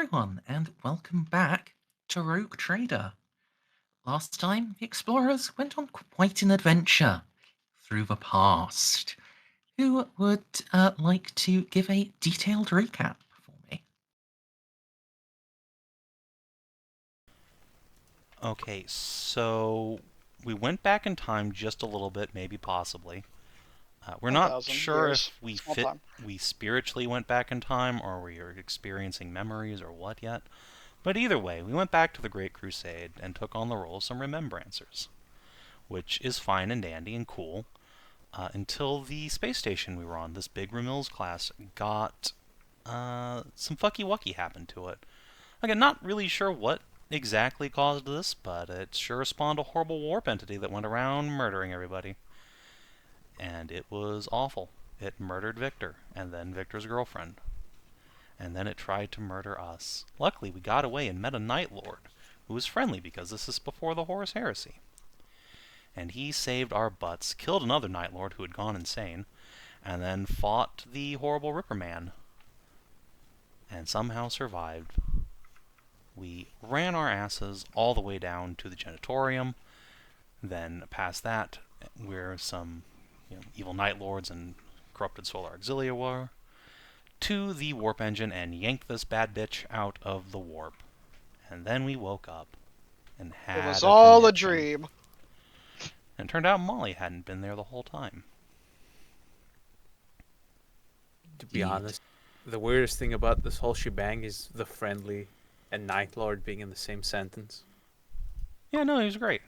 everyone, and welcome back to Rogue Trader. Last time, the explorers went on quite an adventure through the past. Who would like to give a detailed recap for me? Okay, so we went back in time just a little bit, maybe possibly. We're not 1,000 sure years. if we Small time. spiritually went back in time or we are experiencing memories or what yet. But either way, we went back to the Great Crusade and took on the role of some remembrancers, which is fine and dandy and cool, until the space station we were on, this big Ramil's class, got some fucky wucky happened to it. Again, not really sure what exactly caused this, but it sure spawned a horrible warp entity that went around murdering everybody. And it was awful. It murdered Victor, and then Victor's girlfriend. And then it tried to murder us. Luckily, we got away and met a Night Lord, who was friendly because this is before the Horus Heresy. And he saved our butts, killed another Night Lord who had gone insane, and then fought the horrible Ripper Man. And somehow survived. We ran our asses all the way down to the Genitorium. Then past that, where some evil Night Lords and corrupted Solar Auxilia were, to the warp engine and yanked this bad bitch out of the warp. And then we woke up and It had was a all a connection. dream. And it turned out Molly hadn't been there the whole time. To be Indeed. honest, the weirdest thing about this whole shebang is the friendly and Night Lord being in the same sentence. Yeah, no, he was great.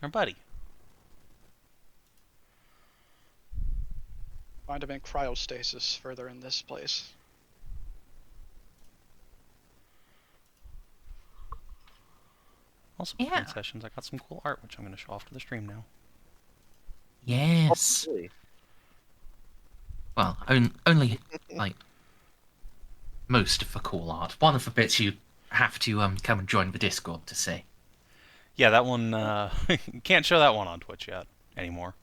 Our buddy. Might have been cryostasis further in this place. Also, Yeah. between sessions, I got some cool art, which I'm going to show off to the stream now. Yes. Really? Well, only like most of the cool art. One of the bits you have to come and join the Discord to see. Yeah, that one, can't show that one on Twitch yet anymore.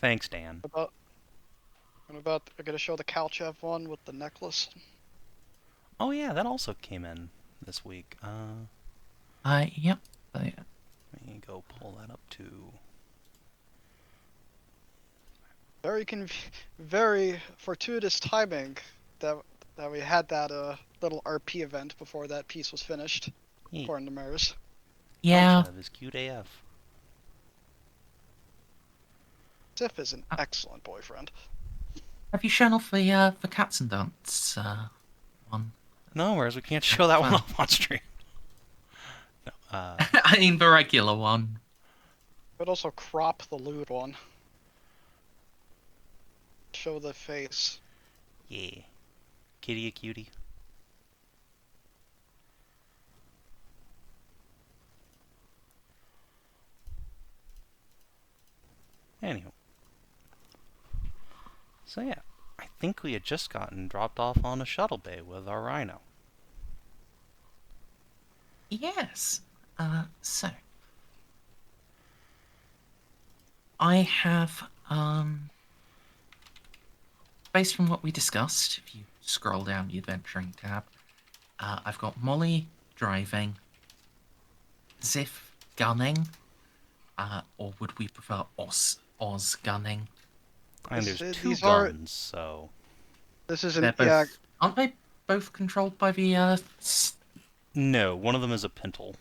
Thanks, Dan. I'm gonna show the Kalchev one with the necklace. Oh yeah, that also came in this week. Yep. Let me go pull that up too. Very fortuitous timing that we had that little RP event before that piece was finished, Yeah, according to Mers. Yeah. Kalchev is cute AF. Xiph is an excellent boyfriend. Have you shown off the cats and dance one? No, whereas we can't show that one Wow. off on stream. No, I mean the regular one. But also crop the lewd one. Show the face. yeah. Kitty a cutie. Anywho. So yeah, I think we had just gotten dropped off on a shuttle bay with our Rhino. Yes. So I have based from what we discussed, if you scroll down the adventuring tab, I've got Molly driving, Xiph gunning, or would we prefer Oz gunning? And there's two These are- guns, so This is They're an both, aren't they both controlled by the no, one of them is a pintle.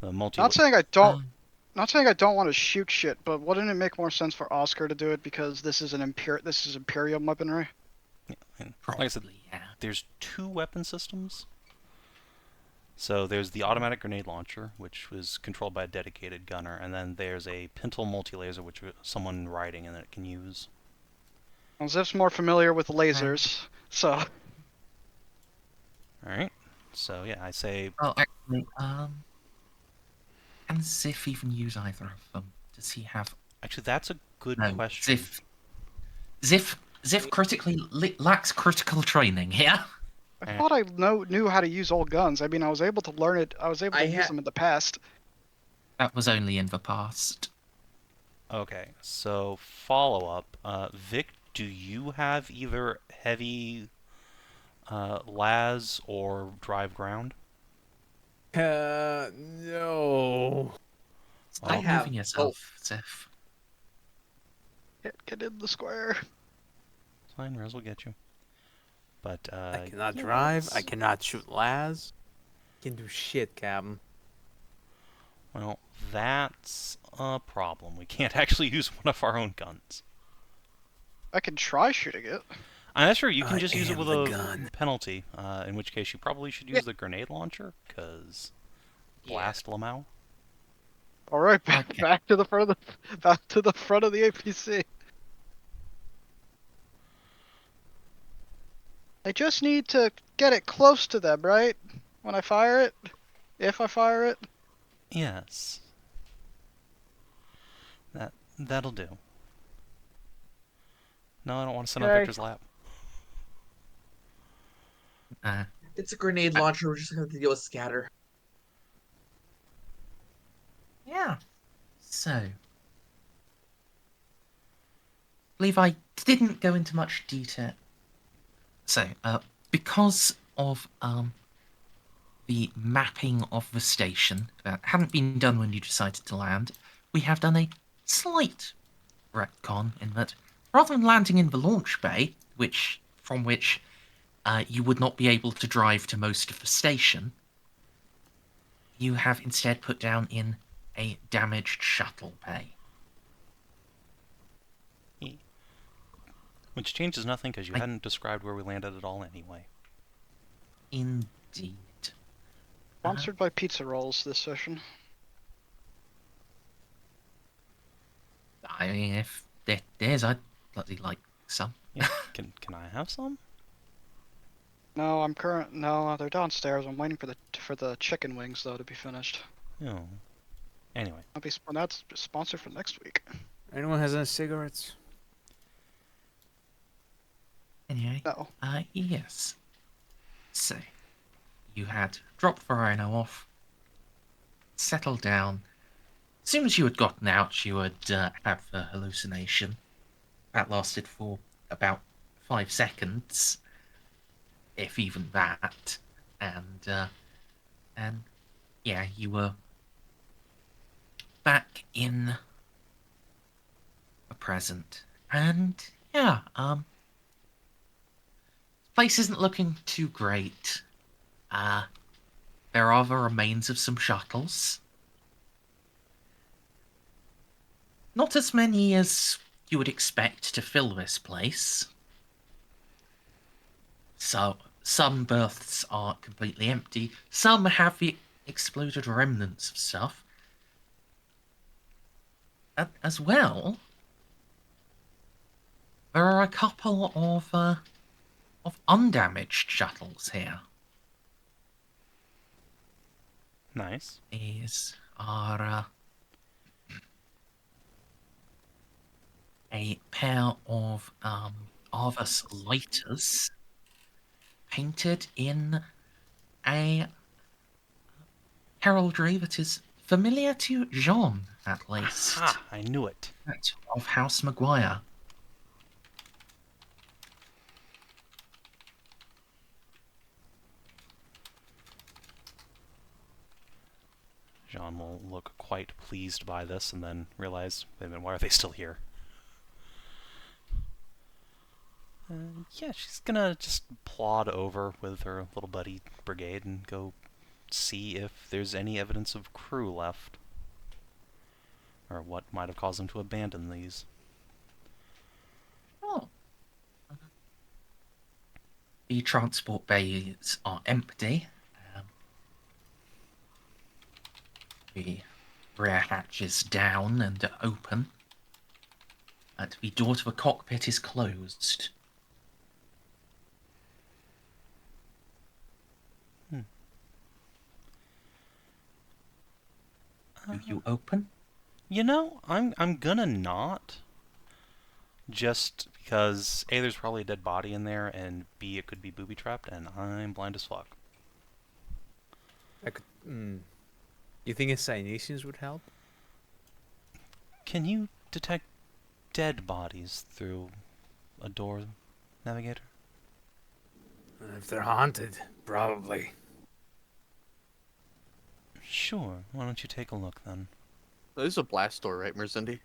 The multi. Not saying I don't. um, Not saying I don't want to shoot shit, but wouldn't it make more sense for Ozcar to do it because this is Imperium weaponry? Yeah, and like probably, I said, yeah. there's two weapon systems. So there's the automatic grenade launcher, which was controlled by a dedicated gunner, and then there's a pintle multi-laser, which someone riding and it can use. Well, Xif's more familiar with lasers, so All right. So yeah, I say Well, actually, can Xiph even use either of them? Does he have? actually that's a good No, question. Xiph critically lacks critical training here. I thought I knew how to use old guns. I mean, I was able to learn it. I was able to use them in the past. That was only in the past. Okay, so follow up. Vic, do you have either heavy Laz or drive ground? No. Start have moving yourself, Xiph. Get in the square. Fine, Rez will get you. But, I cannot drive. I yes. cannot shoot Laz. Can do shit, Captain. Well, that's a problem. We can't actually use one of our own guns. I can try shooting it. I'm not sure you can I just use it am with the a gun. penalty, in which case you probably should use the grenade launcher, because blast Lamau. All right, Okay. back to the front of the APC. I just need to get it close to them, right? When I fire it, if I fire it. Yes. That'll do. No, I don't want to send on Okay. Victor's lap. It's a grenade launcher. We're just gonna have to deal with scatter. Yeah. So, I believe I didn't go into much detail. So, because of the mapping of the station that hadn't been done when you decided to land, we have done a slight retcon in that rather than landing in the launch bay, from which you would not be able to drive to most of the station, you have instead put down in a damaged shuttle bay. Which changes nothing, because you hadn't described where we landed at all anyway. Indeed. Sponsored by pizza rolls this session. I mean, if it is, I'd bloody like some. Yeah, can I have some? No, No, they're downstairs. I'm waiting for the chicken wings though to be finished. No. Anyway. That's sponsored for next week. Anyone has any cigarettes? Anyway, No. yes. So, you had dropped the rhino off, settled down. As soon as you had gotten out, you had had the hallucination. That lasted for about 5 seconds, if even that. And yeah, you were back in the present. And yeah, place isn't looking too great. There are the remains of some shuttles. Not as many as you would expect to fill this place. So, some berths are completely empty. Some have the exploded remnants of stuff. As well, there are a couple of undamaged shuttles here. Nice. These are a pair of Arvus lighters painted in a heraldry that is familiar to Jeanne, at least. Ha! I knew it. That of House Maguire. Jeanne will look quite pleased by this and then realize, wait a minute, why are they still here? Yeah, she's gonna just plod over with her little buddy brigade and go see if there's any evidence of crew left. Or what might have caused them to abandon these. Oh. The transport bays are empty. The rear hatch is down and open. And the door to the cockpit is closed. Do you open? You know, I'm gonna not. Just because A, there's probably a dead body in there, and B, it could be booby trapped, and I'm blind as fuck. You think assignations would help? Can you detect dead bodies through a door, Navigator? If they're haunted, probably. Sure. Why don't you take a look then? This is a blast door, right, Merzendi?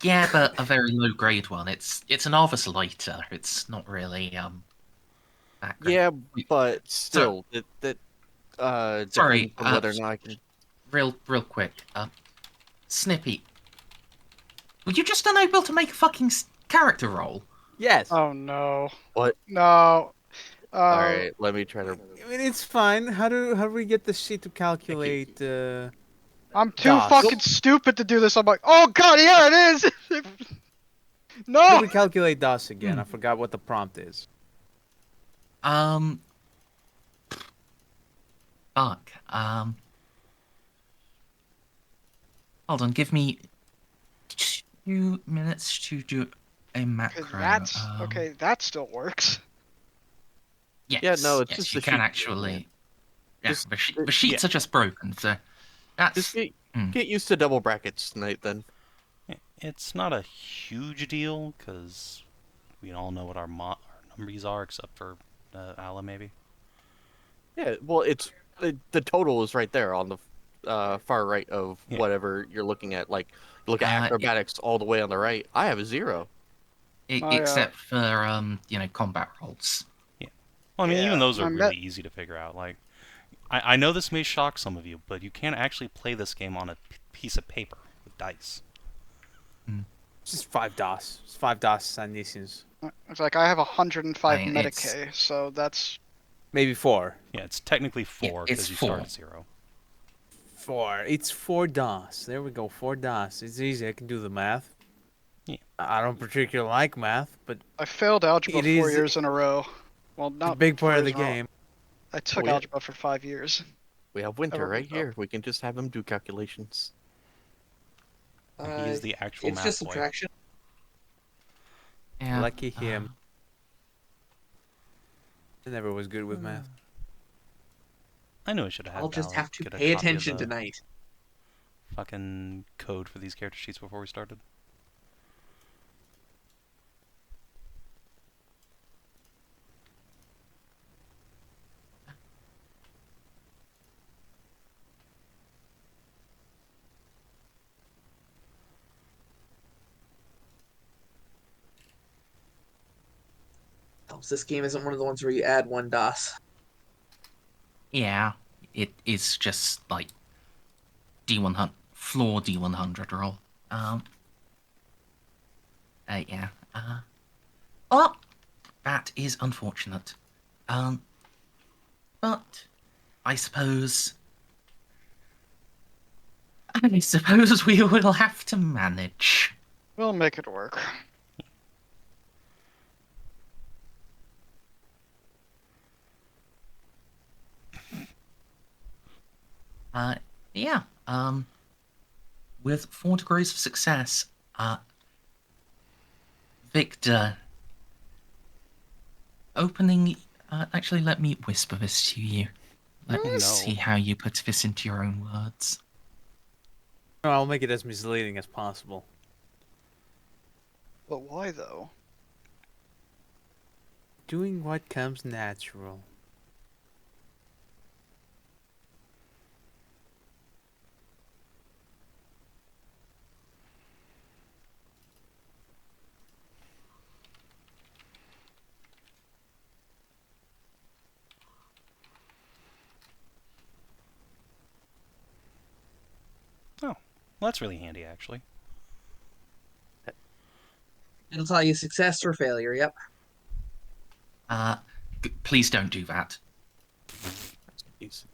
Yeah, but a very low grade one. It's an Arvis lighter. It's not really that great. Yeah, Wait, but so, still, that sorry, depends on whether or not I can. real quick. Snippy, were you just unable to make a fucking character roll? Yes. Oh no. What? No. All right, let me try to. I mean, it's fine. How do we get the sheet to calculate? I'm too DOS. fucking stupid to do this. I'm like, oh god, yeah, it is. How do No. we calculate DOS again? I forgot what the prompt is. Fuck. Hold on. Give me 2 minutes to do a macro. That's okay. That still works. Yes, Yeah, no, it's yes, just you the can sheet. actually. Yeah, Just- the sheets are just broken, so that's. Just get used to double brackets tonight, then. It's not a huge deal, because we all know what our numbers are, except for Ala, maybe. Yeah, well, it's the total is right there on the far right of Yeah. whatever you're looking at. Like, look at acrobatics all the way on the right. I have a 0. Except for combat rolls. Yeah. Well, I mean, Yeah, even those are my really easy to figure out. Like, I know this may shock some of you, but you can't actually play this game on a piece of paper with dice. It's just 5 DOS. It's 5 DOS and Nisins. It's like I have 105 It's- Medicaid, so that's Maybe 4. Yeah, it's technically 4 it's because you 4. start at 0. 4. It's 4 DOS. There we go. 4 DOS. It's easy. I can do the math. Yeah. I don't particularly like math, but I failed algebra It 4 is- years in a row. Well, it's not a big 4 part of years the in a row. game. I took yeah. algebra for 5 years. We have Winter Oh, right oh. here. We can just have him do calculations. He is the actual It's math just boy. subtraction. Yeah, Lucky him. I never was good with math. I knew I should have had I'll just Val have to get a pay copy of attention the tonight. fucking code for these character sheets before we started. Helps this game isn't one of the ones where you add 1 DOS. Yeah, it is just like D100 floor D100 roll. Yeah. Oh, that is unfortunate. But I suppose we will have to manage. We'll make it work. Yeah. With 4 degrees of success, Victor, opening. Actually, let me whisper this to you. Let me No. see how you put this into your own words. No, I'll make it as misleading as possible. But why though? Doing what comes natural. Well, that's really handy, actually. It'll tell you success or failure. Yep. Please don't do that. Jeez.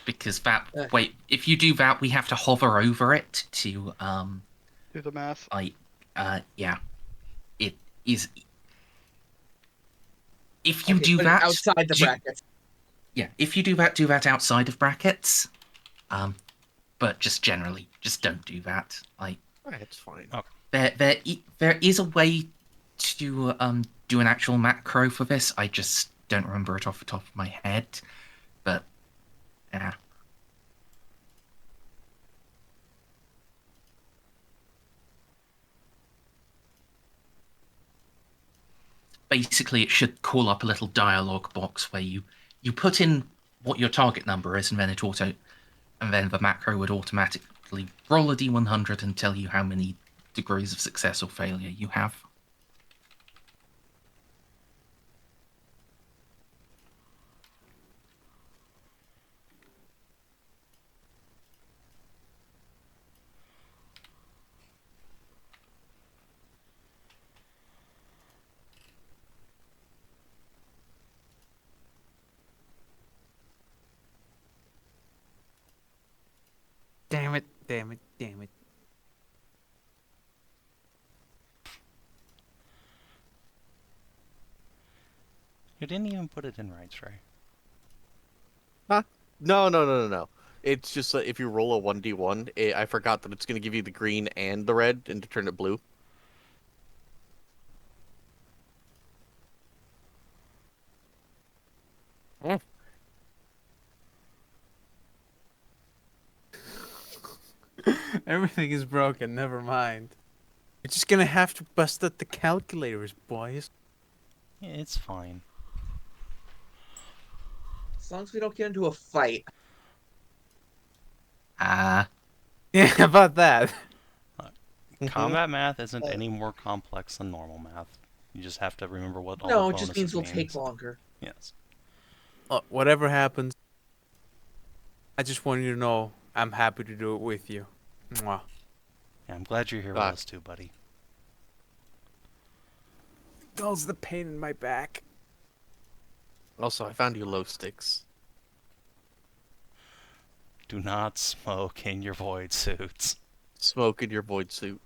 Because that. Uh. Wait, if you do that, we have to hover over it to, Do the math. yeah. It is. If you Okay, do put it that. outside the brackets. Yeah, if you do that outside of brackets. But just generally, just don't do that. Like, Alright, it's fine. there is a way to do an actual macro for this. I just don't remember it off the top of my head. But yeah. basically it should call up a little dialogue box where you put in what your target number is, and then the macro would automatically roll a d100 and tell you how many degrees of success or failure you have. Damn it, damn it, damn it. You didn't even put it in right, Trey. Huh? No. It's just that if you roll a 1d1, I forgot that it's going to give you the green and the red and to turn it blue. Everything is broken, never mind. We're just gonna have to bust out the calculators, boys. Yeah, it's fine. As long as we don't get into a fight. Ah, Yeah, about that. Combat math isn't any more complex than normal math. You just have to remember what all No, the it just means bonuses it'll take longer. Yes. Whatever happens, I just want you to know I'm happy to do it with you. Mwah. Yeah, I'm glad you're here with us too, buddy. Dulls the pain in my back. Also, I found you low sticks. Do not smoke in your void suits. Smoke in your void suit.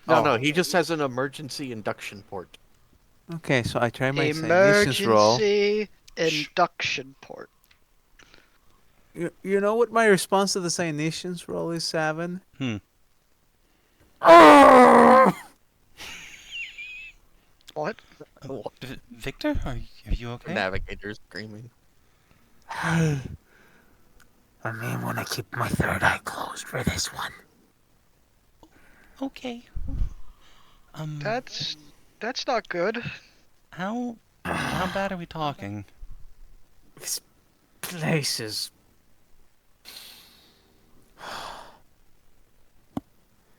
No, he just has an emergency induction port. Okay, so I try my ignitions roll. Emergency induction port. You know what my response to the cyanicians roll is, Savin? What? Victor, are you okay? Navigator screaming. Hey, I may want to keep my third eye closed for this one. Okay. That's not good. How bad are we talking? This place is...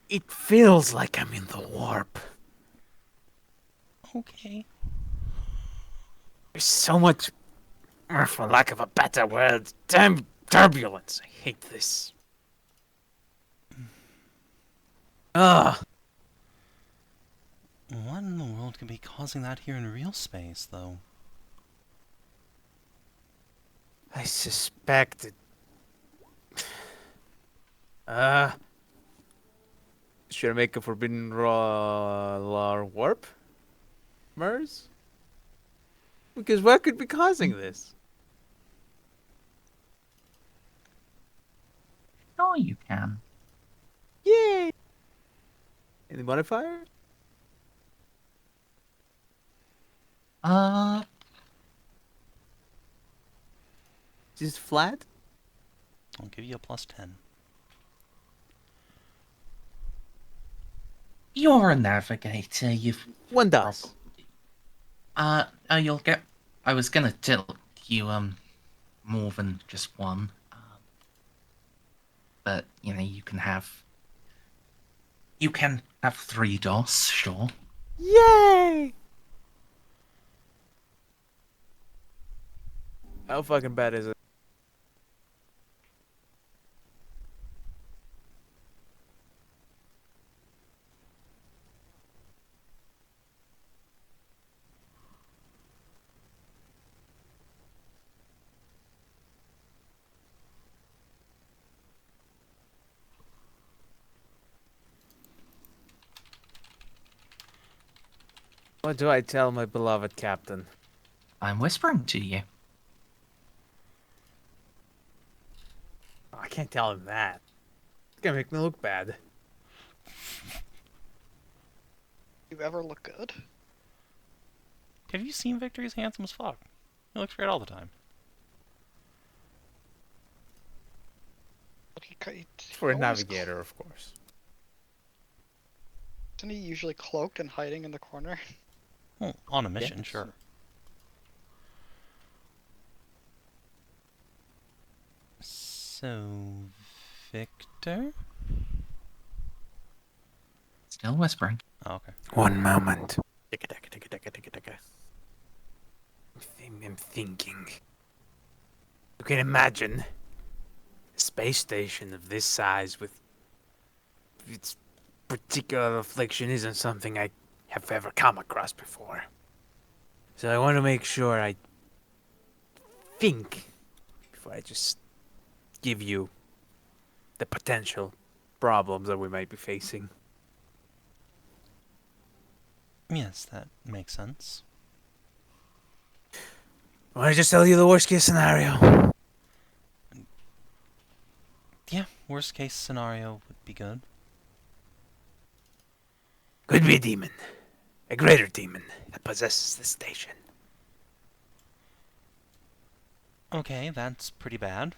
It feels like I'm in the warp. Okay. There's so much, for lack of a better word, damn turbulence. I hate this. Ugh. What in the world could be causing that here in real space, though? I suspect it... Should I make a forbidden roller warp? Merz? Because what could be causing this? sure you can. Yay! Any modifier? Just flat? I'll give you a +10. You're a navigator. You've One does. you'll get. I was gonna tell you more than just one, but you know you can have 3 DOS, sure. Yay! How fucking bad is it? What do I tell my beloved captain? I'm whispering to you. I can't tell him that. It's gonna make me look bad. You ever look good? Have you seen Victor? He's handsome as fuck. He looks great all the time. But he For a always navigator, of course. Isn't he usually cloaked and hiding in the corner? Well, on a mission, Yes. sure. So, Victor? Still whispering. Oh, okay. One moment. Ticka-tacka-ticka-tacka-ticka-tacka. I'm thinking. You can imagine a space station of this size with its particular affliction isn't something I have ever come across before. So I want to make sure I think before I just give you the potential problems that we might be facing. Yes, that makes sense. I want to just tell you the worst case scenario. Yeah, worst case scenario would be good. Could be a demon. A greater demon that possesses the station. Okay, that's pretty bad.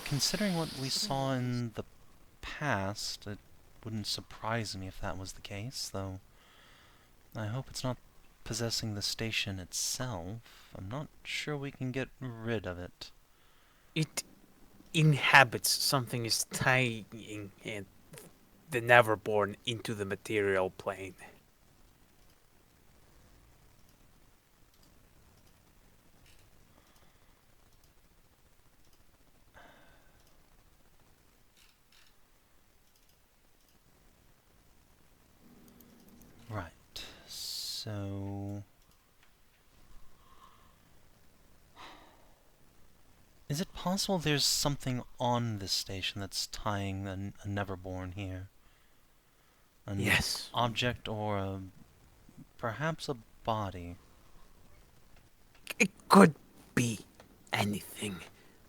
Considering what we saw in the past, it wouldn't surprise me if that was the case, though I hope it's not possessing the station itself. I'm not sure we can get rid of it. It inhabits something is tying the Neverborn into the material plane. Right, so... Is it possible there's something on this station that's tying a Neverborn here? An Yes. object or perhaps a body? It could be anything,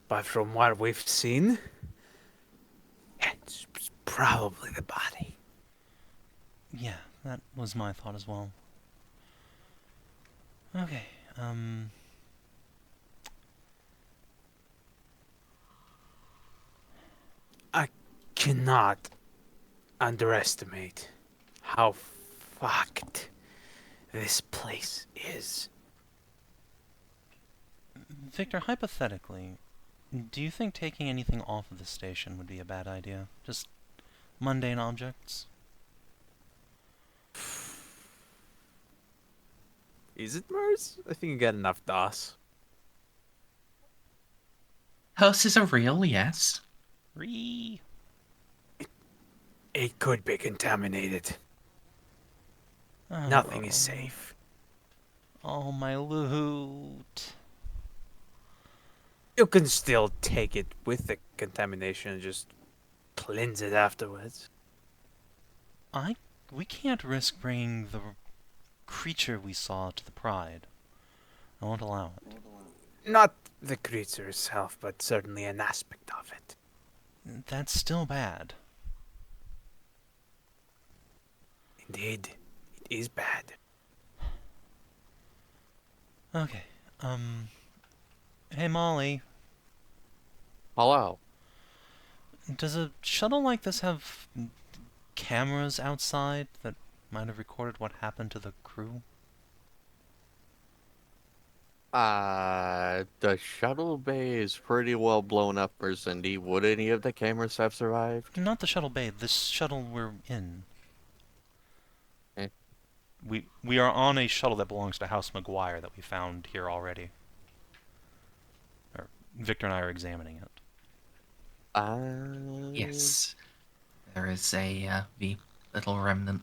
but from what we've seen, it's probably the body. Yeah, that was my thought as well. Okay, I cannot underestimate how fucked this place is. Victor, hypothetically, do you think taking anything off of the station would be a bad idea? Just mundane objects? Is it Mers? I think you got enough DOS. Curses are real, yes. Ree! It could be contaminated. Oh, Nothing is safe. all my loot. You can still take it with the contamination and just cleanse it afterwards. We can't risk bringing the creature we saw to the Pride. I won't allow it. Not the creature itself, but certainly an aspect of it. That's still bad. Indeed, it is bad. Okay, hey Molly, Hello. does a shuttle like this have cameras outside that might have recorded what happened to the crew? The shuttle bay is pretty well blown up, Merzendi. Would any of the cameras have survived? Not the shuttle bay, this shuttle we're in. Eh. We are on a shuttle that belongs to House McGuire that we found here already. Or Victor and I are examining it. Yes. There is the little remnant.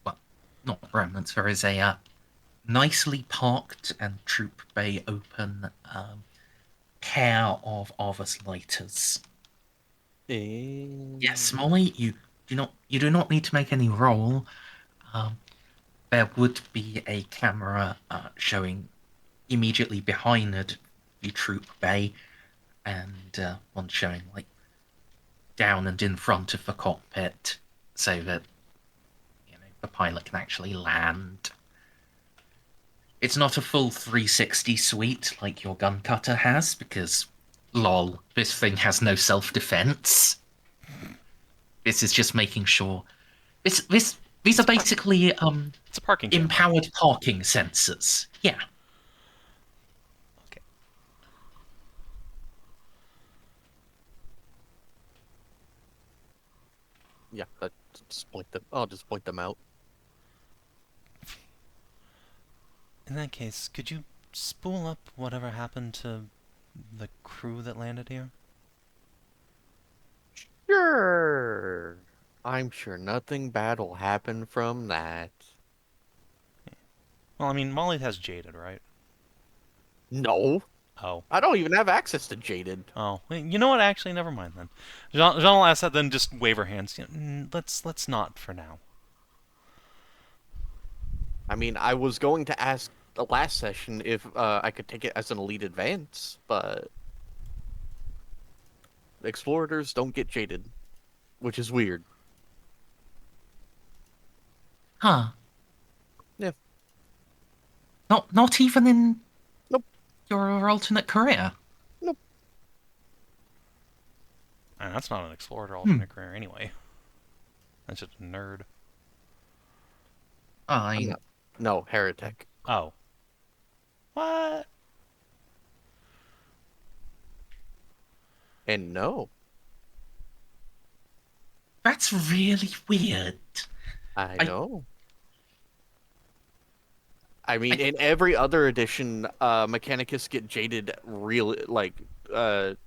Well, not remnants. There is a nicely parked and troop bay open pair of Arvus lighters. Yes, Molly, you do not need to make any roll. There would be a camera showing immediately behind the troop bay, and one showing like down and in front of the cockpit, so that the pilot can actually land. It's not a full 360 suite like your gun cutter has, because lol, this thing has no self-defense. This is just making sure. These are basically It's a parking camera. empowered parking sensors. Yeah. Okay. Yeah, I'll just point them out. In that case, could you spool up whatever happened to the crew that landed here? Sure. I'm sure nothing bad will happen from that. Well, I mean, Molly has Jaded, right? No, Oh. I don't even have access to Jaded. Oh. Well, you know what? Actually, never mind then. Jeanne will ask that, then just wave her hands. Let's not for now. I mean, I was going to ask the last session if I could take it as an elite advance, but explorators don't get Jaded, which is weird. Huh. Yeah. Not even in Nope. your alternate career. Nope. And that's not an Explorator alternate career anyway. That's just a nerd. I No, heretic. Oh. What? And no, That's really weird. I know. I mean, in every other edition, Mechanicus get Jaded really, in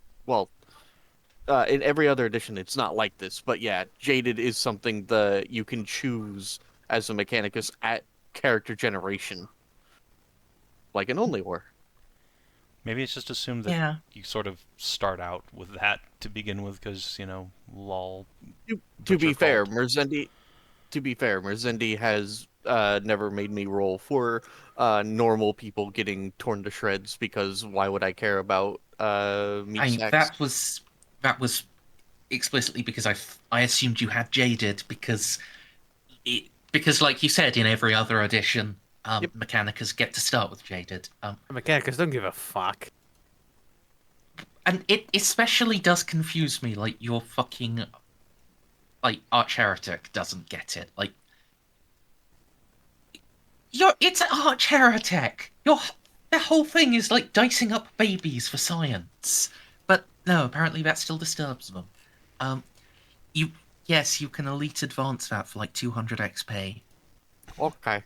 every other edition, it's not like this, but yeah, Jaded is something you can choose as a Mechanicus at character generation, like in Only War. Maybe it's just assumed that Yeah. you sort of start out with that to begin with, because, lol. To be Butcher fair, cult. Merzendi has never made me roll for normal people getting torn to shreds, because why would I care about meat sacks? That was explicitly because I assumed you had Jaded because like you said in every other edition, Yep. Mechanicus get to start with Jaded. Mechanicus don't give a fuck. And it especially does confuse me, like your fucking Arch-Heretic doesn't get it. Like it's Arch-Heretic. The whole thing is like dicing up babies for science. But no, apparently that still disturbs them. You yes, you can elite advance that for like 200 XP. Okay.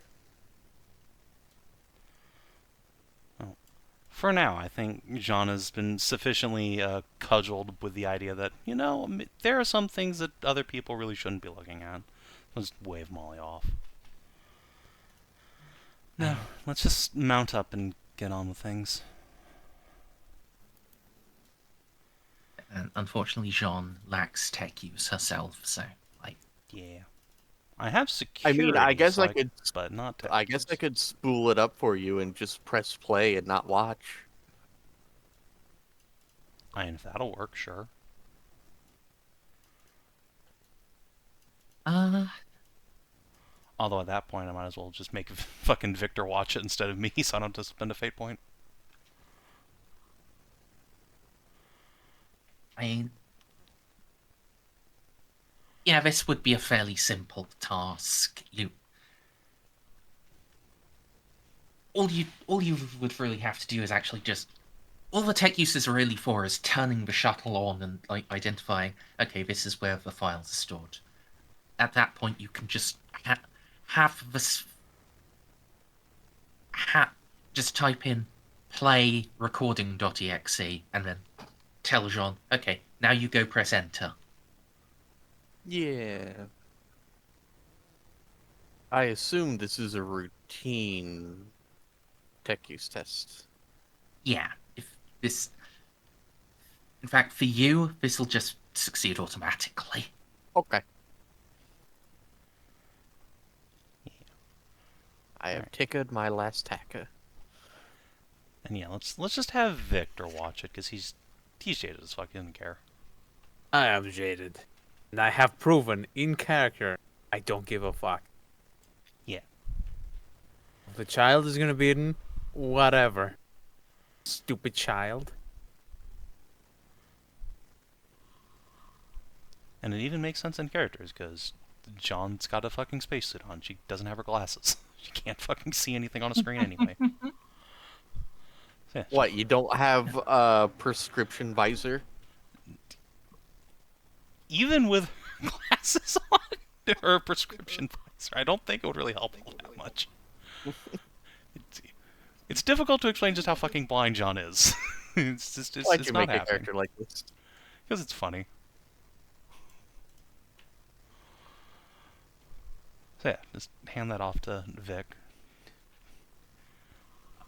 For now, I think Jeanne has been sufficiently cudgeled with the idea that, there are some things that other people really shouldn't be looking at. Let's wave Molly off. No, let's just mount up and get on with things. And unfortunately, Jeanne lacks tech use herself, so Yeah. I have I security, mean, I guess so I could. but not I guess I could spool it up for you and just press play and not watch. If that'll work, sure. Although at that point, I might as well just make fucking Victor watch it instead of me, so I don't have to spend a fate point. I mean, yeah, this would be a fairly simple task. All you would really have to do is actually just all the tech use is really for is turning the shuttle on and identifying, okay, this is where the files are stored. At that point, you can just have this just type in play recording.exe and then tell Jeanne, okay, now you go press enter. Yeah. I assume this is a routine tech use test. Yeah, in fact, for you, this will just succeed automatically. Okay. I have ticketed my last tacker. And yeah, let's just have Victor watch it, because he's jaded as fuck, he doesn't care. I am jaded. And I have proven in character I don't give a fuck. Yeah. If the child is gonna be eaten, whatever. Stupid child. And it even makes sense in characters, because Jeanne's got a fucking spacesuit on. She doesn't have her glasses. She can't fucking see anything on a screen anyway. So, yeah, What, you don't have a prescription visor? even with glasses on, her prescription visor, I don't think it would really help all that much. It's difficult to explain just how fucking blind Jeanne is. It's just, Why'd it's you not make a happening. character like this? Because it's funny. So yeah, just hand that off to Vic.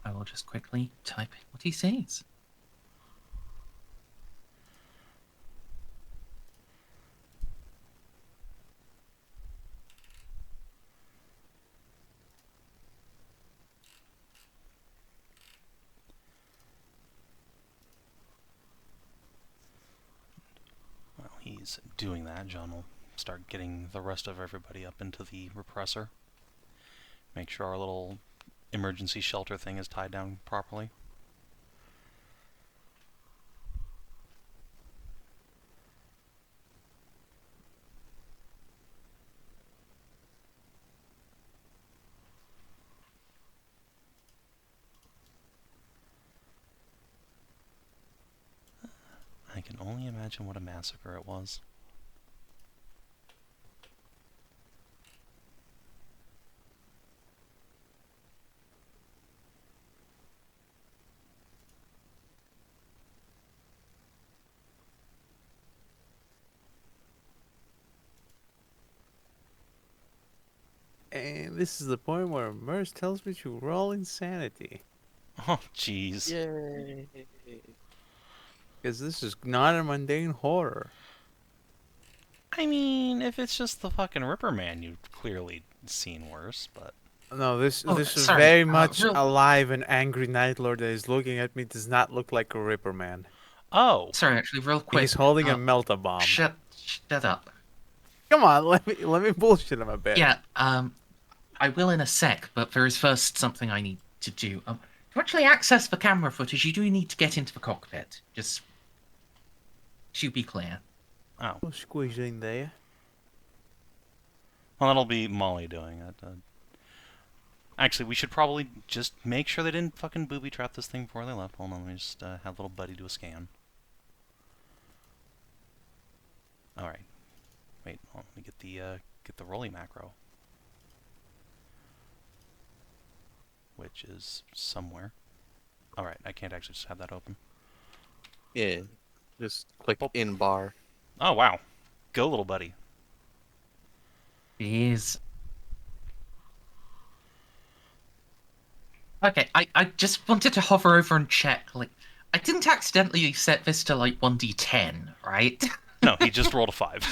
I will just quickly type in what he says. While he's doing that, John will start getting the rest of everybody up into the repressor. Make sure our little emergency shelter thing is tied down properly. I can only imagine what a massacre it was. And this is the point where Merz tells me to roll insanity. Oh, jeez. Yay. Because this is not a mundane horror. I mean, if it's just the fucking Ripper Man, you've clearly seen worse, but... No, this Oh, is sorry, very much real- alive and angry Night Lord that is looking at me does not look like a Ripper Man. Oh! Sorry, actually, real quick. He's holding a uh, melt-a-bomb. Shut up. Come on, let me bullshit him a bit. Yeah, I will in a sec, but there is first something I need to do. To actually access the camera footage, you do need to get into the cockpit. Just to be clear. Oh. Oh, squish in there. Well, that'll be Molly doing it. Actually, we should probably just make sure they didn't fucking booby-trap this thing before they left. Hold on, let me just have little buddy do a scan. Alright. Wait, hold on, let me get the rolly macro. Which is somewhere. Alright, I can't actually just have that open. Yeah. Just click in bar. Oh, wow. Go, little buddy. Please. Okay, I just wanted to hover over and check. Like, I didn't accidentally set this to, like, 1d10, right? No, he just rolled a 5.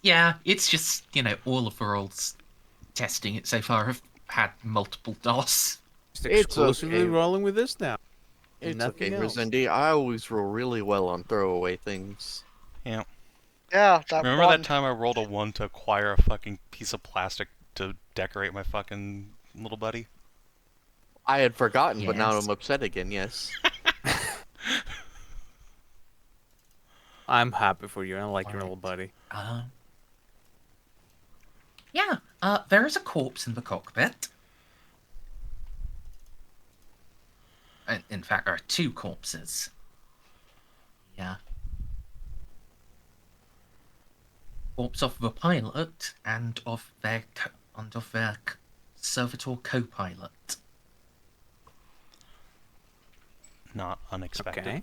Yeah, it's just, all of the rolls testing it so far have had multiple DOS. Just It's exclusively okay. rolling with this now. It's Nothing okay, else. Merzendi. I always roll really well on throwaway things. Yeah. Yeah, that Remember one. that time I rolled a 1 to acquire a fucking piece of plastic to decorate my fucking little buddy? I had forgotten, but now Yes. I'm upset again, yes. I'm happy for you. I like your Alright. little buddy. Yeah, there is a corpse in the cockpit. In fact, there are 2 corpses. Yeah. Corpse of the pilot and of their servitor co-pilot. Not unexpected. Okay.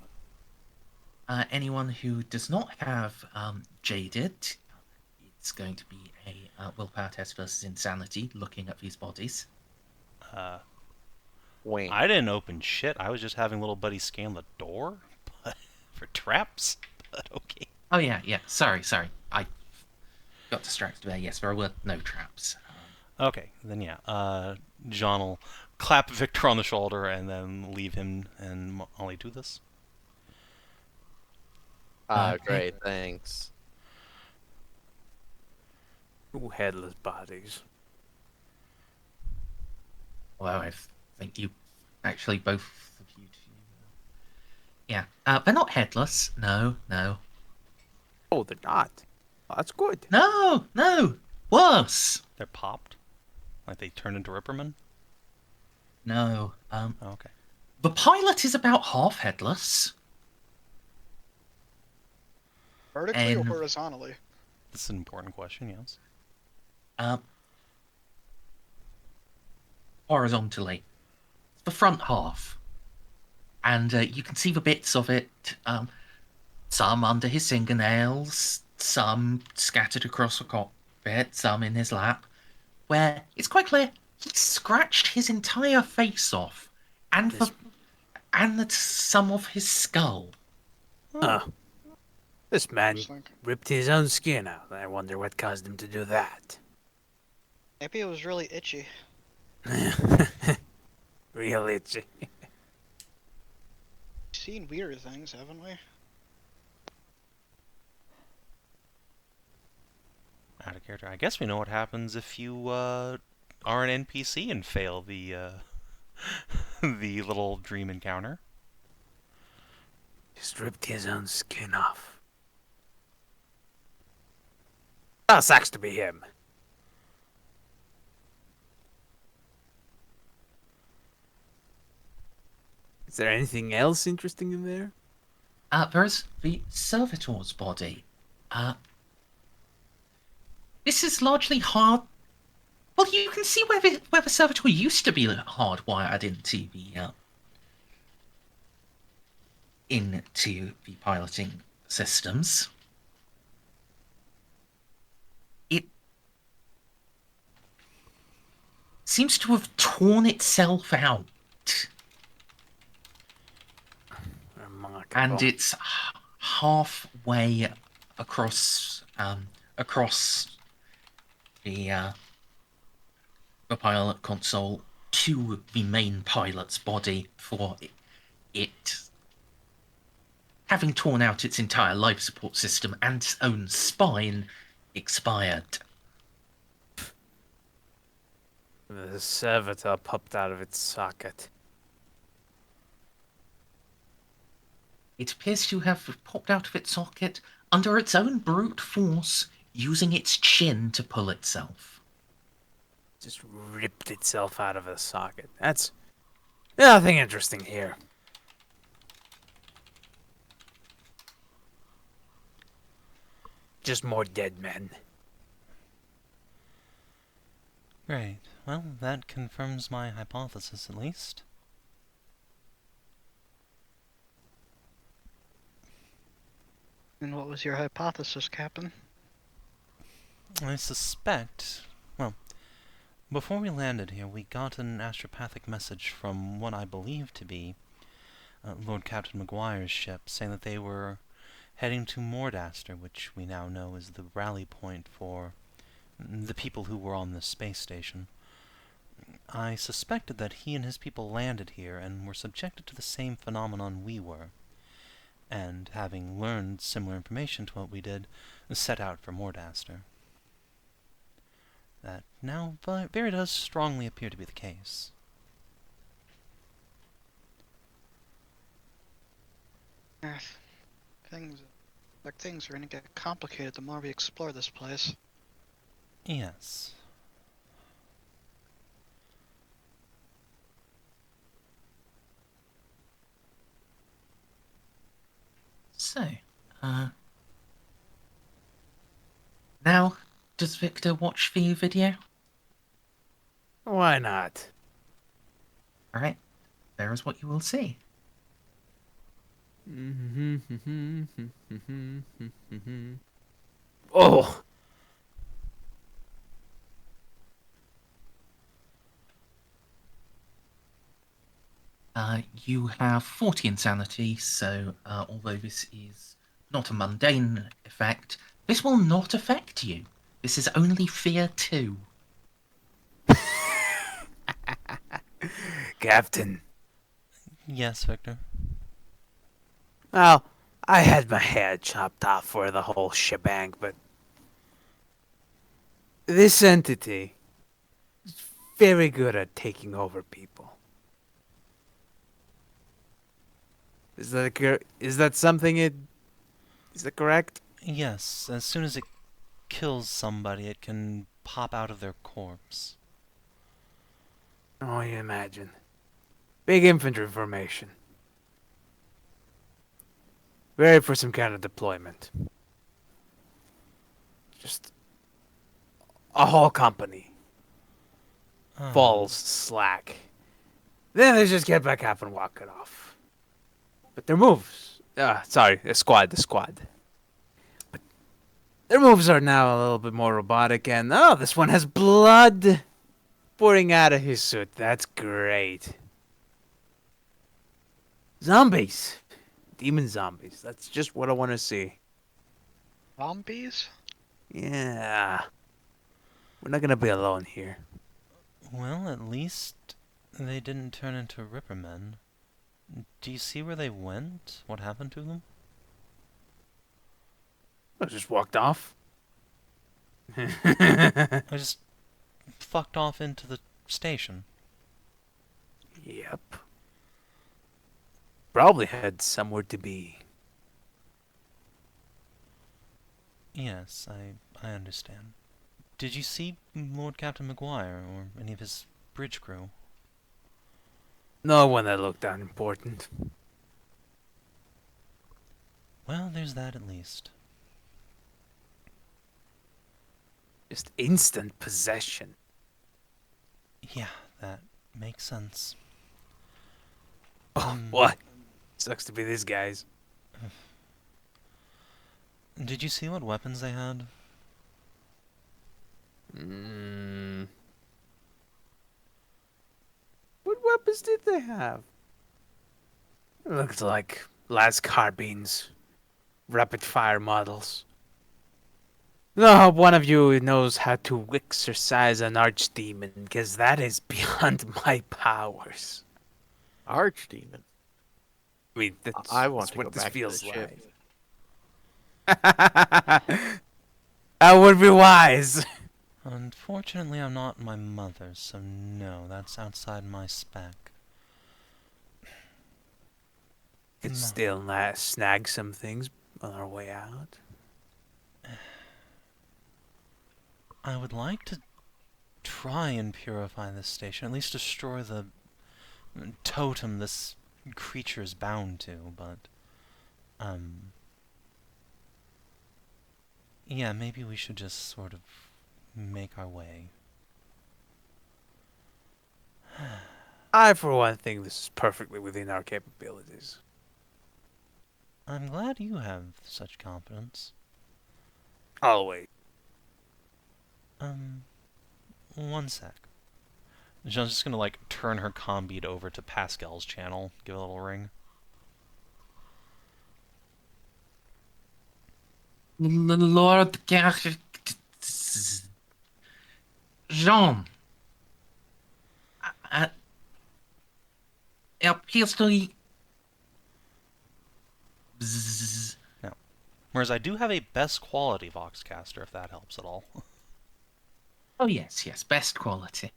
Anyone who does not have jaded, it's going to be a willpower test versus insanity. Looking at these bodies. Wait. I didn't open shit. I was just having little buddy scan the door but for traps. But okay. Oh yeah. Sorry. I got distracted there. Yes, there were no traps. Okay, then yeah. John will clap Victor on the shoulder and then leave him and Molly do this. Ah, Okay. great, thanks. 2 headless bodies. Although I think you actually both of you two. Yeah, they're not headless. No. Oh, they're not. Oh, that's good. No, no, worse. They're popped? Like they turn into Ripperman? No, Oh, okay. the pilot is about half headless, Vertically or and horizontally? This is an important question, yes. horizontally. The front half. And you can see the bits of it, some under his fingernails, some scattered across the cockpit, some in his lap, where it's quite clear he scratched his entire face off, and some of his skull. Huh. This man Interesting. ripped his own skin out. I wonder what caused him to do that. Maybe it was really itchy. Real itchy. We've seen weirder things, haven't we? Out of character. I guess we know what happens if you are an NPC and fail the the little dream encounter. Just ripped his own skin off. Oh, sucks to be him. Is there anything else interesting in there? There's the servitor's body. This is largely hard. Well, you can see where the servitor used to be hardwired into the piloting systems. It seems to have torn itself out, Remarkable. and it's halfway across the pilot console to the main pilot's body for it having torn out its entire life support system and its own spine expired. The servitor popped out of its socket. It appears to have popped out of its socket under its own brute force, using its chin to pull itself. Just ripped itself out of a socket. That's nothing interesting here. Just more dead men. Great. Well, that confirms my hypothesis, at least. And what was your hypothesis, Captain? I suspect... Well, before we landed here, we got an astropathic message from what I believe to be Lord Captain Maguire's ship, saying that they were heading to Mordaster, which we now know is the rally point for the people who were on this space station. I suspected that he and his people landed here and were subjected to the same phenomenon we were, and having learned similar information to what we did, set out for Mordaster. That now very does strongly appear to be the case. Things are going to get complicated the more we explore this place. Yes. So, now, does Victor watch the video? Why not? Alright, there is what you will see. Oh! You have 40 insanity, so although this is not a mundane effect, this will not affect you. This is only fear 2. Captain. Yes, Victor. Well, I had my head chopped off for the whole shebang, but this entity is very good at taking over people. Is that something is that correct? Yes, as soon as it kills somebody, it can pop out of their corpse. Oh, you imagine. Big infantry formation. Ready for some kind of deployment. Just a whole company falls slack. Then they just get back up and walk it off. But their moves... sorry, the squad. But their moves are now a little bit more robotic, and this one has blood pouring out of his suit. That's great. Zombies. Demon zombies. That's just what I want to see. Zombies? Yeah. We're not gonna be alone here. Well, at least they didn't turn into Rippermen. Do you see where they went? What happened to them? I just walked off. I just fucked off into the station. Yep. Probably had somewhere to be. Yes, I understand. Did you see Lord Captain McGuire or any of his bridge crew? No one that looked unimportant. Well, there's that at least. Just instant possession. Yeah, that makes sense. Oh, what? Sucks to be these guys. Did you see what weapons they had? What weapons did they have? It looked like las carbines. Rapid fire models. I hope one of you knows how to exercise an archdemon, because that is beyond my powers. Archdemon. I mean, that's I want to what go this back feels to the ship. like. That would be wise. Unfortunately, I'm not my mother, so no, that's outside my spec. Could still snag some things on our way out. I would like to try and purify this station, at least destroy the totem this creature is bound to, but, yeah, maybe we should just sort of make our way. I, for one, think this is perfectly within our capabilities. I'm glad you have such confidence. Always. One sec. Jeanne's just gonna, like, turn her comm bead over to Pascal's channel, give it a little ring. Lord Jeanne. It appears to be... No. Whereas I do have a best quality Voxcaster, if that helps at all. Oh, yes, best quality.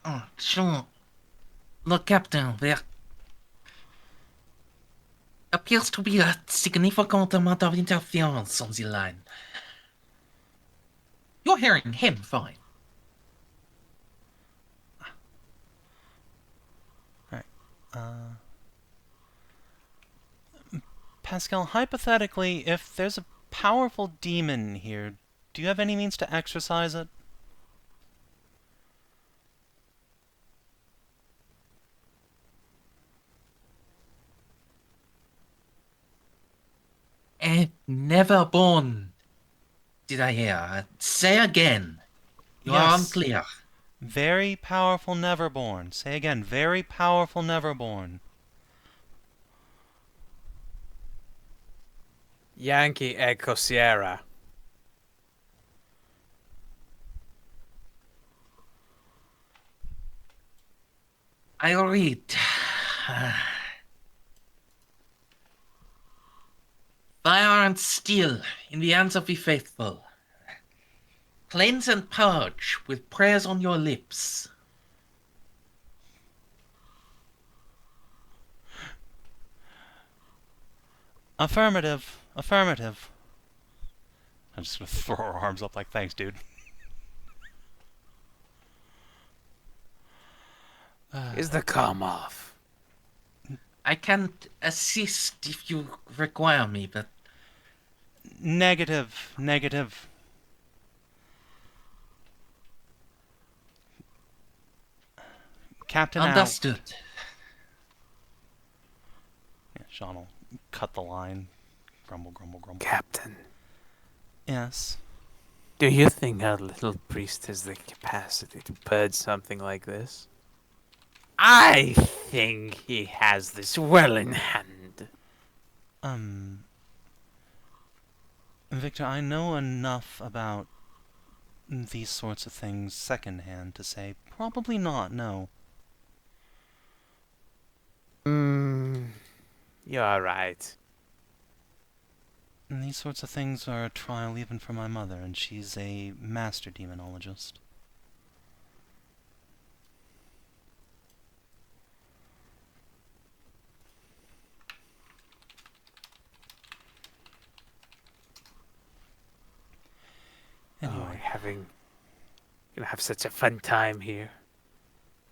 Oh, Jeanne. Le Captain, there appears to be a significant amount of interference on the line. You're hearing him fine. Pascal, hypothetically, if there's a powerful demon here, do you have any means to exorcise it? Never born. Did I hear? Say again. You are Yes. unclear. Very powerful Neverborn. Say again, very powerful Neverborn. Yankee Echo Sierra. I'll read. Fire and steel in the hands of the faithful. Cleanse and purge with prayers on your lips. Affirmative. Affirmative. I'm just gonna throw her arms up like, thanks, dude. Is the calm off? I can assist if you require me, but Negative. Negative. Captain out. understood. Yeah, Jeanne will cut the line. Grumble, grumble, grumble. Captain, Yes. do you think our little priest has the capacity to purge something like this? I think he has this well in hand. Victor, I know enough about these sorts of things secondhand to say probably not, no. You're right. And these sorts of things are a trial even for my mother, and she's a master demonologist. Anyway, Gonna have such a fun time here.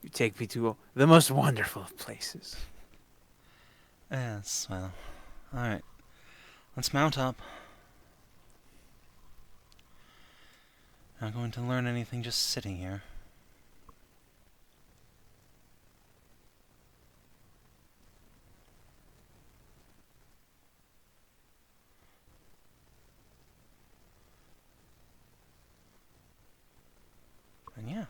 You take me to the most wonderful of places. yes, well, alright. Let's mount up. Not going to learn anything just sitting here. And yeah.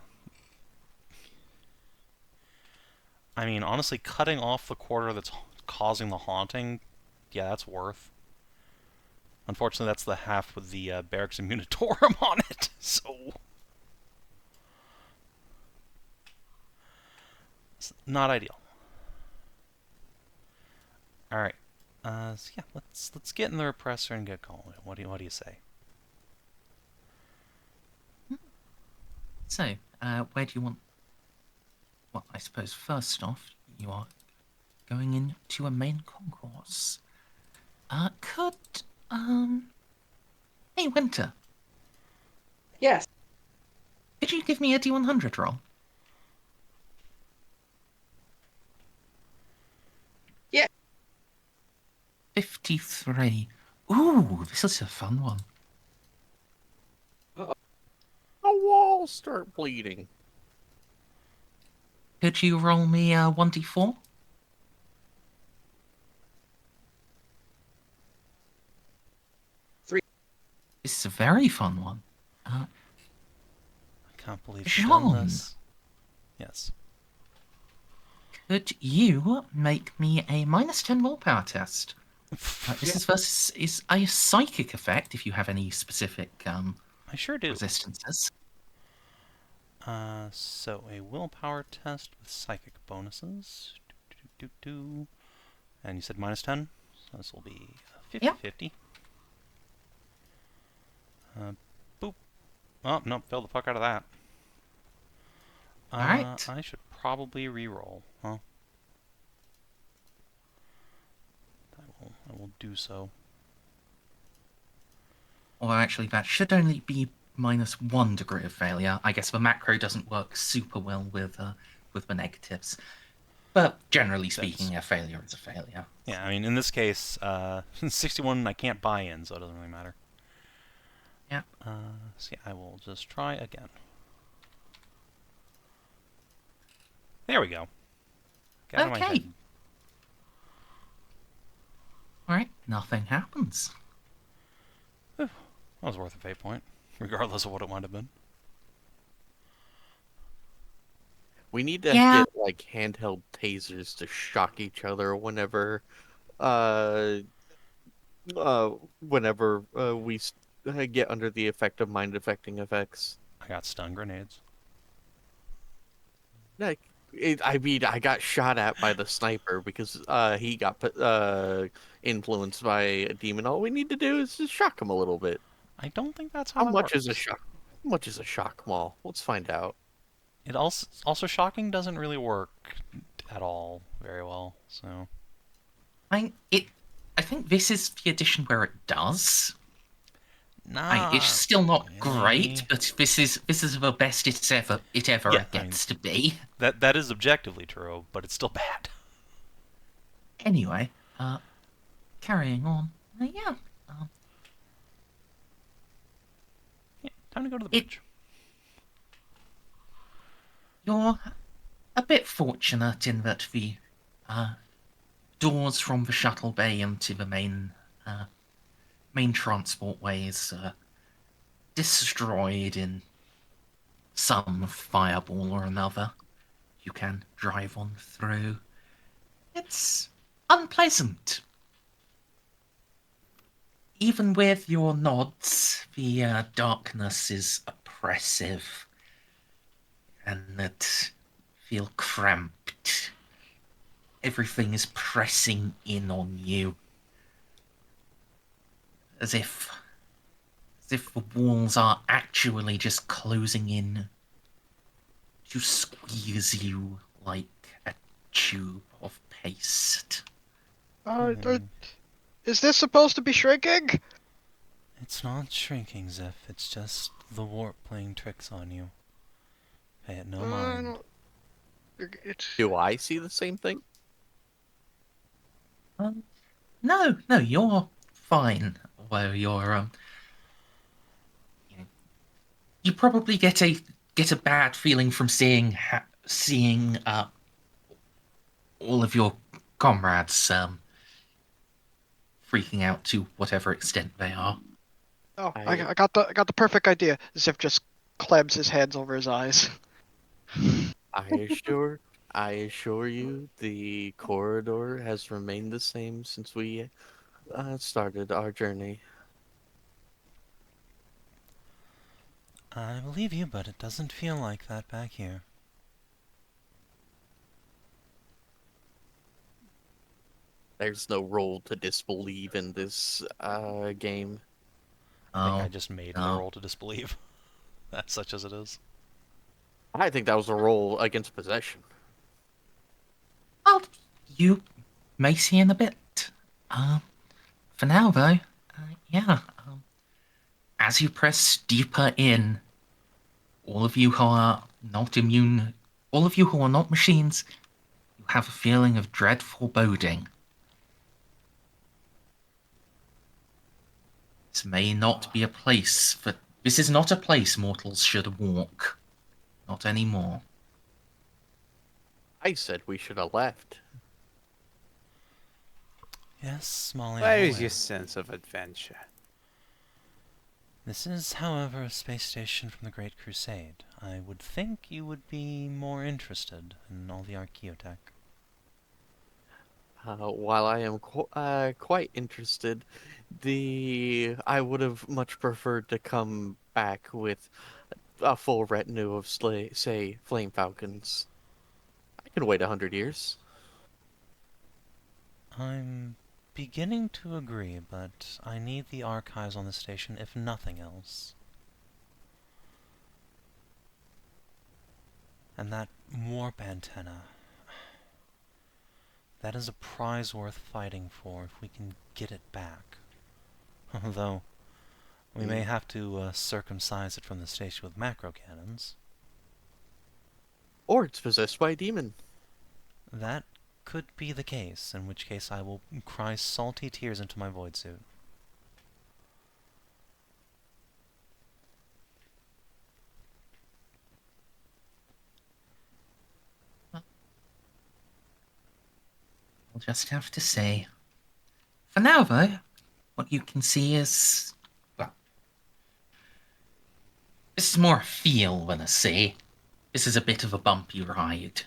I mean, honestly, cutting off the quarter that's causing the haunting, yeah, that's worth. Unfortunately, that's the half with the barracks immunitorum on it, so... It's not ideal. Alright. So yeah, let's get in the repressor and get going. What do you say? So, where do you want... Well, I suppose first off, you are going into a main concourse. Hey, Winter, Yes. could you give me a D100 roll? Yeah. 53. Ooh, this is a fun one. The walls start bleeding. Could you roll me a 1d4? This is a very fun one. I can't believe she's done Jeanne, this. Yes. could you make me a -10 willpower test? This is versus a psychic effect, if you have any specific I sure do. resistances. So a willpower test with psychic bonuses. And you said -10? So this will be 50-50. Boop. Oh, nope, failed the fuck out of that. Alright. I should probably re-roll, huh? I will do so. Or actually, that should only be -1 degree of failure. I guess the macro doesn't work super well with the negatives. But generally speaking, a failure is a failure. Yeah, I mean, in this case, 61 I can't buy in, so it doesn't really matter. Yeah. So yeah, I will just try again. There we go. Get out of my Okay. head. Alright, nothing happens. That was worth a fate point, regardless of what it might have been. We need to Yeah. get like handheld tasers to shock each other whenever we get under the effect of mind affecting effects. I got stun grenades. Like, I mean, I got shot at by the sniper because he got influenced by a demon. All we need to do is just shock him a little bit. I don't think that's How how it much is a works. shock? How much is a shock mall? Let's find out. It also shocking doesn't really work at all very well. So I think this is the edition where it does. It's still not great, really. but this is the best it ever Yeah, gets to be. that is objectively true, but it's still bad. Anyway, carrying on. Yeah, Yeah, time to go to the It- bridge. you're a bit fortunate in that the doors from the shuttle bay into the main transport ways are destroyed in some fireball or another. You can drive on through. It's unpleasant. Even with your nods, the darkness is oppressive, and it feel cramped. Everything is pressing in on you, as if the walls are actually just closing in to squeeze you like a tube of paste. Is this supposed to be shrinking? It's not shrinking, Xiph. It's just the warp playing tricks on you. Pay it no I mind. It's Do I see the same thing? No, you're fine. Where you're you probably get a bad feeling from seeing all of your comrades freaking out to whatever extent they are. Oh, I- I got the perfect idea. Ziph just clams his hands over his eyes. I assure you, the corridor has remained the same since we started our journey. I believe you, but it doesn't feel like that back here. There's no role to disbelieve in this game. I think I Oh, just made the no. roll to disbelieve. That's such as it is. I think that was a roll against possession. Well, you may see in a bit. For now though, yeah. As you press deeper in, all of you who are not immune, all of you who are not machines, you have a feeling of dread foreboding. This may not be a place, but this is not a place mortals should walk. Not anymore. I said we should have left. Yes, Molly. Where I'm is aware. your sense of adventure? This is, however, a space station from the Great Crusade. I would think you would be more interested in all the archaeotech. While I am quite interested, I would have much preferred to come back with a full retinue of say flame falcons. I can wait 100 years. I'm beginning to agree, but I need the archives on the station, if nothing else. And that warp antenna. That is a prize worth fighting for if we can get it back. Although, we may have to circumcise it from the station with macro cannons. Or it's possessed by a demon. That could be the case, in which case I will cry salty tears into my void suit. I'll just have to say. For now, though, what you can see is, well, this is more a feel than a see. This is a bit of a bumpy ride.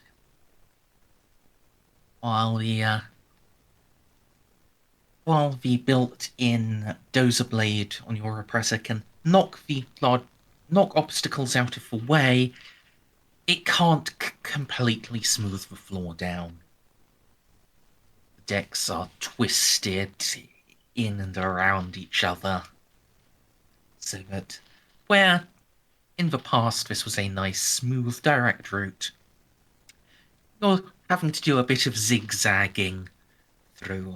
While the built-in dozer blade on your repressor can knock obstacles out of the way, it can't completely smooth the floor down. The decks are twisted in and around each other, so that where in the past this was a nice, smooth, direct route, you're having to do a bit of zigzagging through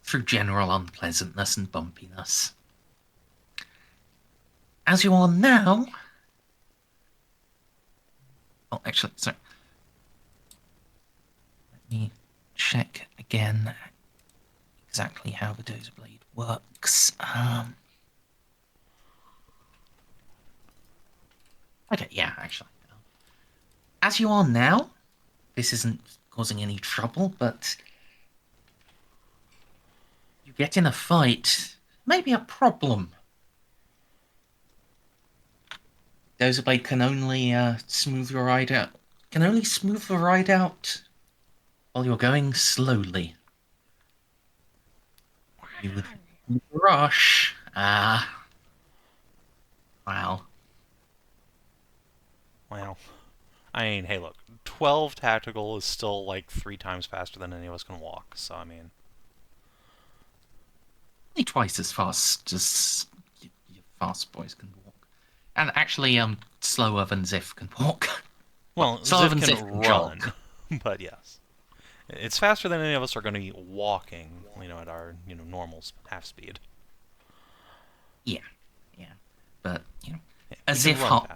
through general unpleasantness and bumpiness. As you are now... Oh, actually, sorry. Let me check again exactly how the Dozer Blade works. Okay, yeah, actually. As you are now, this isn't causing any trouble, but you get in a fight, maybe a problem. Dozer Blade can only smooth your ride out. Can only smooth the ride out while you're going slowly. You would rush. Wow. Well, I mean, hey, look, 12 tactical is still like 3 times faster than any of us can walk. So I mean, Only twice as fast as your fast boys can walk, and actually, slower than Xiph can walk. well, slower Xiph than can jog. run, but yes, it's faster than any of us are going to be walking. At our normal half speed. Yeah, but He can run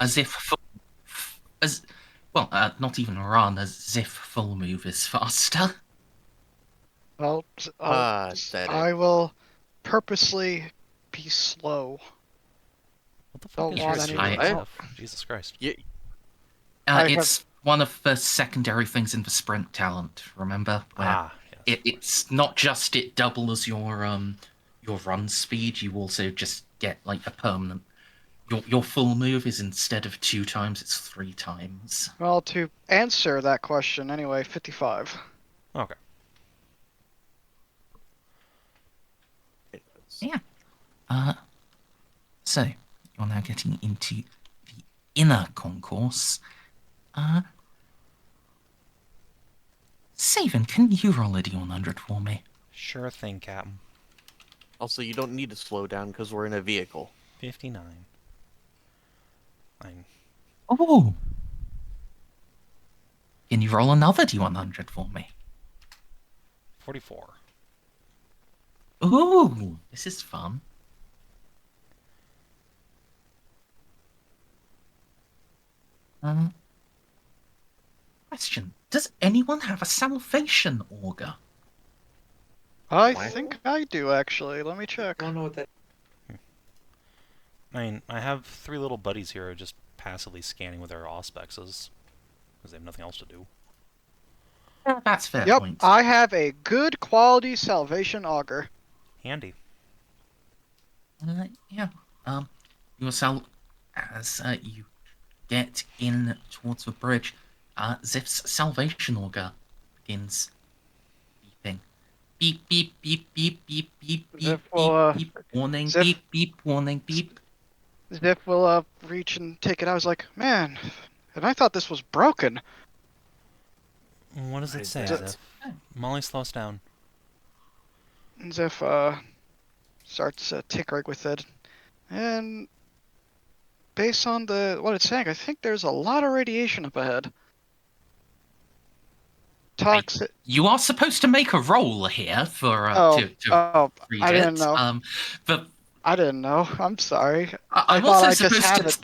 not even run. As Xiph full move is faster. Well, I will purposely be slow. What the fuck Don't is want yours, any- Xiph? Jesus Christ. It's one of the secondary things in the sprint talent. Remember, where Yes. it's not just it doubles your run speed. You also just get like a permanent. Your full move is instead of 2 times, it's 3 times. Well, to answer that question, anyway, 55. Okay. Yeah. So you're now getting into the inner concourse. Savin, can you roll a D100 for me? Sure thing, Captain. Also, you don't need to slow down because we're in a vehicle. 59. Fine. Oh! Can you roll another D100 for me? 44. Ooh, this is fun. Question. Does anyone have a salvation auger? I think I do, actually. Let me check. I don't know what that. I mean, I have 3 little buddies here who are just passively scanning with their auspexes, because they have nothing else to do. That's fair Yep, point. I have a good quality salvation auger. Handy. Yeah. As you get in towards the bridge, Xip's salvation auger begins beeping. Beep, beep, beep, beep, beep, beep, beep, Xiph beep, will, beep, warning, Xiph- beep, beep, warning, beep. Xiph will reach and take it. I was like, man, and I thought this was broken. What does it say, that? Xiph? Molly, slow us down. And Xiph starts tinkering with it, and based on what it's saying, I think there's a lot of radiation up ahead. Toxic. You are supposed to make a roll here for I read didn't it. know. But I didn't know. I'm sorry. I'm thought also I just supposed had to. it.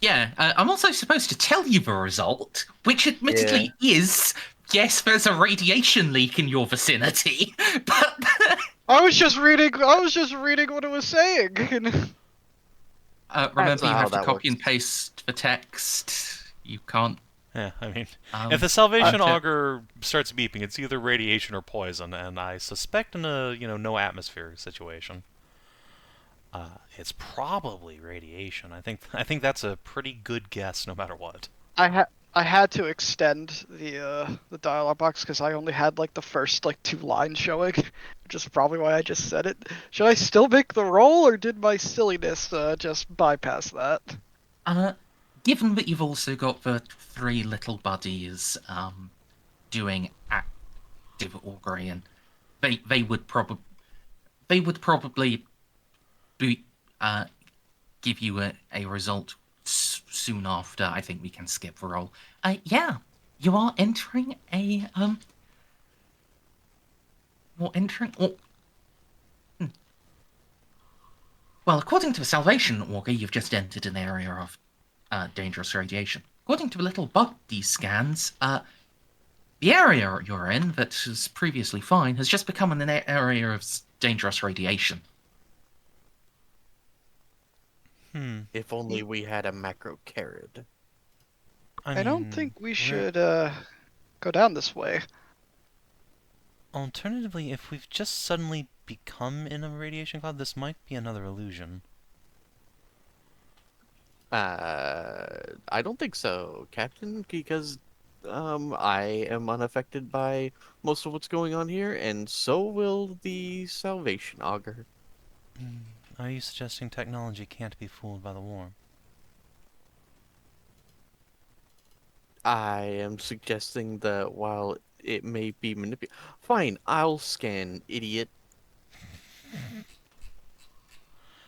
Yeah, I'm also supposed to tell you the result, which admittedly is yes, there's a radiation leak in your vicinity, but I was just reading what it was saying. remember you not how have to that copy works. and paste the text. You can't. Yeah, I mean, Um, if the salvation okay. auger starts beeping, it's either radiation or poison, and I suspect in a no atmosphere situation, it's probably radiation. I think that's a pretty good guess, no matter what. I had to extend the dialogue box because I only had like the first 2 lines showing, which is probably why I just said it. Should I still make the roll, or did my silliness just bypass that? Given that you've also got the 3 little buddies doing active augury, they would probably be, give you a result soon after. I think we can skip the roll. Yeah, you are entering a Well, according to the Salvation Auger, you've just entered an area of dangerous radiation. According to the little buggy scans, the area you're in, that was previously fine, has just become an area of dangerous radiation. If only we had a macro carrot. I don't mean, think we we're- should go down this way. Alternatively, if we've just suddenly become in a radiation cloud, this might be another illusion. I don't think so, Captain, because I am unaffected by most of what's going on here, and so will the Salvation Auger. Are you suggesting technology can't be fooled by the war? I am suggesting that while it may be manipulated... Fine, I'll scan, idiot.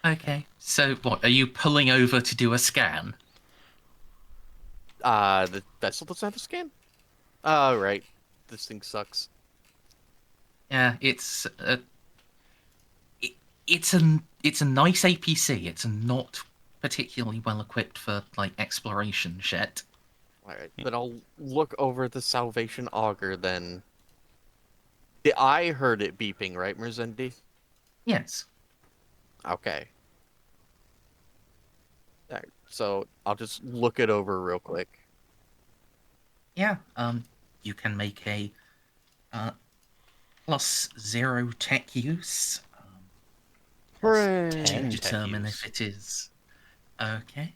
Okay, so what, are you pulling over to do a scan? The vessel doesn't have a scan? Oh, right. This thing sucks. Yeah, it's it's a nice APC. It's not particularly well equipped for like exploration shit. Alright, then I'll look over the Salvation Auger then. I heard it beeping, right, Merzendi? Yes. Okay. Alright, so I'll just look it over real quick. Yeah. You can make a +0 tech use to Hooray! Tech determine use. if it is okay.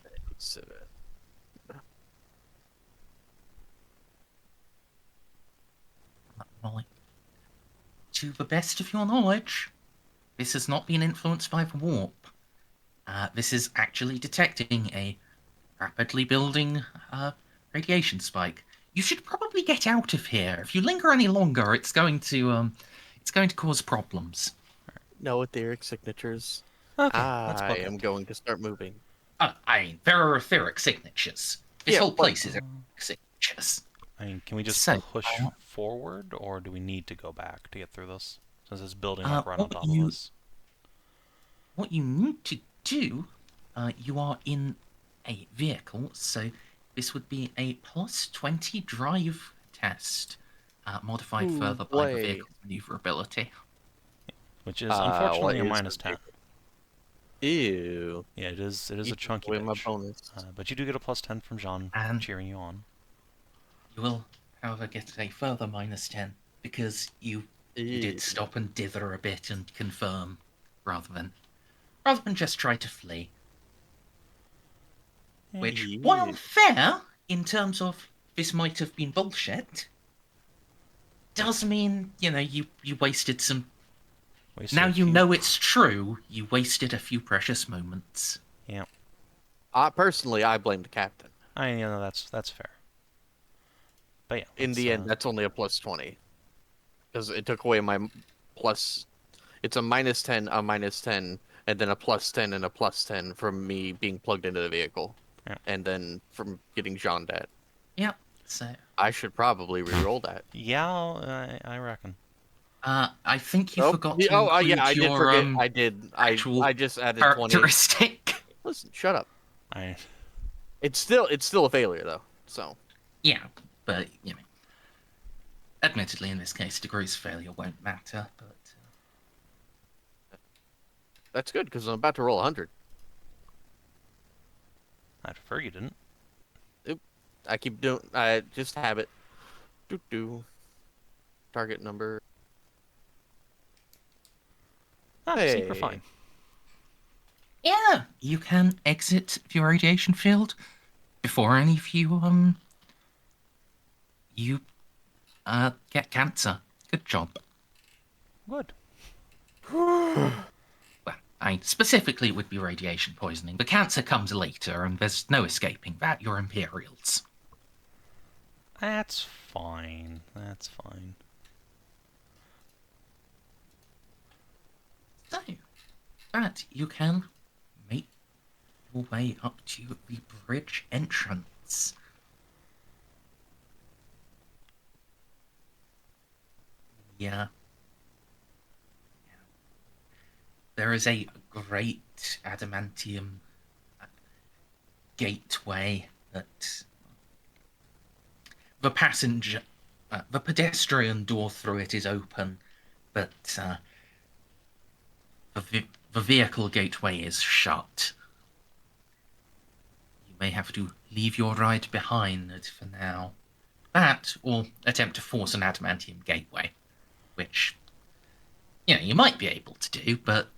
Molly, to the best of your knowledge, this has not been influenced by the warp. This is actually detecting a rapidly building radiation spike. You should probably get out of here. If you linger any longer, it's going to cause problems. No etheric signatures. Okay, let's I book am it. going to start moving. I mean, there are etheric signatures. This Yeah, whole but- place is etheric signatures. I mean, can we just So, push forward, or do we need to go back to get through this? Since it's building Uh, up right on what top you- of us. What you need to do, you are in a vehicle, so this would be a +20 drive test, modified Ooh, further by the boy. vehicle's maneuverability. Which is what unfortunately a is minus the 10. Ew. Yeah, it is a Eat chunky away my bitch. bonus. But you do get a +10 from Jeanne And- cheering you on. You will, however, get a further -10 because you Ew. did stop and dither a bit and confirm, rather than just try to flee. Which, Ew. while fair in terms of this might have been bullshit, does mean you wasted some. Wasted Now a you few- know it's true. You wasted a few precious moments. Yeah, Personally, I blame the captain. that's fair. But yeah, In the end, that's only a +20. Because it took away my plus... It's a -10, a -10, and then a +10 and a +10 from me being plugged into the vehicle. Yeah. And then from getting Jeanne dead. Yep. So, I should probably re-roll that. yeah, I reckon. I think you Oh, forgot yeah, to include yeah, I did your forget. I did. actual I just added 20. characteristic. Listen, shut up. I It's still a failure though. So Yeah, but admittedly, in this case, degrees of failure won't matter. But that's good because I'm about to roll 100. I'd prefer you didn't. I keep doing. I just have it. Do. Target number. See, we're Hey. fine. yeah, you can exit the radiation field before any of you get cancer. Good job. Good. Well, specifically, it would be radiation poisoning. The cancer comes later, and there's no escaping that. You're Imperials. That's fine. That's fine. So, that you can make your way up to the bridge entrance. Yeah. there is a great adamantium gateway that the pedestrian door through it is open, but the vehicle gateway is shut. You may have to leave your ride behind for now. That, or attempt to force an adamantium gateway, which, you might be able to do, but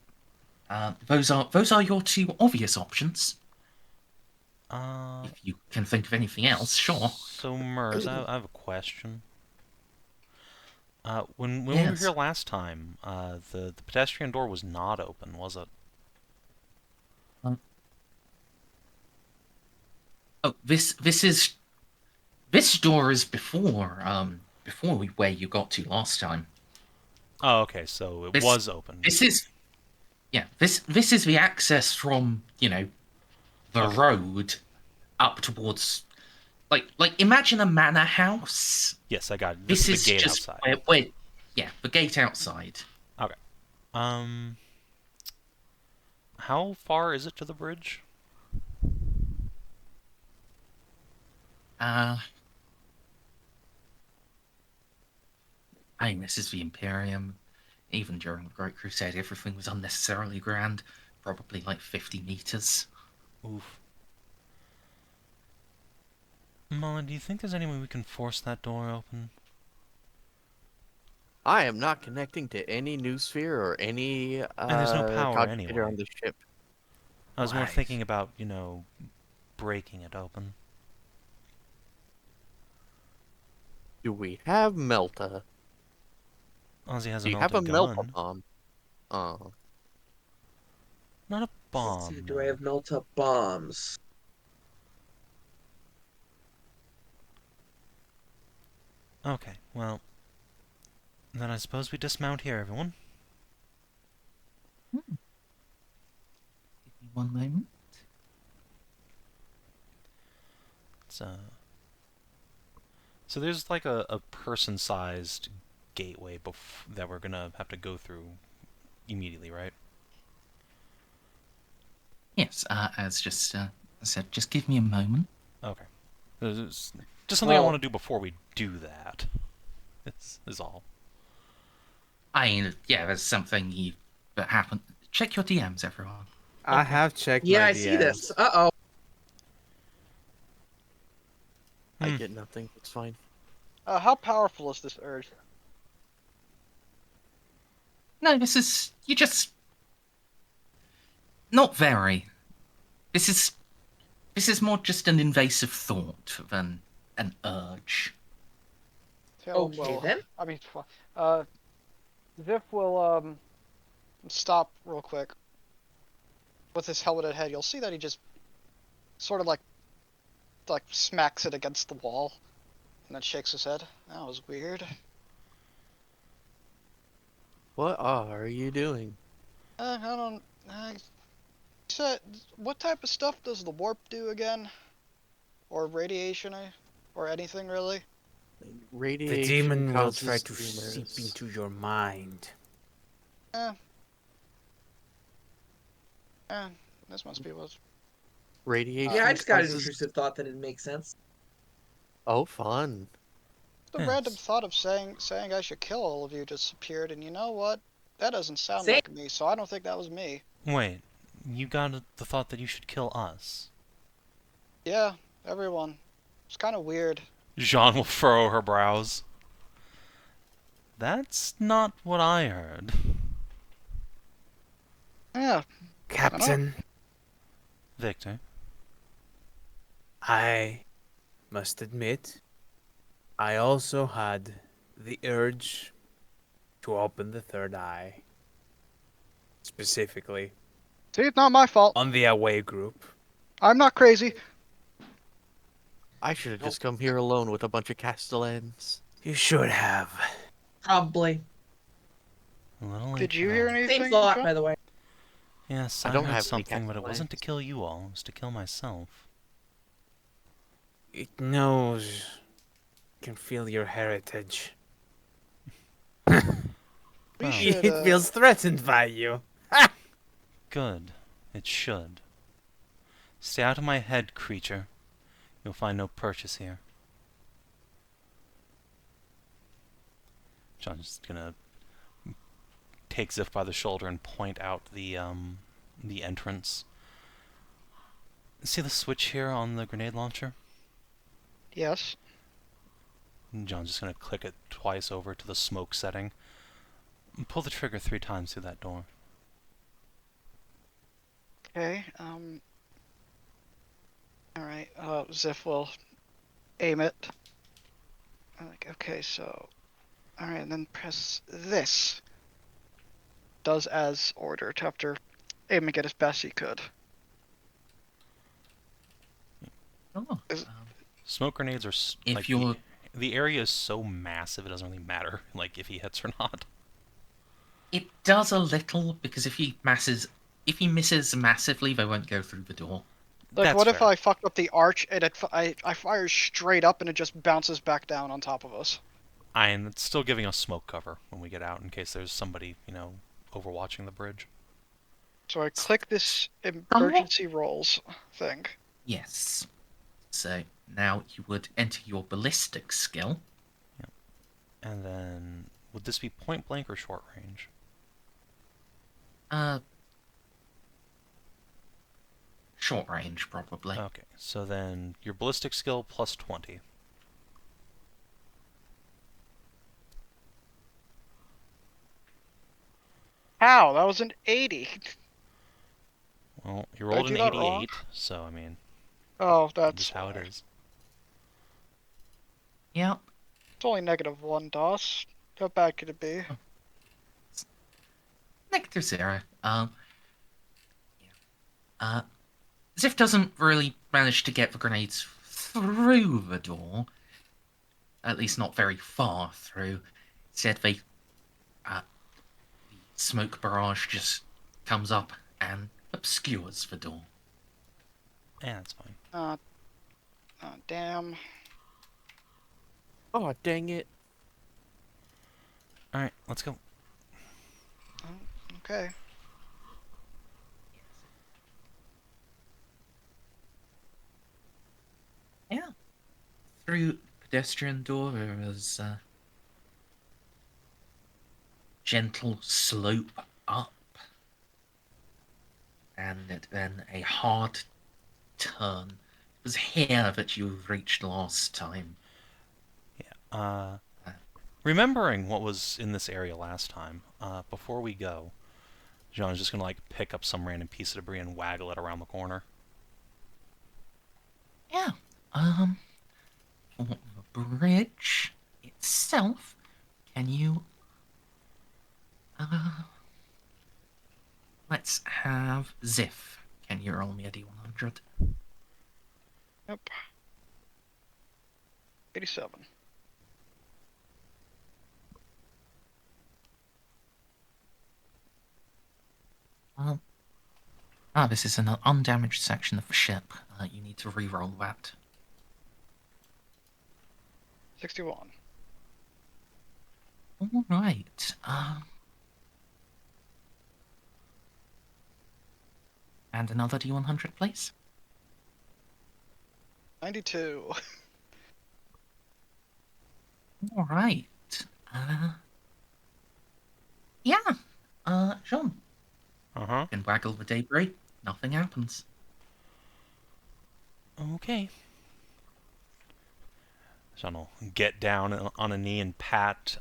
those are your two obvious options. If you can think of anything else, sure. So, Merz, I have a question. When we were Yes. here last time, the pedestrian door was not open, was it? Oh, this door is before where you got to last time. Oh, okay, so it was open. This is the access from the road up towards like imagine a manor house. Yes, I got it. This is is the gate just outside. The gate outside. Okay. How far is it to the bridge? This is the Imperium. Even during the Great Crusade, everything was unnecessarily grand. Probably like 50 meters. Oof. Mullen, do you think there's any way we can force that door open? I am not connecting to any noosphere or any And there's no power cogitator anyway. on the ship. I was more Right. thinking about, breaking it open. Do we have Melta? Ozzy has Do a you have a melted Melta gun. bomb? Oh. Not a Let's bomb. see, do no. I have melt-up bombs? Okay, well, then I suppose we dismount here, everyone. Give me one moment. So there's like a person-sized gateway that we're gonna have to go through immediately, right? Yes, as just I said, just give me a moment. Okay. There's just something I want to do before we do that. Is all. There's something that happened. Check your DMs, everyone. I have checked Yeah, my I see this. DMs. Uh-oh. I get nothing. It's fine. How powerful is this urge? No, this is not very. This is more just an invasive thought than an urge. Okay, then. I mean, Xiph will stop real quick with his helmeted head. You'll see that he just sort of like smacks it against the wall, and then shakes his head. That was weird. What are you doing? I don't. So, what type of stuff does the warp do again? Or radiation, or anything really? Radiation The demon will causes try to tumors. seep into your mind. This must be what's. Radiation Yeah, I just got an causes... intrusive thought that it makes sense. Oh, fun. The Yes. random thought of saying I should kill all of you just appeared, and you know what? That doesn't sound Same. like me, so I don't think that was me. Wait, you got the thought that you should kill us? Yeah, everyone. It's kind of weird. Jeanne will furrow her brows. That's not what I heard. Yeah. Captain, Victor? I must admit, I also had the urge to open the third eye. Specifically, See, it's not my fault. on the away group. I'm not crazy. I should have just come here alone with a bunch of Castellans. You should have. Probably. A little late Did you for hear that. anything? Same thought, John? by the way. Yes, I I don't heard have any something, but it wasn't to Castellans. kill you all. It was to kill myself. It knows. Can feel your heritage. We Oh. should, It feels threatened by you. Good. It should. Stay out of my head, creature. You'll find no purchase here. John's gonna take Xiph by the shoulder and point out the entrance. See the switch here on the grenade launcher? Yes. And John's just gonna click it twice over to the smoke setting. And pull the trigger 3 times through that door. Okay. Alright, Xiph will aim it. Like, okay, so... Alright, and then press this. Does as ordered after aiming it as best he could. Oh, Is- Smoke grenades are if like you're the area is so massive it doesn't really matter like if he hits or not. it does a little because if he misses massively, they won't go through the door. Like, That's what if fair. I fucked up the arch and I fire straight up and it just bounces back down on top of us? And it's still giving us smoke cover when we get out in case there's somebody, overwatching the bridge. So I click this emergency rolls thing. Yes. So now you would enter your ballistic skill. And then would this be point blank or short range? Short range probably. Okay, so then your ballistic skill plus 20. How? That was an 80. Well, you Did I rolled do an that wrong? 88, so I mean, Oh, that's just how it why. is. Yep. It's only -1 DOS. How bad could it be? -0. Xiph doesn't really manage to get the grenades through the door. At least not very far through. Instead, the smoke barrage just comes up and obscures the door. Yeah, that's fine. Oh, damn. Oh, dang it. Alright, let's go. Okay. Yeah. Through pedestrian door, there is a gentle slope up, and then a hard turn. It was here that you reached last time. Remembering what was in this area last time, before we go, Jeanne's just gonna pick up some random piece of debris and waggle it around the corner. Yeah. For the bridge itself, can you let's have Xiph. Can you roll me a D100? Yep. 87. This is an undamaged section of the ship. You need to re-roll that. 61. All right. And another D100, please. 92. All right. Yeah. Jeanne. Uh-huh. You can waggle the debris. Nothing happens. Okay. Jeanne will get down on a knee and pat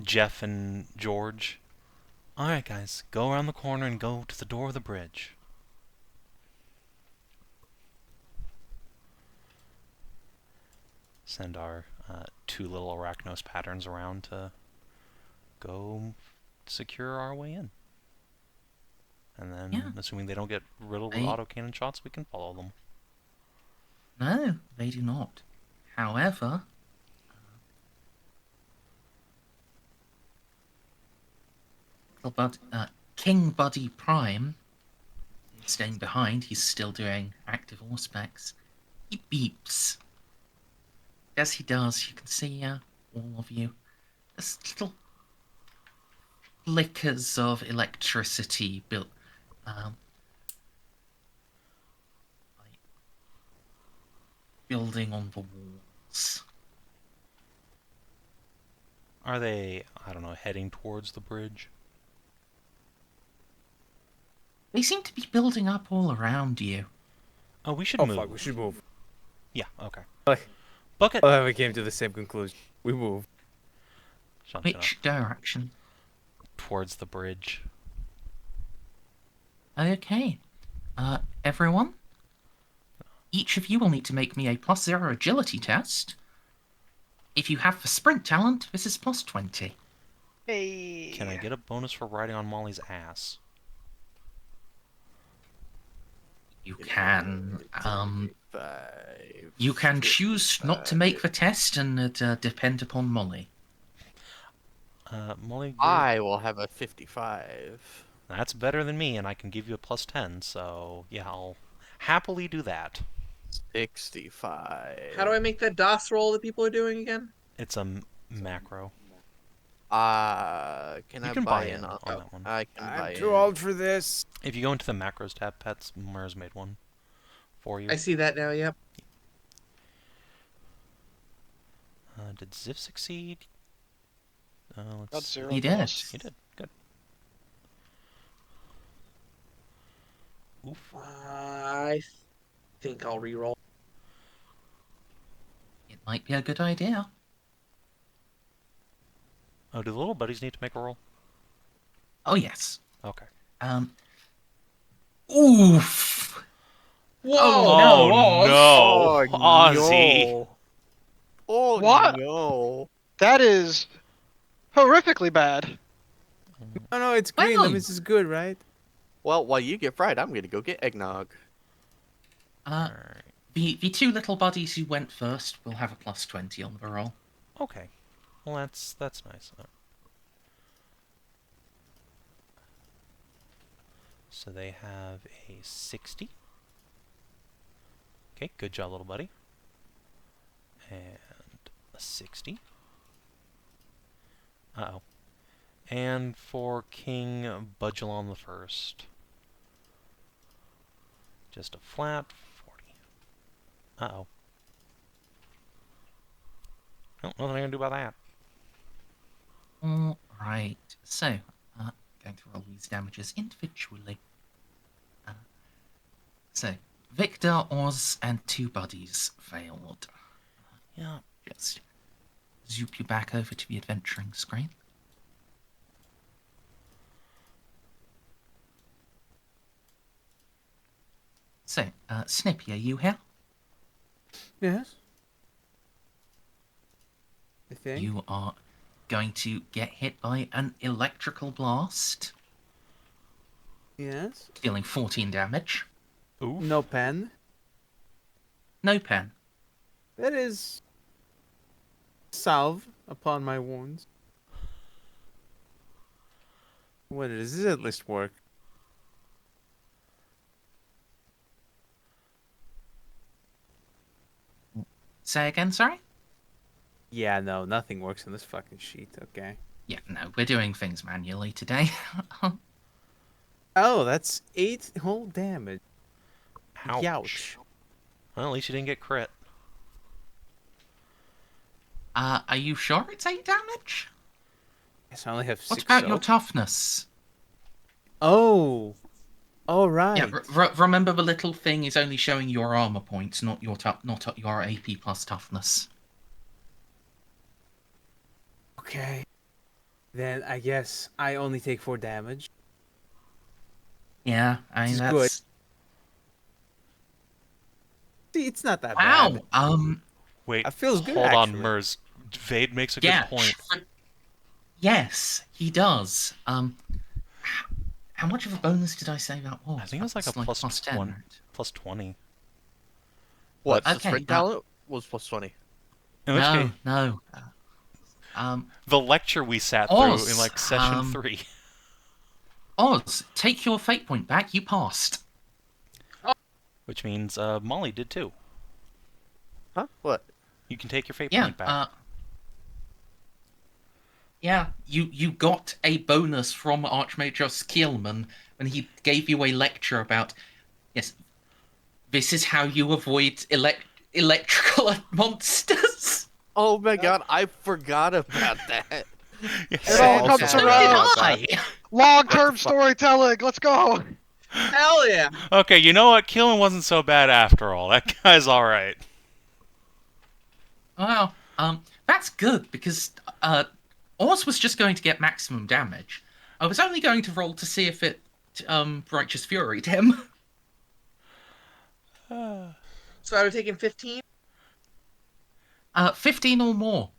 Jeff and George. Alright, guys, go around the corner and go to the door of the bridge. Send our 2 little Arachnos patterns around to go secure our way in. And then, assuming they don't get riddled with autocannon shots, we can follow them. No, they do not. However, King Buddy Prime is staying behind. He's still doing active auspex. He beeps. As he does, you can see all of you. This flickers of electricity built. Like building on the walls. Are they, I don't know, heading towards the bridge? They seem to be building up all around you. Oh, we should Oh move. fuck, we should move. Yeah, okay. Like, Bucket! oh, we came to the same conclusion. We move. Shut up. Which direction? Towards the bridge. Okay. Everyone? Each of you will need to make me a +0 agility test. If you have the sprint talent, this is +20. Hey. Can I get a bonus for riding on Molly's ass? You can, 5, you can choose not to make the 55. test and depend upon Molly. Molly, I will have a 55. that's better than me, and I can give you a +10, so yeah, I'll happily do that. 65. How do I make that DOS roll that people are doing again? It's a macro. Can You I can buy buy in in on on that one. I can buy I'm in. too old for this. If you go into the macros tab, Pets, Mers made one for you. I see that now, yep. Did Xiph succeed? Let's Got see. 0 He did. plus. He did. Good. Oof. I think I'll reroll. It might be a good idea. Oh, do the little buddies need to make a roll? Oh, yes. Okay. Oof! Whoa! Oh, no! Oh, Ozzy! no. Oh, What? no. That is horrifically bad. Oh no, it's green. Well- That means it's good, right? Well, while you get fried, I'm gonna go get eggnog. Alright. The two little buddies who went first will have a +20 on the roll. Okay. Well, that's nice. So they have a 60. Okay, good job, little buddy. And a 60. Uh-oh. And for King Budgelon the First, just a flat 40. Uh-oh. Oh, nothing I can do about that. All right. So, going to roll these damages individually. So, Victor, Oz, and two buddies failed. Yeah. Just zoop you back over to the adventuring screen. So, Snippy, are you here? Yes. I think. You are going to get hit by an electrical blast, Yes. dealing 14 damage. Oof. No pen. No pen. That is salve upon my wounds. What does this at least work? Say again, sorry? Yeah, no, nothing works on this fucking sheet. Okay. Yeah, no, we're doing things manually today. Oh, that's 8 whole damage. Ouch. Youch. Well, at least you didn't get crit. Are you sure it's 8 damage? Yes, I only have 6. What about your soap. toughness? Oh. All right. Yeah, remember the little thing is only showing your armor points, not your your AP plus toughness. Okay. Then I guess I only take 4 damage. Yeah, I mean This is that's good. See, it's not that wow. bad. Wait, That feels good, hold on, actually. Mers. Vade makes a Yeah. good point. Yes, he does. How much of a bonus did I say that was? I think it was like That's a plus plus 10. 20. Right? Plus 20. What? Okay, The sprint now- talent was +20. In which case, No. the lecture we sat through Oz, in like session 3. Oz, take your fate point back. You passed. Which means Molly did too. Huh? What? You can take your fate Yeah. point back. Yeah, you got a bonus from Archmage Kielman when he gave you a lecture about, yes, this is how you avoid electrical monsters. Oh my god, I forgot about that. Yes. It all Oh, comes yeah, So I did around. forgot about that. I. Long-term fuck? storytelling. Let's go. Hell yeah. Okay, you know what? Keelan wasn't so bad after all. That guy's all right. Well, that's good because Oz was just going to get maximum damage. I was only going to roll to see if it Righteous Furied him. So I would have taken 15. 15 or more.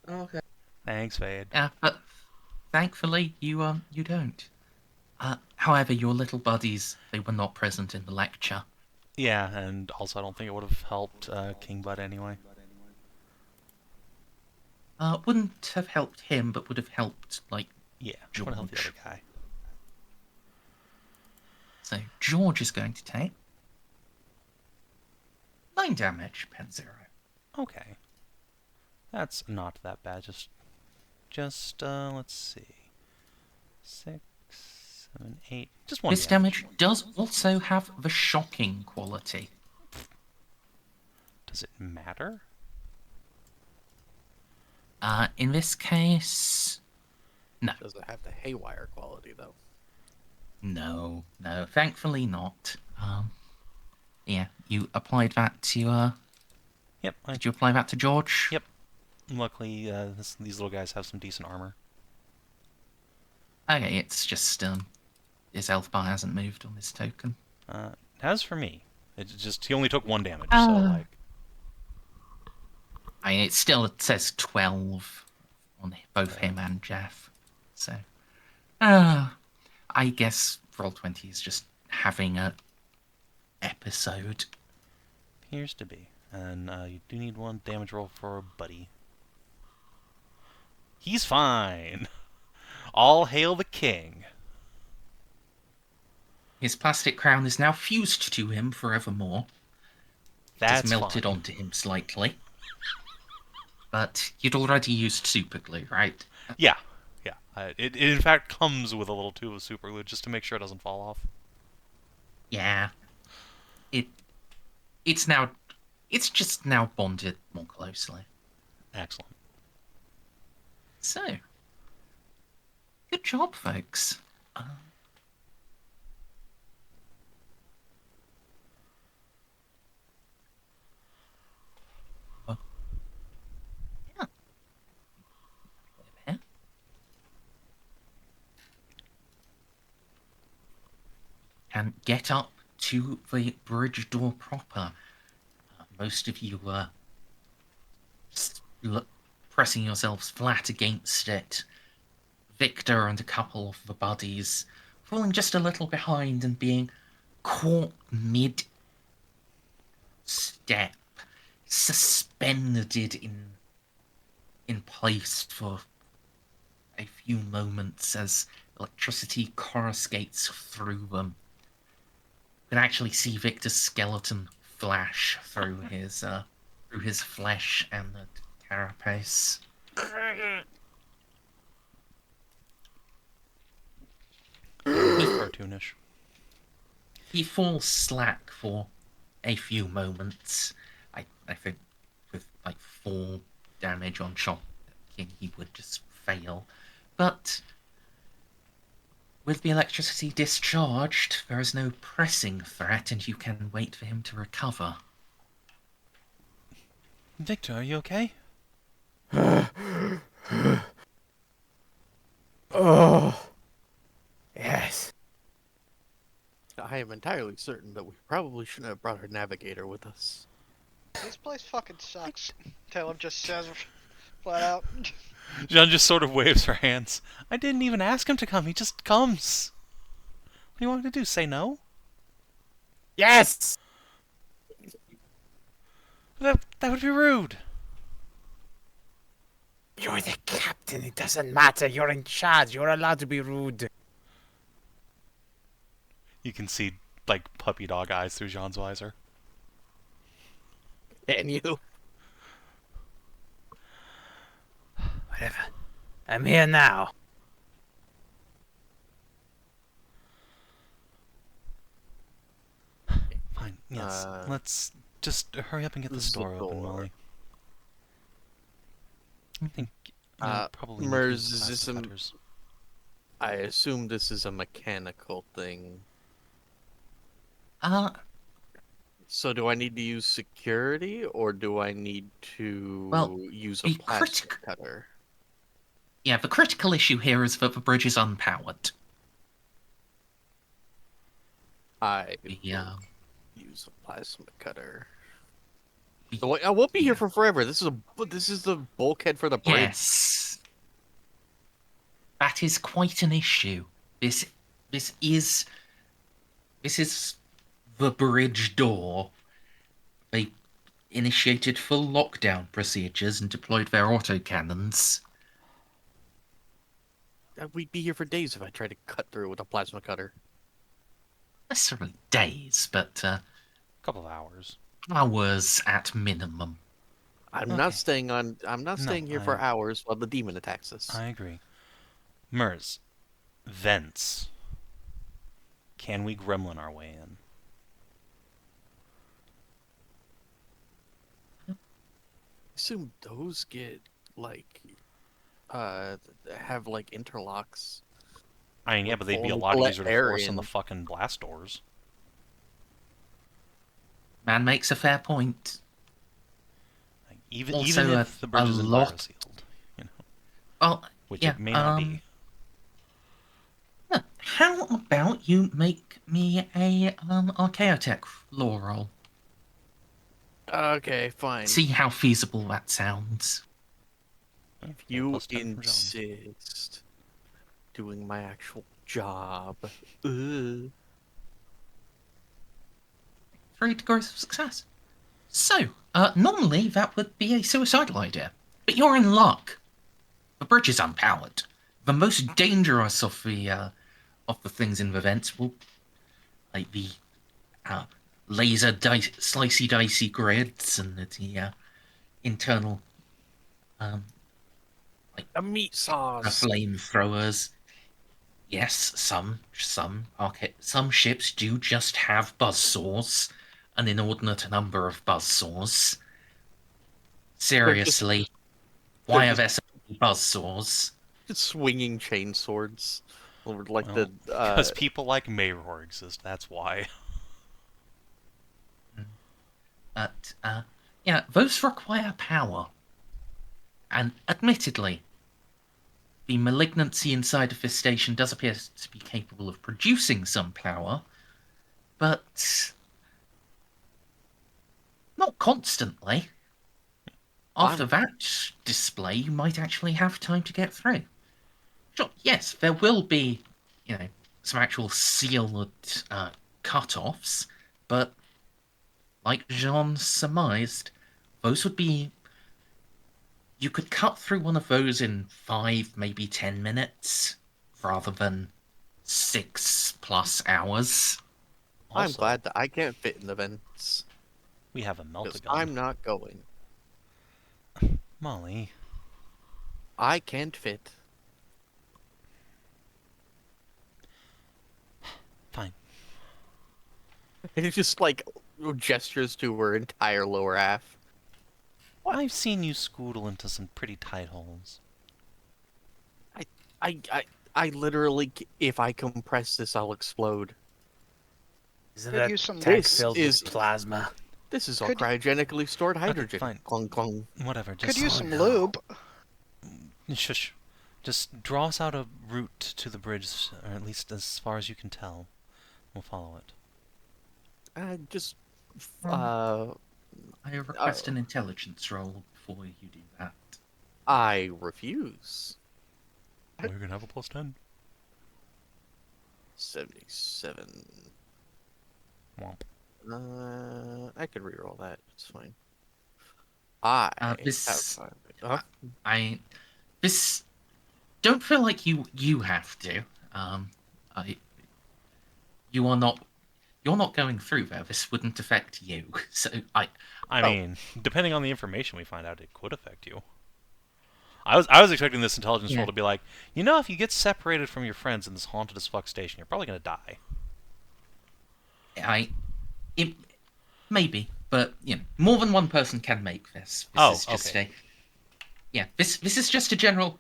Oh, okay. Thanks, Fade. But thankfully you don't. However, your little buddies, they were not present in the lecture. Yeah, and also I don't think it would have helped King Bud anyway. Wouldn't have helped him, but would have helped, like, Yeah, would have helped the George. other guy. So George is going to take 9 damage, pen 0. Okay. That's not that bad. Just let's see. 6, 7, 8. Just 1 This damage does also have the shocking quality. Does it matter? In this case, no. Does it have the haywire quality, though? No, thankfully not. Yeah, you applied that to, Yep. did you apply that to George? Yep. Luckily, these little guys have some decent armor. Okay, it's just, his health bar hasn't moved on this token. As for me, he only took 1 damage, so Ah. like. I mean, it says 12 on both him and Jeff. So, I guess Roll20 is just having a episode. Appears to be. And you do need 1 damage roll for Buddy. He's fine! All hail the king! His plastic crown is now fused to him forevermore. That's Just melted fine. onto him slightly. But you'd already used super glue, right? Yeah. It in fact comes with a little tube of super glue just to make sure it doesn't fall off. Yeah. It's just now bonded more closely. Excellent. So, good job, folks. Yeah. And get up to the bridge door proper. Most of you were pressing yourselves flat against it. Victor and a couple of the buddies falling just a little behind and being caught mid-step, suspended in place for a few moments as electricity coruscates through them. You can actually see Victor's skeleton flash through his flesh and the carapace. Cartoonish. He falls slack for a few moments. I think with like 4 damage on shocking, he would just fail. But with the electricity discharged, there is no pressing threat, and you can wait for him to recover. Victor, are you okay? Oh. Yes. I am entirely certain that we probably shouldn't have brought our Navigator with us. This place fucking sucks. Taylor just says flat out. Jeanne just sort of waves her hands. I didn't even ask him to come, he just comes. What do you want me to do, say no? Yes. That would be rude. You're the captain. It doesn't matter. You're in charge. You're allowed to be rude. You can see, like, puppy dog eyes through Jeanne's visor. And you? I Whatever. I'm here now. Fine. Yes. Let's just hurry up and get this door open, Molly. I think probably need to use Merz, is this plasma cutters. I assume this is a mechanical thing. So do I need to use security, or do I need to use a the plasma cutter? Yeah, the critical issue here is that the bridge is unpowered. I Yeah. use a plasma cutter. I won't be here for forever. This is the bulkhead for the bridge. Yes. That is quite an issue. This is the bridge door. They initiated full lockdown procedures and deployed their autocannons. We'd be here for days if I tried to cut through with a plasma cutter. Necessarily days, but A couple of hours. hours at minimum. I'm not staying here for hours while the demon attacks us. I agree. Merz, vents. Can we gremlin our way in? I assume those get have interlocks. I mean, yeah, but they'd be a lot easier to force than the fucking blast doors. Man makes a fair point. Even Also, if the bridge is enviro-sealed, you know. Well, which it may not be. How about you make me a Archaeotech lore roll? Okay, fine. See how feasible that sounds. If you insist, doing my actual job. 3 degrees of success. So, normally that would be a suicidal idea, but you're in luck. The bridge is unpowered. The most dangerous of the things in the vents will, like the laser slicey dicey grids and the internal meat saws, flamethrowers. Yes, some ships do just have buzzsaws, an inordinate number of buzzsaws. Seriously, why are there so many buzzsaws? Just swinging chain swords. Because people like Mayror exist, that's why. But, yeah, those require power. And admittedly, the malignancy inside of this station does appear to be capable of producing some power, but not constantly. After that display, you might actually have time to get through. Sure, yes, there will be, some actual sealed cut-offs, but like Jeanne surmised, those would be... You could cut through one of those in 5, maybe 10 minutes, rather than 6+ hours. I'm glad that I can't fit in the vents. We have a meltagun. I'm not going. Molly. I can't fit. Fine. He just gestures to her entire lower half. I've seen you scoodle into some pretty tight holes. I literally, if I compress this, I'll explode. Isn't that tank filled with plasma? This is all cryogenically stored hydrogen. Okay, fine. Clong, clong. Whatever. Could use some lube. Shush. Just draw us out a route to the bridge, or at least as far as you can tell. We'll follow it. I request an intelligence roll before you do that. I refuse. We're gonna have a +10. 77. Womp. I could reroll that. It's fine. This don't feel like you have to. You're not going through there. This wouldn't affect you. So I mean, depending on the information we find out, it could affect you. I was expecting this intelligence Yeah. roll to be like, you know, if you get separated from your friends in this haunted as fuck station, you're probably gonna die. It, maybe, but more than one person can make this. This Oh, is just okay. this is just a general.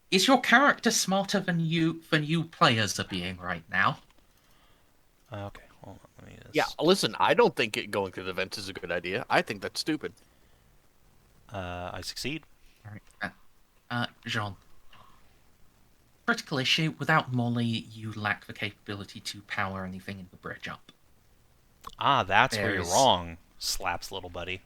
Is your character smarter than you players are being right now? Okay, hold on. Let me just... Yeah, listen, I don't think going through the vents is a good idea. I think that's stupid. I succeed. All right, Jeanne. Critical issue. Without Molly, you lack the capability to power anything in the bridge up. Ah, that's where you're There's- wrong. Slaps little buddy.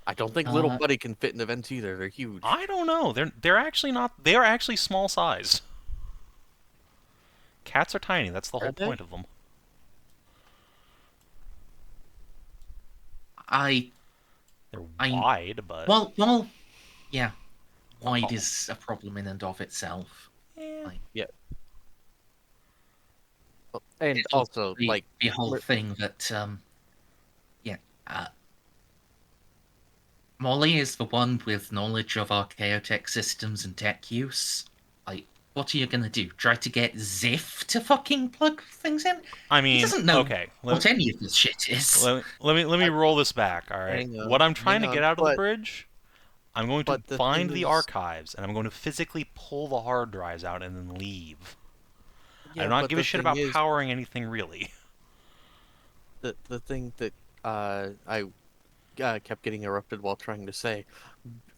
I don't think little buddy can fit in the vents either. They're huge. I don't know. They're actually not. They are actually small size. Cats are tiny. That's the whole they? point of them. They're wide, but well, yeah. Wide is a problem in and of itself. yeah. And It's also, the like, whole thing that Molly is the one with knowledge of archaeotech systems and tech use. Like, what are you gonna do? Try to get Xiph to fucking plug things in? I mean, He doesn't know okay. what any of this shit is. Let me roll this back. All right. Hang on, What I'm trying to hang get on, out of the but- bridge, I'm going to but the find thing the is- archives, and I'm going to physically pull the hard drives out and then leave. I Yeah, do not but give a the shit thing about is, powering anything really. the thing that I kept getting interrupted while trying to say,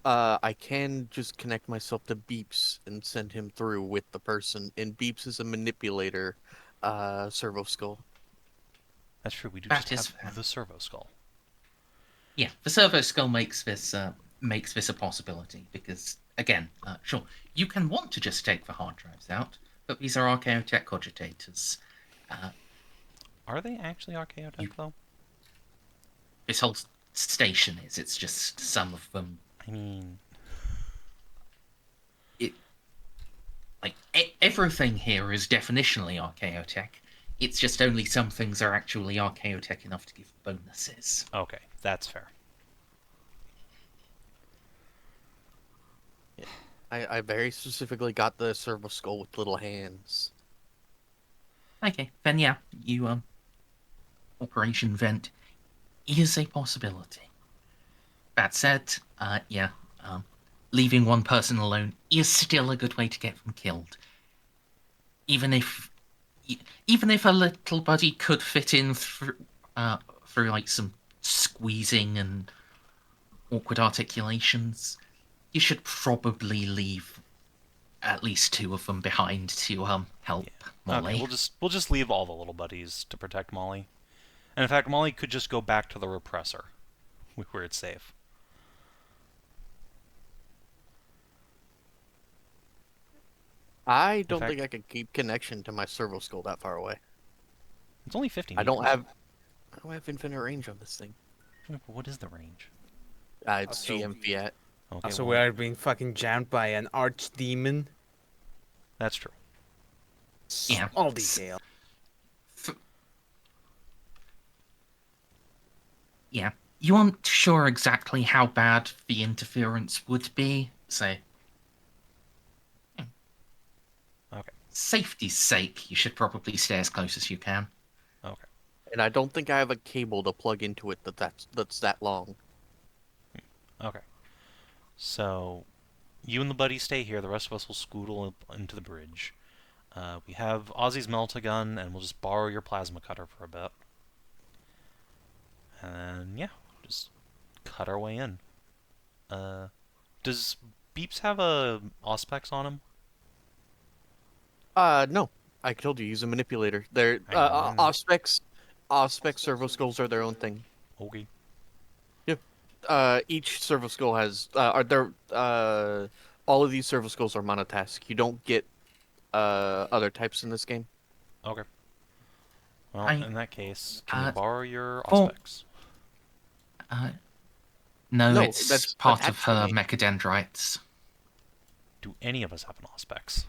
I can just connect myself to Beeps and send him through with the person, and Beeps is a manipulator servo skull. That's true. We do That just is have fair. the servo skull. Yeah, the servo skull makes this a possibility because again, sure, you can want to just take the hard drives out, but these are archaeotech cogitators. Are they actually archaeotech though? This whole station is. It's just some of them. I mean, Everything here is definitionally archaeotech. It's just only some things are actually archaeotech enough to give bonuses. okay, that's fair. I very specifically got the servo skull with little hands. Okay, then yeah, you Operation Vent is a possibility. That said, leaving one person alone is still a good way to get them killed. Even if a little buddy could fit in through like some squeezing and awkward articulations, you should probably leave at least two of them behind to help Molly. Okay, we'll just leave all the little buddies to protect Molly. And in fact, Molly could just go back to the repressor, where it's safe. I don't fact- think I could keep connection to my servo skull that far away. It's only 50 I meters. don't have infinite range on this thing. What is the range? It's Also- GM Fiat. Okay, Also, well, we are being fucking jammed by an archdemon. that's true. Yeah. All detail. Yeah, you aren't sure exactly how bad the interference would be, so Okay. safety's sake, you should probably stay as close as you can. Okay. And I don't think I have a cable to plug into it that's that long. Okay. So, you and the buddy stay here. The rest of us will scootle up into the bridge. We have Ozzy's melt-a-gun, and we'll just borrow your plasma cutter for a bit. And yeah, just cut our way in. Does Beeps have a Auspex on him? No. I told you, he's a manipulator. They're I know. Auspex servo skulls are their own thing. Okay. Each servo skull has all of these servo skulls are monotask. You don't get other types in this game. Okay. Well, I- in that case, can we borrow your for- Auspex? No, No, it's that's part of attached to her me. mechadendrites. Do any of us have an Auspex?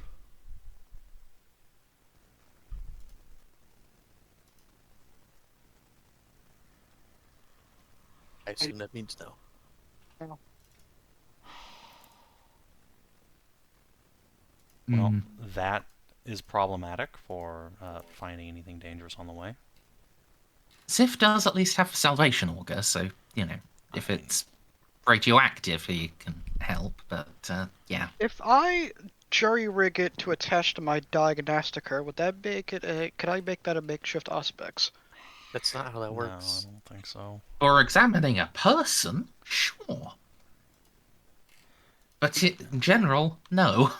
I assume that means no. Well, Mm. that is problematic for finding anything dangerous on the way. Xiph does at least have a salvation auger, so, if it's radioactive, he can help, but, yeah. If I jury rig it to attach to my diagnostiker, would that make it a? Could I make that a makeshift auspex? That's not how that No, I works. don't think so. For examining a person, sure. But in general, no.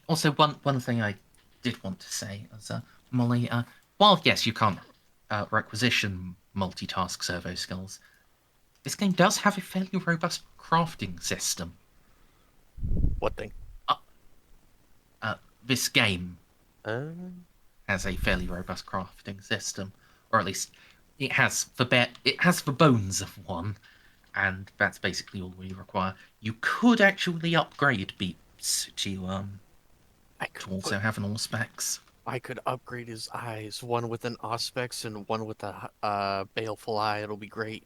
Also, one thing I did want to say is, Molly, while yes, you can't requisition multitask servo skills, this game does have a fairly robust crafting system. What thing? This game Uh, has a fairly robust crafting system, or at least it has the bones of one, and that's basically all we require. You could actually upgrade beeps to I to could also have an all specs. I could upgrade his eyes, one with an auspex and one with a baleful eye. It'll be great.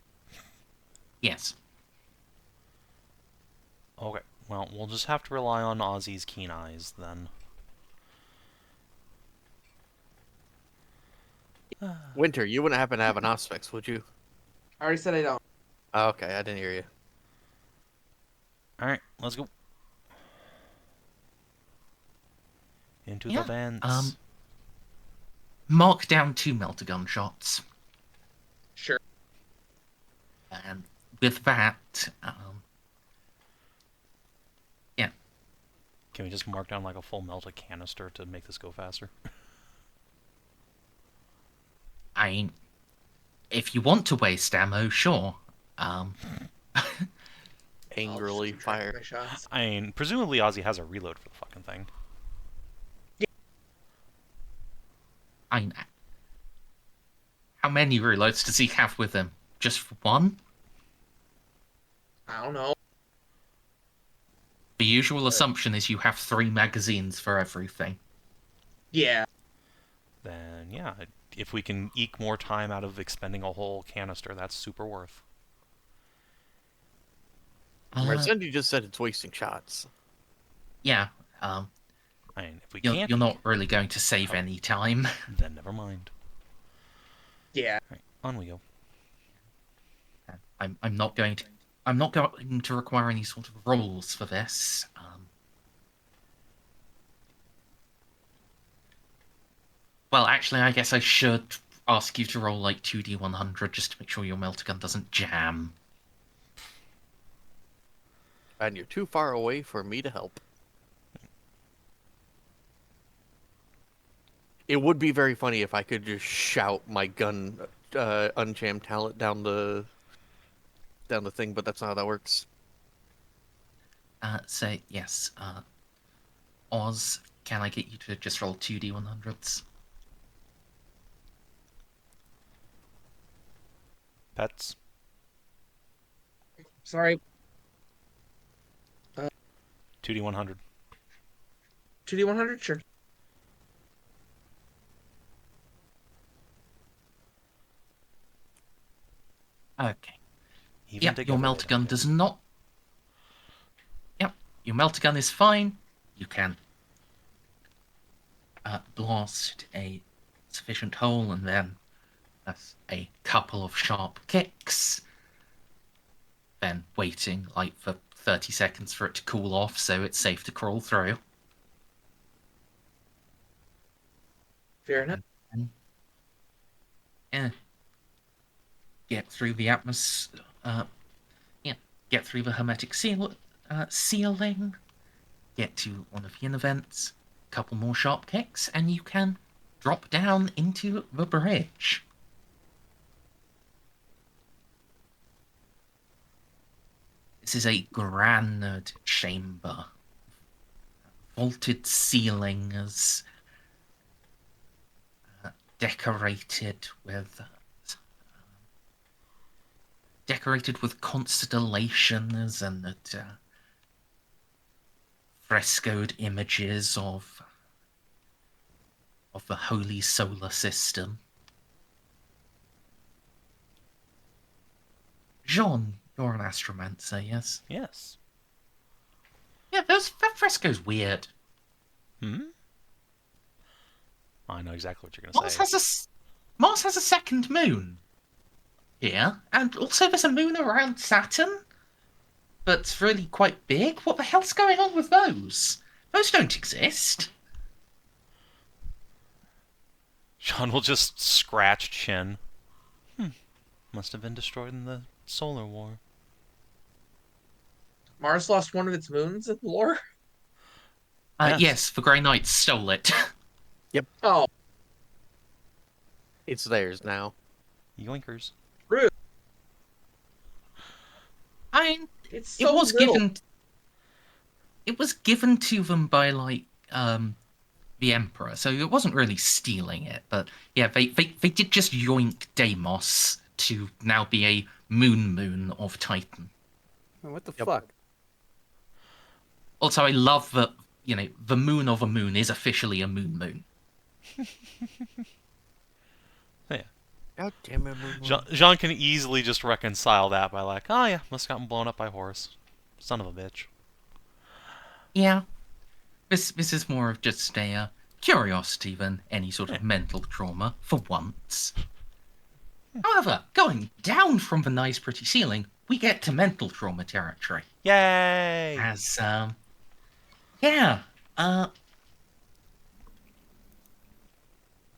Yes. Okay, well, we'll just have to rely on Ozzy's keen eyes then. Winter, you wouldn't happen to have an auspex, would you? I already said I don't. Oh, okay, I didn't hear you. Alright, let's go. Into Yeah, the vents. Mark down 2 melter gun shots, Sure. and with that, yeah, Can we just mark down like a full melted canister to make this go faster? I mean, if you want to waste ammo, sure. Angrily I'll just keep track of fire. my shots. I mean, presumably Ozzy has a reload for the fucking thing. I mean, how many reloads does he have with him? Just one? I don't know. The usual assumption is you have 3 magazines for everything. Yeah. Then, yeah, if we can eke more time out of expending a whole canister, that's super worth. Merzendi just said it's wasting shots. Yeah, I mean, if we you're, can't, you're not really going to save any time. then never mind. Yeah. Alright, on we go. I'm not going to require any sort of rolls for this. Well, actually, I guess I should ask you to roll like 2d100 just to make sure your melter gun doesn't jam. And you're too far away for me to help. It would be very funny if I could just shout my gun unjammed talent down the thing, but that's not how that works. So, yes, Oz, can I get you to just roll 2d100s? Pets. Sorry. 2d100. 2d100? Sure. Okay. Even Yep, together, your they melter don't gun get does it. not... Yep, your melter gun is fine. You can blast a sufficient hole and then a couple of sharp kicks. Then waiting like for 30 seconds for it to cool off so it's safe to crawl through. Fair enough. Yeah. Get through the atmosphere. Get through the hermetic sealing. Get to one of the inner vents. Couple more sharp kicks, and you can drop down into the bridge. This is a grand chamber. Vaulted ceilings, decorated with constellations and frescoed images of the holy solar system. Jeanne, you're an astromancer, yes? Yes. Yeah, that fresco's weird. Hmm? I know exactly what you're going to Mars say. has Mars has a second moon here, and also there's a moon around Saturn that's really quite big. What the hell's going on with those? Those don't exist. Jeanne will just scratch chin. Must have been destroyed in the solar war. Mars lost one of its moons in lore. Yes. Yes, the Grey Knights stole it. Oh, It's theirs now. Yoinkers. rude. I mean, It's it so was little. given. It was given to them by like the Emperor, so it wasn't really stealing it. But yeah, they did just yoink Deimos to now be a moon of Titan. What the Yep. fuck? Also, I love that the moon of a moon is officially a moon. Yeah. God damn it, Moon. Jeanne can easily just reconcile that by like, oh yeah, must have gotten blown up by a horse. Son of a bitch. Yeah, this is more of just a curiosity than any sort of Yeah. mental trauma for once. However, going down from the nice pretty ceiling, we get to mental trauma territory. Yay! As yeah,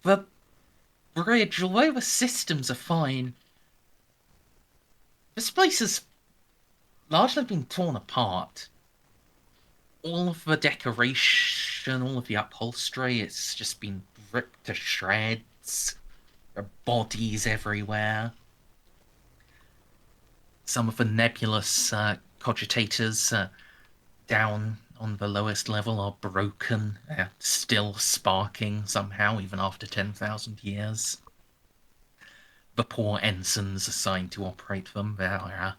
the bridge, although the systems are fine, this place has largely been torn apart. All of the decoration, all of the upholstery, it's just been ripped to shreds. There are bodies everywhere. Some of the nebulous cogitators down on the lowest level are broken. They're still sparking somehow, even after 10,000 years. The poor ensigns assigned to operate them, they're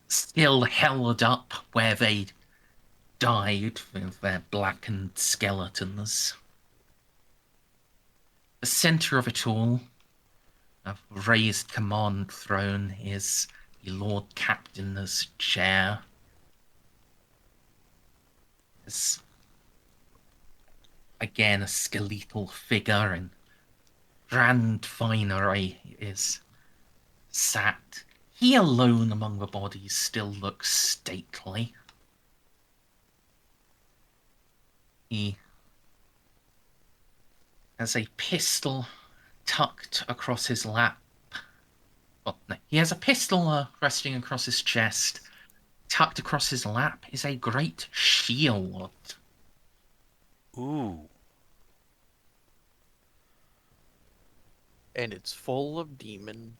still held up where they died with their blackened skeletons. The center of it all, a raised command throne, is the Lord Captain's chair. There's again a skeletal figure in grand finery is sat. He alone among the bodies still looks stately. He has a pistol tucked across his lap. Well, no, he has a pistol resting across his chest. Tucked across his lap is a great shield. Ooh. And it's full of demon.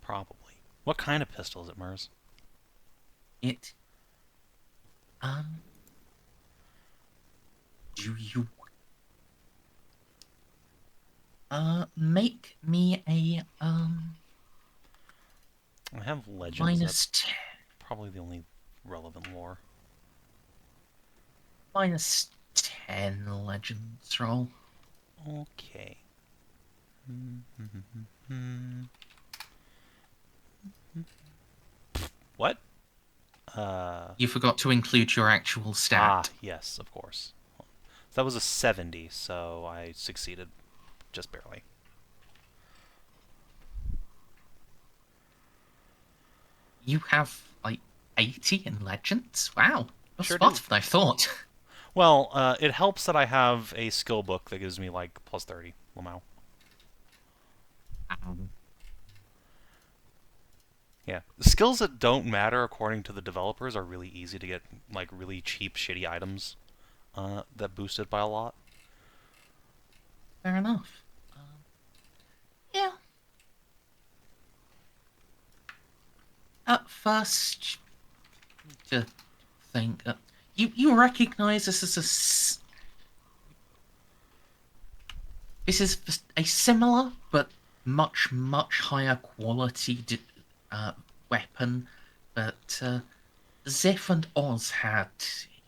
Probably. What kind of pistol is it, Merz? It. Do you. Make me a, I have legends. minus That's 10. probably the only relevant lore. Minus 10 legends roll. Okay. What? You forgot to include your actual stat. Yes, of course. That was a 70, so I succeeded just barely. You have, like, 80 in legends? Wow. That's Sure smarter do. than I thought. Well, it helps that I have a skill book that gives me, like, plus 30. Lamau. Yeah. The skills that don't matter according to the developers are really easy to get, like, really cheap, shitty items that boost it by a lot. Fair enough. Yeah. At first, to think, you recognize this as this is a similar but much higher quality weapon that Xiph and Oz had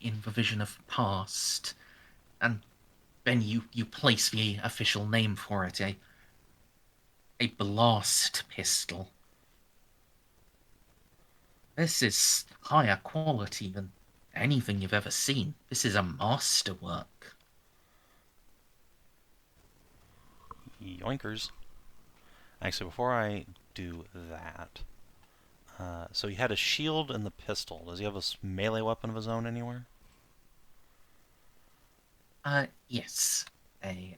in the Vision of the Past, and then you place the official name for it, a blast pistol. This is higher quality than anything you've ever seen. This is a masterwork. Yoinkers. Actually, before I do that, so he had a shield and the pistol. Does he have a melee weapon of his own anywhere? Yes. A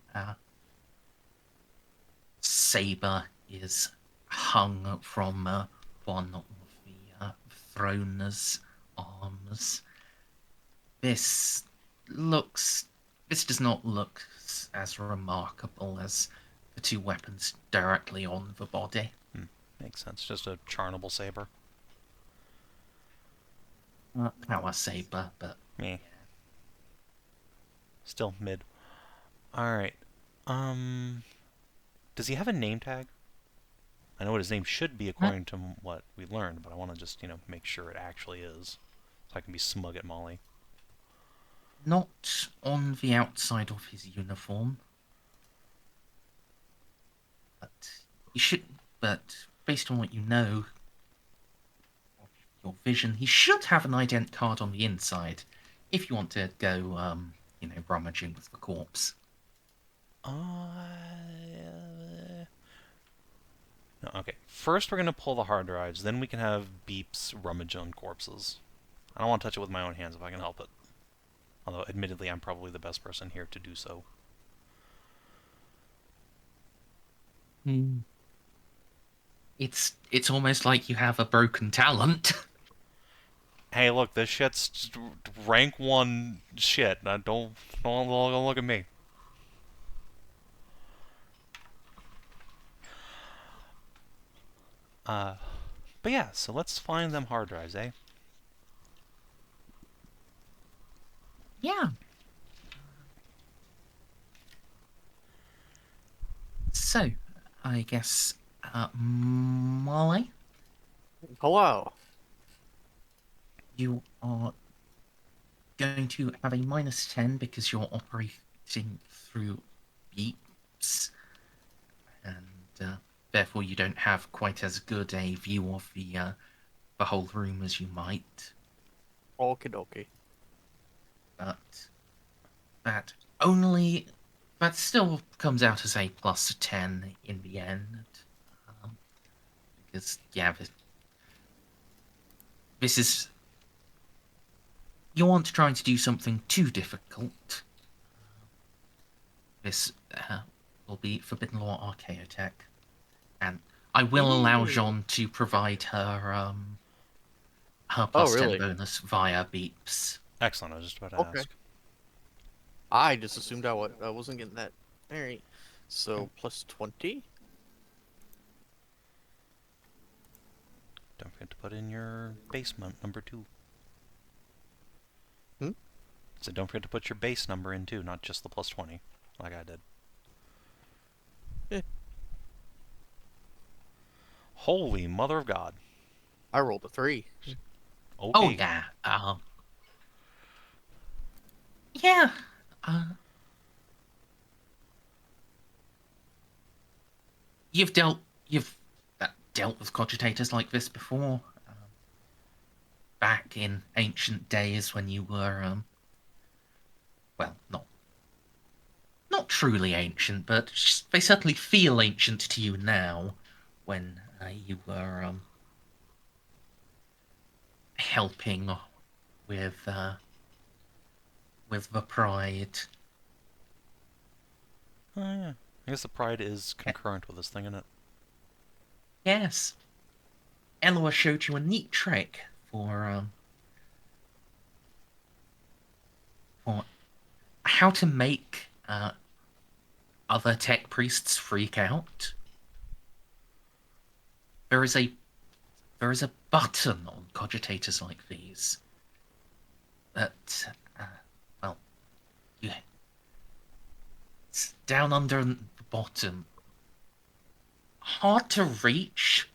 saber is hung from one of the throner's arms. This does not look as remarkable as the two weapons directly on the body. Makes sense. Just a charnable saber. Power saber, but Me. Still mid. Alright. Does he have a name tag? I know what his name should be according to what we learned, but I want to just, make sure it actually is. So I can be smug at Molly. not on the outside of his uniform. But he should. But based on what you know, of your vision, he should have an ident card on the inside. If you want to go, rummaging with the corpse. No, okay. First, we're going to pull the hard drives, then we can have Beeps rummage on corpses. I don't want to touch it with my own hands if I can help it. Although, admittedly, I'm probably the best person here to do so. It's almost like you have a broken talent. Hey, look, this shit's rank 1 shit. Now, don't look at me. But yeah, so let's find them hard drives, eh? Yeah. So, I guess, Molly, Hello. you are going to have a -10 because you're operating through beeps, and therefore you don't have quite as good a view of the whole room as you might. Okie dokie. But that still comes out as a +10 in the end. Because, yeah, this is... You aren't trying to do something too difficult. This will be Forbidden Law Archaeotech. And I will allow Jeanne to provide her +10 really? bonus via beeps. Excellent, I was just about to Okay. ask. I just assumed I wasn't getting that. Alright. So, +20? Don't forget to put in your basement number 2. So don't forget to put your base number in too, not just the +20, like I did. Eh. Holy mother of God. I rolled a 3. Okay. Oh, yeah. Yeah. You've dealt with cogitators like this before. Back in ancient days when you were, well, not truly ancient, but they certainly feel ancient to you now when you were helping with the pride. Oh yeah. I guess the pride is concurrent with this thing, isn't it? Yes. Eloa showed you a neat trick for how to make other tech priests freak out. There is a button on cogitators like these that, it's down under the bottom. Hard to reach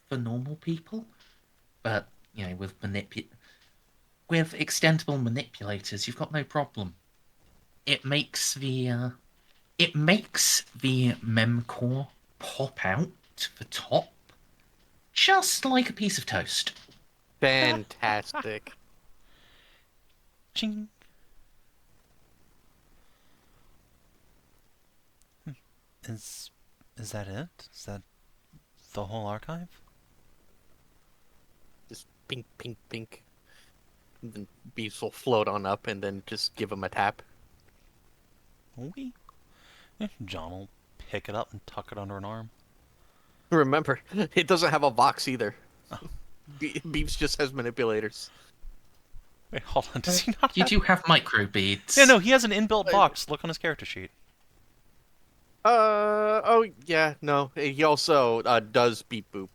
for normal people, but with extendable manipulators, you've got no problem. It makes the memcore pop out the top, just like a piece of toast. Fantastic. Ching. Is that it? Is that the whole archive? Just pink, pink, pink. And then beefs will float on up and then just give him a tap. Wee. John will pick it up and tuck it under an arm. Remember, it doesn't have a box either. Beeps just has manipulators. Wait, hold on. Does he not You have... do have micro beads. Yeah, no, he has an inbuilt box. Look on his character sheet. Oh, yeah, no. He also does beep boop.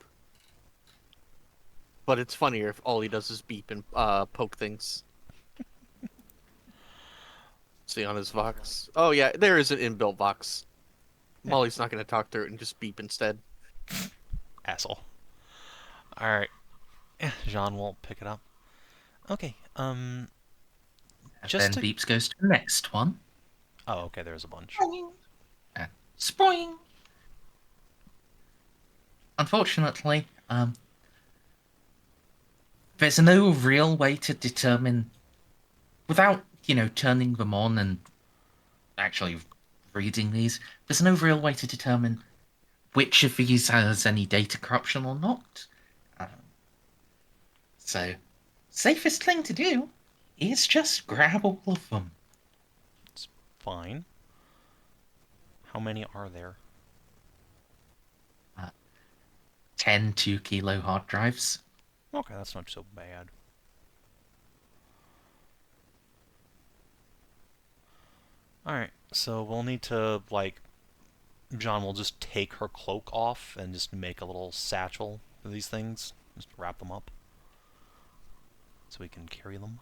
But it's funnier if all he does is beep and poke things. See on his Vox. Oh, yeah, there is an inbuilt Vox. Molly's not going to talk through it and just beep instead. Asshole. Alright. Jeanne will pick it up. Okay, And just then to... Beeps goes to the next one. Oh, okay, there's a bunch. And spring. Unfortunately, there's no real way to determine, without, turning them on and actually reading these, there's no real way to determine which of these has any data corruption or not. So, safest thing to do is just grab all of them. It's fine. How many are there? 10 2-kilo hard drives. Okay, that's not so bad. Alright, so we'll need to, Jeanne will just take her cloak off and just make a little satchel for these things. Just wrap them up. So we can carry them.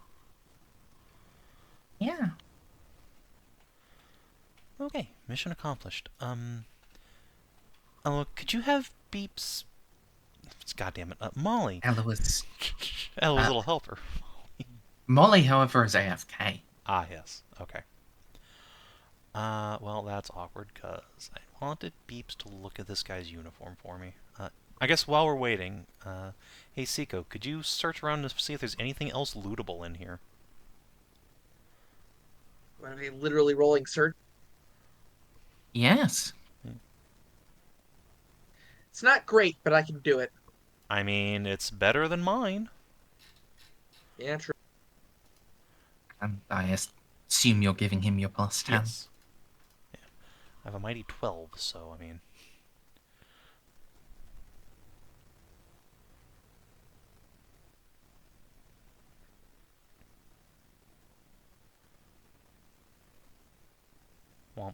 Yeah. Okay, mission accomplished. Oh, could you have Beeps... God damn it, Molly. Ella's Little helper. Molly, however, is AFK. Ah, yes. Okay. Well, that's awkward, because I wanted Beeps to look at this guy's uniform for me. I guess while we're waiting, hey, Ceiko, could you search around to see if there's anything else lootable in here? Are they literally rolling search? Yes. It's not great, but I can do it. I mean, it's better than mine. Yeah, true. And I assume you're giving him your plus 10. Yes. Yeah. I have a mighty 12, so, I mean... Well,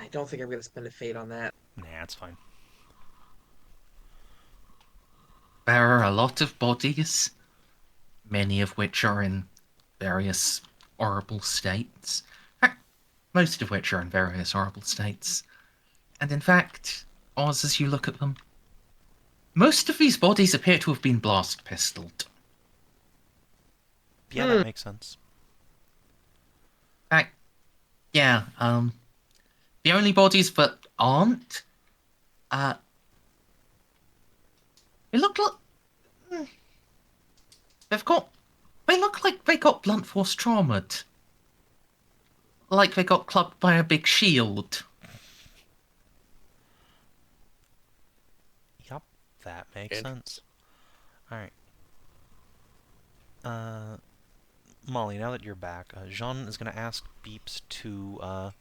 I don't think I'm going to spend a fate on that. nah, it's fine. There are a lot of bodies, many of which are in various horrible states. Most of which are in various horrible states. And in fact, Oz, as you look at them, most of these bodies appear to have been blast pistoled. Yeah, that makes sense. Yeah, the only bodies that aren't, they look like... They look like they got blunt force traumaed. Like they got clubbed by a big shield. Yup, that makes sense. Alright. Molly, now that you're back, Jeanne is going to ask Beeps to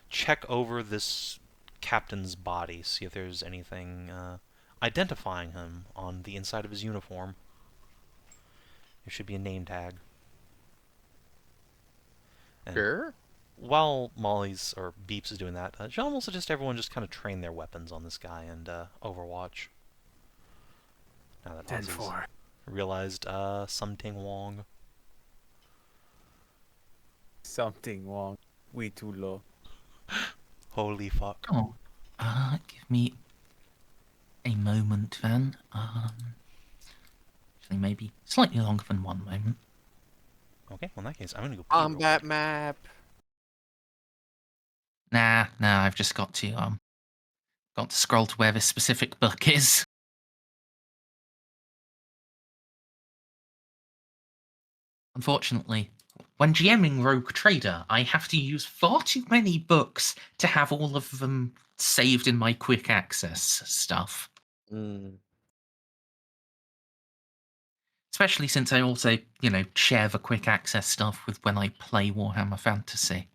check over this captain's body, see if there's anything identifying him on the inside of his uniform. There should be a name tag. And Sure. while Molly's, or Beeps is doing that, Jeanne will suggest everyone just kind of train their weapons on this guy and Overwatch. Now that 10-4. realized something wrong. Something wrong. We too low. Holy fuck. Oh, give me a moment then. Actually, maybe slightly longer than one moment. Okay, well in that case, I'm gonna go pee real Combat quick. map. Nah, I've just got to Got to scroll to where this specific book is. Unfortunately, when GMing Rogue Trader, I have to use far too many books to have all of them saved in my quick access stuff. Mm. Especially since I also, share the quick access stuff with when I play Warhammer Fantasy.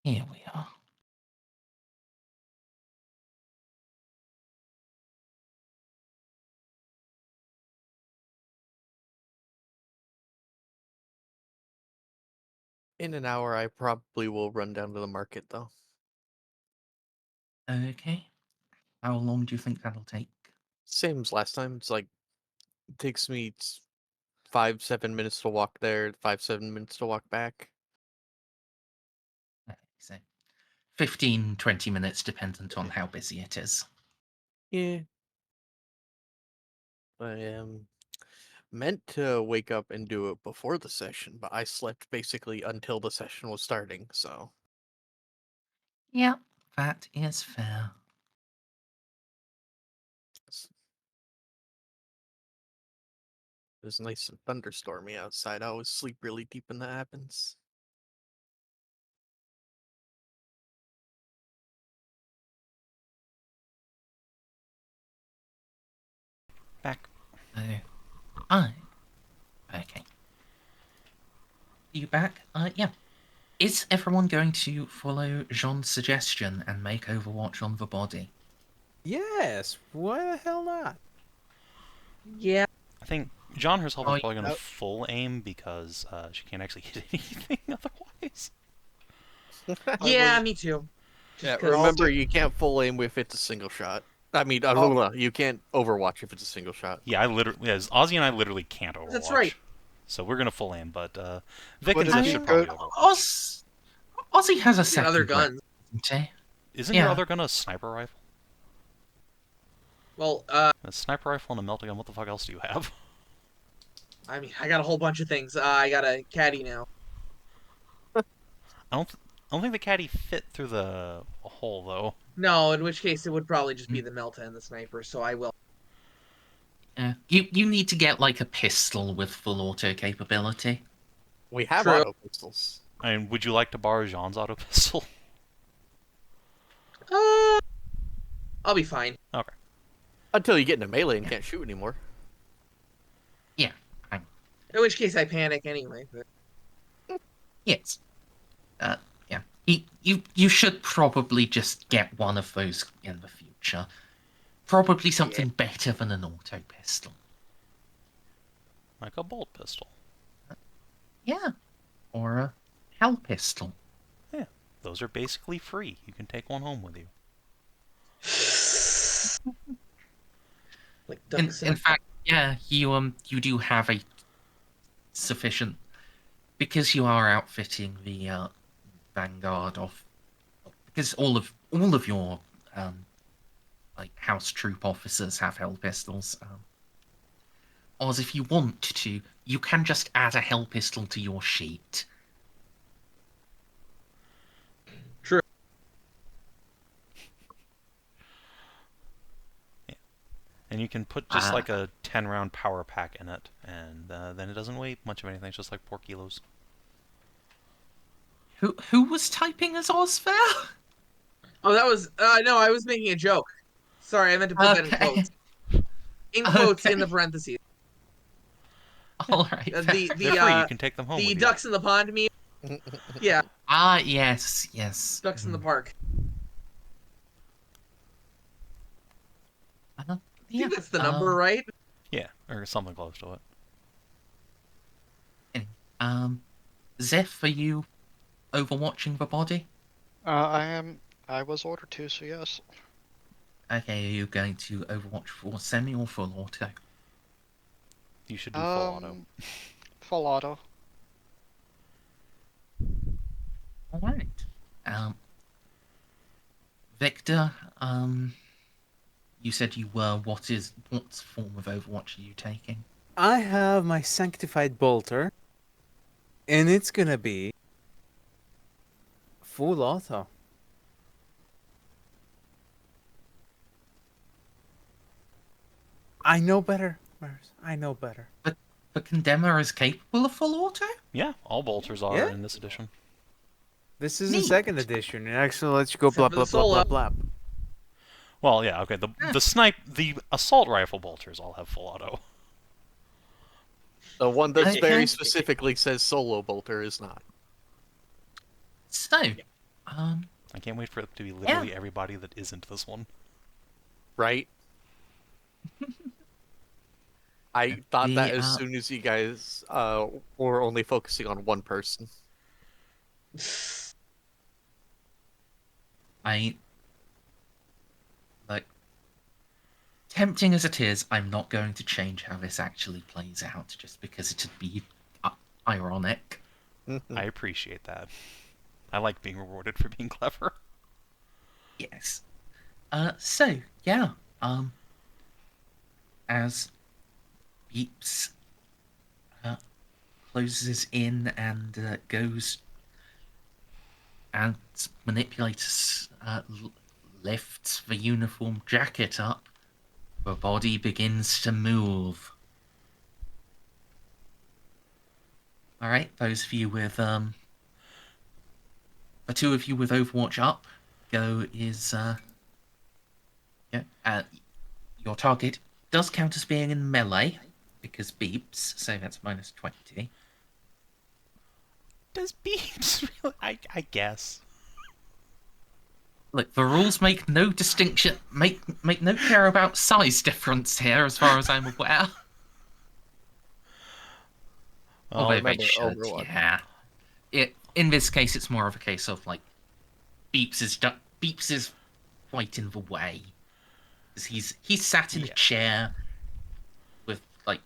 Here we are. In an hour, I probably will run down to the market, though. Okay. How long do you think that'll take? Same as last time. It's like, it takes me 5-7 minutes to walk there, 5-7 minutes to walk back. Okay, so 15-20 minutes, dependent on how busy it is. Yeah. I am meant to wake up and do it before the session, but I slept basically until the session was starting, so. Yeah, that is fair. It's nice and thunderstormy outside. I always sleep really deep when that happens. Back. Oh. Okay. You back? Yeah. Is everyone going to follow Jean's suggestion and make Overwatch on the body? Yes. Why the hell not? Yeah. I think Jeanne herself is Oh, probably going to Yep. full aim because she can't actually hit anything otherwise. Yeah, was- me too. Yeah, Just 'cause- Remember, you can't full aim if it's a single shot. I mean, you can't Overwatch if it's a single shot. Yeah, Ozzy and I literally can't Overwatch. That's right. So we're going to full aim, but Vic Would and it Xiph be should probably good- Overwatch. Ozzy has a Get second other weapon, guns. doesn't he? Isn't Yeah. your other gun a sniper rifle? Well, A sniper rifle and a melta gun, what the fuck else do you have? I mean, I got a whole bunch of things. I got a caddy now. I don't think the caddy fit through the hole, though. No, in which case it would probably just be the Melta and the sniper, so I will. Yeah. You need to get like a pistol with full auto capability. We have True. auto pistols. I mean, would you like to borrow Jean's auto pistol? I'll be fine. Okay. Until you get into melee and can't shoot anymore. Yeah. In which case I panic anyway. But... Yes. Yeah. You should probably just get one of those in the future. Probably something better than an auto pistol. Like a bolt pistol. Yeah. Or a hell pistol. Yeah. Those are basically free. You can take one home with you. Like In ducks fact, yeah, you do have a sufficient, because you are outfitting the vanguard of, because all of your like house troop officers have hell pistols. Or if you want to, you can just add a hell pistol to your sheet. True. And you can put just like a 10-round power pack in it, and then it doesn't weigh much of anything. It's just like 4 kilos. Who was typing as Ozfer? Oh, that was no, I was making a joke. Sorry, I meant to put that in quotes. In quotes, in the parentheses. All right. The They're free. You can take them home the with ducks in the pond meme. Yeah, Yes. ducks in the park. I Yeah. think that's the number, right? you. Yeah, or something close to it. Xiph, are you overwatching the body? I was ordered to, so yes. Okay, are you going to overwatch for semi or full auto? You should do full auto. Full auto. All right. Victor, you said you were. What form of Overwatch are you taking? I have my Sanctified Bolter, and it's gonna be full auto. I know better, Mers. I know better. But Condemner is capable of full auto? Yeah, all bolters are Yeah? in this edition. This is the Neat. second edition. It actually lets you go Except blah for blah the blah blah solo. blah. Well, yeah, okay. The assault rifle bolters all have full auto. The one that Okay. very specifically says solo bolter is not. So, I can't wait for it to be literally everybody that isn't this one. Right? I thought that as The, soon as you guys were only focusing on one person. like, tempting as it is, I'm not going to change how this actually plays out just because it'd be ironic. I appreciate that. I like being rewarded for being clever. Yes. So, yeah. As Beeps closes in and goes and manipulates, lifts the uniform jacket up, the body begins to move. Alright, those of you with, the two of you with Overwatch up, go is, your target does count as being in melee, because beeps, so that's minus 20. Does beeps really? I guess. Look, the rules make no distinction, make no care about size difference here, as far as I'm aware. Well, Although remember they should, Overwatch. yeah. In this case, it's more of a case of, like, Beeps is right in the way. Because he's sat in a chair with, like,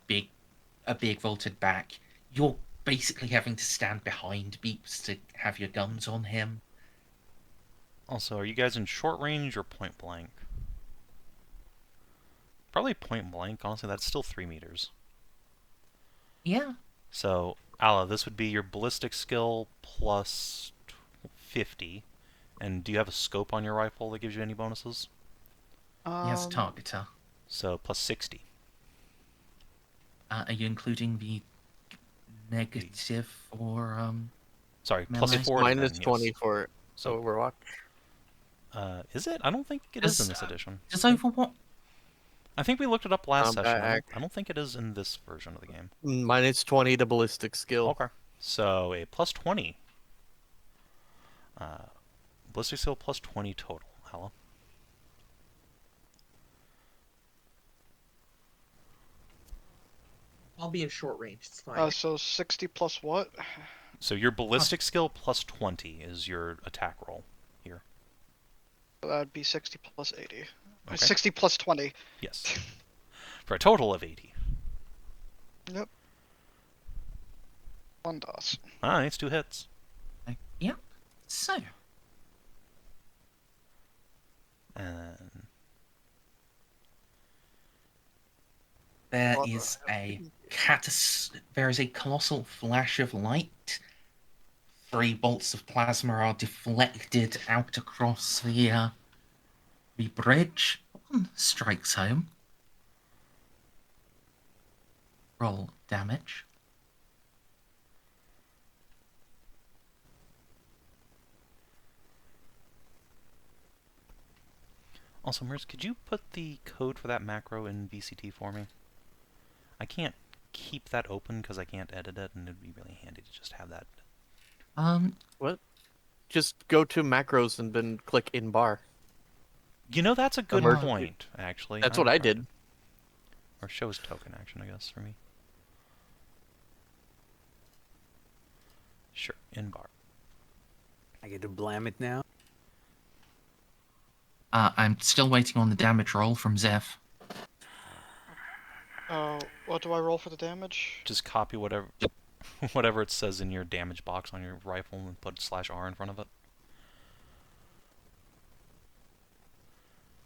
a big vaulted back. You're basically having to stand behind Beeps to have your guns on him. Also, are you guys in short range or point blank? Probably point blank. Honestly, that's still 3 meters. Yeah. So, Ala, this would be your ballistic skill plus 50. And do you have a scope on your rifle that gives you any bonuses? He has a targeter. So, plus 60. Are you including the negative or Sorry, melee? plus It's 40. minus then, 20 yes. for Overwatch. Is it? I don't think it is in this edition. Does Overwatch? I think we looked it up last session. Back. I don't think it is in this version of the game. Minus 20 to ballistic skill. Okay. So a plus 20. Ballistic skill plus 20 total. Hello. I'll be in short range. It's fine. So 60 plus what? So your ballistic skill plus 20 is your attack roll here. That'd be 60 plus 80. Okay. 60 plus 20. Yes. For a total of 80. Yep. One DOS. Ah, it's 2 hits. Yep. So. And There is a colossal flash of light. 3 bolts of plasma are deflected out across the bridge. One strikes home. Roll damage. also, Merz, could you put the code for that macro in VCT for me? I can't keep that open because I can't edit it, and it'd be really handy to just have that. What? Just go to macros and then click in bar. You know, that's a good Emergency. point, actually. That's what I did. Or shows token action, I guess, for me. Sure, in bar. I get to blam it now. I'm still waiting on the damage roll from Xiph. Oh, What do I roll for the damage? Just copy whatever whatever it says in your damage box on your rifle and put /R in front of it.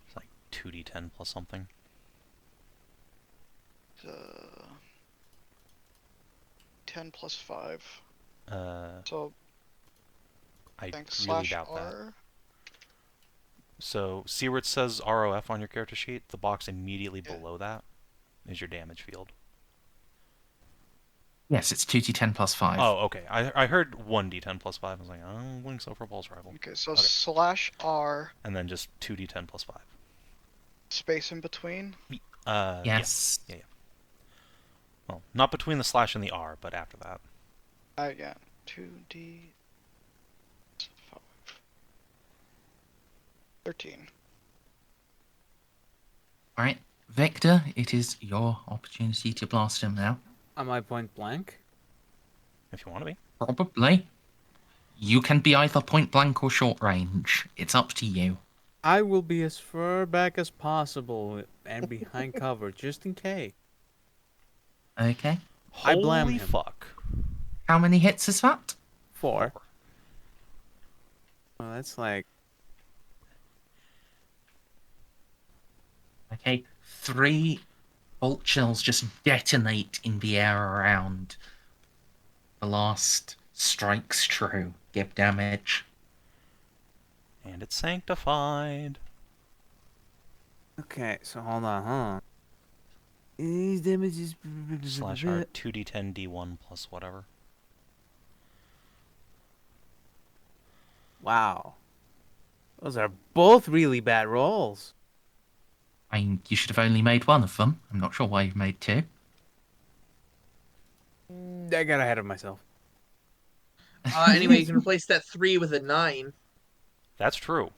It's like 2d10 plus something. 10 plus 5. I So think really doubt that. /R. So, see where it says ROF on your character sheet? The box immediately below that is your damage field. Yes, it's 2d10 plus 5. Oh, okay. I heard 1d10 plus 5. I was like, oh, wing so for pulse rifle. Okay, so Okay. /R. And then just 2d10 plus 5. Space in between. Yes. Yeah. Well, not between the slash and the R, but after that. Yeah. 2d5. 13. Alright, Victor, it is your opportunity to blast him now. Am I point blank? If you want to be. Probably. You can be either point blank or short range. It's up to you. I will be as far back as possible and behind cover, just in case. Okay. I blame Holy him. fuck. How many hits is that? 4. Well, that's like... Okay. 3 bolt shells just detonate in the air around. The last strikes true. Give damage. And it's sanctified. Okay, so hold on, huh? His damage is... /R 2d10 d1 plus whatever. Wow. Those are both really bad rolls. I mean, you should have only made one of them. I'm not sure why you've made 2. I got ahead of myself. Anyway, you can replace that 3 with a 9. That's true.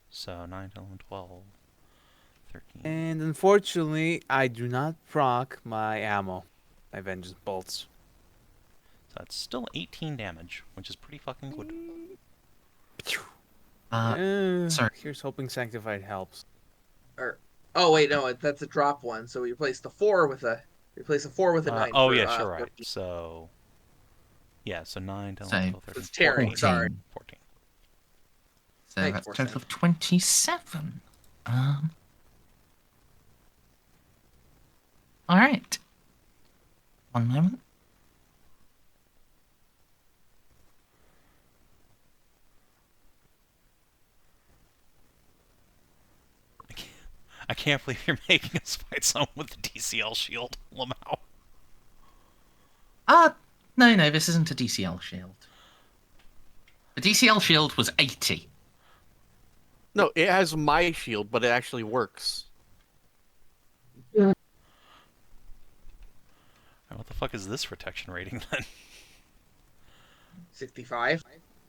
So 9, 10, 11, 12, 13. And unfortunately, I do not proc my ammo. My vengeance bolts. So that's still 18 damage, which is pretty fucking good. Sorry. Here's hoping Sanctified helps. Oh wait, no, that's a drop one. So we replace the 4 with a 9. Oh for, yeah, sure, right. 14. So yeah, so 9, 10, So 11, 12, 13, it's tearing, 14. sorry. 14. So Make that's a 4 total of 27. Alright. One moment. I can't believe you're making us fight someone with the DCL shield. Lamau. No, this isn't a DCL shield. The DCL shield was 80. No, it has my shield, but it actually works. What the fuck is this protection rating then? 65.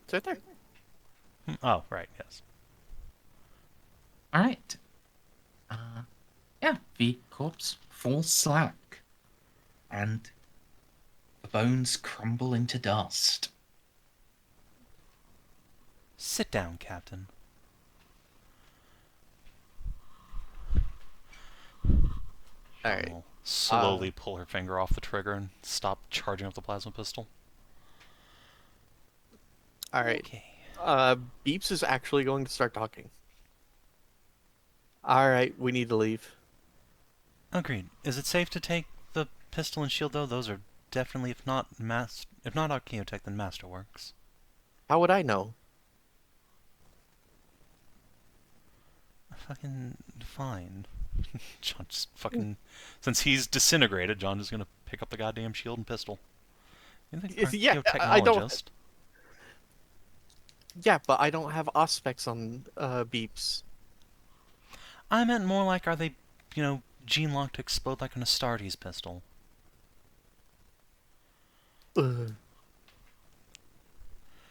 It's right there. Oh, right, yes. Alright. Yeah, the corpse falls slack. And the bones crumble into dust. Sit down, Captain. Alright. I'll slowly pull her finger off the trigger and stop charging up the plasma pistol. Alright. Okay. Beeps is actually going to start talking. Alright, we need to leave. Agreed. Is it safe to take the pistol and shield though? Those are definitely, if not Archaeotech, then Masterworks. How would I know? Fucking fine. John just fucking... Since he's disintegrated, John is gonna pick up the goddamn shield and pistol. You think Yeah, I don't- archaeotechnologist? Yeah, but I don't have aspects on Beeps. I meant more like, are they, gene locked to explode like an Astartes pistol?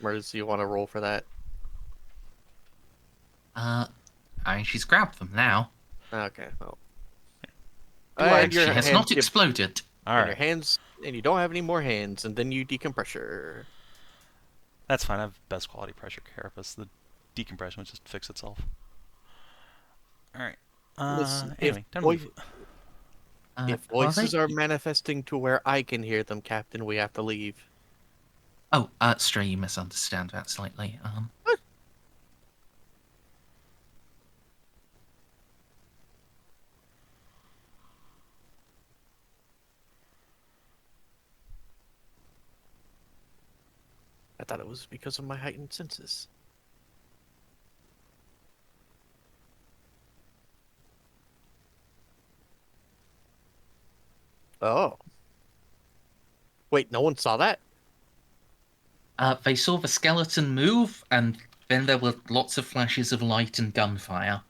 Merz, you want to roll for that? I mean, she's grabbed them now. Okay, well. And she has not exploded. And Alright. your hands, and you don't have any more hands, and then you decompressure. That's fine. I have best quality pressure carapace. The decompression would just fix itself. Alright. Listen, Anyway, if time to boy- leave. If are voices they? are manifesting to where I can hear them, Captain, we have to leave. Oh, Stray, you misunderstand that slightly. I thought it was because of my heightened senses. Oh. Wait, no one saw that? They saw the skeleton move, and then there were lots of flashes of light and gunfire.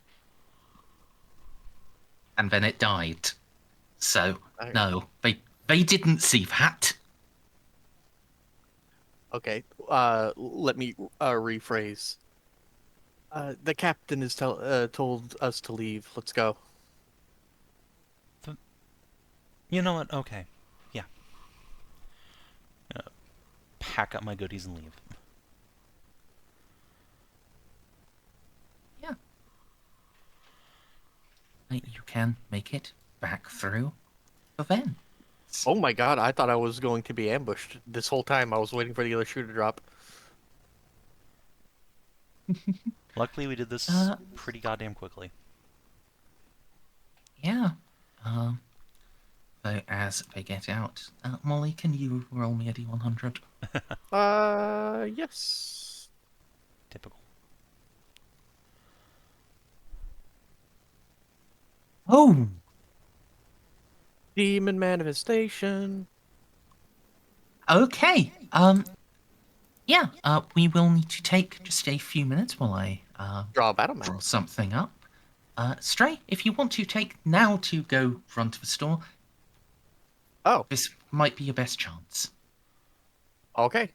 And then it died. So, no, they didn't see that. Okay, let me rephrase. The captain has told us to leave. Let's go. You know what? Okay. Yeah. Pack up my goodies and leave. Yeah. You can make it back through the vent. Oh my god, I thought I was going to be ambushed. This whole time I was waiting for the other shoe to drop. Luckily, we did this pretty goddamn quickly. Yeah. So as they get out, Molly, can you roll me a D100? Yes. Typical. Oh! Demon manifestation. Okay. Yeah, we will need to take just a few minutes while I Draw a battle map. draw something up. Stray, if you want to take now to go run to the store, Oh, this might be your best chance. okay.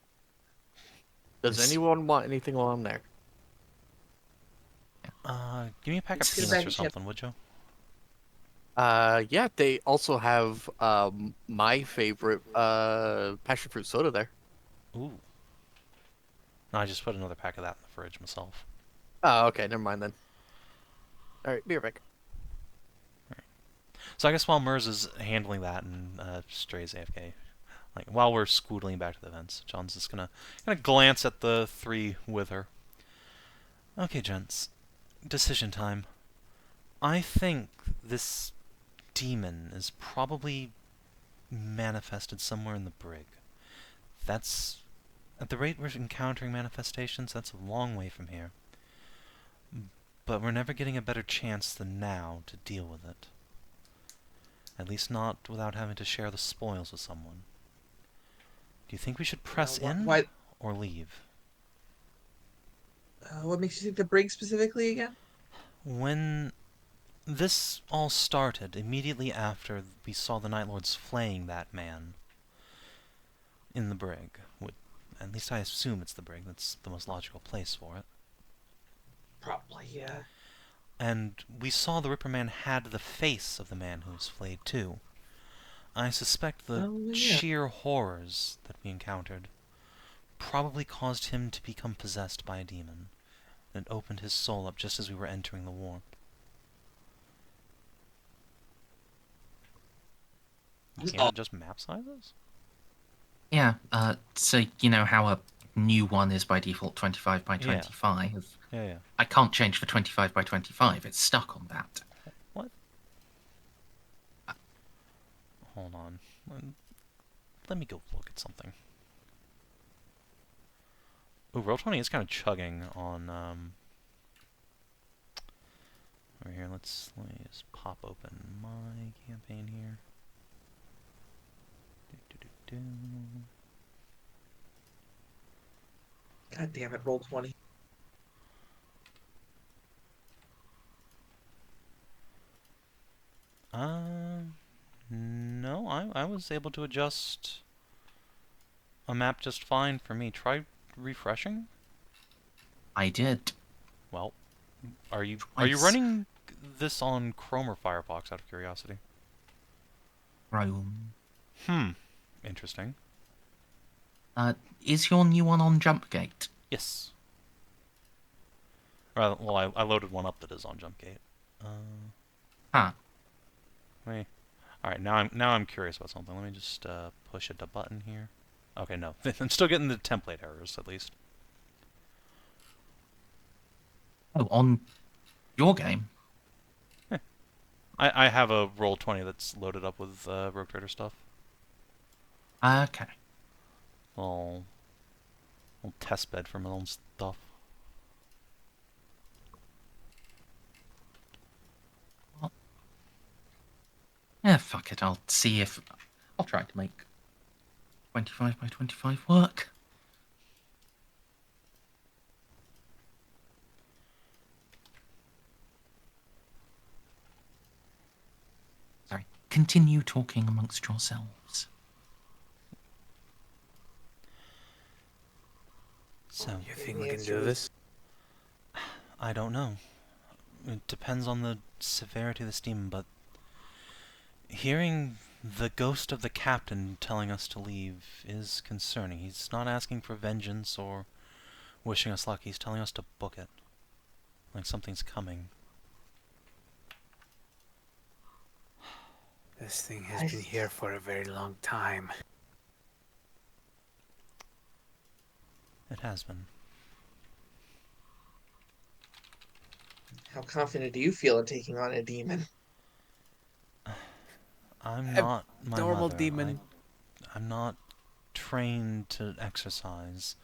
Does Yes. anyone want anything while I'm there? Give me a pack of It's- peanuts or something, would you? Yeah, they also have my favorite passion fruit soda there. Ooh. No, I just put another pack of that in the fridge myself. Oh, okay, never mind then. Alright, be right back. So I guess while Merz is handling that and Stray's AFK, like while we're scootling back to the vents, John's just gonna glance at the three with her. Okay, gents, decision time. I think this demon is probably manifested somewhere in the brig. That's at the rate we're encountering manifestations. That's a long way from here. But we're never getting a better chance than now to deal with it. At least not without having to share the spoils with someone. Do you think we should press in or leave? What makes you think the brig specifically again? When this all started, immediately after we saw the Night Lords flaying that man in the brig. At least I assume it's the brig. That's the most logical place for it. Probably, yeah. And we saw the Ripper Man had the face of the man who was flayed too. I suspect the Oh, yeah. sheer horrors that we encountered probably caused him to become possessed by a demon, and opened his soul up just as we were entering the warp. Can't it just map sizes? Yeah, so you know how a new one is by default 25 by 25? Yeah. I can't change for 25 by 25, it's stuck on that. What? Hold on. Let me go look at something. Ooh, Roll20 is kind of chugging on, over here. Let me just pop open my campaign here. God damn it, roll 20. No, I was able to adjust a map just fine for me. Try refreshing? I did. Well, are you Twice. running this on Chrome or Firefox out of curiosity? Chrome. Interesting. Is your new one on Jumpgate? Yes. Well, I loaded one up that is on Jumpgate. Huh. Wait. All right, now I'm curious about something. Let me just push a button here. Okay, no, I'm still getting the template errors at least. Oh, on your game? I have a Roll20 that's loaded up with Rogue Trader stuff. Okay. Little test bed for my own stuff. Well, yeah, fuck it. I'll see if I'll try to make 25 by 25 work. Sorry. Continue talking amongst yourselves. So, You think The we can answer do was- this? I don't know. It depends on the severity of this demon, but hearing the ghost of the captain telling us to leave is concerning. He's not asking for vengeance or wishing us luck. He's telling us to book it. Like something's coming. This thing has been here for a very long time. It has been. How confident do you feel in taking on a demon? I'm A not my normal mother. demon. I'm not trained to exercise,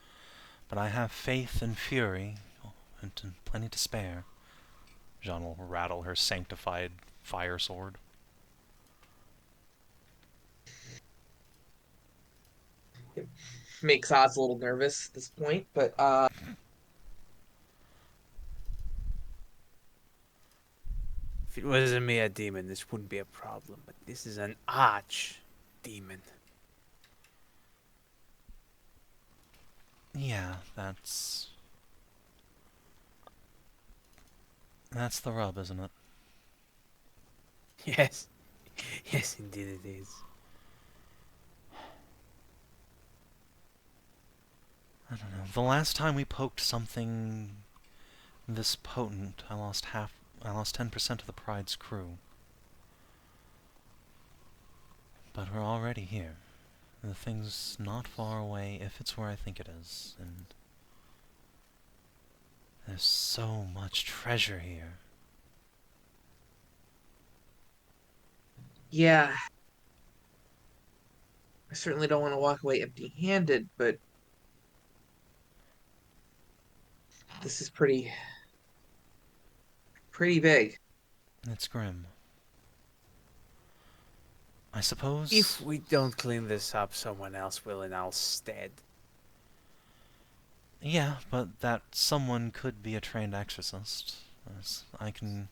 but I have faith and fury, and plenty to spare. Jeanne will rattle her sanctified fire sword. It makes Oz a little nervous at this point, but If it wasn't me a demon, this wouldn't be a problem. But this is an arch-demon. Yeah, that's the rub, isn't it? Yes. Yes, indeed it is. I don't know. The last time we poked something this potent, I lost 10% of the Pride's crew. But we're already here. The thing's not far away if it's where I think it is, and there's so much treasure here. yeah. I certainly don't want to walk away empty-handed, but this is pretty big. It's grim. I suppose... If we don't clean this up, someone else will in our stead. Yeah, but that someone could be a trained exorcist. I can...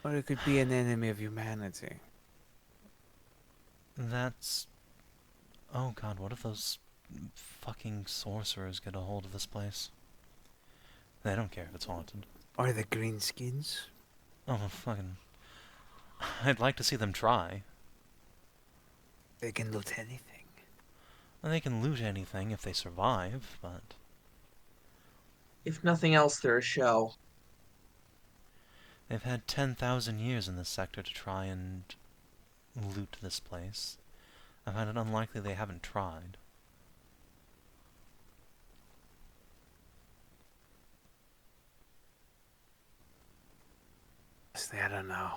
Or it could be an enemy of humanity. That's... Oh god, what if those fucking sorcerers get a hold of this place? They don't care if it's haunted. Or the greenskins. Oh, fucking... I'd like to see them try. They can loot anything. And they can loot anything if they survive, but... If nothing else, they're a show. They've had 10,000 years in this sector to try and loot this place. I find it unlikely they haven't tried. Honestly, I don't know.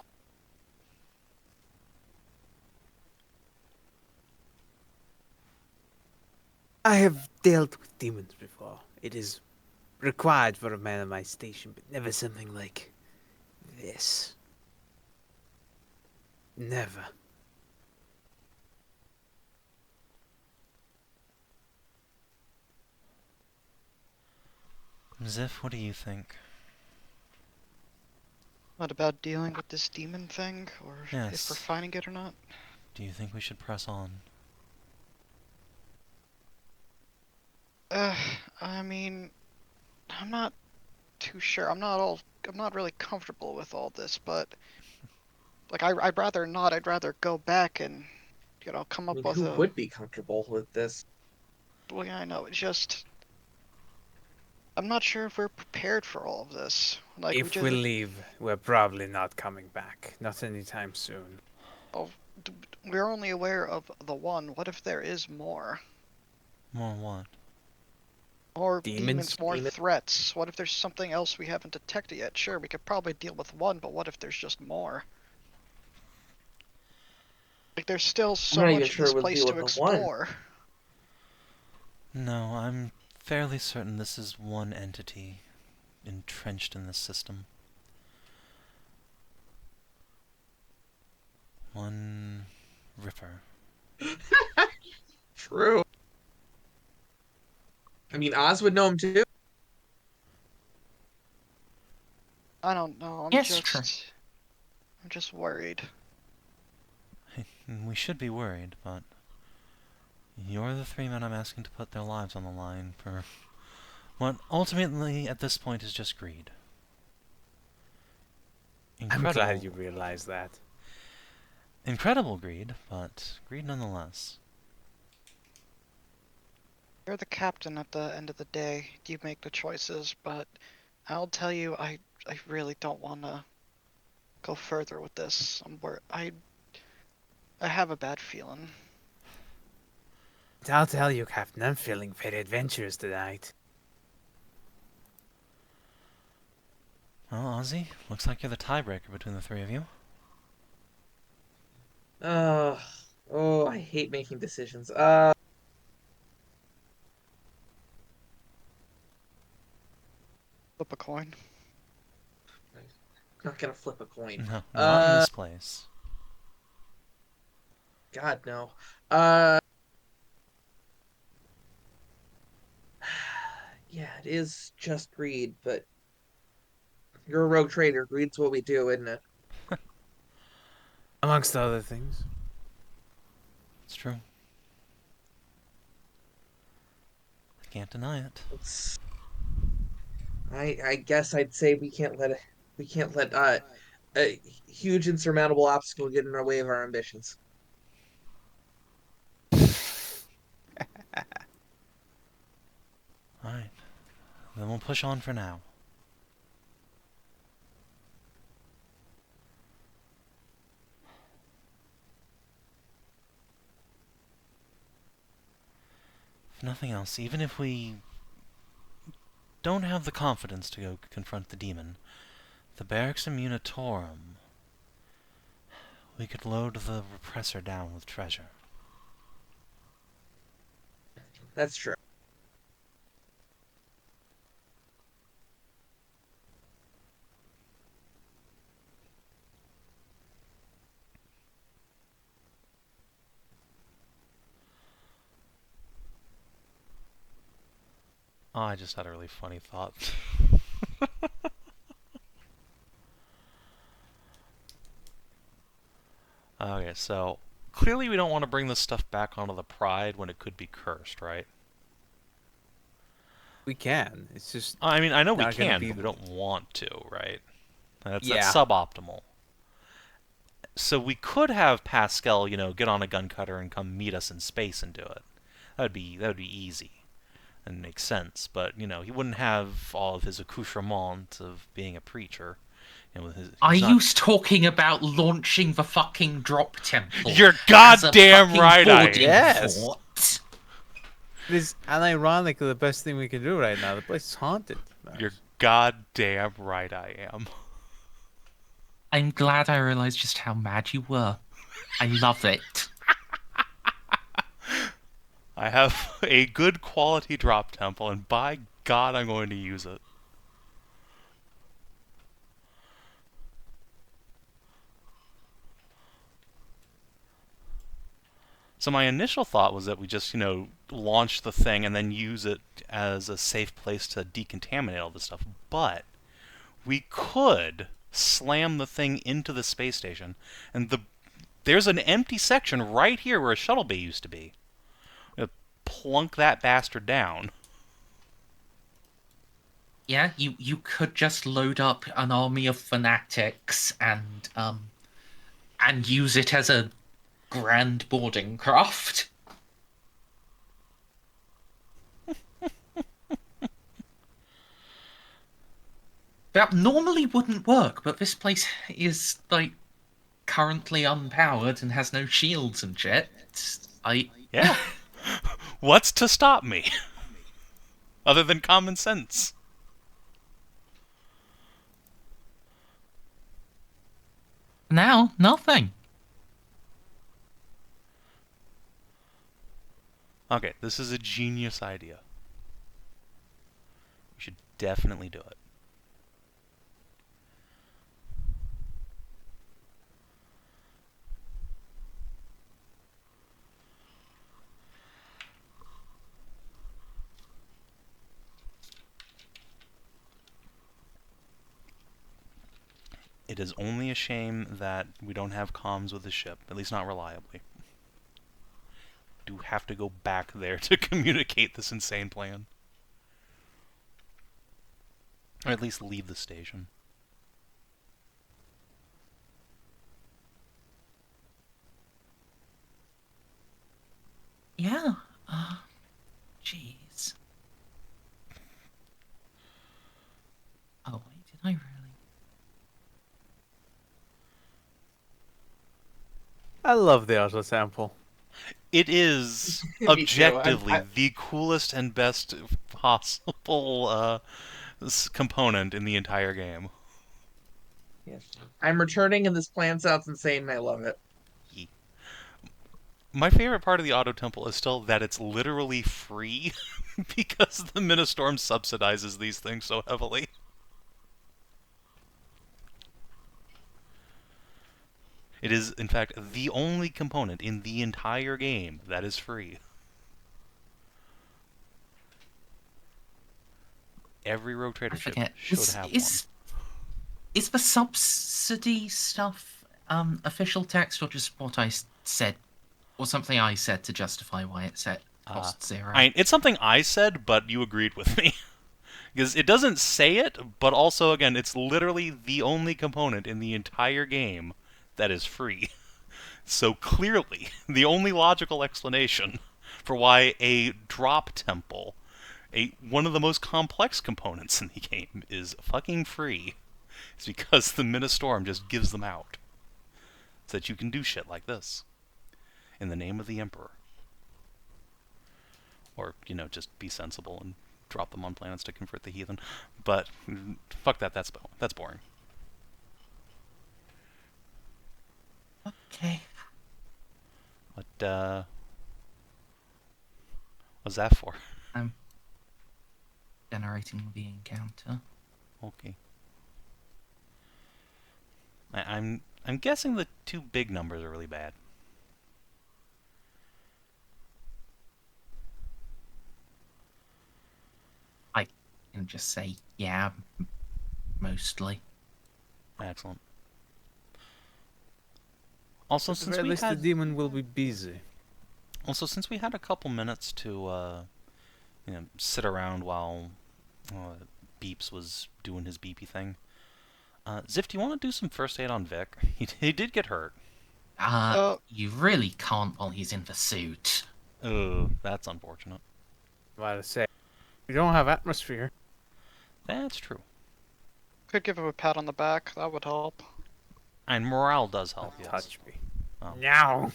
I have dealt with demons before. It is required for a man of my station, but never something like this. Never. Xiph, what do you think? What about dealing with this demon thing, or Yes. if we're finding it or not? Do you think we should press on? I mean, I'm not too sure. I'm not really comfortable with all this, but like I'd rather not. I'd rather go back and come I up mean, with who a. would be comfortable with this? Well, yeah, I know. It's just I'm not sure if we're prepared for all of this. Like If we leave, we're probably not coming back. Not anytime soon. Oh, we're only aware of the one. What if there is more? More what? More Demons? more threats. What if there's something else we haven't detected yet? Sure, we could probably deal with one, but what if there's just more? Like, there's still so not even much of sure this we'll place deal to with the one. explore. No, I'm fairly certain this is one entity entrenched in this system. One Ripper. True. I mean, Oz would know him too. I don't know. Yes, true. I'm just worried. We should be worried, but you're the 3 men I'm asking to put their lives on the line for what ultimately at this point is just greed. I'm glad you realized that. Incredible greed, but greed nonetheless. You're the captain at the end of the day. You make the choices, but I'll tell you, I really don't want to go further with this. I have a bad feeling. I'll tell you, Captain, I'm feeling very adventurous tonight. Well, Ozzy, looks like you're the tiebreaker between the 3 of you. Oh, I hate making decisions. Flip a coin. I'm not gonna flip a coin. No, not in this place. God, no. Yeah, it is just greed, but you're a rogue trader. Greed's what we do, isn't it? Amongst other things. It's true. I can't deny it. I guess I'd say we can't let a huge insurmountable obstacle get in our way of our ambitions. Alright. Then we'll push on for now. If nothing else, even if we don't have the confidence to go confront the demon, the Barracks Immunitorum, we could load the repressor down with treasure. That's true. Oh, I just had a really funny thought. Okay, so clearly we don't want to bring this stuff back onto the Pride when it could be cursed, right? We can. It's just I mean, I know we not gonna can, be- but we don't want to, right? That's Yeah. suboptimal. So we could have Pascal, get on a gun cutter and come meet us in space and do it. That would be easy and make sense. But he wouldn't have all of his accoutrement of being a preacher. Are you talking about launching the fucking drop temple? You're as a goddamn fucking right I am. boarding Yes. fort? It is unironically the best thing we can do right now. The place is haunted. You're goddamn right I am. I'm glad I realized just how mad you were. I love it. I have a good quality drop temple, and by God, I'm going to use it. So my initial thought was that we just, launch the thing and then use it as a safe place to decontaminate all this stuff. But we could slam the thing into the space station, and there's an empty section right here where a shuttle bay used to be. Plunk that bastard down. Yeah, you could just load up an army of fanatics and use it as a grand boarding craft. That normally wouldn't work, but this place is, currently unpowered and has no shields and shit. Yeah. What's to stop me? Other than common sense. Now, nothing. Okay, this is a genius idea. We should definitely do it. It is only a shame that we don't have comms with the ship, at least not reliably. Do have to go back there to communicate this insane plan. Or at least leave the station. Yeah. Jeez. Oh, wait, did I really? I love the auto sample. It is Me too. objectively the coolest and best possible component in the entire game. Yes. I'm returning, and this plan sounds insane, and I love it. My favorite part of the auto temple is still that it's literally free because the Ministorm subsidizes these things so heavily. It is, in fact, the only component in the entire game that is free. Every Rogue Trader ship should have one. Is the subsidy stuff official text or just what I said, or something I said to justify why it set cost 0? It's something I said, but you agreed with me. Because it doesn't say it, but also, again, it's literally the only component in the entire game that is free. So clearly, the only logical explanation for why a drop temple, one of the most complex components in the game, is fucking free, is because the Ministorm just gives them out. So that you can do shit like this. In the name of the Emperor. Or, just be sensible and drop them on planets to convert the heathen. But, fuck that, that's boring. Okay. What's that for? I'm generating the encounter. Okay. I'm guessing the two big numbers are really bad. I can just say, yeah, mostly. Excellent. Also, At the since very we least, the had demon will be busy. since we had a couple minutes to sit around while Beeps was doing his beepy thing, Xiph, do you want to do some first aid on Vic? He did get hurt. You really can't while he's in the suit. Oh, that's unfortunate. About to say, we don't have atmosphere. That's true. Could give him a pat on the back. That would help. And morale does help, yes. Touch me. Oh. No.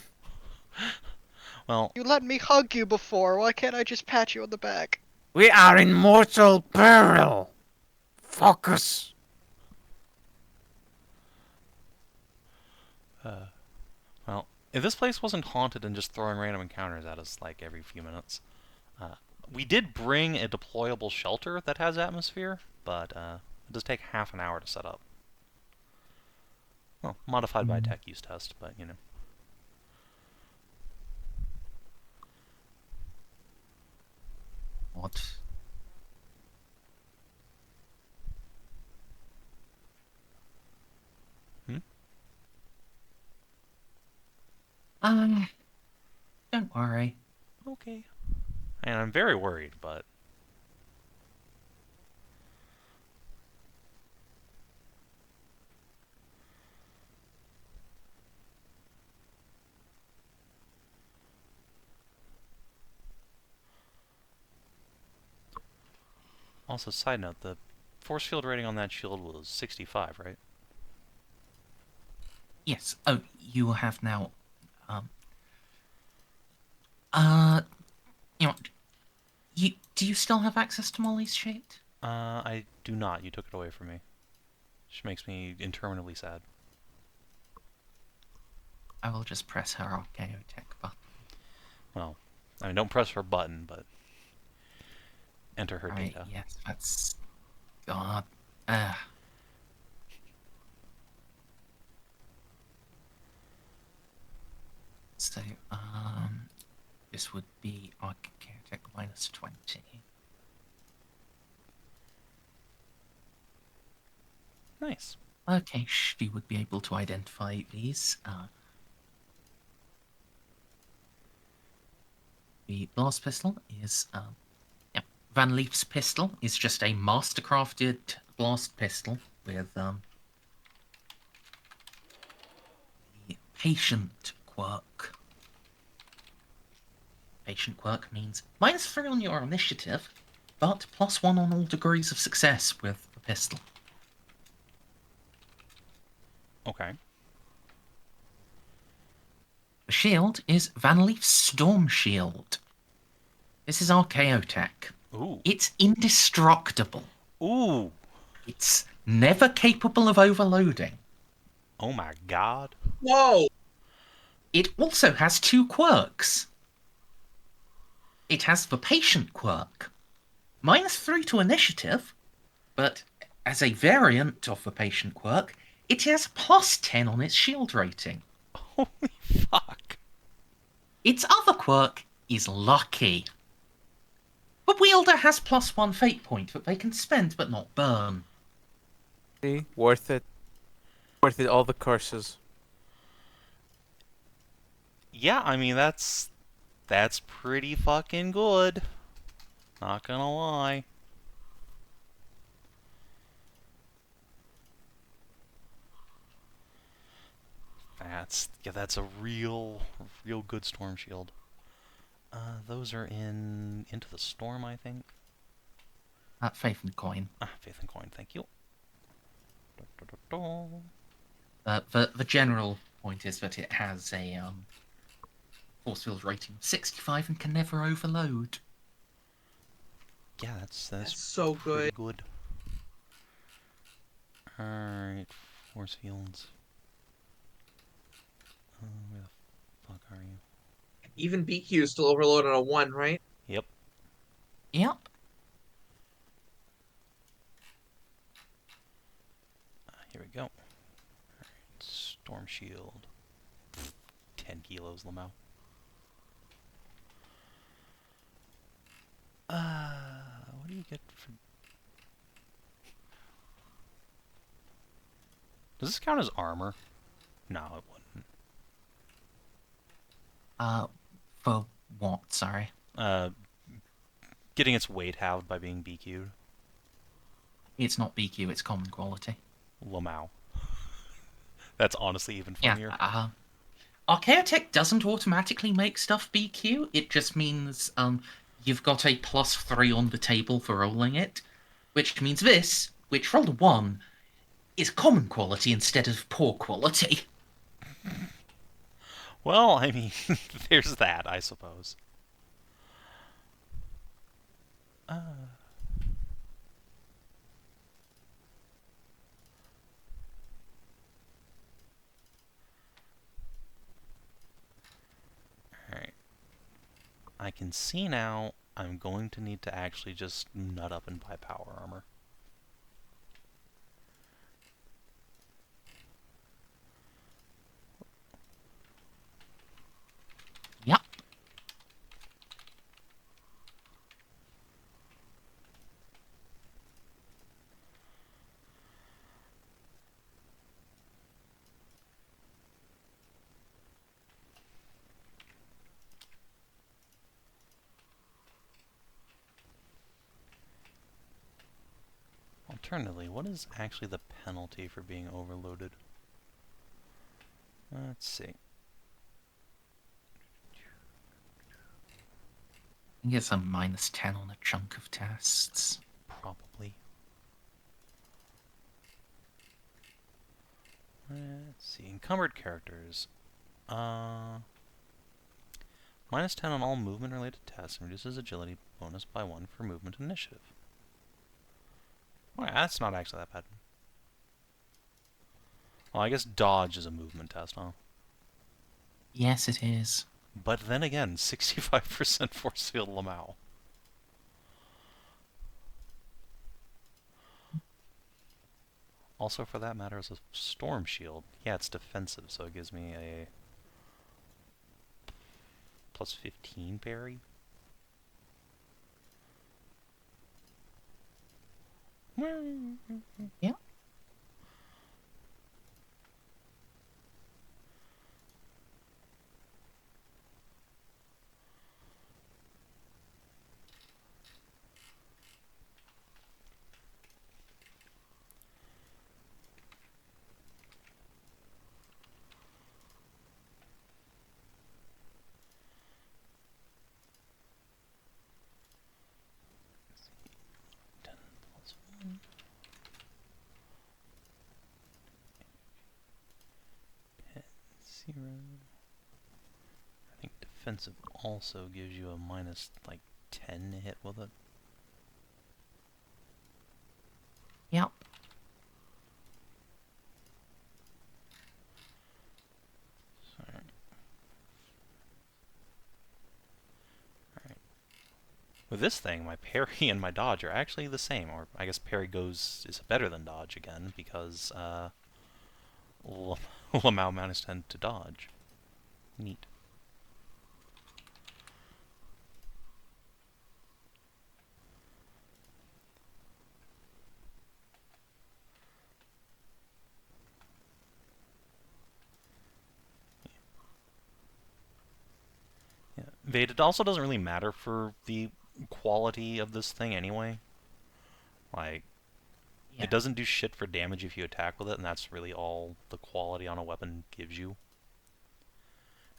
Well, You let me hug you before. Why can't I just pat you on the back? We are in mortal peril. Focus. well, if this place wasn't haunted and just throwing random encounters at us like every few minutes, we did bring a deployable shelter that has atmosphere, but it does take half an hour to set up. Well, modified by tech use test, but What? Don't worry. Okay. And I'm very worried, but... Also, side note, the force field rating on that shield was 65, right? Yes. Oh, you have now. Um. Uh. You know. Do you still have access to Molly's sheet? I do not. You took it away from me. Which makes me interminably sad. I will just press her Archaeotech button. Well, I mean, don't press her button, but enter her Right, data. yes, that's... God. So, this would be Archaeotech minus 20. Nice. Okay, she would be able to identify these. The blast pistol is... yeah, Van Leaf's pistol is just a mastercrafted blast pistol with the patient quirk. Patient quirk means -3 on your initiative, but +1 on all degrees of success with the pistol. Okay. The shield is Van Leaf's Storm Shield. This is Archaeotech. Ooh. It's indestructible. Ooh. It's never capable of overloading. Oh my god. Whoa! It also has 2 quirks. It has the patient quirk. -3 to initiative, but as a variant of the patient quirk, it has +10 on its shield rating. Holy fuck. Its other quirk is lucky. The wielder has +1 fate point that they can spend but not burn. See? Worth it. Worth it, all the curses. Yeah, I mean, that's pretty fucking good. Not gonna lie. That's a real good storm shield. Those are into the storm, I think. Faith and coin. Faith and coin, thank you. The general point is that it has a force field rating of 65 and can never overload. Yeah, that's So pretty good. good. Alright, force fields. Where the fuck are you? Even BQ is still overloaded on a 1, right? Yep. Yep. Here we go. Alright, storm shield. 10 kilos, Lamau. What do you get for... Does this count as armor? No, it wouldn't. For what? Sorry. Getting its weight halved by being BQ'd. It's not BQ, it's common quality. Lamau. That's honestly even funnier. Yeah, Archaeotech doesn't automatically make stuff BQ, it just means you've got a +3 on the table for rolling it, which means this, which rolled a 1, is common quality instead of poor quality. Well, I mean, there's that, I suppose. Alright. I can see now I'm going to need to actually just nut up and buy power armor. Yep. Alternatively, what is actually the penalty for being overloaded? Let's see. I think it's a -10 on a chunk of tests. Probably. Let's see. Encumbered characters. Minus 10 on all movement-related tests and reduces agility bonus by 1 for movement initiative. Well, that's not actually that bad. Well, I guess dodge is a movement test, huh? Yes, it is. But then again, 65% force field Lamau. Also, for that matter, is a storm shield. Yeah, it's defensive, so it gives me a plus 15 parry. Yeah. I think defensive also gives you a minus like 10 to hit with it. Yep. Alright. With this thing, my parry and my dodge are actually the same, or I guess parry is better than dodge again, because Lamau minus 10 to dodge. Neat. Yeah. Vade, it also doesn't really matter for the quality of this thing anyway. Like, Yeah. it doesn't do shit for damage if you attack with it, and that's really all the quality on a weapon gives you.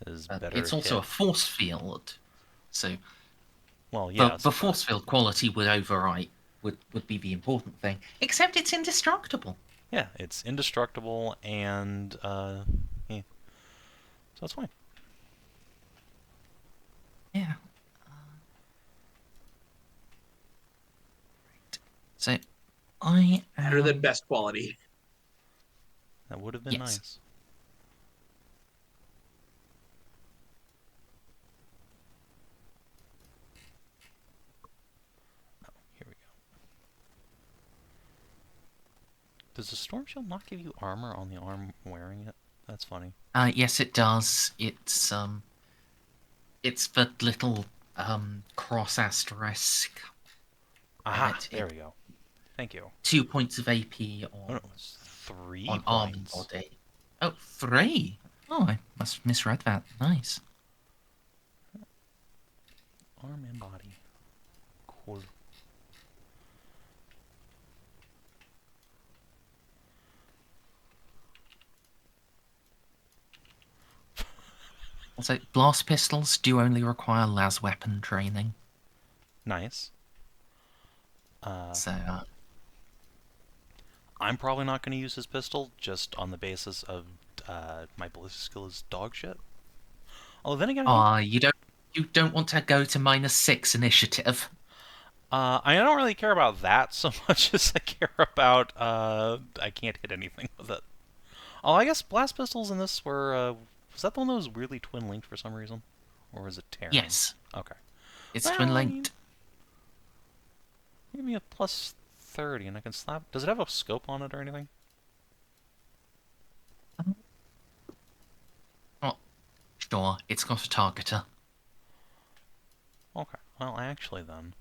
Is better It's also a hit. force field, so Well, yeah. the force field quality would overwrite would be the important thing. Except it's indestructible. Yeah, it's indestructible, and yeah. So that's fine. Yeah. Right. So I am... Better than best quality. That would have been Yes. nice. Oh, here we go. Does the storm shield not give you armor on the arm wearing it? That's funny. Yes, it does. It's the little cross asterisk. Aha! There we go. Thank you. 2 points of AP Oh on no, it's 3 on arm and points. body. Oh, 3. Oh, I must have misread that. Nice. Arm and body. Cool. Also, blast pistols do only require las weapon training. Nice. So, I'm probably not going to use his pistol, just on the basis of my ballistic skill is dog shit. Although then again, you don't want to go to -6 initiative. I don't really care about that so much as I care about I can't hit anything with it. Oh, I guess blast pistols in this were was that the one that was weirdly twin linked for some reason, or was it Terran? Yes, Okay. it's Well, twin linked. Give me a plus 30, and I can slap. Does it have a scope on it or anything? Oh, sure, it's got a targeter. Okay. Well, actually, then.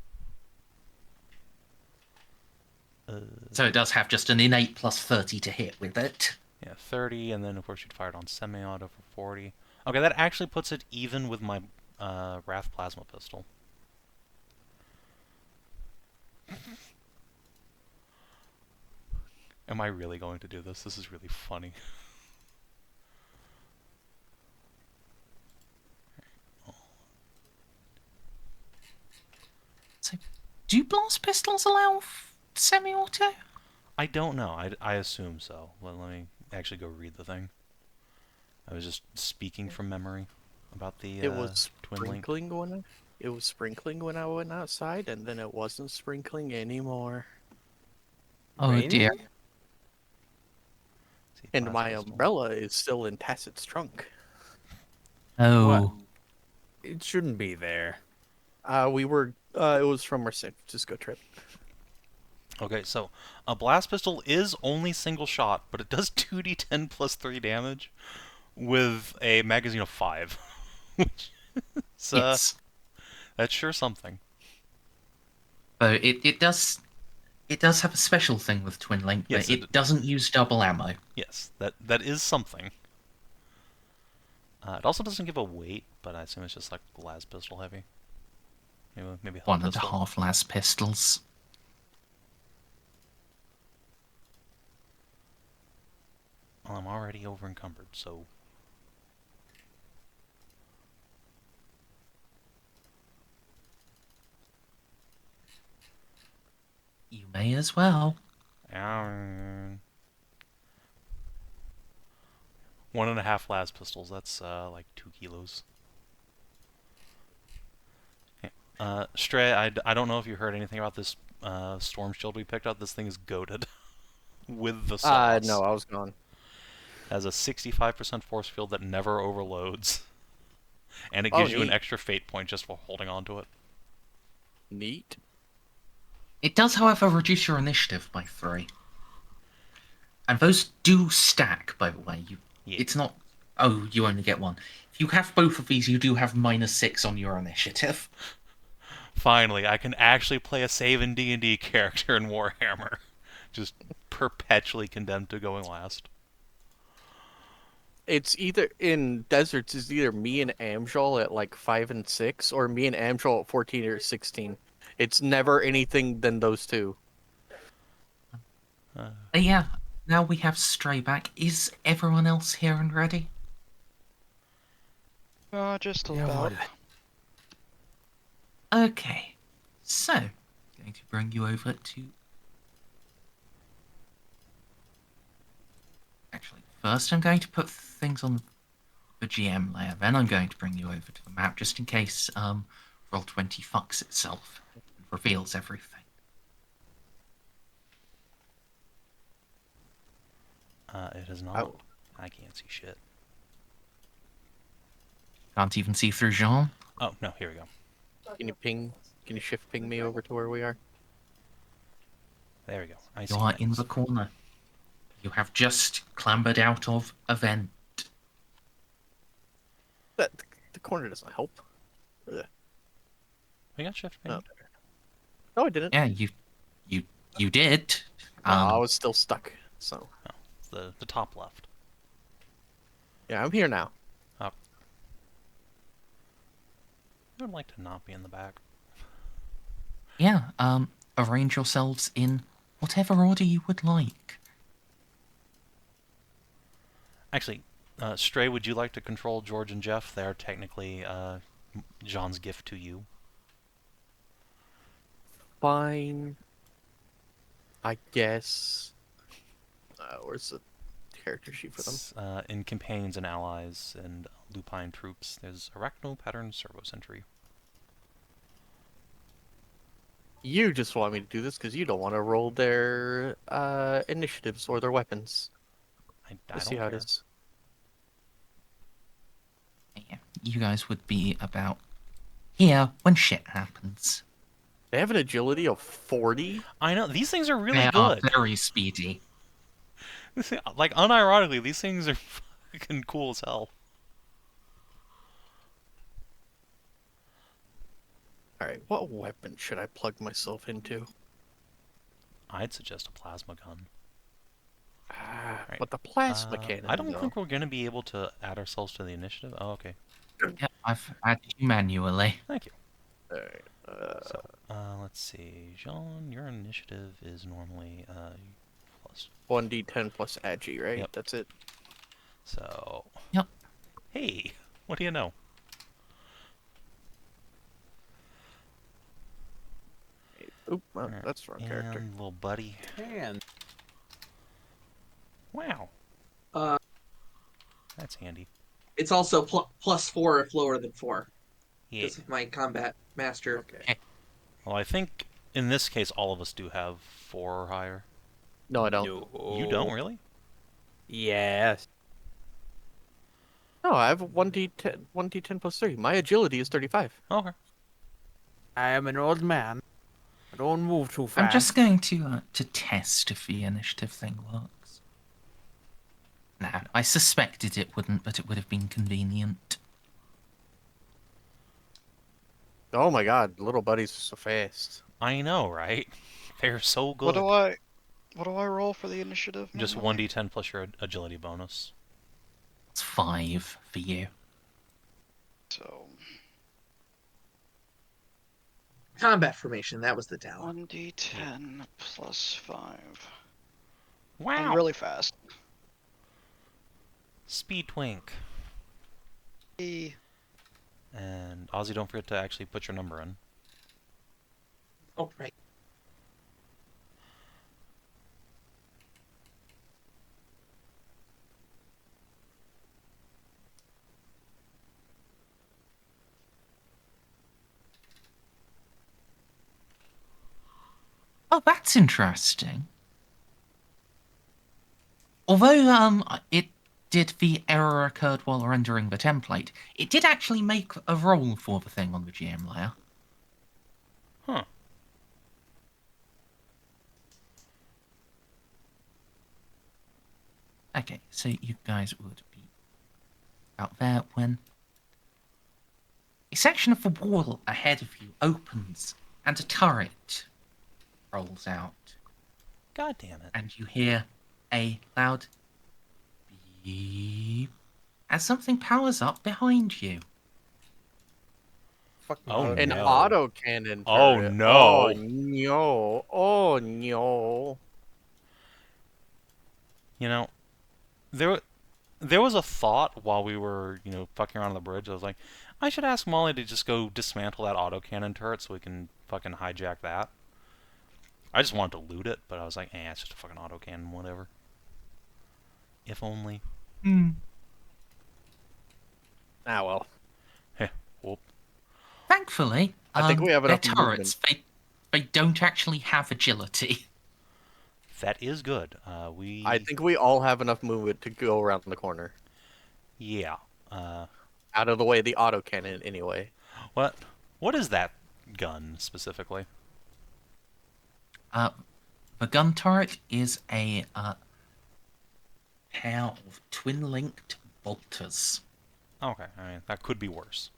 So it does have just an innate plus 30 to hit with it. Yeah, 30, and then of course you'd fire it on semi-auto for 40. Okay, that actually puts it even with my Wrath Plasma Pistol. Am I really going to do this? This is really funny. So, do blast pistols allow semi-auto? I don't know. I assume so. Let me actually go read the thing. I was just speaking from memory about the It was twin link. sprinkling when I went outside, and then it wasn't sprinkling anymore. Oh Raining? dear. See, And glass my pistol. umbrella is still in Tacit's trunk. Oh. It shouldn't be there. It was from our San Francisco trip. Okay, so a blast pistol is only single shot, but it does 2d10 plus 3 damage with a magazine of 5. Which is, Yes. that's sure something. So it does have a special thing with Twin Link, Yes, but it doesn't use double ammo. Yes, that is something. It also doesn't give a weight, but I assume it's just like las pistol heavy. Maybe hell 1.5 pistol. las pistols. Well, I'm already over encumbered, so You may as well. 1.5 las pistols. That's like 2 kilos. Stray, I don't know if you heard anything about this storm shield we picked up. This thing is goated with the sauce. No, I was gone. Has a 65% force field that never overloads. And it Oh, gives you an neat. extra fate point just for holding on to it. Neat. It does, however, reduce your initiative by 3. And those do stack, by the way. Yeah. It's not... Oh, you only get 1. If you have both of these, you do have -6 on your initiative. Finally, I can actually play a Savin D&D character in Warhammer. Just perpetually condemned to going last. It's either in deserts. It's either me and Amjol at like 5 and 6, or me and Amjol at 14 or 16. It's never anything than those two. Yeah, now we have Stray back. Is everyone else here and ready? Just Yeah, about. what? Okay. So, going to bring you over to... Actually, first I'm going to put things on the GM layer, then I'm going to bring you over to the map, just in case Roll20 fucks itself and reveals everything. It is not. Oh. I can't see shit. Can't even see through Jeanne. Oh, no, here we go. Can you shift ping me over to where we are? There we go. I see You are in things. the corner. You have just clambered out of a vent. The corner doesn't help. Ugh. We got shift ping. No. No, I didn't. Yeah, you did. No, I was still stuck. So Oh, it's the top left. yeah, I'm here now. I would like to not be in the back. Yeah, arrange yourselves in whatever order you would like. Actually, Stray, would you like to control George and Jeff? They are technically Jean's gift to you. Fine. I guess. Where's the character sheet for them? It's, in companions and allies and lupine troops, there's Arachno Pattern Servo Sentry. You just want me to do this because you don't want to roll their initiatives or their weapons. I Let's don't see how care. it is. Yeah, you guys would be about here when shit happens. They have an agility of 40. I know, these things are really They are good. very speedy. Like, unironically, these things are fucking cool as hell. Alright, what weapon should I plug myself into? I'd suggest a plasma gun. Right. But the plasma cannon. I don't though. think we're going to be able to add ourselves to the initiative. Oh, okay. Yeah, I've added you manually. Thank you. Alright, So, let's see. Jean, your initiative is normally plus. 1d10 plus agi, right? Yep. That's it. So. Yep. Hey, what do you know? Oop, that's the wrong character. And little buddy. And Wow. Uh, That's handy. it's also +4 if lower than 4 Yeah. because of my combat master. Okay. Well, I think in this case all of us do have 4 or higher. No, I don't. No. You don't really? Yes. No, I have 1d10, 1d10 plus 3. My agility is 35. Okay. I am an old man. I don't move too fast. I'm just going to test if the initiative thing works. Nah, I suspected it wouldn't, but it would have been convenient. Oh my god, little buddies are so fast. I know, right? They're so good. What do I roll for the initiative? Just manually? 1d10 plus your agility bonus. It's 5 for you. So Combat formation, that was the down. 1d10 plus 5. Wow. I'm really fast. Speed twink. E. And Ozzy, don't forget to actually put your number in. Oh, right. Oh, that's interesting. Although the error occurred while rendering the template, it did actually make a roll for the thing on the GM layer. Huh. Okay, so you guys would be out there when a section of the wall ahead of you opens and a turret rolls out, God damn it. and you hear a loud beep as something powers up behind you. Fucking Oh, An no. autocannon turret. Oh, no. Oh no. Oh no. You know, there was a thought while we were, fucking around on the bridge. I was like, I should ask Molly to just go dismantle that autocannon turret so we can fucking hijack that. I just wanted to loot it, but I was like, it's just a fucking autocannon, whatever. If only. Ah well. Heh, whoop. Thankfully, I think we have their enough turrets, they don't actually have agility. That is good. I think we all have enough movement to go around the corner. Yeah. Out of the way, the autocannon anyway. What is that gun specifically? The gun turret is a pair of twin-linked bolters. Okay, I mean, that could be worse.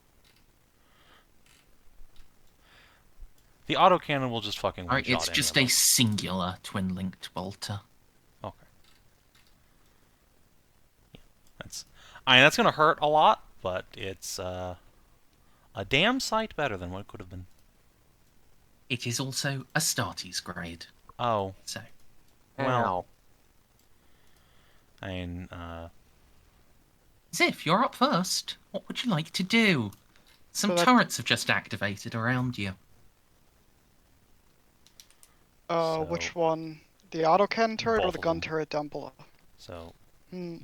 The autocannon will just fucking one-shot It's any just of a us. singular twin-linked bolter. Okay. Yeah, that's gonna hurt a lot, but it's a damn sight better than what it could have been. It is also a Starties grade. Oh, So, well. I mean, Xiph, you're up first. What would you like to do? Some So that- turrets have just activated around you. So- Which one? The autocannon turret or Both the of gun them. turret down below? so Hmm.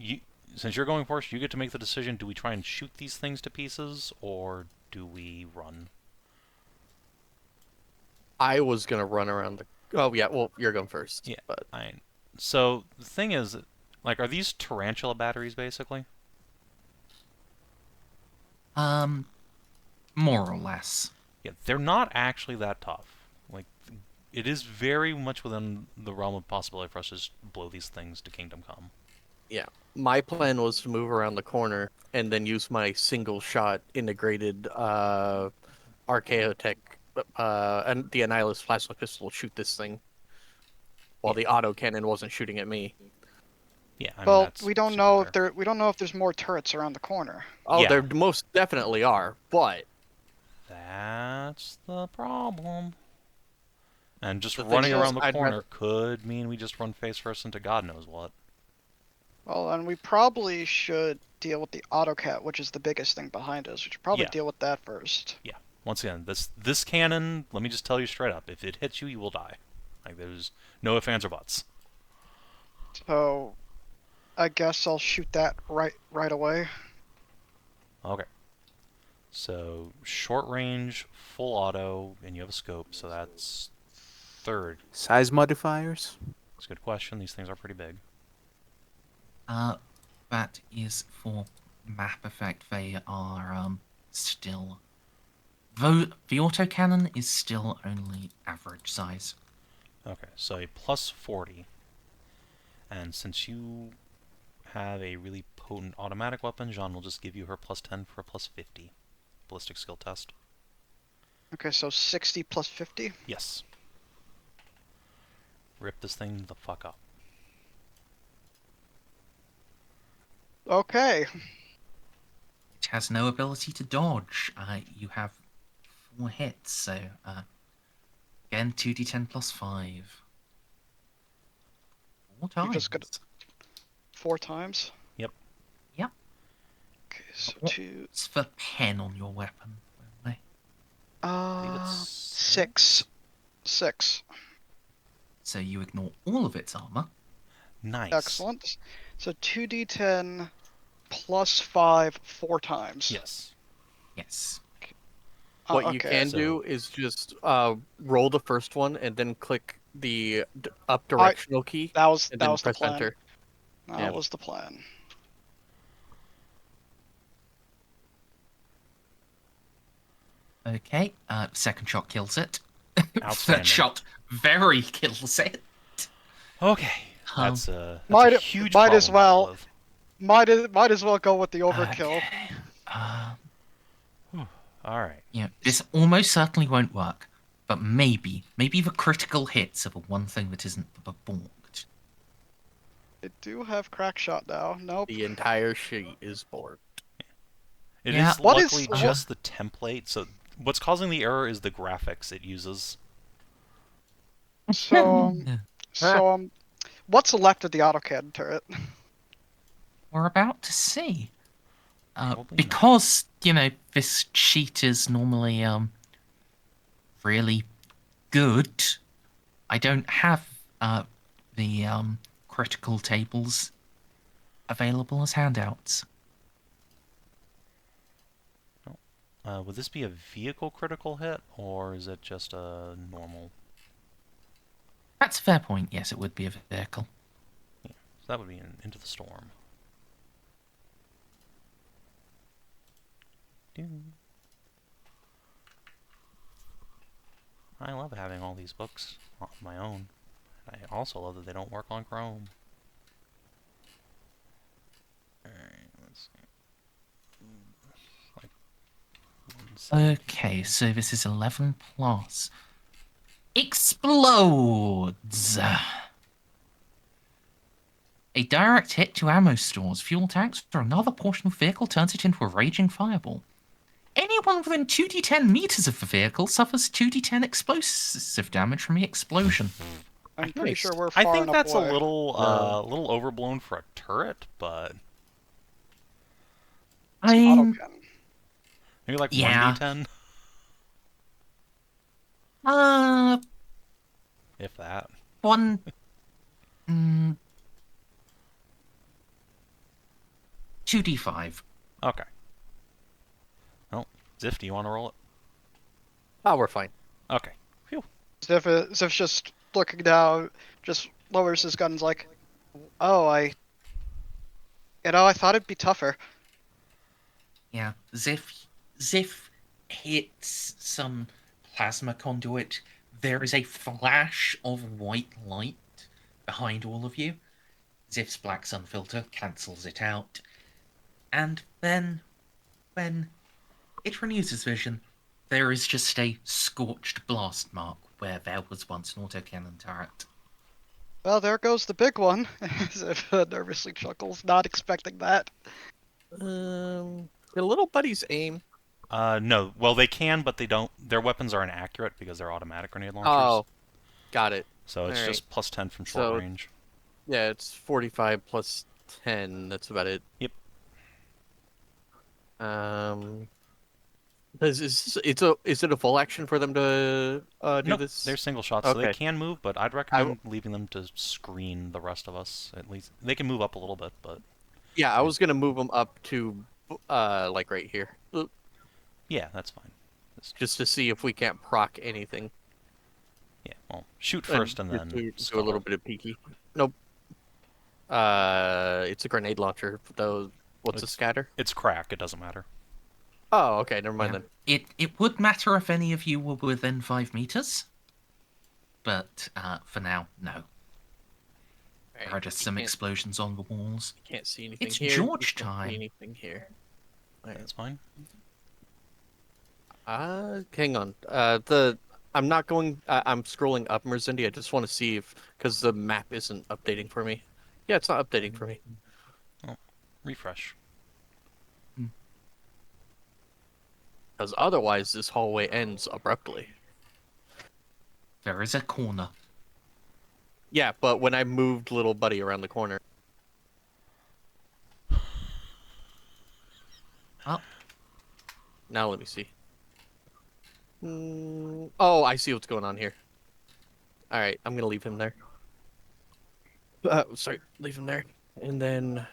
since you're going first, you get to make the decision. Do we try and shoot these things to pieces, or do we run? I was gonna run around the. Oh yeah, well you're going first. Yeah. But So the thing is, are these tarantula batteries basically? More or less. Yeah, they're not actually that tough. It is very much within the realm of possibility for us to just blow these things to Kingdom Come. yeah, my plan was to move around the corner and then use my single shot integrated Archaeotech and the Annihilus plasma pistol to shoot this thing, while the autocannon wasn't shooting at me. Yeah, I mean, Well, that's we don't super know fair. we don't know if there's more turrets around the corner. Oh, Yeah. there most definitely are, but That's the problem. And just The thing running is, around the I'd corner rather- could mean we just run face first into God knows what. Well, and we probably should deal with the autocat, which is the biggest thing behind us. We should probably Yeah. deal with that first. Yeah. Once again, this cannon, let me just tell you straight up, if it hits you, you will die. There's no ifs, ands, or buts. So, I guess I'll shoot that right away. Okay. So short range, full auto, and you have a scope, so that's third. Size modifiers? That's a good question. These things are pretty big. That is for map effect. They are still. The autocannon is still only average size. Okay, so a plus 40. And since you have a really potent automatic weapon, Jeanne will just give you her plus 10 for a plus 50 ballistic skill test. Okay, so 60 plus 50. Yes. Rip this thing the fuck up. Okay. It has no ability to dodge. You have 4 hits, so again 2d10 plus 5. 4 times. You just got 4 times. Yep. Yep. Okay, so What- 2. It's the pen on your weapon. Only. believe it's 6. 6. So you ignore all of its armor. Nice. Excellent. So 2d10 plus 5 4 times. Yes. Yes. What you okay. can So- do is just roll the first one and then click the up directional key That was and that then was the press plan. enter. That Yeah. was the plan. Okay. Second shot kills it. Third Outstanding. shot very kills it. Okay. That's a Might- huge might problem as to well. live Might as well go with the overkill. Okay. with. All right. Yeah, this almost certainly won't work, but maybe the critical hits are the one thing that isn't balked. They do have crack shot now. Nope. The entire sheet is bored. It is Yeah. What is- luckily just the template, so what's causing the error is the graphics it uses. So what's left of the autocannon turret? We're about to see. Probably not. Because, this sheet is normally really good, I don't have the critical tables available as handouts. Would this be a vehicle critical hit, or is it just a normal? That's a fair point. Yes, it would be a vehicle. So that would be an Into the Storm. I love having all these books on my own. I also love that they don't work on Chrome. Alright, let's see. Like 170. Okay, so this is 11 plus. Explodes! A direct hit to ammo stores, fuel tanks, or another portion of the vehicle turns it into a raging fireball. Anyone within 2d10 meters of the vehicle suffers 2d10 explosive damage from the explosion. I'm pretty Nice. sure we're far I think enough that's away. a little No. little overblown for a turret, but It's I'm autocannon. maybe like Yeah. 1d10, uh if that. one mm, 2d5. Okay. Well, Xiph, do you want to roll it? Oh, we're fine. Okay. Phew. Ziff's just looking down, just lowers his gun, and's like, oh, I thought it'd be tougher. Yeah, Xiph hits some plasma conduit. There is a flash of white light behind all of you. Ziff's black sun filter cancels it out. And then, when it renews its vision, there is just a scorched blast mark where there was once an autocannon turret. Well, there goes the big one. Ziff nervously chuckles, not expecting that. The little buddies aim. No. Well, they can, but they don't. Their weapons are inaccurate because they're automatic grenade launchers. Oh, got it. So it's alright. just plus 10 from short So- range. Yeah, it's 45 plus 10. That's about it. Yep. Is it a full action for them to do Nope, this? they're single shots, so they Okay. can move, but I'd recommend leaving them to screen the rest of us. At least they can move up a little bit, but Yeah, I was gonna move them up to like right here, yeah, that's fine. just to see if we can't proc anything. Yeah, well, shoot first and just then do a scuttle. little bit of peeky. Nope. It's a grenade launcher. Though, what's a scatter? It's crack. It doesn't matter. Oh, okay. Never mind Yeah. then. It would matter if any of you were within 5 meters, but for now, no. There are just some explosions on the walls. Can't see anything It's here. George Can't time. see anything here. That's fine. Hang on. I'm not going. I'm scrolling up Merzendi. I just want to see if because the map isn't updating for me. Yeah, it's not updating for me. Oh, refresh. Because otherwise, this hallway ends abruptly. There is a corner. Yeah, but when I moved little buddy around the corner. Oh, Now let me see. Oh, I see what's going on here. All right, I'm gonna leave him there. Sorry, leave him there. And then,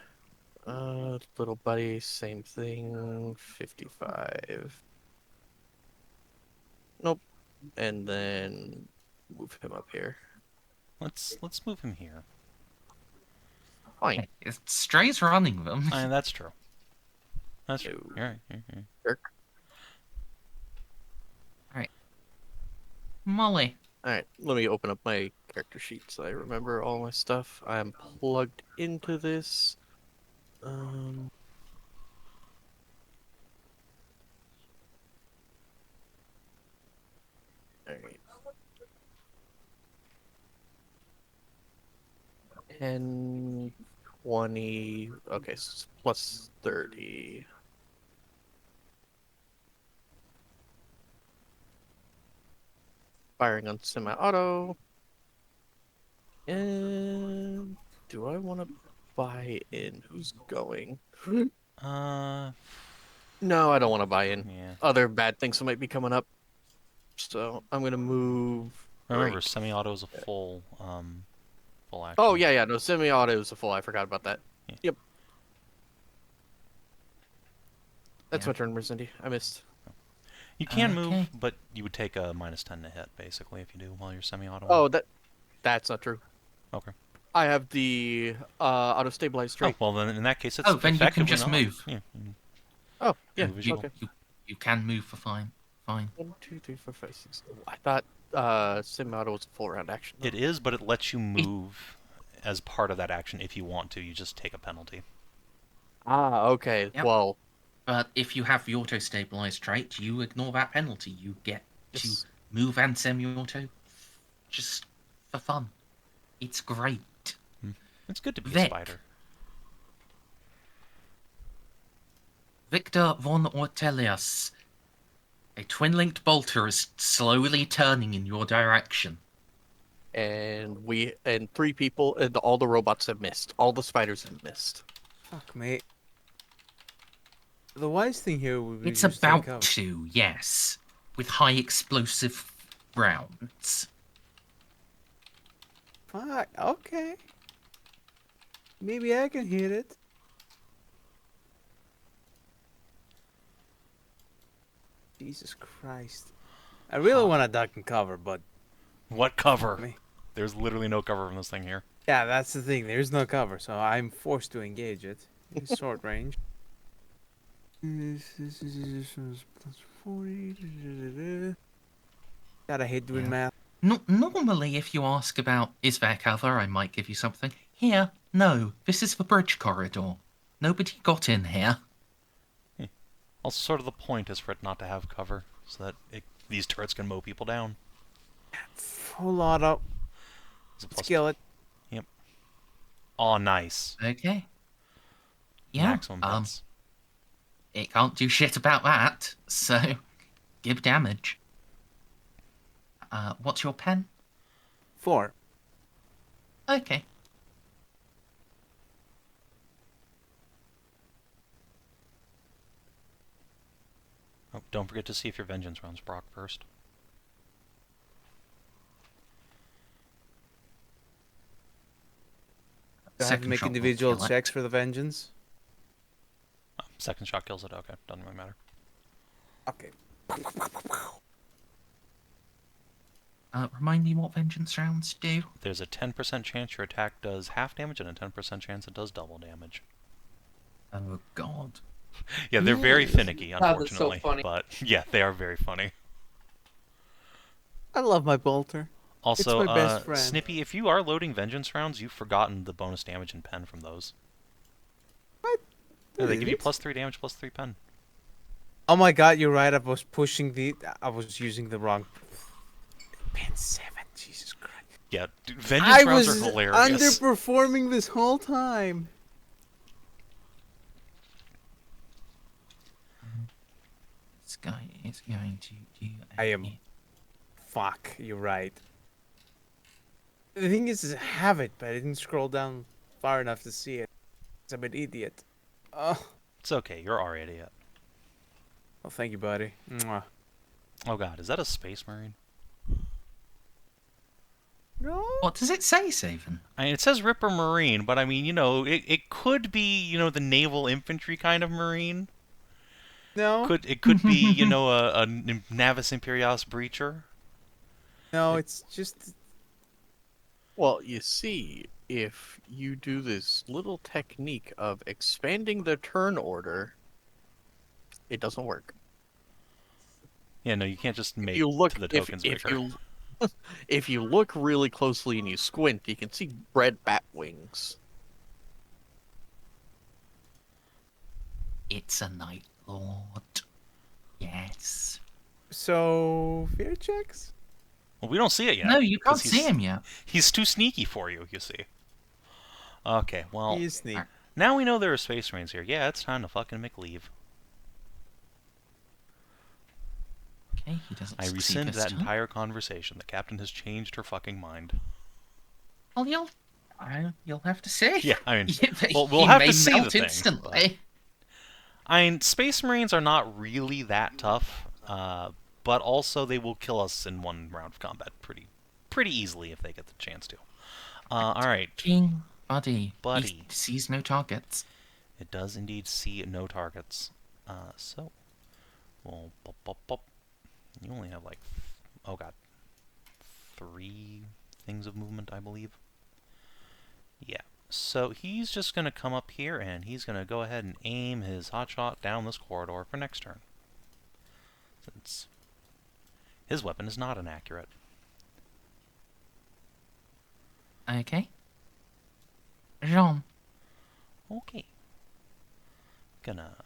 little buddy, same thing. 55. Nope. And then move him up here. Let's move him here. Fine. it's Stray's running them. That's true. That's true. No. You're right. You're right. Jerk. Molly. All right, let me open up my character sheet so I remember all my stuff. I'm plugged into this. Alright. 10, 20. Okay, so it's plus 30. Firing on semi-auto. And do I want to buy in? Who's going? No, I don't want to buy in. Yeah. Other bad things might be coming up. So I'm gonna move. Remember, right. semi-auto is a full action. Oh yeah, no, semi-auto is a full. I forgot about that. Yeah. Yep. That's Yeah. my turn, Merzendi. I missed. You can Okay. move, but you would take a -10 to hit, basically, if you do while you're semi-auto. Oh, that's not true. Okay. I have the auto stabilized Oh, trait. well, then in that case, it's Oh, then you can effectively just not. move. Yeah. Oh, yeah. Move as you Okay. You can move for fine. 1, 2, 3, 4, 5, 6. I thought semi-auto was a full round action. It is, but it lets you move as part of that action if you want to. You just take a penalty. Ah, okay. Yep. Well, But if you have the auto-stabilized trait, you ignore that penalty. You get Yes. to move and semi-auto just for fun. It's great. It's good to be a Vic. spider. Victor von Ortellius. A twin-linked bolter is slowly turning in your direction. and 3 people, and all the robots have missed. All the spiders have missed. Fuck, mate. The wise thing here would be It's just take about cover. 2, yes. With high explosive rounds. Fuck, okay. Maybe I can hit it. Jesus Christ. I really want to duck and cover, but What cover? me. There's literally no cover from this thing here. Yeah, that's the thing. There's no cover, so I'm forced to engage it. In short range. This is plus 40. God, I hate doing Yeah. math. Normally, if you ask about, is there cover, I might give you something. Here, no. This is the bridge corridor. Nobody got in here. Also, sort of the point is for it not to have cover, so that these turrets can mow people down. Full auto. It's a plus- Skillet. Aw, nice. Okay. Yeah, Maximum hits. it can't do shit about that, so give damage. What's your pen? 4. Okay. Oh, don't forget to see if your vengeance rounds proc first. Do I have to Second make shot will individual kill it. checks for the vengeance? Oh, second shot kills it. Okay, doesn't really matter. Okay. Remind me what vengeance rounds do. There's a 10% chance your attack does half damage and a 10% chance it does double damage. Oh god. Yeah, they're very finicky, Oh, that's so unfortunately. funny. But yeah, they are very funny. I love my bolter. Also, my best friend. Snippy, if you are loading vengeance rounds, you've forgotten the bonus damage and pen from those. What? Yeah, they give you Really? +3 damage, +3 pen. Oh my god, you're right. I was using the wrong. Pen 7, Jesus Christ. Yeah, dude, vengeance I rounds was are hilarious. underperforming this whole time. This guy is going to do. I am. Fuck, you're right. The thing is I have it, but I didn't scroll down far enough to see it. 'Cause I'm an idiot. Oh, It's okay, you're already yet. well, thank you, buddy. Mwah. Oh god, is that a space marine? No. What does it say, Savin? I mean, it says Ripper Marine, but I mean, you know, it could be, you know, the naval infantry kind of marine. No. It could be, you know, a Navis Imperialis breacher. No, it's just. Well, you see, if you do this little technique of expanding the turn order, it doesn't work. Yeah, no, you can't just make You look the tokens if bigger. you if you look really closely and you squint, you can see red bat wings. It's a Night Lord. Yes. So fear checks. Well, we don't see it yet. No, you can't 'cause see him yet. He's too sneaky for you, you see. Okay, well, He is sneak. now we know there are space marines here. Yeah, it's time to fucking make leave. Okay, he doesn't I succeed rescind this that time. entire conversation. The captain has changed her fucking mind. Well, you'll have to see. Yeah, I mean, Yeah, but we'll he have may to see the melt thing, instantly. I mean, space marines are not really that tough, but also they will kill us in one round of combat pretty easily if they get the chance to. All right, King, buddy. Buddy. He sees no targets. it does indeed see no targets. So we'll pop, pop, pop. You only have like, oh god, 3 things of movement, I believe. Yeah. So he's just going to come up here and he's going to go ahead and aim his hotshot down this corridor for next turn. Since his weapon is not inaccurate. Okay. Jeanne. Okay. Gonna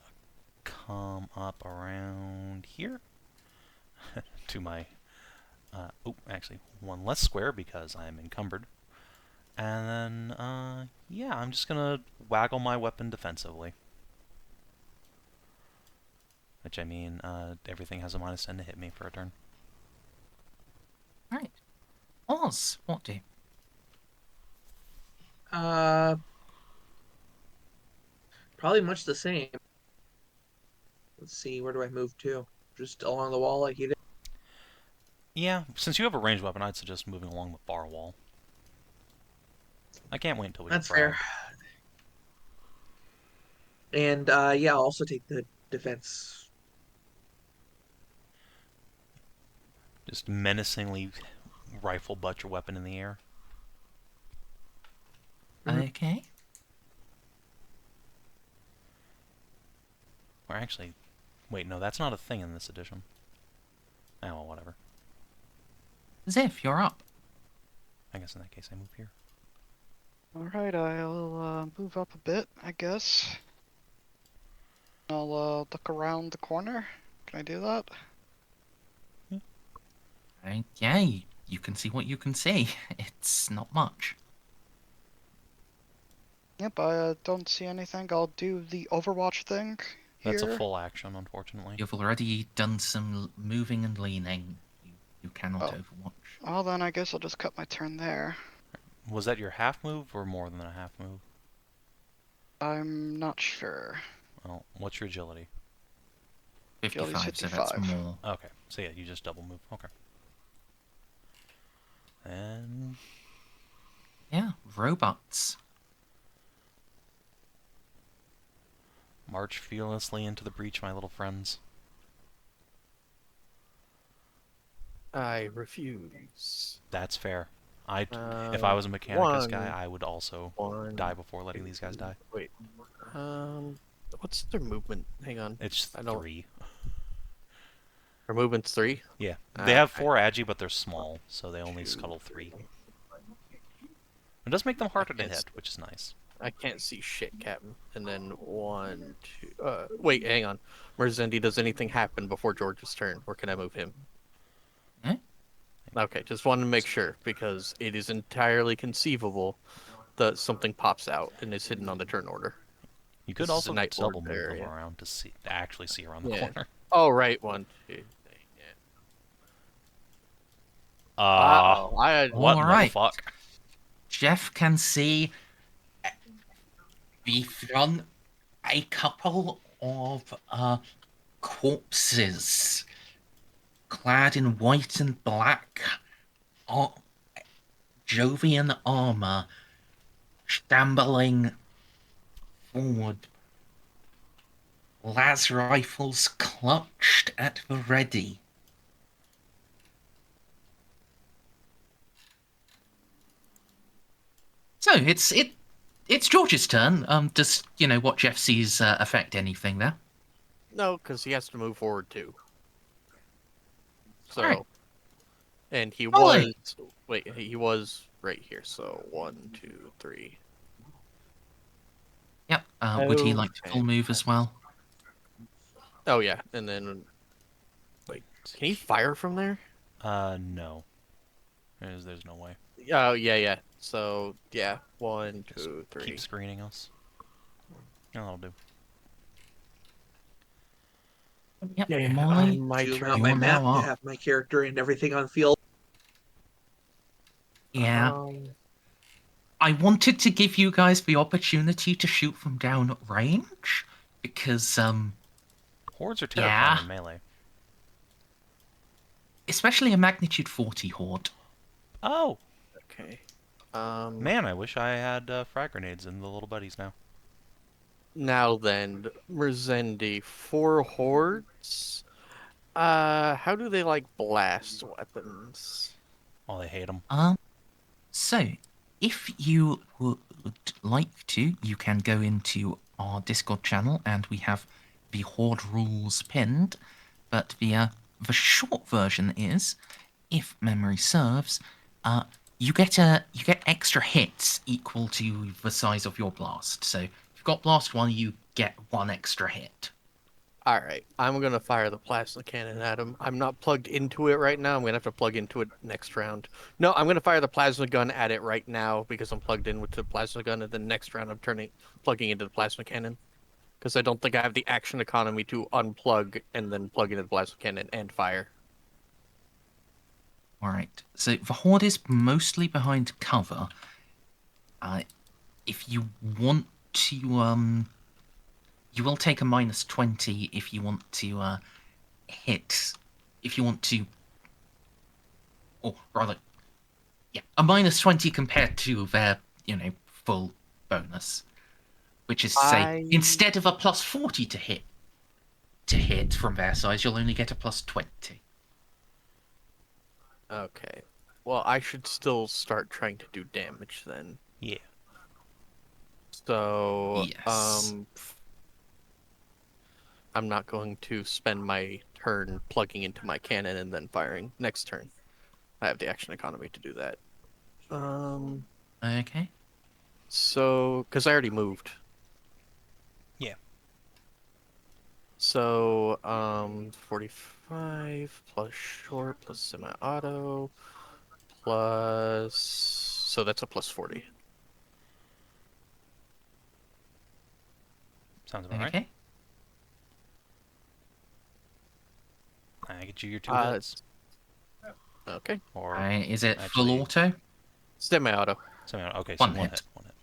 come up around here to my, oh, actually one less square because I'm encumbered. And then, yeah, I'm just gonna waggle my weapon defensively. Which, I mean, everything has a -10 to hit me for a turn. Right. Oz, what do? Probably much the same. Let's see, where do I move to? Just along the wall like you did? Yeah, since you have a ranged weapon, I'd suggest moving along the far wall. I can't wait until we That's get fair. Bragg. And, yeah, I'll also take the defense. Just menacingly rifle butt your weapon in the air. Okay. Or actually, wait, no, that's not a thing in this edition. Oh, well, whatever. Xiph, you're up. I guess in that case I move here. Alright, I'll move up a bit, I guess. I'll look around the corner. Can I do that? Yeah, you can see what you can see. It's not much. Yep, I don't see anything. I'll do the Overwatch thing here. That's a full action, unfortunately. You've already done some moving and leaning. You cannot Oh. overwatch. Well, then I guess I'll just cut my turn there. Was that your half move or more than a half move? I'm not sure. Well, what's your agility? Jelly's 55, so that's 55. more. Okay, so yeah, you just double move. Okay. And Yeah, robots. march fearlessly into the breach, my little friends. I refuse. That's fair. If I was a Mechanicus guy, I would also die before letting these guys die. Wait. What's their movement? Hang on. It's I don't- 3. Their movement's 3? Yeah. They have 4 agi, but they're small, so they only scuttle 3. It does make them harder to hit, which is nice. I can't see shit, Captain. And then 1, 2... wait, hang on. Merzendi, does anything happen before George's turn, or can I move him? Eh? Okay, just wanted to make sure, because it is entirely conceivable that something pops out and is hidden on the turn order. You could This is also a night double lord move them area. around to actually see around the Yeah. corner. Oh, right, 1, 2, 3, yeah. Uh, what Alright. the fuck? Jeff can see the front a couple of corpses clad in white and black Jovian armor shambling forward, las rifles clutched at the ready. So it's George's turn. Does what Jeff sees affect anything there? No, because he has to move forward too. So, Alright. and he Ollie. was he was right here. So 1, 2, 3. Yep. Would he like to Okay. full move as well? Oh yeah, and then wait, can he fire from there? No. There's no way. Oh yeah. So yeah, 1, 2, 3. Keep screening us. No, that'll do. Yep. Yeah, Molly, my Zoom turn. out my You're map now to up. have my character and everything on field. Yeah. I wanted to give you guys the opportunity to shoot from down range because Hordes are terrifying Yeah. in melee. especially a magnitude 40 horde. Oh, Okay. man, I wish I had frag grenades in the little buddies now. Now then, Merzendi, 4 hordes. How do they like blast weapons? Oh, they hate them. So, if you would like to, you can go into our Discord channel and we have the Horde rules pinned. But the short version is, if memory serves, you get extra hits equal to the size of your blast. So, if you've got blast 1, you get 1 extra hit. Alright, I'm gonna fire the plasma cannon at him. I'm not plugged into it right now. I'm gonna have to plug into it next round. No, I'm gonna fire the plasma gun at it right now because I'm plugged in with the plasma gun, and then next round I'm plugging into the plasma cannon. Because I don't think I have the action economy to unplug and then plug into the plasma cannon and fire. Alright, so the Horde is mostly behind cover. If you want to, you will take a -20 if you want to hit. If you want to, or rather, yeah, a -20 compared to their, full bonus, which is to say, instead of a +40 to hit from their size, you'll only get a +20. Okay. Well, I should still start trying to do damage then. Yeah. So, Yes. I'm not going to spend my turn plugging into my cannon and then firing next turn. I have the action economy to do that. Okay. So, because I already moved. Yeah. So, 45 plus short plus semi-auto plus... So that's a +40. Sounds about right. Okay. I get you your 2 Uh, hits. Okay. Or Is it actually- full auto? Semi-auto. okay, so One one hit. hit. One hit.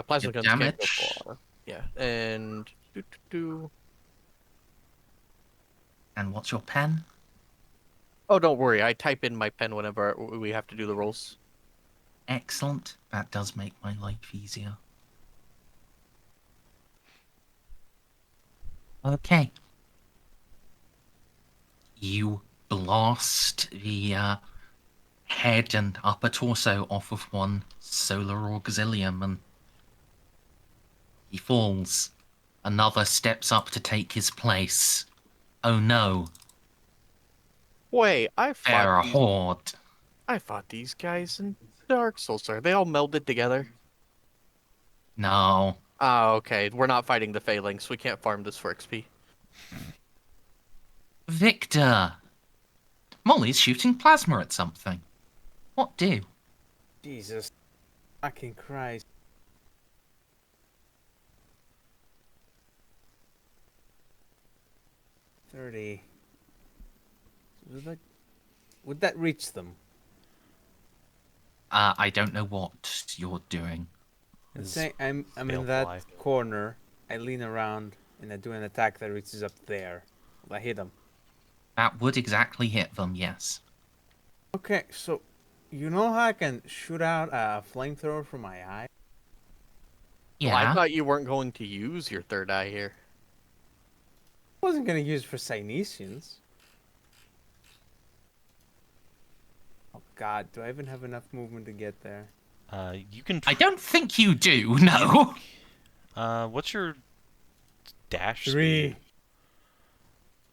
Plasma Your guns can't go damage? full auto. Yeah, and... And what's your pen? Oh, don't worry. I type in my pen whenever we have to do the rolls. Excellent. That does make my life easier. Okay. You blast the head and upper torso off of one solar auxilium, and he falls. Another steps up to take his place. Oh no, Wait, they're a horde. I fought these guys in Dark Souls. Are they all melded together? No. Ah, okay. We're not fighting the Phalanx. We can't farm this for XP. Victor! Molly's shooting plasma at something. What do? Jesus. Fucking Christ. $30. Would that reach them? I don't know what you're doing. Let's say I'm fail in that fly. corner. I lean around and I do an attack that reaches up there. Will I hit him? That would exactly hit them, yes. Okay, so you know how I can shoot out a flamethrower from my eye? Yeah. Well, I thought you weren't going to use your third eye here. I wasn't gonna use it for Cynesians. Oh god, do I even have enough movement to get there? You can. I don't think you do, no. What's your dash 3. speed?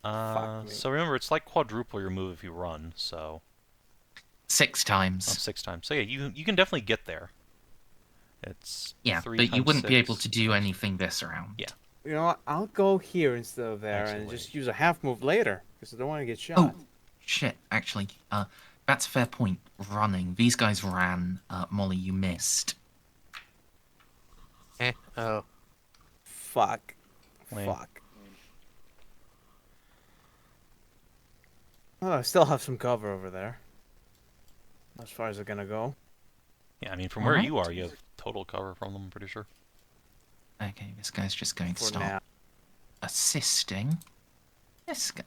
Fuck me. So remember, it's like quadruple your move if you run. So 6 times. 6 times. So yeah, you can definitely get there. It's Yeah, 3 but you times wouldn't be 6. able to do anything this round. Yeah. You know what? I'll go here instead of there and Actually. just use a half move later because I don't want to get shot. Oh, shit, actually, that's a fair point. Running. These guys ran. Molly, you missed. Oh. Fuck. Lame. Fuck. Oh, I still have some cover over there. As far as I'm gonna go. Yeah, I mean, from All where right. you are, you have total cover from them, I'm pretty sure. Okay, this guy's just going to For start now. assisting this guy.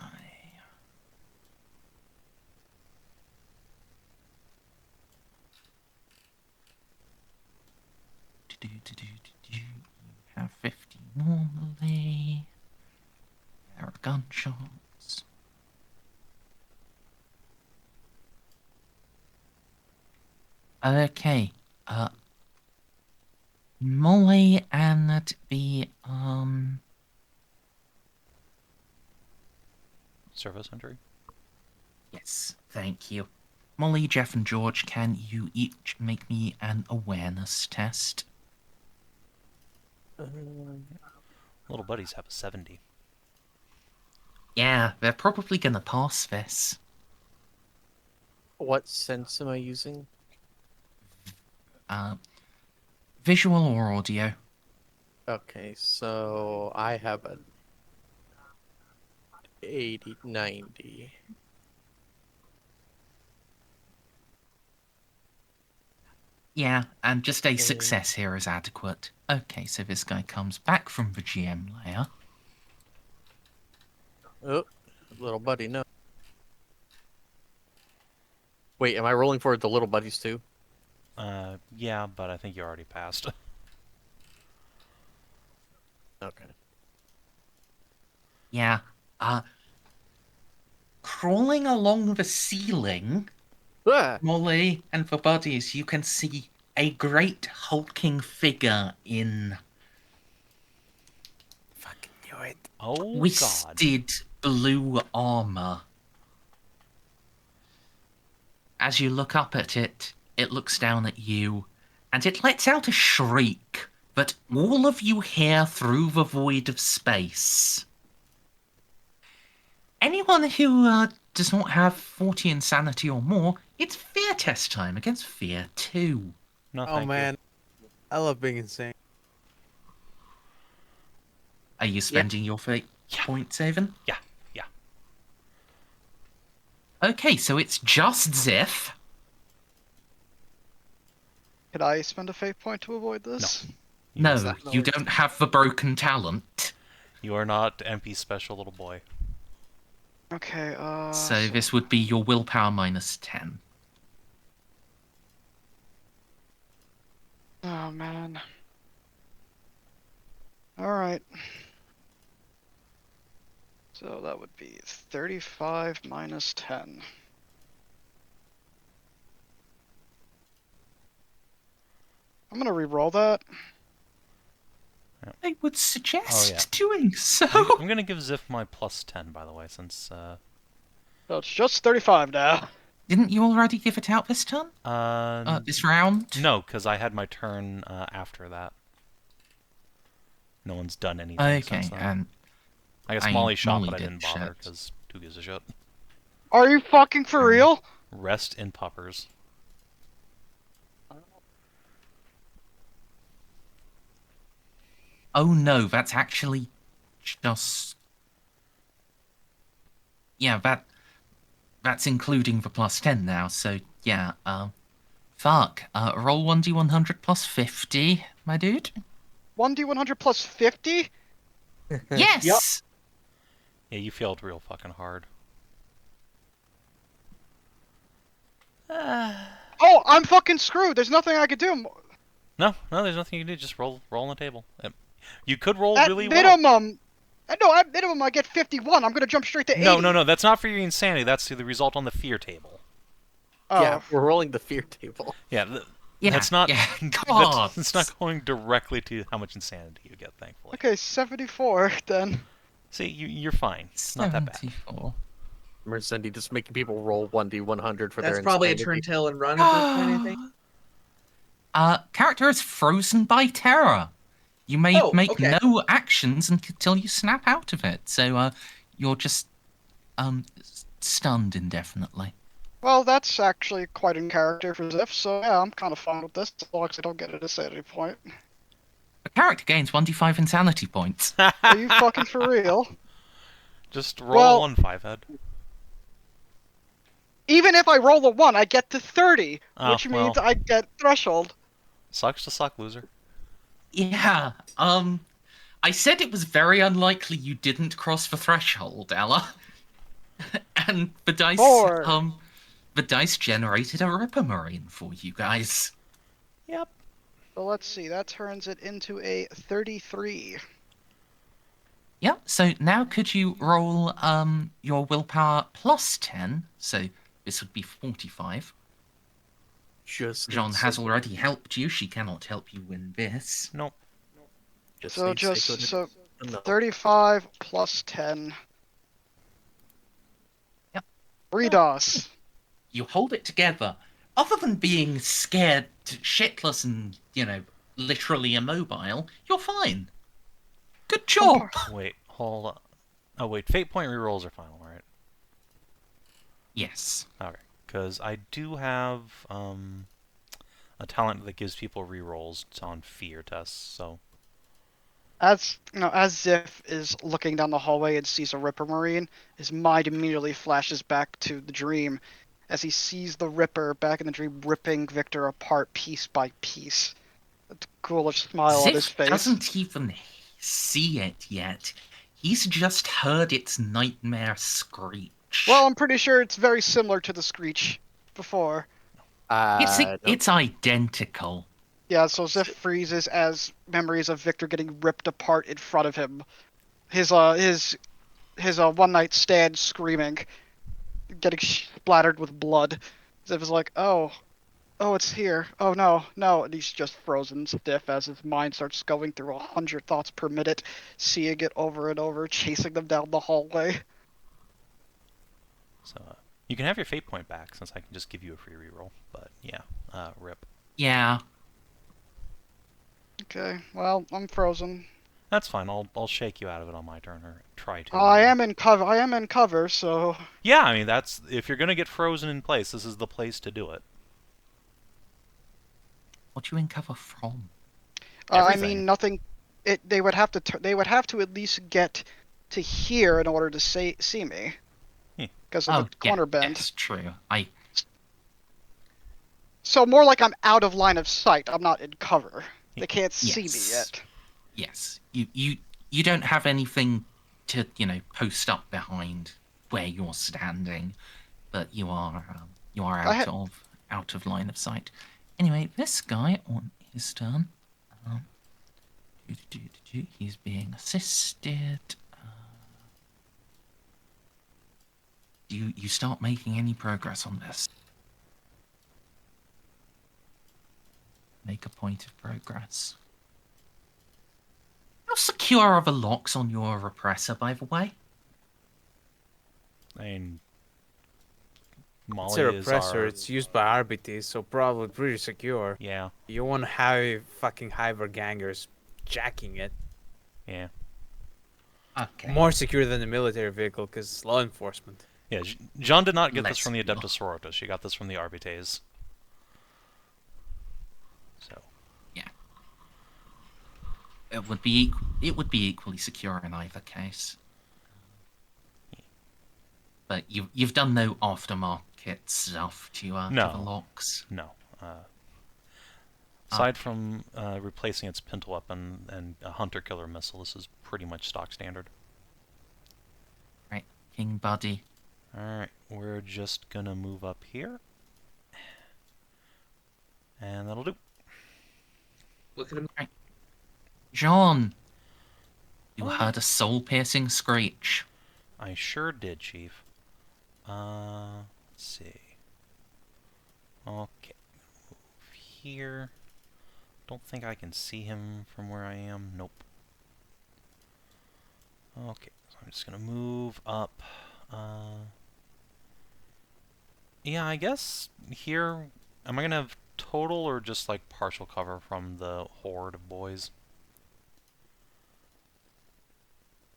You have 50 normally. There are gunshots. Okay, Molly and the, Service entry. yes, thank you. Molly, Jeff, and George, can you each make me an awareness test? Little buddies have a 70. Yeah, they're probably gonna pass this. What sense am I using? Visual or audio? Okay, so I have a 80, 90. Yeah, and just a success here is adequate. Okay, so this guy comes back from the GM layer. Oh, little buddy, no. Wait, am I rolling for the little buddies too? Yeah, but I think you already passed. Okay. Yeah, crawling along the ceiling, Ah! Molly and the buddies, you can see a great hulking figure in Fucking knew it. Oh, God. twisted blue armor. As you look up at it, it looks down at you, and it lets out a shriek that all of you hear through the void of space. Anyone who does not have 40 insanity or more, it's fear test time against fear 2. No, Oh thank you. man. I love being insane. Are you spending your fate Yeah. point, Savin? Yeah. Okay, so it's just Xiph. Could I spend a fate point to avoid this? No, Exactly. you don't have the broken talent. You are not MP special, little boy. Okay, So this would be your willpower minus 10. Oh, man. Alright. So that would be 35 minus 10. I'm gonna re-roll that. I would suggest Oh, yeah. doing so. I'm gonna give Xiph my plus 10, by the way, since So it's just 35 now. Didn't you already give it out this turn? This round? no, because I had my turn after that. No one's done anything Okay, since then. and I guess Molly shot, Molly but I did didn't bother shit. because who gives a shit? Are you fucking for real? Rest in puppers. Oh no, that's actually just... Yeah, that's including the plus 10 now, so yeah, fuck. Roll 1d100 plus 50, my dude. 1d100 plus 50? Yes! Yeah, you failed real fucking hard. Oh, I'm fucking screwed. There's nothing I could do. No, there's nothing you can do. Just roll on the table. You could roll At really minimum, no, at minimum I get 51. I'm gonna jump straight to 80. No. That's not for your insanity. That's the result on the fear table. Oh. Yeah, we're rolling the fear table. Yeah, Yeah, that's not. yeah, God. That's not going directly to how much insanity you get. Thankfully. Okay, 74 then. See, you're fine. It's not that bad. 74. Merzendi just making people roll 1d100 for That's their probably a insanity. turn, tail, and run at this point, I think. Character is frozen by terror. You may Oh, make okay. no actions until you snap out of it. So, you're just, stunned indefinitely. Well, that's actually quite in character for Xiph, so yeah, I'm kind of fine with this, as long as I don't get a insanity point. The character gains 1d5 insanity points. Are you fucking for real? Just roll Well- one 5-head. Even if I roll a 1, I get to 30, Oh, which means well. I get threshold. Sucks to suck, loser. Yeah, I said it was very unlikely you didn't cross the threshold, Ella. And the dice, Four. the dice generated a Ripper Marine for you guys. Yep. So let's see, that turns it into a 33. Yep, so now could you roll, your willpower plus 10, so this would be 45. Just Jeanne needs has Ceiko- already helped you, she cannot help you win this. Nope. So needs just, Ceiko to- so no. 35 plus 10. Yep. Redos. You hold it together. Other than being scared shitless and, literally immobile, you're fine. Good job. Wait, hold on. Oh wait, fate point rerolls are final, right? Yes. Okay, because I do have a talent that gives people rerolls on fear tests. So As Xiph is looking down the hallway and sees a Ripper Marine, his mind immediately flashes back to the dream as he sees the Ripper back in the dream ripping Victor apart piece by piece. A ghoulish smile on his Xiph face. doesn't even see it yet. He's just heard its nightmare screech. Well, I'm pretty sure it's very similar to the screech before. No. It's identical. Yeah, so Xiph freezes as memories of Victor getting ripped apart in front of him. His one night stand screaming, getting splattered with blood. Xiph is like, oh, it's here. Oh no, and he's just frozen stiff as his mind starts going through 100 thoughts per minute, seeing it over and over, chasing them down the hallway. So you can have your fate point back since I can just give you a free reroll. But yeah, rip. Yeah. Okay, well, I'm frozen. That's fine. I'll shake you out of it on my turn, or try to. I am in cover, so Yeah, I mean that's if you're gonna get frozen in place, this is the place to do it. What do you uncover from? I Everything. mean nothing. They would have to at least get to here in order to see me, because of the corner bend. That's true. So more like I'm out of line of sight. I'm not in cover. They can't see me Yes. yet. Yes. You don't have anything to, post up behind. where you're standing, but you are I had out of line of sight. Anyway, this guy on his turn, um, he's being assisted. Do you start making any progress on this? Make a point of progress. How secure are the locks on your repressor, by the way? I mean, It's Molly a is repressor. our... It's used by RBTs, so probably pretty secure. Yeah, You won't have fucking Hyver gangers jacking it. yeah. Okay. More secure than the military vehicle, because it's law enforcement. Yeah, Jeanne did not get this Less from the secure. Adeptus Sororitas. She got this from the Arbites. So, It would be equally secure in either case. But you've done no aftermarket stuff to the No. locks. no. Aside from replacing its pintle weapon and a hunter-killer missile, this is pretty much stock standard. Right, King Buddy. Alright, we're just gonna move up here. And that'll do. Look at him. Jeanne, you Oh. heard a soul-piercing screech. I sure did, Chief. Let's see. Okay, move here. Don't think I can see him from where I am. Nope. Okay, so I'm just gonna move up. Yeah, I guess here, am I gonna have total or just like partial cover from the horde of boys?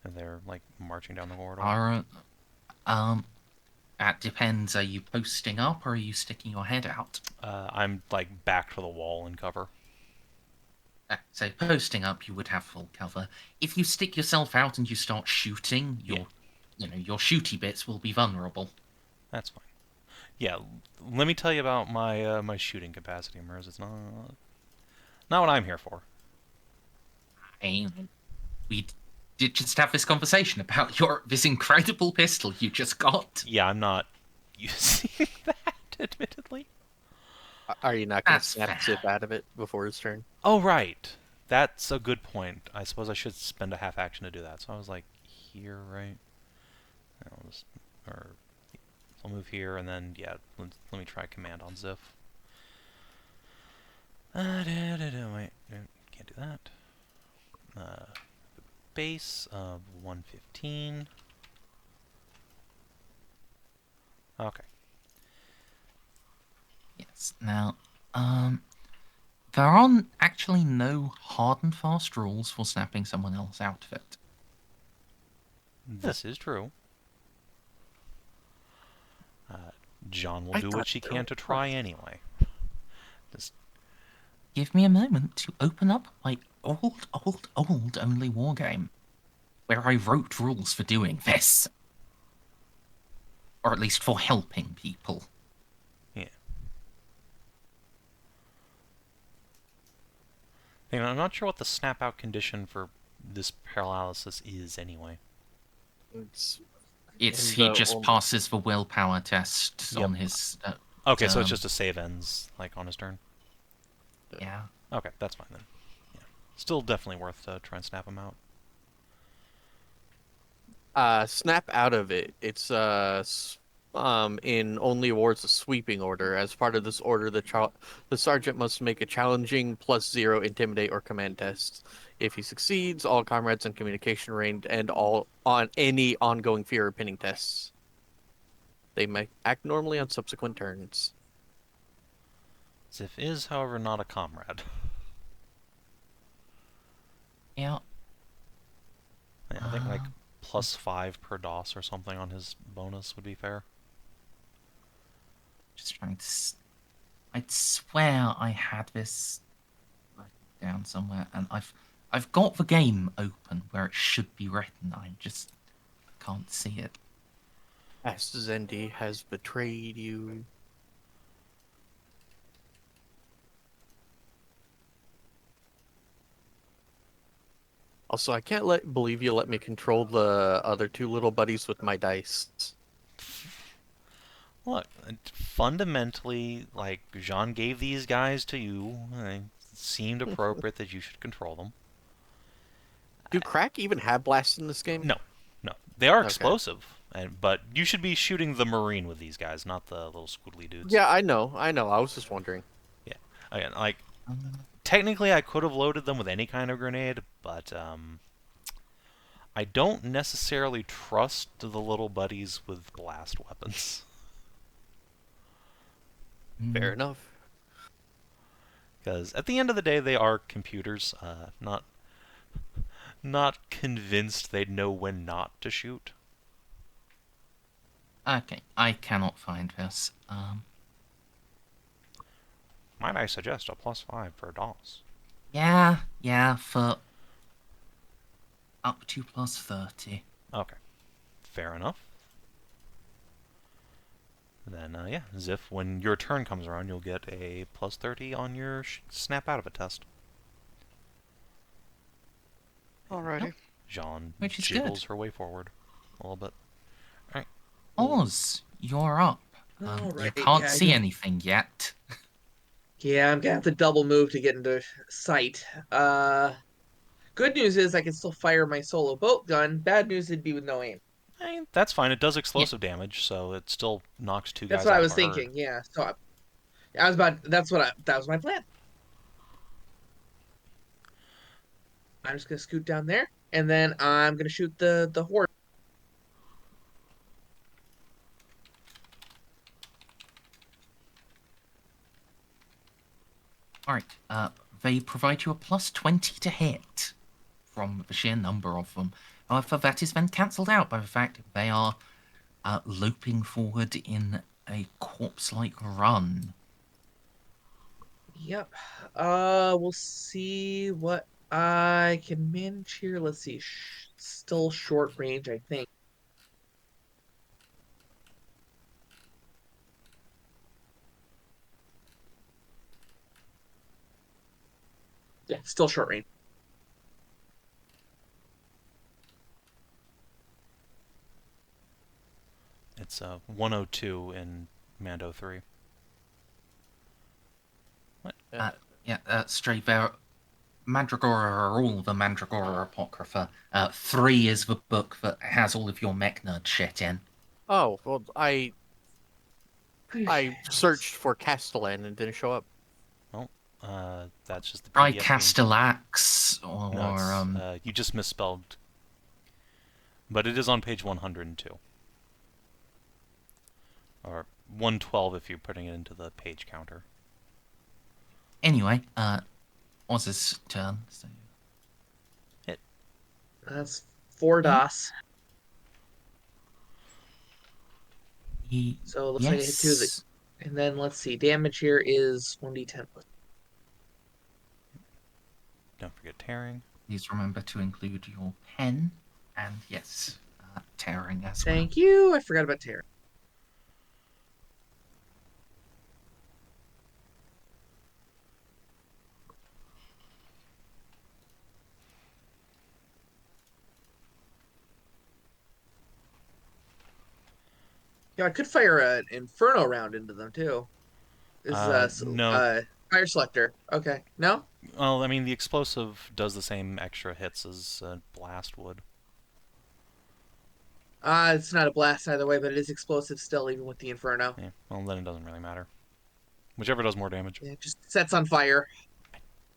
And they're like marching down the corridor. That depends. Are you posting up or are you sticking your head out? I'm like back to the wall in cover. So posting up, you would have full cover. If you stick yourself out and you start shooting, your shooty bits will be vulnerable. That's fine. Yeah, let me tell you about my my shooting capacity, Merz. It's not what I'm here for. We did just have this conversation about this incredible pistol you just got. Yeah, I'm not using that, admittedly. Are you not going to That's snap fair. Xiph out of it before his turn? Oh, right. That's a good point. I suppose I should spend a half action to do that. So I was like, here, right? I'll move here, and then, yeah, let me try command on Xiph. Wait, can't do that. Base of 115. Okay. Yes. Now, there are actually no hard and fast rules for snapping someone else out of it. This is true. Jeanne will I do thought what she there can were to try anyway. Just Give me a moment to open up my old only wargame, where I wrote rules for doing this. Or at least for helping people. yeah. I'm not sure what the snap out condition for this paralysis is anyway. It's He just passes the willpower test Yep. on his... Okay, so it's just a save ends, like, on his turn? Yeah. Okay, that's fine then. Yeah. Still definitely worth to try and snap him out. snap out of it. It's in only awards a sweeping order. As part of this order, the sergeant must make a challenging +0 intimidate or command test. If he succeeds, all comrades in communication range and all on any ongoing fear or pinning tests. They may act normally on subsequent turns. Xiph is, however, not a comrade. Yeah. Yeah, I think like +5 per DOS or something on his bonus would be fair. Just trying to... I'd swear I had this down somewhere, and I've got the game open where it should be written. I can't see it. Merzendi has betrayed you. Also, I can't believe you let me control the other two little buddies with my dice. Look, fundamentally, like, Jeanne gave these guys to you. It seemed appropriate that you should control them. Do crack even have blasts in this game? No, no. They are Okay. explosive, but you should be shooting the Marine with these guys, not the little squiddly dudes. Yeah, I know. I was just wondering. Yeah. Again, like, technically I could have loaded them with any kind of grenade, but, I don't necessarily trust the little buddies with blast weapons. Fair enough. Because at the end of the day, they are computers. Not convinced they'd know when not to shoot. Okay, I cannot find this. Might I suggest a +5 for DOS? Yeah, for up to +30. Okay, fair enough. Then, yeah, Xiph, when your turn comes around, you'll get a +30 on your snap out of it test. Alrighty. Jeanne Which is jiggles good. her way forward a little bit. Alright. Oz, you're up. You Alright, can't yeah, see anything yet. Yeah, I'm gonna have to double move to get into sight. Good news is I can still fire my solo bolt gun. Bad news, it'd be with no aim. That's fine. It does explosive damage, so it still knocks 2 That's guys what out I of was a thinking. herd. Yeah, so I was about. That was my plan. I'm just gonna scoot down there, and then I'm gonna shoot the horde. Alright, they provide you a +20 to hit from the sheer number of them. However, that is then cancelled out by the fact they are looping forward in a corpse-like run. Yep. We'll see what I can manage here. Let's see. Still short range, I think. Yeah, still short range. It's 102 in Mando 3. What? Stray there. Mandragora are all the Mandragora Apocrypha. 3 is the book that has all of your mech nerd shit in. Oh, well, I searched for Castellan and didn't show up. That's just the Try PDF. Castellax, or No, you just misspelled. But it is on page 102. Or 112 if you're putting it into the page counter. Anyway, Oz's turn. So. That's 4 DOS. So it looks like I hit 2 of the. And then let's see. Damage here is 1d10. Don't forget tearing. Please remember to include your pen, and yes, tearing as well. Thank you. I forgot about tearing. Yeah, I could fire an Inferno round into them too. This is no. Fire Selector. Okay, no. Well, I mean, the explosive does the same extra hits as blast would. It's not a blast either way, but it is explosive still, even with the Inferno. Yeah, well, then it doesn't really matter. Whichever does more damage. Yeah, it just sets on fire.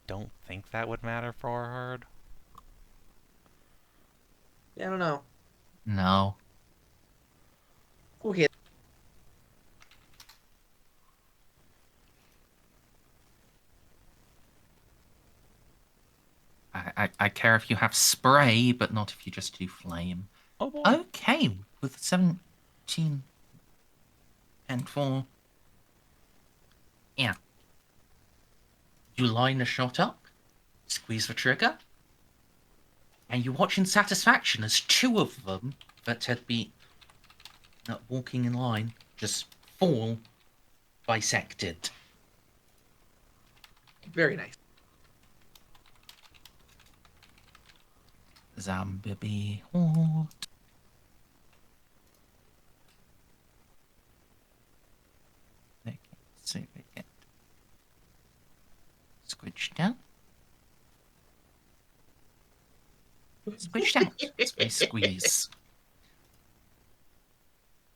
Don't think that would matter for a herd. Yeah, I don't know. No. Okay. I care if you have spray, but not if you just do flame. Oh boy. Okay, with 17 and 4. Yeah. You line the shot up, squeeze the trigger, and you watch in satisfaction as 2 of them that had been walking in line just fall bisected. Very nice. Zombie horde. So they get squished down. Squished out. So they squeeze.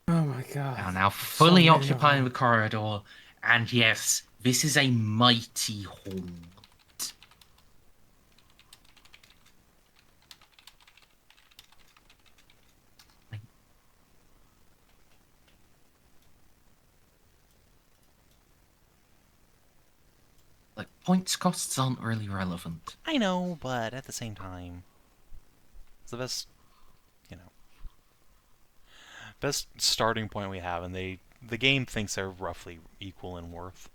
Oh my god. Are now So fully many of occupying the them. corridor, and yes, this is a mighty horde. Like, points costs aren't really relevant. I know, but at the same time, it's the best, you know, best starting point we have, and the game thinks they're roughly equal in worth.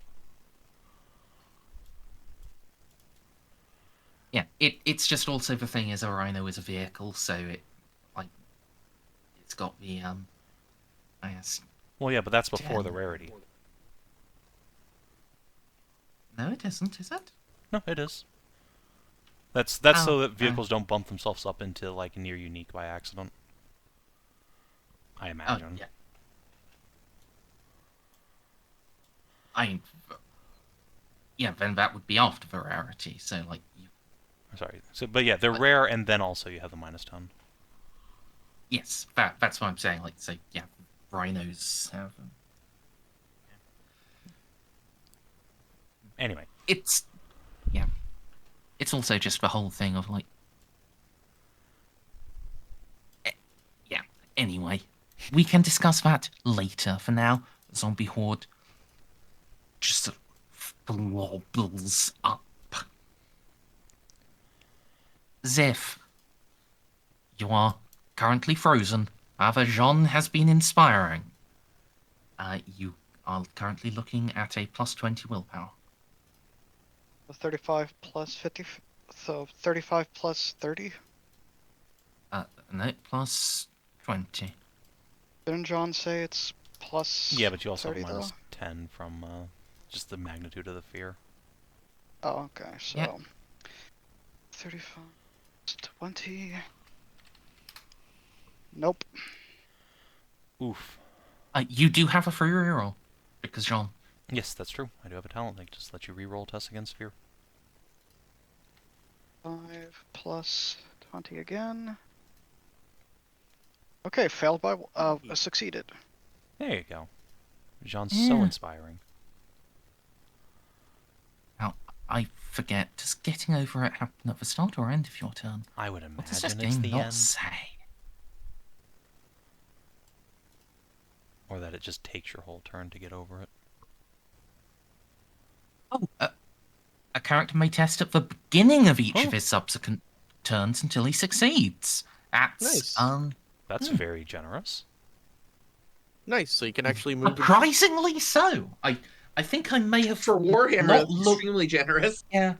Yeah, it's just also the thing is a rhino is a vehicle, so it's got the I guess. Well, yeah, but that's before the 10. rarity. No, it isn't, is it? No, it is. That's Oh, so that vehicles don't bump themselves up into like near unique by accident. I imagine. Yeah. I yeah, then that would be after the rarity. So like, Sorry. So, but yeah, they're rare, and then also you have the -10. yes, that's what I'm saying. Like, so yeah, rhinos have them. Anyway, It's also just the whole thing of like, yeah. Anyway, we can discuss that later. For now, zombie horde just blobbles up. Xiph, you are currently frozen. However, Jeanne has been inspiring. You are currently looking at a +20 willpower. 35 plus 50, so 35 plus 30. No, +20. Didn't John say it's plus? yeah, but you also 30 have though? -10 from just the magnitude of the fear. Oh, okay. So Yeah. 35 plus 20. Nope. Oof. You do have a free reroll because Jeanne. Yes, that's true. I do have a talent link. Just let you re-roll tests against fear. 5 plus 20 again. Okay, failed by succeeded. There you go. Jeanne's so Yeah. inspiring. Now, I forget. Does getting over it happen at the start or end of your turn? I would What does this imagine it's game the not end, say? or that it just takes your whole turn to get over it. Oh, a character may test at the beginning of each Oh. of his subsequent turns until he succeeds. That's Nice. That's very generous. Nice, so you can actually move. surprisingly so. I think I may have For Warhammer, not that's looked. extremely generous. Yeah,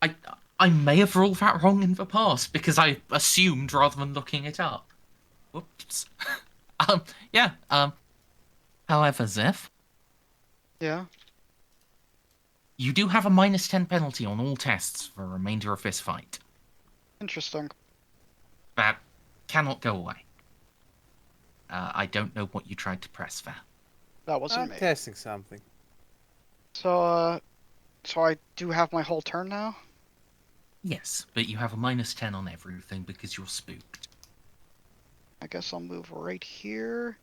I may have ruled that wrong in the past because I assumed rather than looking it up. Whoops. Yeah. However, Xiph, Yeah. you do have a -10 penalty on all tests for the remainder of this fight. Interesting. That cannot go away. I don't know what you tried to press there. That wasn't I'm me. testing something. So so I do have my whole turn now. Yes, but you have a -10 on everything because you're spooked. I guess I'll move right here.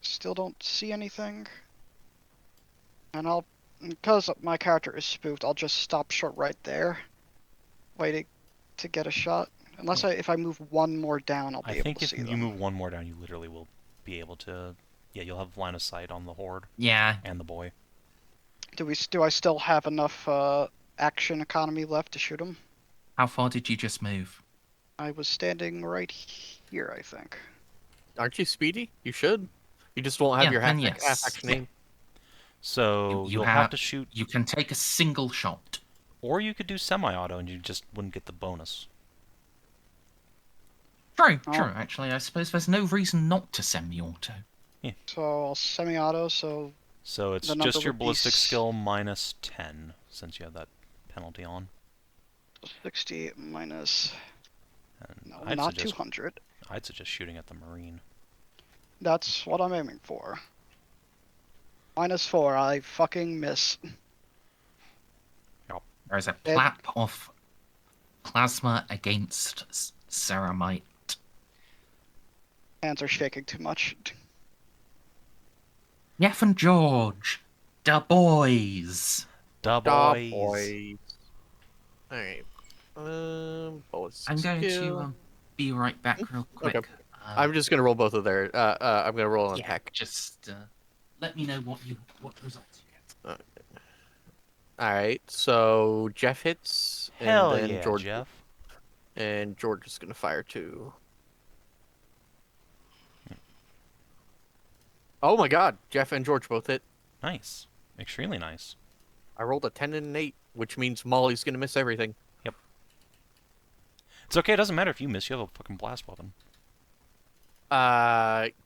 Still don't see anything. And because my character is spooked, I'll just stop short right there, waiting to get a shot. Unless if I move one more down, I'll be I able think to if see you them. move one more down, you literally will be able to. Yeah, you'll have line of sight on the horde Yeah. and the boy. Do I still have enough action economy left to shoot him? How far did you just move? I was standing right here, I think. Aren't you speedy? You should. You just won't have Yeah, your then half yes. action Yeah. aim. So You you'll have have to shoot, You can take a single shot. or you could do semi-auto and you just wouldn't get the bonus. True, Oh. true. Actually, I suppose there's no reason not to semi-auto. So I'll semi-auto, so So it's The number just your would be ballistic skill -10 since you have that penalty on. 60 minus... And No, I'd not suggest 200. I'd suggest shooting at the marine. That's what I'm aiming for. -4. I fucking miss. There is a It- plap of plasma against ceramite. Hands are shaking too much. Jeff and George, da boys. Da Da boys. boys. Alright. Bullets. I'm going skill. to be right back real quick. Okay. I'm just gonna roll both of their. I'm gonna roll an yeah, attack. just let me know what results you get. Alright, so Jeff hits. Hell and then yeah, George, Jeff. And George is gonna fire too. Oh my god, Jeff and George both hit. Nice. Extremely nice. I rolled a 10 and an 8, which means Molly's gonna miss everything. It's okay, it doesn't matter if you miss, you have a fucking blast weapon.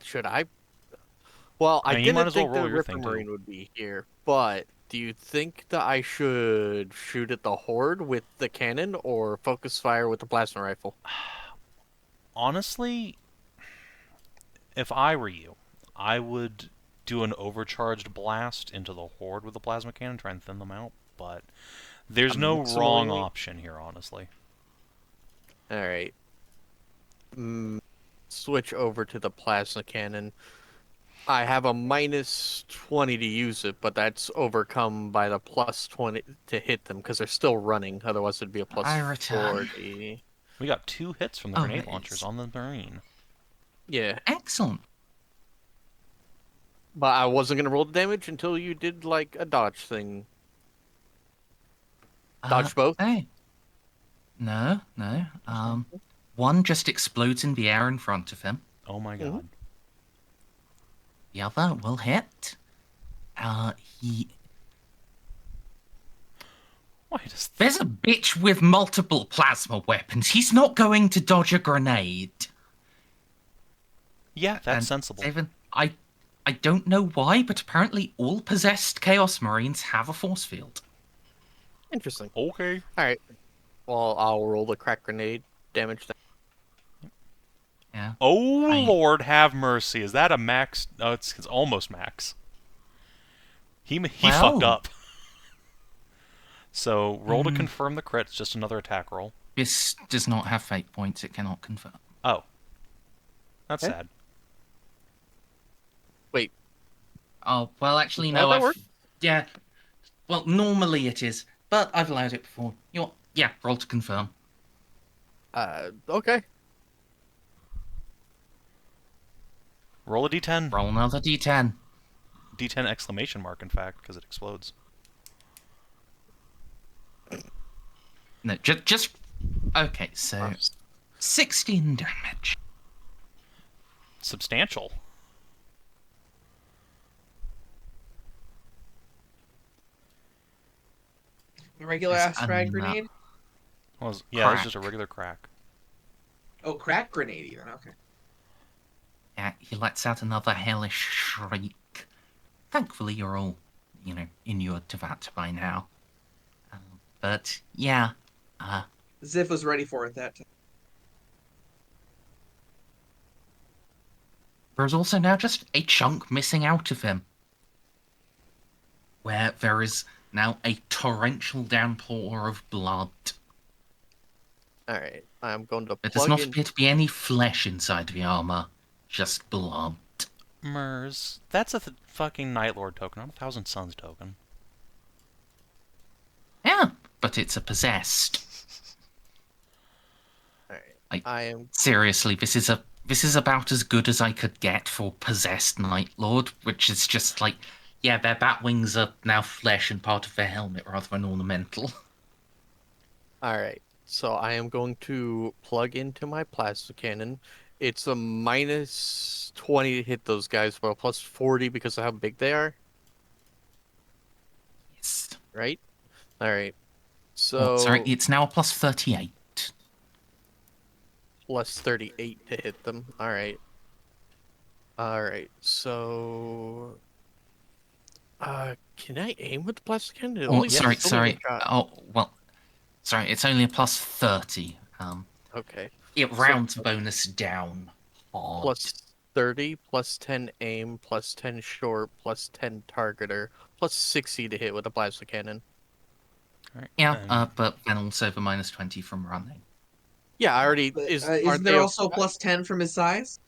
Should I? Well, I No, you might didn't as well think roll the your Ripper thing, too. Marine would be here, but do you think that I should shoot at the Horde with the cannon or focus fire with the plasma rifle? Honestly, if I were you, I would do an overcharged blast into the Horde with the plasma cannon, try and thin them out, but there's no wrong Maximally- option here, honestly. Alright. Switch over to the plasma cannon. I have a minus 20 to use it, but that's overcome by the plus 20 to hit them because they're still running. Otherwise, it'd be a plus I return. 40. We got 2 hits from the Oh, grenade nice. launchers on the Marine. Yeah, Excellent. but I wasn't going to roll the damage until you did, like, a dodge thing. Dodge both? Hey. No. One just explodes in the air in front of him. Oh my god. The other will hit. He. There's a bitch with multiple plasma weapons. He's not going to dodge a grenade. Yeah, that's And sensible. Savin, I don't know why, but apparently all possessed Chaos Marines have a force field. Interesting. Okay. Alright. Well, I'll roll the crack grenade damage then. Yeah. Oh, Lord have mercy. Is that a max? No, it's almost max. He Well. fucked up. So, roll to confirm the crit. It's just another attack roll. This does not have fate points. It cannot confirm. Oh. That's Okay. sad. Wait. Oh, well, actually, How'd no. that work? Yeah. Well, normally it is, but I've allowed it before. Yeah, roll to confirm. Okay. Roll a d10. Roll another d10. D10 exclamation mark, in fact, because it explodes. No, just... Okay, so... 16 damage. Substantial. A regular Just ass frag enough. grenade? Well, yeah, it's Crack. just a regular crack. Oh, crack grenade even. Okay. Yeah, he lets out another hellish shriek. Thankfully, you're all, inured to that by now. But, yeah. Xiph was ready for it that time. There's also now just a chunk missing out of him. Where there is now a torrential downpour of blood. Alright. I'm going to There does plug not in. appear to be any flesh inside the armor. Just blood. Merz, that's a fucking Night Lord token, not a Thousand Suns token. Yeah, but it's a possessed. Alright. I am. Seriously, this is about as good as I could get for possessed Night Lord, which is just like, yeah, their bat wings are now flesh and part of their helmet rather than ornamental. Alright. So I am going to plug into my plasma cannon. It's a minus 20 to hit those guys, but a plus 40 because of how big they are, Yes. right? Alright. So Oh, sorry, it's now a plus 38. plus 38 to hit them. Alright. Alright, so can I aim with the plasma cannon? It Oh, only sorry, gives only sorry. one shot. Oh, well, sorry, it's only a plus 30. Okay. It rounds bonus down hard. Plus 30 plus 10 aim plus 10 short plus 10 targeter plus 60 to hit with a plasma cannon. All right. Yeah, and but then also the minus 20 from running. Yeah, I already But, is. isn't Aren't there they? also plus 10 from his size?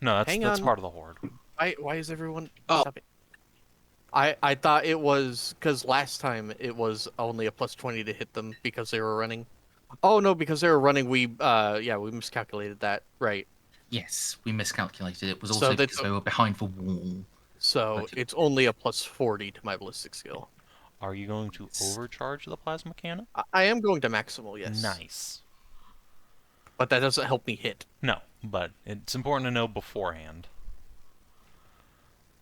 no, that's Hang that's on. part of the horde. Why is everyone? Oh. Stop it. I thought it was because last time it was only a plus 20 to hit them because they were running. Oh no, because they were running. We miscalculated that. Right. Yes, we miscalculated. It was So also that's because they were behind the wall. So But- it's only a plus 40 to my ballistic skill. Are you going to overcharge the plasma cannon? I am going to maximal, yes. Nice. But that doesn't help me hit. No, but it's important to know beforehand.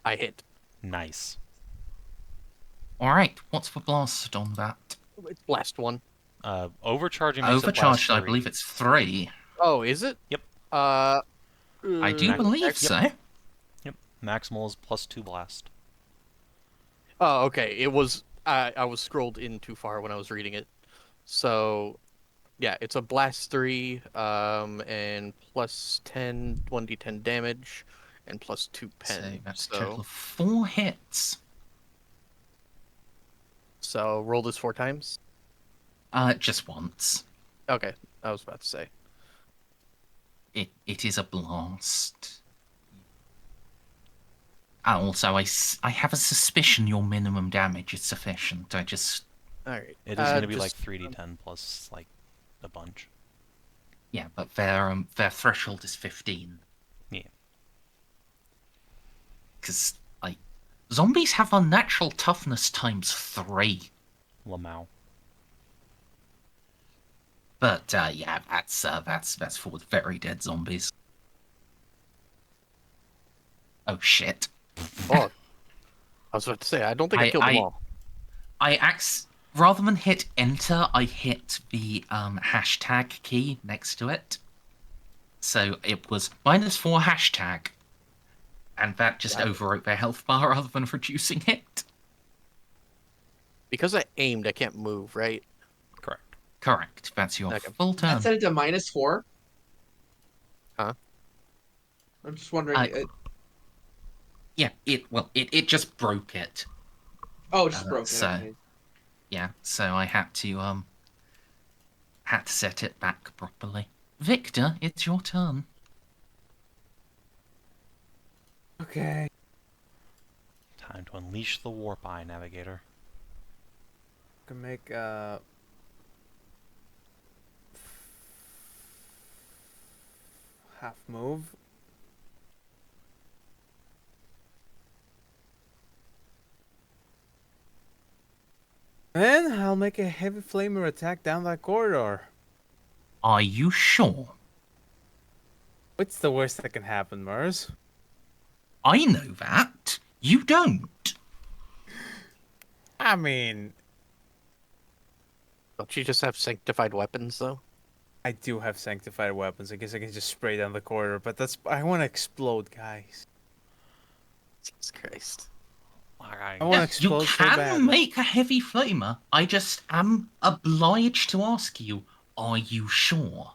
I hit. Nice. Alright, what's the blast on that? It's blast 1. Overcharging makes Overcharged, it blast I 3. believe it's 3. Oh, is it? Yep. I do Max- believe yep. so. Yep. Maximal is plus 2 blast. Oh, okay. It was I was scrolled in too far when I was reading it. So yeah, it's a blast 3, and plus 10, 1d10 damage, and plus 2 pen. So that's a total of 4 hits. So roll this 4 times? Just once. Okay, I was about to say. It is a blast. Also, I have a suspicion your minimum damage is sufficient. I just... Alright. It is going to be like just- 3d10 plus, like, a bunch. Yeah, but their threshold is 15. Yeah. Because, like, zombies have unnatural toughness times 3. Lamau. But, yeah, that's for the very dead zombies. Oh, shit. Oh, I was about to say, I don't think I killed them all. Rather than hit enter, I hit the hashtag key next to it. So it was -4 hashtag. And that just overwrote their health bar rather than reducing it. Because I aimed, I can't move, right? Correct. Correct. That's your Okay. full turn. That set it to -4. Huh? I'm just wondering. Yeah, it just broke it. Oh, just broke it. so- Okay. Yeah, so I had to set it back properly. Victor, it's your turn. Okay. Time to unleash the warp eye, Navigator. Can make a half move. Then I'll make a heavy flamer attack down that corridor. Are you sure? What's the worst that can happen, Mers? I know that. You don't. I mean, Don't you just have sanctified weapons, though? I do have sanctified weapons. I guess I can just spray down the corridor, but I want to explode, guys. Jesus Christ. I want to You explode so can bad. make a heavy flamer. I just am obliged to ask you, are you sure?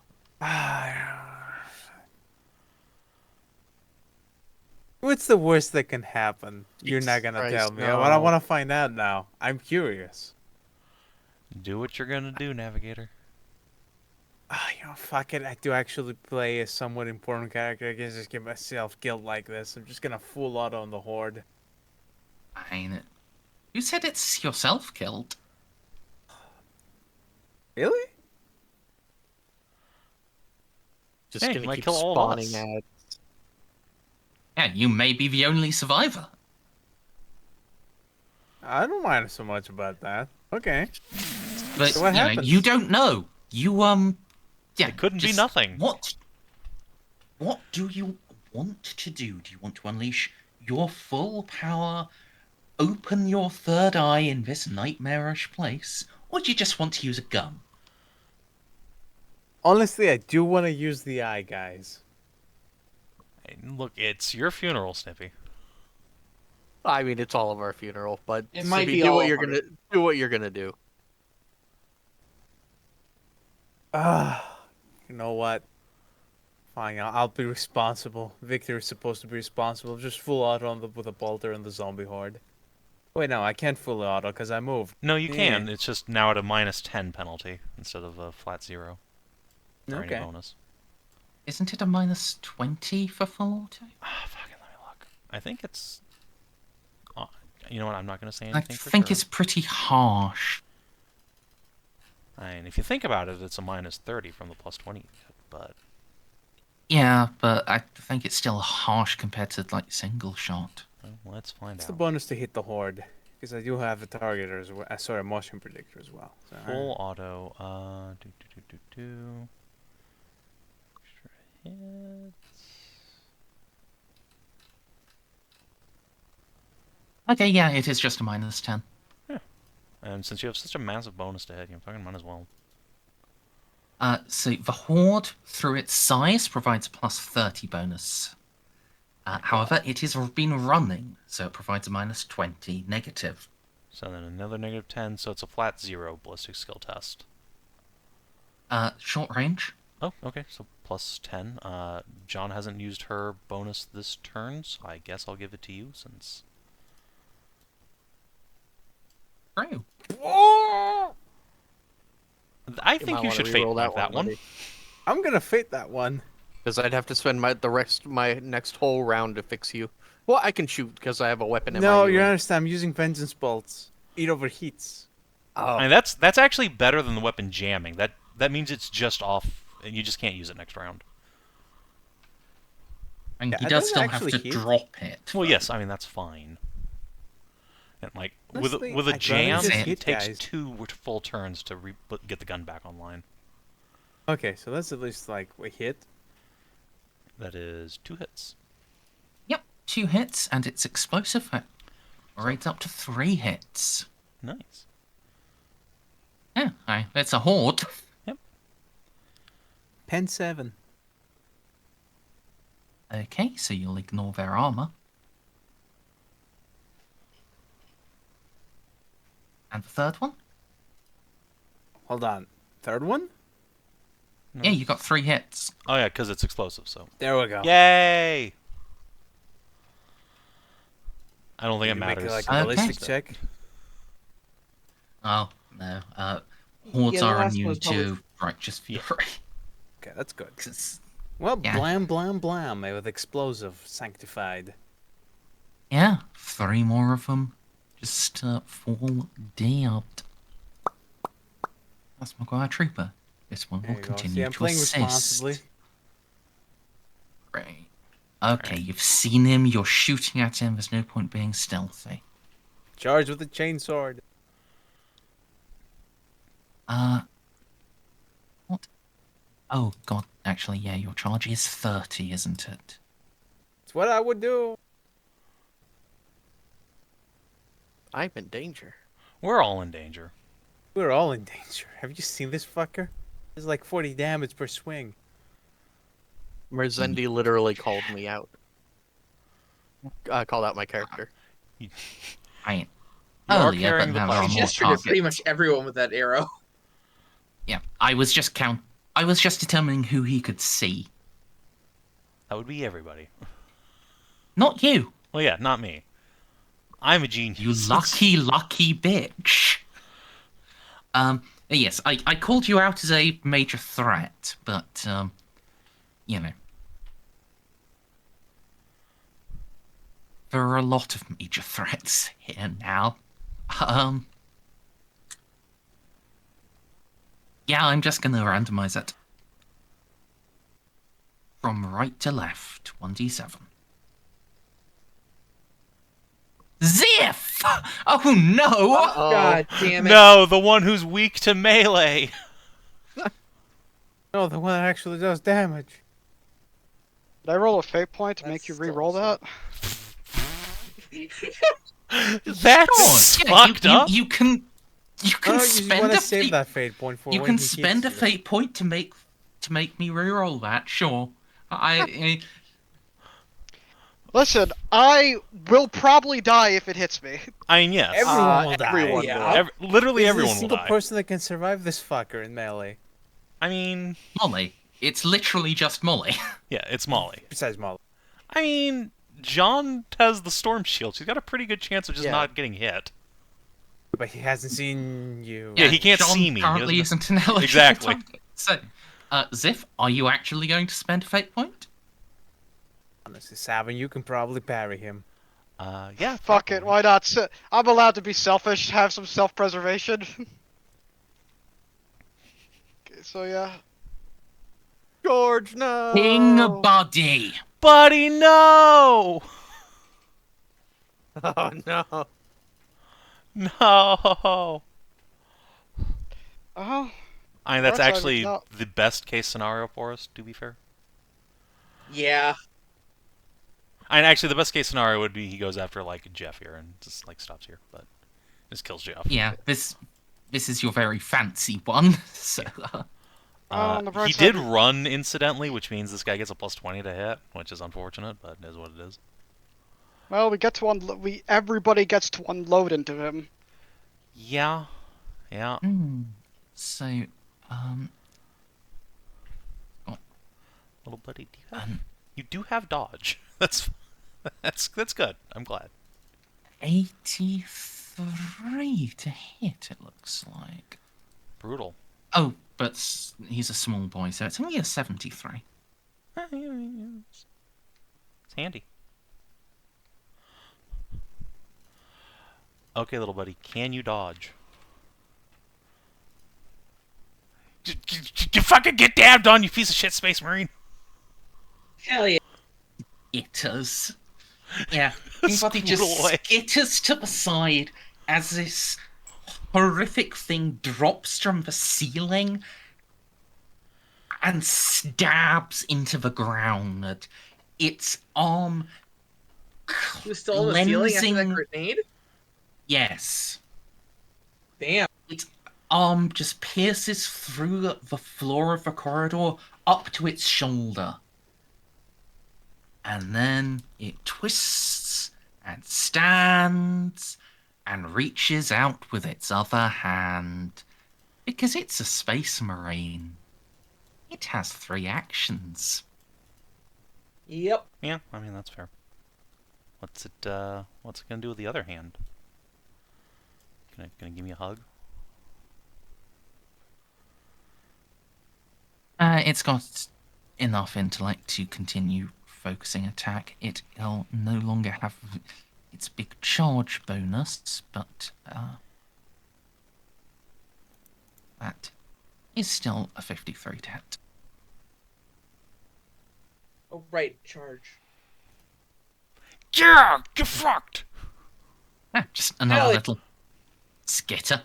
What's the worst that can happen? You're not Jesus gonna Christ, tell me. no. I want to find out now. I'm curious. Do what you're gonna do, Navigator. Fuck it. I do actually play a somewhat important character. I can just get myself killed like this. I'm just gonna full auto on the horde. Fine. You said it's yourself killed. Really? Just Hey, gonna might keep kill all of spawning us. at. Yeah, you may be the only survivor. I don't mind so much about that. Okay. But So what you know, happens? you don't know. You yeah. It couldn't be just- nothing. What do you want to do? Do you want to unleash your full power, open your third eye in this nightmarish place, or do you just want to use a gun? Honestly, I do want to use the eye, guys. Hey, look, it's your funeral, Snippy. I mean, it's all of our funeral, but It might Snippy, be do all what of you're our- gonna do. What you're gonna do. You know what? Fine, I'll be responsible. Victor is supposed to be responsible. Just full auto with a bolter and the zombie horde. Wait, no, I can't full auto because I moved. No, you Yeah. can. It's just now at a -10 penalty instead of a flat 0 or any Okay. bonus. Isn't it a -20 for full auto? Fucking let me look. I think it's... you know what, I'm not going to say I anything for think sure. it's pretty harsh. And if you think about it, it's a -30 from the +20 you get, but... Yeah, but I think it's still harsh compared to, like, single shot. Well, let's find It's out. the bonus to hit the horde. Because I do have a targeter as well. Sorry, a motion predictor as well. So, Full auto, Extra hits. Okay, yeah, it is just a -10. And since you have such a massive bonus to hit, you fucking might as well. So the Horde, through its size, provides a +30 bonus. However, it has been running, so it provides a -20 negative. So then another -10, so it's a flat 0 ballistic skill test. Short range. Oh, okay, so +10. Jeanne hasn't used her bonus this turn, so I guess I'll give it to you since... True. I think you should fate point that one. I'm gonna fate that one. Because I'd have to spend my next whole round to fix you. Well, I can shoot because I have a weapon in my No, UE. you understand. I'm using vengeance bolts. It overheats. Oh, I mean, that's actually better than the weapon jamming. That means it's just off, and you just can't use it next round. And Yeah, he it does doesn't still have actually to hit. drop it. Well, yes, I mean that's fine. And like Honestly, with a I'd rather jam, just it hit takes guys. 2 full turns to get the gun back online. Okay, so that's at least like a hit. That is 2 hits. Yep, 2 hits, and it's explosive. Rates up to 3 hits. Nice. Yeah, it's a Horde. Pen 7. Okay, so you'll ignore their armor. And the third one? Hold on. Third one? No. Yeah, you got 3 hits. Oh yeah, because it's explosive. So There we go. yay! I don't think Can it you make matters. like a Okay. ballistic check? Oh, no. Hordes Yeah, the are last one was immune to righteous Yeah. fury. Okay, that's good. 'Cause- Well, Yeah. blam, blam, blam, with explosive, sanctified. yeah, 3 more of them just fall dead. That's Maguire Trooper. This one There will you go. continue See, I'm to playing assist. responsibly. Great. Okay, you've seen him, you're shooting at him, there's no point being stealthy. Charge with the chainsword. What? Oh, God, actually, yeah, your charge is 30, isn't it? It's what I would do. I'm in danger. We're all in danger. We're all in danger. Have you seen this fucker? It's like 40 damage per swing. Merzendi literally called me out. Called out my character. I You are earlier, but carrying the now there I are more gestured at pretty targets. much everyone with that arrow. Yeah, I was just determining who he could see. That would be everybody. Not you, Well, yeah, not me. I'm a genius. you lucky bitch. Yes, I called you out as a major threat, but, you know. There are a lot of major threats here now. Yeah, I'm just gonna randomize it. From right to left, 1d7. Xiph! Oh no! Uh-oh. God damn it. No, the one who's weak to melee. No, the one that actually does damage. Did I roll a fate point to That's make you still re-roll that? That's Yeah, fucked up. You can Oh, you spend want a to save fate. that fate point for You when can he spend a hits you. fate point to make me reroll that. Sure. Listen, I will probably die if it hits me. I mean, yes. Everyone will die. everyone Yeah. will. Literally Is there everyone a will single die. person that can survive this fucker in melee? I mean, Molly, It's literally just Molly. Yeah, it's Molly. Besides Molly. I mean, Jeanne has the storm shield. She's got a pretty good chance of just Yeah. not getting hit. But he hasn't seen you. Yeah, he can't John see me. He currently doesn't- isn't an eligible Exactly. target. So, Xiph, are you actually going to spend a fate point? Honestly, Savin, you can probably parry him. Yeah. Fuck it, probably. why not? I'm allowed to be selfish, have some self-preservation. Okay, so yeah. George, no. King Buddy. Buddy, no! Oh no. No! Oh. I mean, that's That's actually not- the best case scenario for us, to be fair. Yeah. And actually, the best case scenario would be he goes after, like, Jeff here and just, like, stops here, but just kills Jeff. Yeah, this is your very fancy one. So, On the bright He side- did run, incidentally, which means this guy gets a +20 to hit, which is unfortunate, but it is what it is. Well, we get to everybody gets to unload into him. Yeah. Yeah. so, Little buddy, you do have dodge. That's good. I'm glad. 83 to hit, it looks like. Brutal. Oh, but he's a small boy, so it's only a 73. It's handy. Okay, little buddy, can you dodge? You fucking get dabbed on, you piece of shit, Space Marine! Hell yeah. It does. Yeah, everybody just Squirrel away. skitters to the side as this horrific thing drops from the ceiling and stabs into the ground. Its arm He was still on the ceiling after that cleansing- grenade? Yes. Damn. Its arm just pierces through the floor of the corridor up to its shoulder. And then it twists and stands and reaches out with its other hand. Because it's a space marine. It has 3 actions. Yep. Yeah, I mean, that's fair. What's it gonna do with the other hand? Gonna give me a hug? It's got enough intellect to continue focusing attack. It'll no longer have its big charge bonus, but that is still a 53 to hit. Oh, right. Charge. Yeah! Get fucked! Just another Really? little skitter.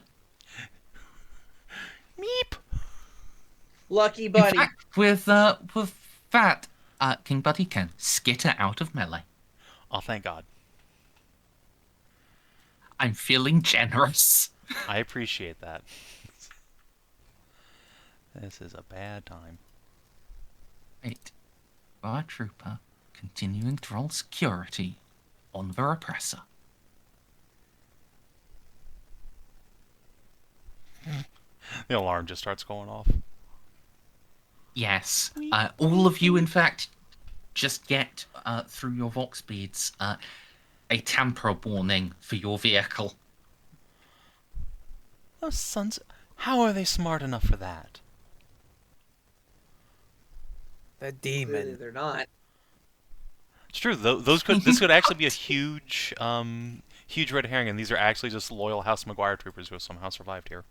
Meep! Lucky In buddy. fact, with that, King Buddy can skitter out of melee. Oh, thank God. I'm feeling generous. I appreciate that. This is a bad time. Wait. Fire Trooper continuing to roll security on the repressor. The alarm just starts going off. Yes. All of you, in fact, just get, through your Vox beads, a tamper warning for your vehicle. Those sons... How are they smart enough for that? The Clearly demon. they're not. It's true. This could actually be a huge, huge red herring, and these are actually just loyal House McGuire troopers who have somehow survived here.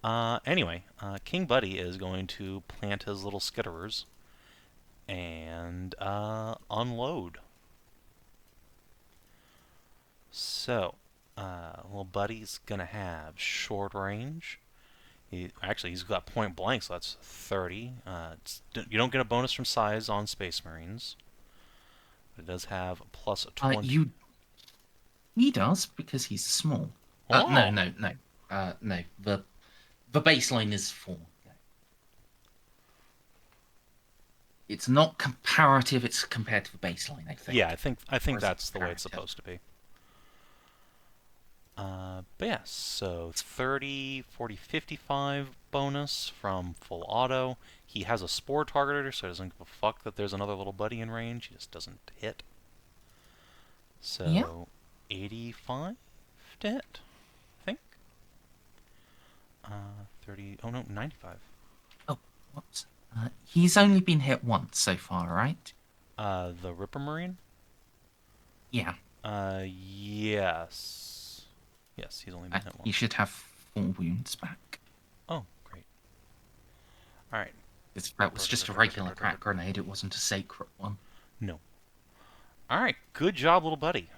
Anyway, King Buddy is going to plant his little skitterers and unload. So, little Buddy's gonna have short range. He's got point blank, so that's 30. You don't get a bonus from size on Space Marines. It does have a plus 20. He does, because he's small. Oh. No. No. The baseline is 4. It's not comparative, it's compared to the baseline, I think. Yeah, I think Or is it that's the way it's comparative? supposed to be. But yeah, so 30, 40, 55 bonus from full auto. He has a spore targeter, so he doesn't give a fuck that there's another little buddy in range. He just doesn't hit. So Yeah. 85 to hit, I think. 30. Oh no, 95. Oh, whoops. He's only been hit once so far, right? The Ripper Marine. Yeah. Yes. Yes, he's only been hit He once. should have 4 wounds back. Oh, great. All right. That was just a regular crack grenade. It wasn't a sacred one. No. All right. Good job, little buddy.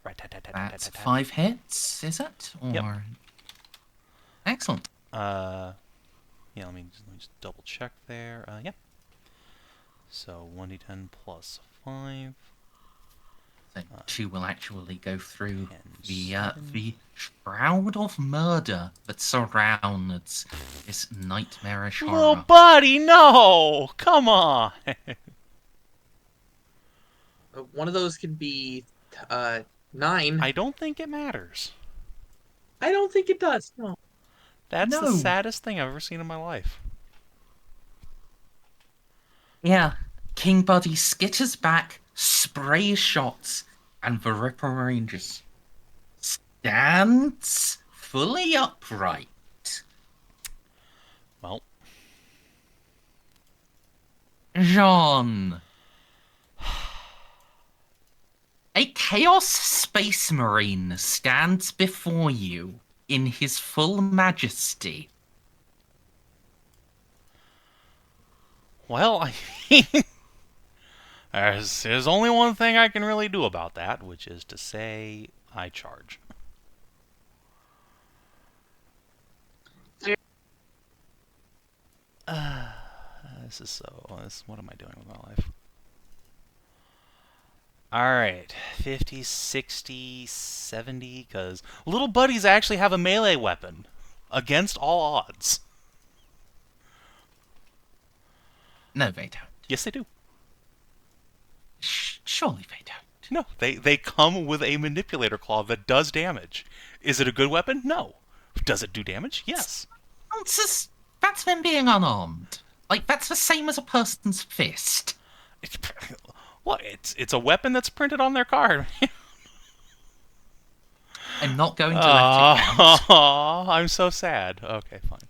That's 5 hits, is it? Or... Yep. Excellent. Yeah, let me just double check there. Yep. So 1d10 plus 5. So 2 will actually go through 10, the shroud of murder that surrounds this nightmarish horror. Little buddy, no! Come on! One of those can be 9. I don't think it matters. I don't think it does. No. That's No. the saddest thing I've ever seen in my life. Yeah, King Buddy skitters back, sprays shots, and the Ripper Marine just stands fully upright. Well, Jeanne. A Chaos Space Marine stands before you in his full majesty. I mean, there's only one thing I can really do about that, which is to say I charge. What am I doing with my life? Alright, 50, 60, 70, because little buddies actually have a melee weapon against all odds. No, they don't. Yes, they do. Surely they don't. No, they come with a manipulator claw that does damage. Is it a good weapon? No. Does it do damage? Yes. That's them being unarmed. Like, that's the same as a person's fist. It's a weapon that's printed on their card. I'm not going to let it count. I'm so sad. Okay, fine.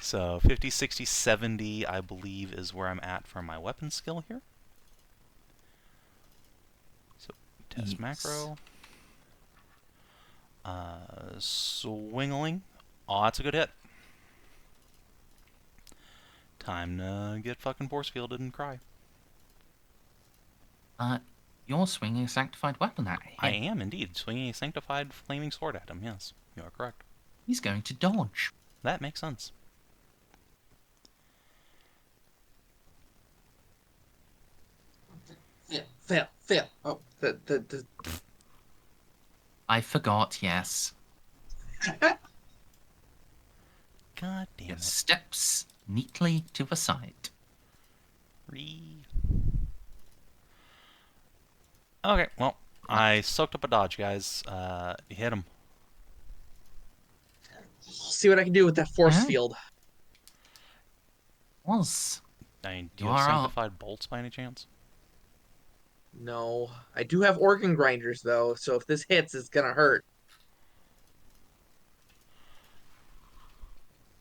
So 50, 60, 70, I believe, is where I'm at for my weapon skill here. So test Yes. macro. Swingling. Oh, that's a good hit. Time to get fucking force fielded and cry. You're swinging a sanctified weapon at him. I am indeed swinging a sanctified flaming sword at him. Yes, you are correct. He's going to dodge. That makes sense. Fail. Oh, the I forgot, yes. God damn He it. steps neatly to the side. Okay, well, I soaked up a dodge, guys. Hit him. see what I can do with that force Huh? field. Was. Do you You have are up. sanctified bolts by any chance? No, I do have organ grinders though, so if this hits, it's gonna hurt.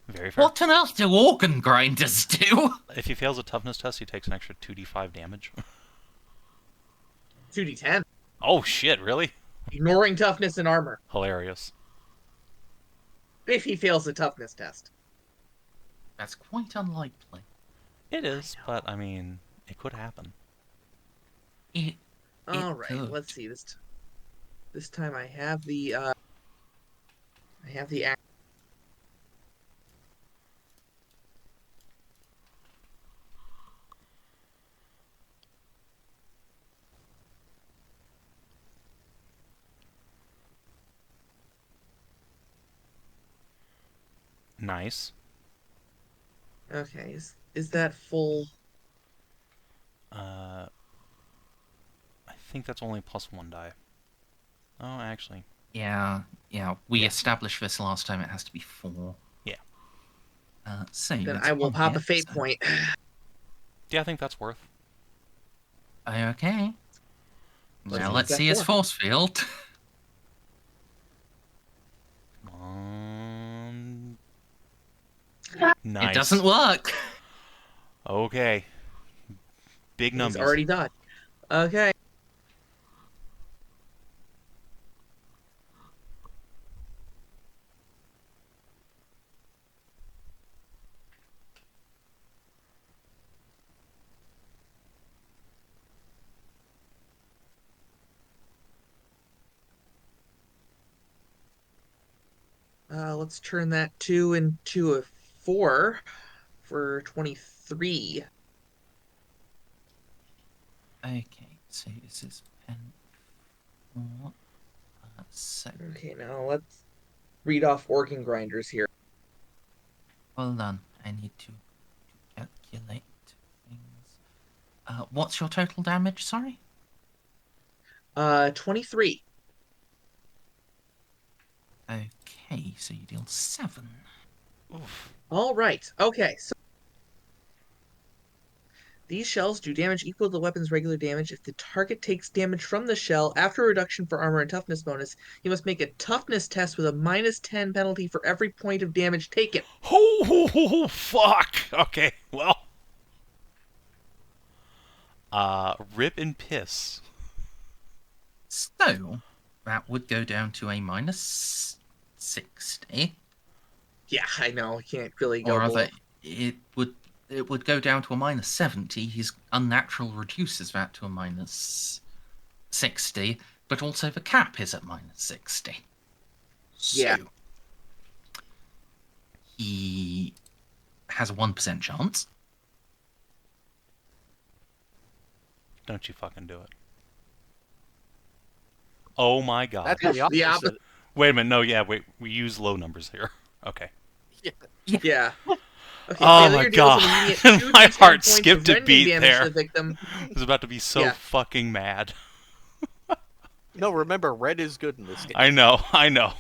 Very fair. What on earth do organ grinders do? If he fails a toughness test, he takes an extra 2d5 damage. 2d10. Oh shit, really? Ignoring toughness and armor. Hilarious. If he fails the toughness test. That's quite unlikely. It is, but I mean, it could happen. It All right, could. let's see. This time I have the act. Nice. Okay, is that full? I think that's only +1 die. Oh, actually. Yeah, we Yeah. established this last time. It has to be 4. Yeah. So Then it's I will 1 pop a hit, fate so- point. Yeah, I think that's worth. Okay. Let's Now use let's that see his 4. force field. Nice. It doesn't work. Okay. Big He's numbers. already dodged. Okay. Let's turn that 2 into a 4 for 23. Okay, so this is pen 4. So Okay, now let's read off organ grinders here. hold on. I need to calculate things. What's your total damage? Sorry. 23. Okay, so you deal 7. Oof. All right. Okay, so these shells do damage equal to the weapon's regular damage. If the target takes damage from the shell after a reduction for armor and toughness bonus, you must make a toughness test with a -10 penalty for every point of damage taken. Oh, fuck. Okay, well. Rip and piss. So that would go down to a minus 60, Yeah, I know. I can't really go or below. rather, it would go down to a minus 70. His unnatural reduces that to a minus 60, but also the cap is at minus 60. So Yeah. he has a 1% chance. Don't you fucking do it. Oh my god. That's the The opposite. Wait a minute. No, yeah, wait. We use low numbers here. Okay. Yeah. Okay, Oh failure my deals an god. immediate 2d10 My heart points of skipped a rending beat damage there. to the victim. I was about to be so Yeah. fucking mad. No, remember, red is good in this game. I know. I know.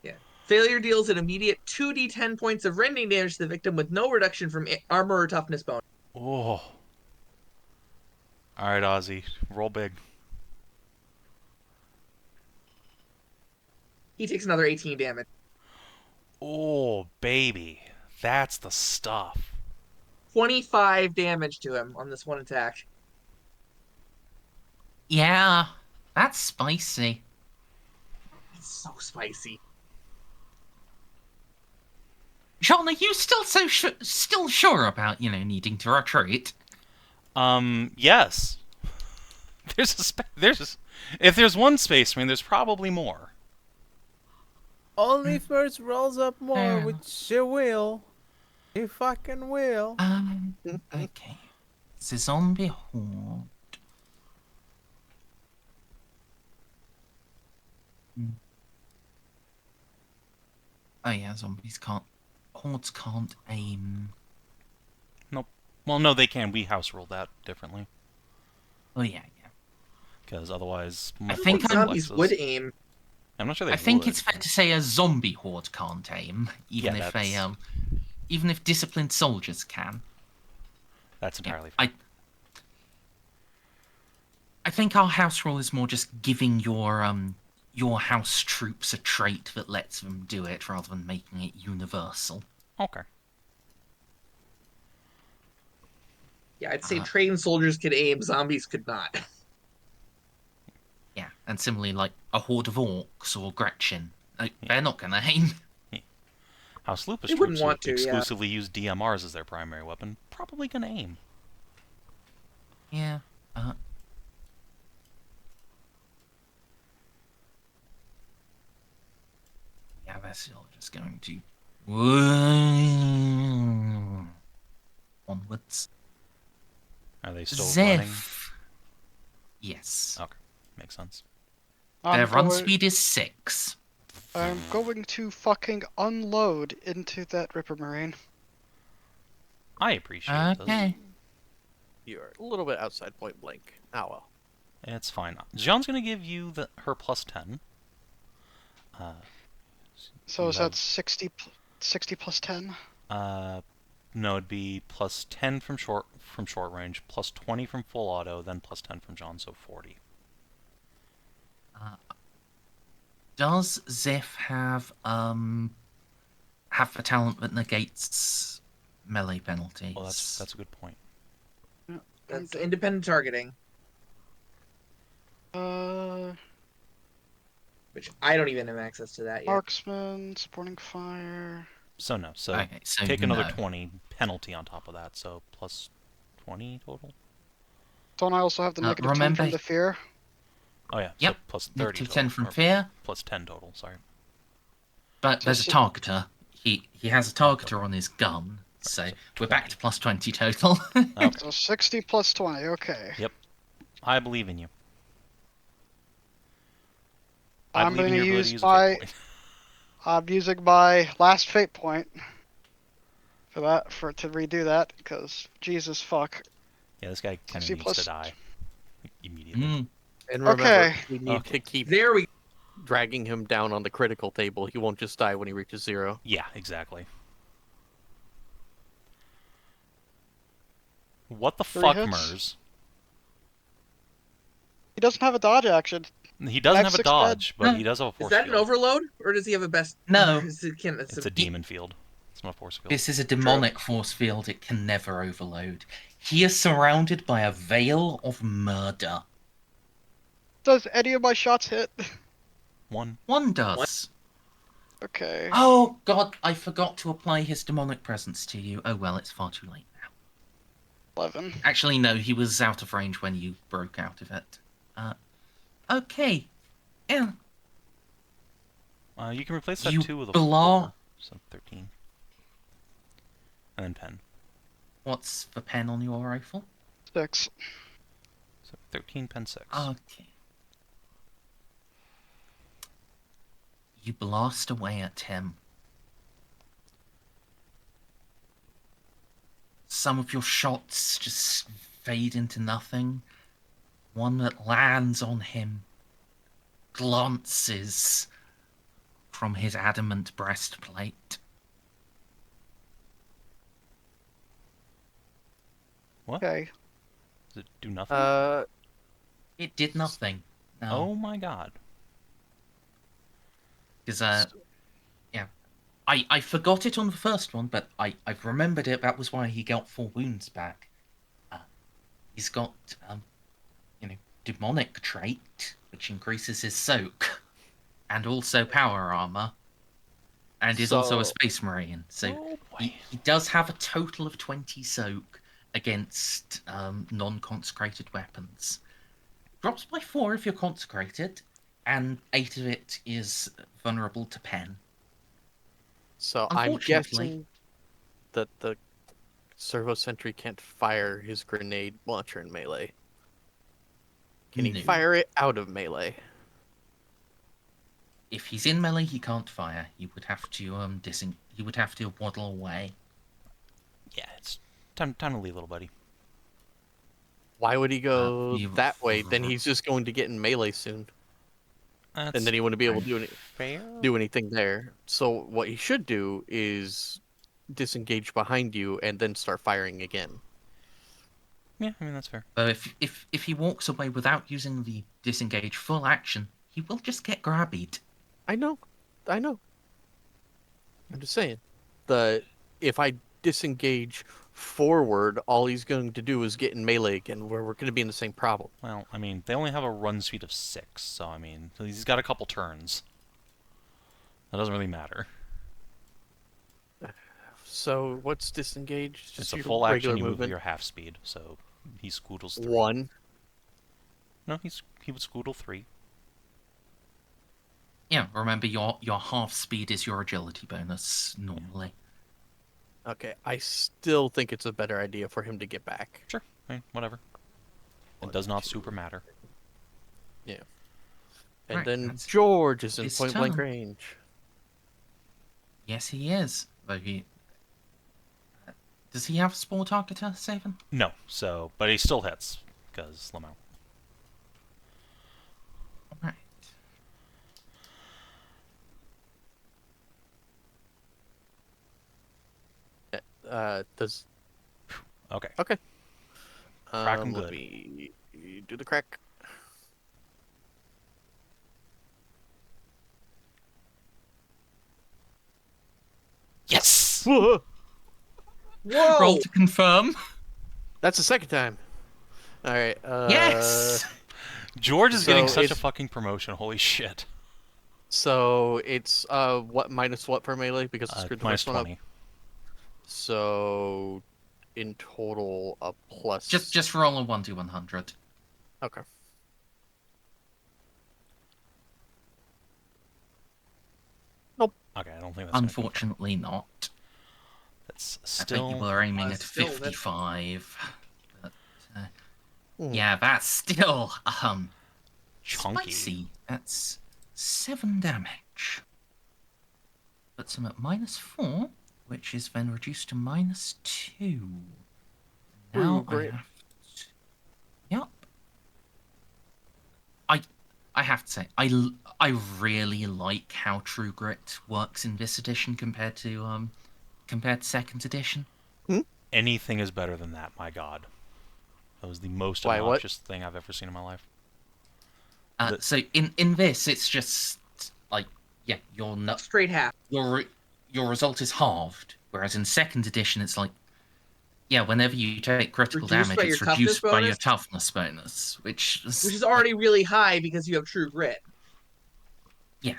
Yeah. Failure deals an immediate 2d10 points of rending damage to the victim with no reduction from armor or toughness bonus. Oh. Alright, Ozzy. Roll big. He takes another 18 damage. Oh, baby. That's the stuff. 25 damage to him on this one attack. Yeah, that's spicy. It's so spicy. Jeanne, are you still still sure about needing to retreat? Yes. If there's one space marine, there's probably more. Only if Merz rolls up more, Fair which she will. He fucking will. Okay. It's a zombie horde. Oh yeah, hordes can't aim. Nope. Well, no, they can. We house rule that differently. Oh yeah. Because otherwise, I think zombies would aim. I'm not sure they I think would. it's fair to say a zombie horde can't aim, even Yeah, if that's- even if disciplined soldiers can. That's entirely fair. I think our house rule is more just giving your house troops a trait that lets them do it, rather than making it universal. Okay. Yeah, I'd say trained soldiers could aim, zombies could not. Yeah, and similarly, like a horde of orcs or Gretchen, they're not gonna aim. House Lupus They wouldn't troops who want to, yeah. exclusively use DMRs as their primary weapon probably gonna aim. Yeah. Yeah, they're still just going to onwards. Are they still running? Xiph. Yes. Okay, makes sense. Their run speed is 6. I'm going to fucking unload into that Ripper Marine. I appreciate this. Okay. You're a little bit outside point blank. Oh well. It's fine. Jeanne's going to give you her plus 10. So You is that 60 plus 10? No, it'd be plus 10 from short range, plus 20 from full auto, then plus 10 from Jeanne, so 40. Does Xiph have a talent that negates melee penalties? Well, that's a good point. That's independent targeting, Uh, which I don't even have access to that yet. marksman, supporting fire. So no, so Okay, so take another no. 20 penalty on top of that, so plus 20 total. Don't I also have the negative 10 remember- from the fear? Oh yeah, Yep, so plus 30 Negative total. 10 from or fear, Plus 10 total, sorry. but So there's a si- targeter. He has a targeter on his gun, so we're back to plus 20 total. Okay. So 60 plus 20, okay. Yep. I believe in you. I I'm believe in gonna your ability use to use a fate my point. I'm using my last fate point to redo that, because Jesus fuck. Yeah, this guy kind of 60 needs plus- to die immediately. Mm, And remember, Okay. we need Okay. to keep There we dragging him down on the critical table. He won't just die when he reaches 0. Yeah, exactly. What the 3 fuck, hits. Merz? He doesn't have a dodge action. He doesn't have have a 6 dodge, but No. he does have a force Is that field. an overload, or does he have a best? No. It's a demon field. It's not a force field. this is a demonic force field. It can never overload. He is surrounded by a veil of murder. Does any of my shots hit? One. One does. Okay. Oh god, I forgot to apply his demonic presence to you. Oh well, it's far too late now. 11. Actually, no, he was out of range when you broke out of it. Okay. Yeah. You can replace that You 2 with a blah- 4. So 13. And then pen. What's the pen on your rifle? 6. So 13, pen 6. Okay. You blast away at him. Some of your shots just fade into nothing. One that lands on him glances from his adamant breastplate. What? Okay. Does it do nothing? It did nothing. No. Oh my god. Because, yeah. I forgot it on the first one, but I've remembered it. That was why he got 4 wounds back. He's got, demonic trait, which increases his soak, and also power armor, and is also a So- space marine. So Oh boy. he does have a total of 20 soak against non-consecrated weapons. Drops by 4 if you're consecrated, and 8 of it is vulnerable to pen. So I'm Unfortunately- guessing that the servo sentry can't fire his grenade launcher in melee. Can he No. fire it out of melee? If he's in melee, he can't fire. He would have to he would have to waddle away. Yeah, it's time to leave, little buddy. Why would he go you- that way? Then he's just going to get in melee soon, That's and then he wouldn't be able to fair. do anything there. So what he should do is disengage behind you and then start firing again. Yeah, I mean that's fair. So if he walks away without using the disengage full action, he will just get grabbied. I know. I'm just saying. If I disengage forward, all he's going to do is get in melee again, where we're going to be in the same problem. Well, I mean, they only have a run speed of 6, so I mean, he's got a couple turns. That doesn't really matter. So what's disengage? It's Just a your full action, regular you move with movement. your half speed, so he scoodles 3. 1. No, he would scoodle 3. Yeah, remember your half speed is your agility bonus normally. Okay, I still think it's a better idea for him to get back. Sure, I mean, whatever. It does not super matter. And Right, then that's George is in his point blank turn. range. Yes, he is. Though does he have a spore targeter, Savin? No, so, but he still hits, because Lamau. Does Okay. okay. Crack 'em Let good. me do the crack. Yes! Whoa! Roll Whoa! to confirm. That's the second time. All right. Yes. George is getting So such a it's- fucking promotion. Holy shit. So it's what minus what per melee because I screwed the Minus first one up. 20. So in total a plus. Just roll a 1d100. Okay. Okay, I don't think that's gonna confirm. Unfortunately, not. That's I think you still... were aiming at still, that's- 55. But, Hmm. yeah, that's still Chunky. spicy. That's 7 damage. Puts him at -4, which is then reduced to -2. Now Ooh, great. I have to... Yep. I have to say, I really like how True Grit works in this edition compared to second edition. Anything is better than that, my god. That was the most Why, what? obnoxious thing I've ever seen in my life. So in this, it's just like, yeah, Straight half. your result is halved, whereas in second edition, it's like, yeah, whenever you take critical Reduced damage, by it's your toughness reduced by your bonus? toughness bonus, which Which is already really high because you have True Grit.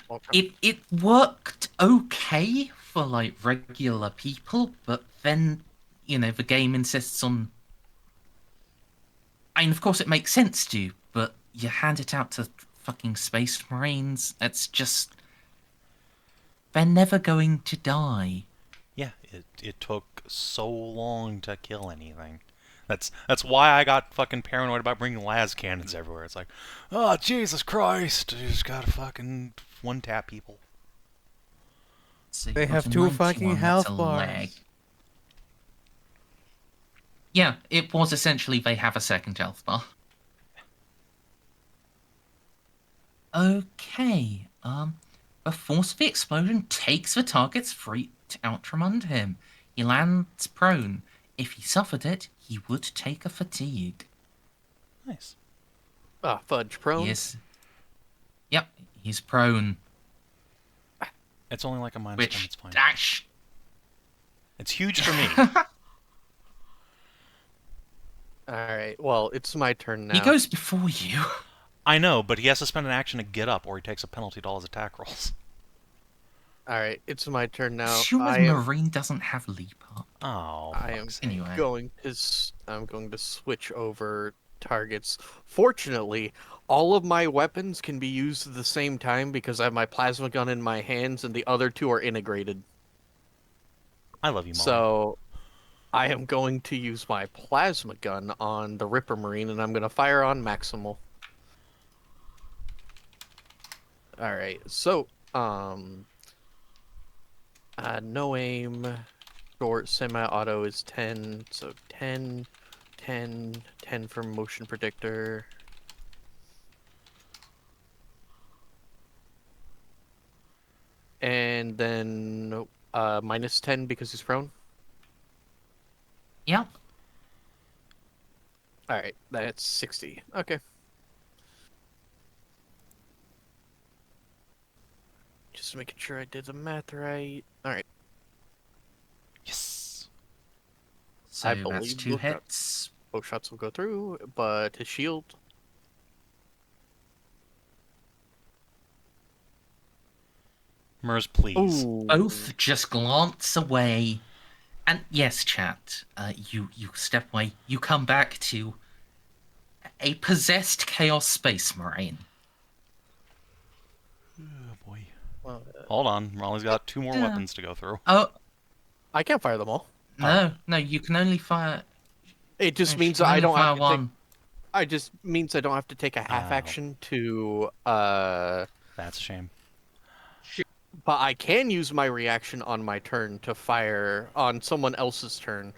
Okay. it worked okay for like regular people, but then the game insists on. I mean, of course, it makes sense to, but you hand it out to fucking Space Marines. It's just they're never going to die. Yeah, it took so long to kill anything. That's why I got fucking paranoid about bringing las cannons everywhere. It's like, oh Jesus Christ, you just gotta fucking one tap people. So They you've got have a 2 fucking 91, that's health a bars. leg. Yeah, it was essentially they have a second health bar. Okay, the force of the explosion takes the target's feet out from under him. He lands prone. If he suffered it, he would take a fatigue. Nice. Ah, fudge prone. Yes. Yep, he's prone. It's only like a -10. Which It's fine. dash. It's huge for me. All right. Well, it's my turn now. He goes before you. I know, but he has to spend an action to get up, or he takes a penalty to all his attack rolls. All right. It's my turn now. Sure, I as am. Marine doesn't have leap up. Oh, I am fuck's sake. Anyway. I'm going to switch over targets. Fortunately, all of my weapons can be used at the same time because I have my plasma gun in my hands and the other 2 are integrated. I love you, Mom. So I am going to use my plasma gun on the Ripper Marine and I'm going to fire on Maximal. All right. So, no aim, short, semi-auto is 10, so 10, 10, 10 for motion predictor. And then -10 because he's prone. Yep. All right, that's 60. Okay. Just making sure I did the math right. All right. Yes. So I that's believe 2 both hits. Both shots will go through, but his shield. Merz, please. Ooh. Both just glance away. And yes, chat, you step away. You come back to a possessed Chaos Space Marine. Oh, boy. Well, Hold on. Raleigh's got 2 more Yeah. weapons to go through. Oh, I can't fire them all. no, you can only fire... It just you means can I only don't fire have to one. I just means I don't have to take a half Oh. action to That's a shame. but I can use my reaction on my turn to fire on someone else's turn,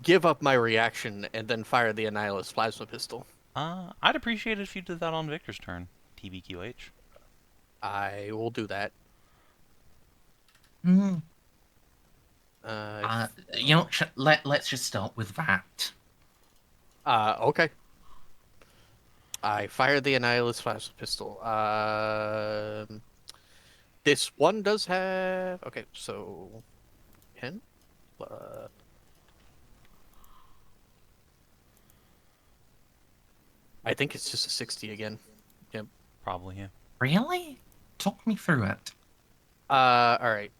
give up my reaction, and then fire the Annihilus plasma pistol. I'd appreciate it if you did that on Victor's turn. TBQH. I will do that. Hmm. Let's just start with that. Okay. I fired the Annihilus flash pistol. This one does have... Okay, so... 10? I think it's just a 60 again. Yep. Probably, yeah. Really? Talk me through it. Alright.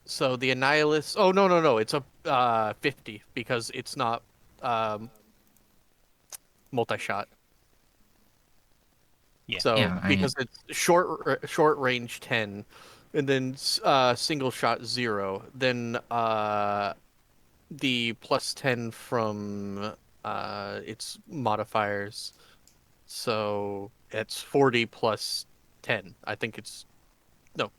So the Annihilus... Oh, no. It's a 50, because it's not multi-shot. Yeah. So, Yeah, because it's short range 10, and then single shot 0, then the plus 10 from its modifiers. So it's 40 plus 10. I think it's no.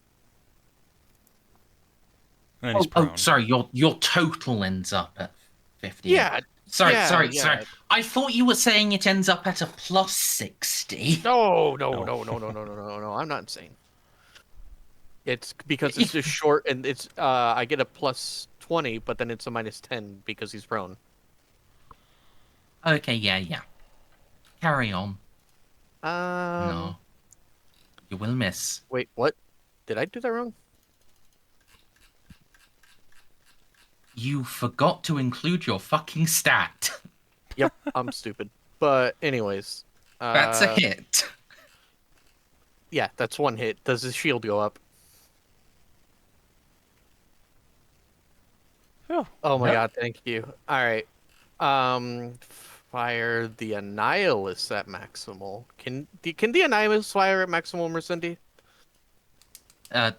And he's prone. Sorry. Your total ends up at 50. Yeah. Sorry. Yeah. I thought you were saying it ends up at a plus 60. No. I'm not insane. It's because it's just short, and it's I get a plus 20, but then it's a minus 10 because he's prone. Okay, yeah. Carry on. No. You will miss. Wait, what? Did I do that wrong? You forgot to include your fucking stat. Yep, I'm stupid. But anyways, That's a hit. yeah, that's one hit. Does his shield go up? Oh my Yep. god, thank you. All right. Fire the Annihilus at maximal. Can the Annihilus fire at maximal, Merzendi?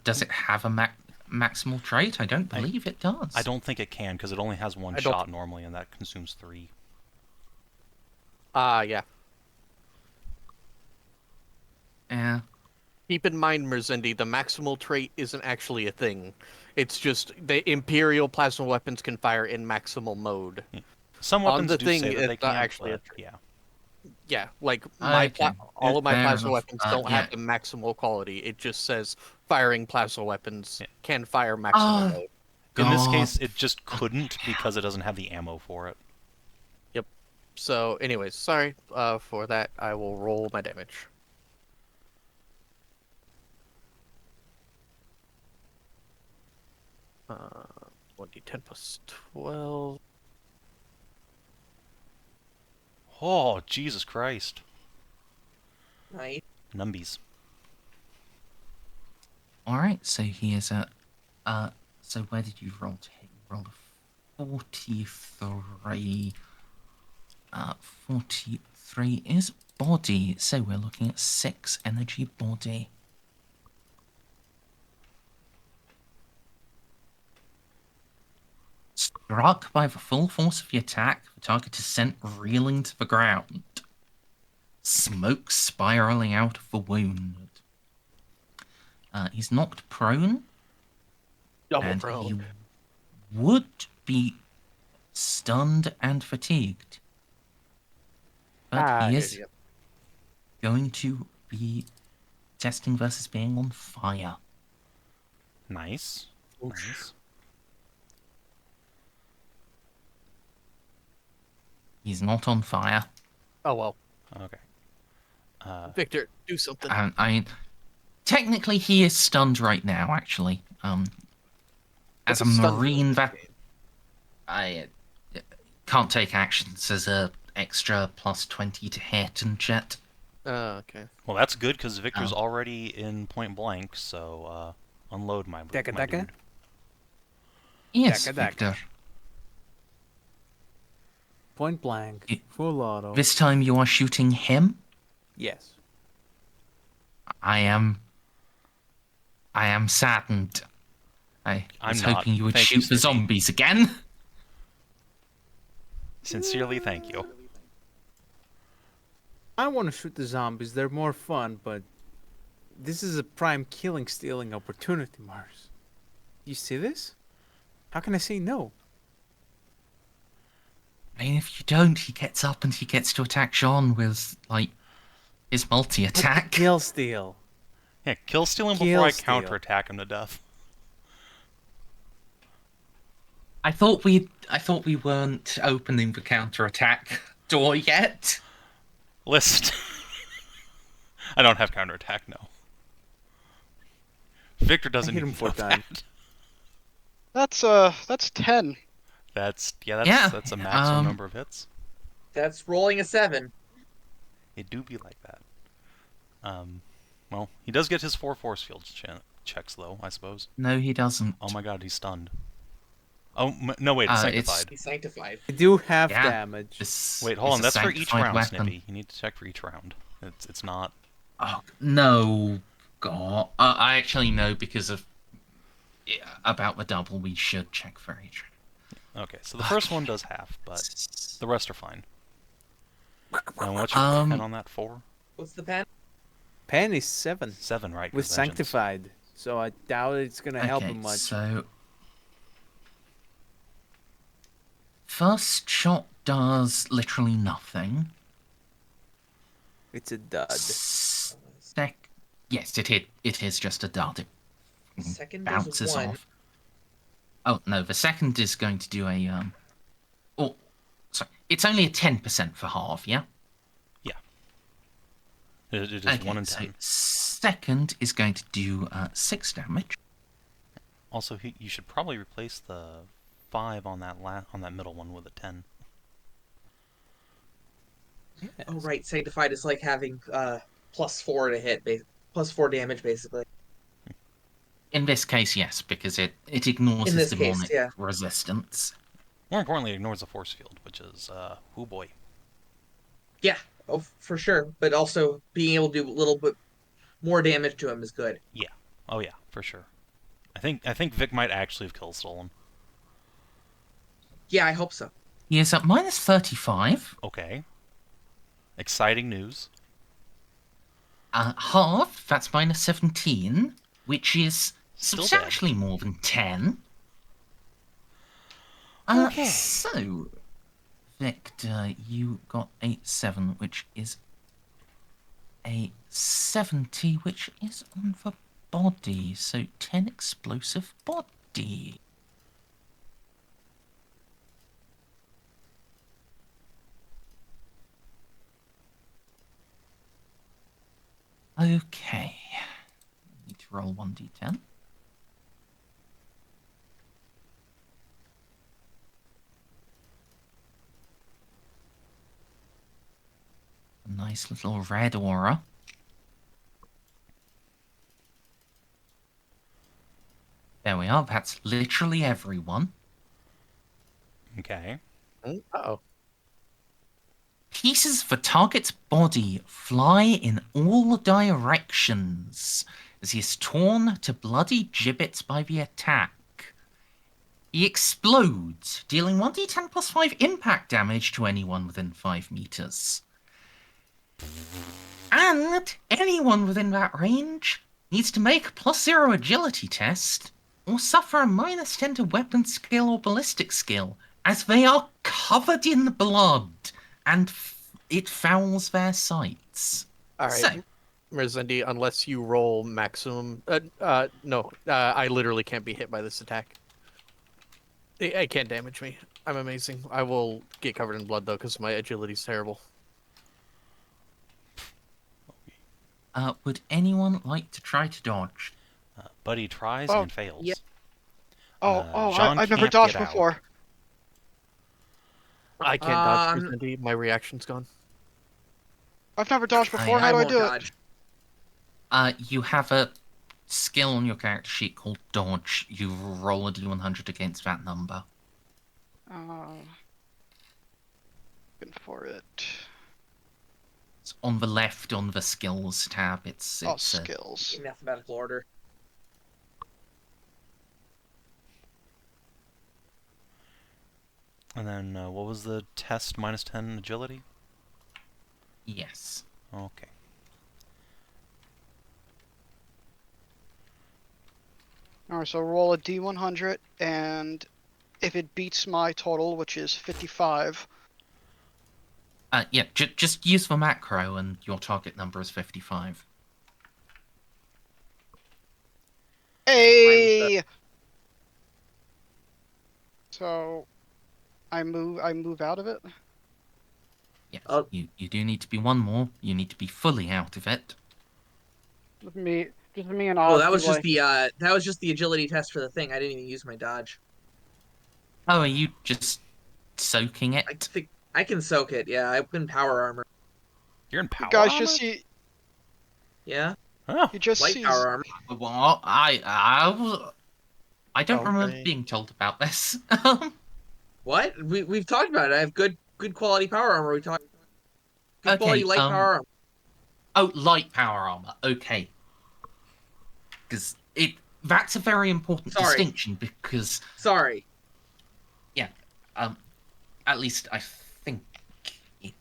Does it have a maximal trait? I don't believe it does. I don't think it can, because it only has one shot normally, and that consumes 3. Yeah. Yeah. Keep in mind, Merzendi, the maximal trait isn't actually a thing. It's just the Imperial plasma weapons can fire in maximal mode. Some On weapons the do thing, say that they it's not can, actually a but, trait. yeah. Yeah, like Okay. all of my Fair plasma enough. weapons don't Yeah. have the maximal quality. It just says firing plasma weapons Yeah. can fire maximal Oh, mode. In this God. case, it just couldn't because it doesn't have the ammo for it. So, anyways, sorry for that. I will roll my damage. Uh, 1d10 plus 12. Oh, Jesus Christ. Nice. Numbies. Alright, so he is at... So where did you roll to hit? You rolled a 43... 43 is body, so we're looking at 6 energy body. Struck by the full force of the attack, the target is sent reeling to the ground. Smoke spiraling out of the wound. He's knocked prone. Double and prone. he would be stunned and fatigued. But he is going to be testing versus being on fire. Nice. Nice. He's not on fire. Oh well. Okay. Victor, do something. Technically, he is stunned right now. Actually, as a What's stun marine, move? I can't take actions as a extra plus 20 to hit and shit. Okay. Well, that's good, because Victor's already in point blank, so unload my Deka. dude. Yes, Daka. Victor. Point blank. Full auto. This time you are shooting him. Yes. I am saddened. I was I'm not. hoping you would Thank you, shoot the Snippy. zombies again. Sincerely, thank you. I want to shoot the zombies. They're more fun, but this is a prime killing stealing opportunity, Mars. You see this? How can I say no? I mean, if you don't, he gets up and he gets to attack Jeanne with, like, his multi-attack. Kill steal. Yeah, kill steal him Kill before I steal. counterattack him to death. I thought we weren't opening the counterattack door yet. List. I don't have counterattack, no. Victor doesn't hit him even 4 know times. that. That's 10. That's Yeah, that's a maximum um, number of hits. That's rolling a 7. It do be like that. Well, he does get his 4 force field checks though, I suppose. No, he doesn't. Oh my god, he's stunned. Oh no, wait, it's sanctified. He's sanctified. I do have Yeah. damage. Wait, hold it's on. a That's for each sanctified round, weapon. Snippy. You need to check for each round. It's not. Oh no, God! I actually know because of about the double. We should check for each. Okay, so the first one does half, but the rest are fine. And what's your pen on that? 4? What's the pen? Pen is 7 7, right? with 'cause vengeance. sanctified, so I doubt it's gonna help Okay, him much. so first shot does literally nothing. It's a dud. Yes, it is just a dud. It Second does bounces 1. off. Oh no, the second is going to do a Oh, sorry, it's only a 10% for half, yeah. It is Okay, 1 in so 10. second is going to do 6 damage. Also, you should probably replace the 5 on that middle one with a 10. Oh, right. Sanctified is like having +4 to hit, +4 damage, basically. In this case, yes, because it ignores In his this case, demonic yeah. resistance. More importantly, it ignores the force field, which is, oh boy. Yeah, oh, for sure. But also, being able to do a little bit more damage to him is good. Yeah. Oh yeah, for sure. I think Vic might actually have kill stolen. Yeah, I hope so. He is at minus 35. Okay. Exciting news. Half, that's minus 17, which is Still substantially more than 10. Okay. So, Victor, you got a 7, which is a 70, which is on the body. So 10 explosive body. Okay. Need to roll 1d10. A nice little red aura. There we are. That's literally everyone. Okay. Uh-oh. Pieces of the target's body fly in all directions as he is torn to bloody gibbets by the attack. He explodes, dealing 1d10 plus 5 impact damage to anyone within 5 meters. And anyone within that range needs to make a +0 agility test or suffer a minus 10 to weapon skill or ballistic skill, as they are covered in blood and it fouls their sights. All right. So, Merzendi, unless you roll maximum... no. I literally can't be hit by this attack. It can't damage me. I'm amazing. I will get covered in blood, though, because my agility's terrible. would anyone like to try to dodge? Buddy tries Oh, and fails. yeah. Jeanne I've never can't dodged get out. before. I can't dodge, Um, Merzendi. My reaction's gone. I've never dodged before. I How do I won't do dodge. You have a skill on your character sheet called dodge. You roll a d100 against that number. it? Looking for it. It's on the left on the skills tab. It's Oh, skills. In alphabetical order. And then, what was the test? Minus 10 agility? yes. Okay. Alright, so roll a d100, and if it beats my total, which is 55, Yeah, just use the macro and your target number is 55. hey! So, I move out of it. Yes, Oh. you do need to be one more. You need to be fully out of it. Just me and Oh, Oz. that was do, just like, the agility test for the thing. I didn't even use my dodge. Oh, are you just soaking I it? think I can soak it. Yeah, I've been power armor. You're in you power guys armor? just see. Yeah, Oh, You just light see. power armor. What? I don't remember Okay. being told about this. What? We've talked about it. I have good quality power armor. We talked good quality Okay. light power armor. Oh, light power armor. Okay. Because that's a very important Sorry. distinction because Sorry. at least I think it,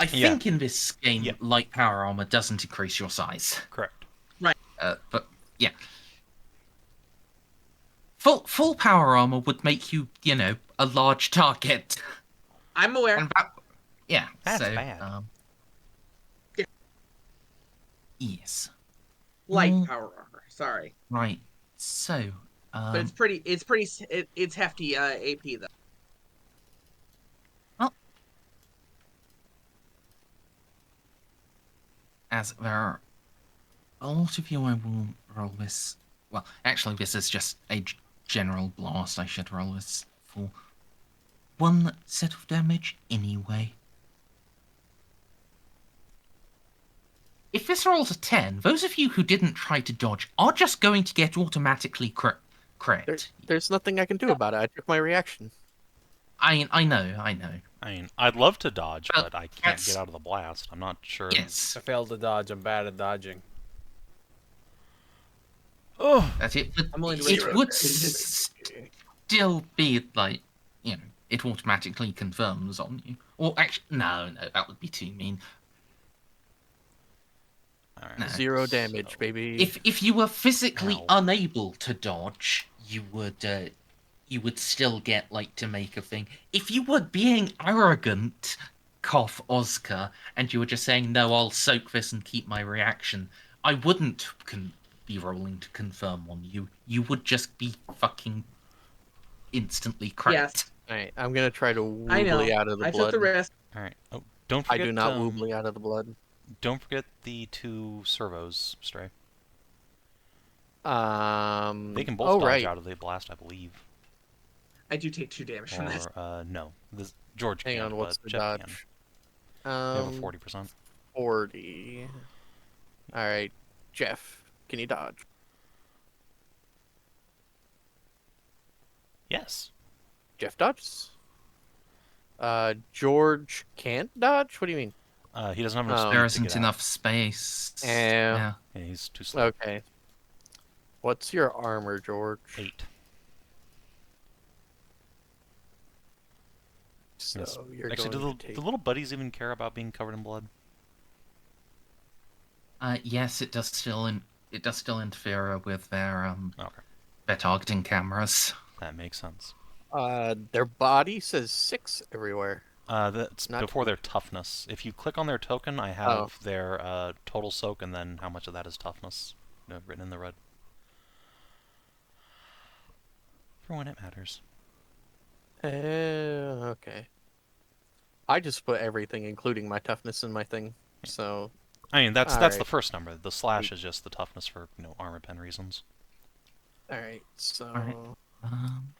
I Yeah. think in this game Yeah. light power armor doesn't increase your size. correct. But yeah. Full power armor would make you, a large target. I'm aware. And that, yeah, That's so bad. Yeah. yes. Light Mm. power armor. Sorry, Right. So, but it's pretty. It's hefty AP though. as there are a lot of you, I will roll this. Well, actually, this is just a general blast. I should roll this for one set of damage anyway. If this rolls a 10, those of you who didn't try to dodge are just going to get automatically crit. There's nothing I can do about it. I took my reaction. I know. I mean, I'd love to dodge, Well, but I can't that's- get out of the blast. I'm not sure. Yes, I failed to dodge. I'm bad at dodging. Oh, that's it. But I'm willing to it risk would it. still be like, it automatically confirms on you. Or actually, no, that would be too mean. all right. No. 0 damage, So- baby. If you were physically Ow. unable to dodge, you would still get to make a thing. If you were being arrogant, cough Ozcar, and you were just saying no, I'll soak this and keep my reaction, I wouldn't be rolling to confirm on you. You would just be fucking instantly crit. Yes. Alright, I'm gonna try to I know. woobly out of the I blood. took the risk. All right. Oh, don't I forget. do not woobly out of the blood. Don't forget the 2 servos, Stray. They can both oh, dodge right. out of the blast, I believe. I do take 2 damage from this. Or no, George Hang can't, on, what's but the Jeff can. dodge? They have a 40%. 40. Alright, Jeff, can you dodge? Yes. Jeff dodges. George can't dodge? What do you mean? He doesn't have enough Oh. speed There to isn't get enough space. Yeah. Yeah, he's too slow. Okay. What's your armor, George? 8. So Yes. you're Actually, going do to take... the little buddies even care about being covered in blood? Yes, it does still interfere with Okay, their targeting cameras. that makes sense. Their body says 6 everywhere. That's Not- before their toughness. If you click on their token, I have their total soak and then how much of that is toughness written in the red. For when it matters. Okay. I just put everything, including my toughness, in my thing. So, I mean, that's the Alright. first number. The slash is just the toughness for armor pen reasons. alright, so... Alright. Um,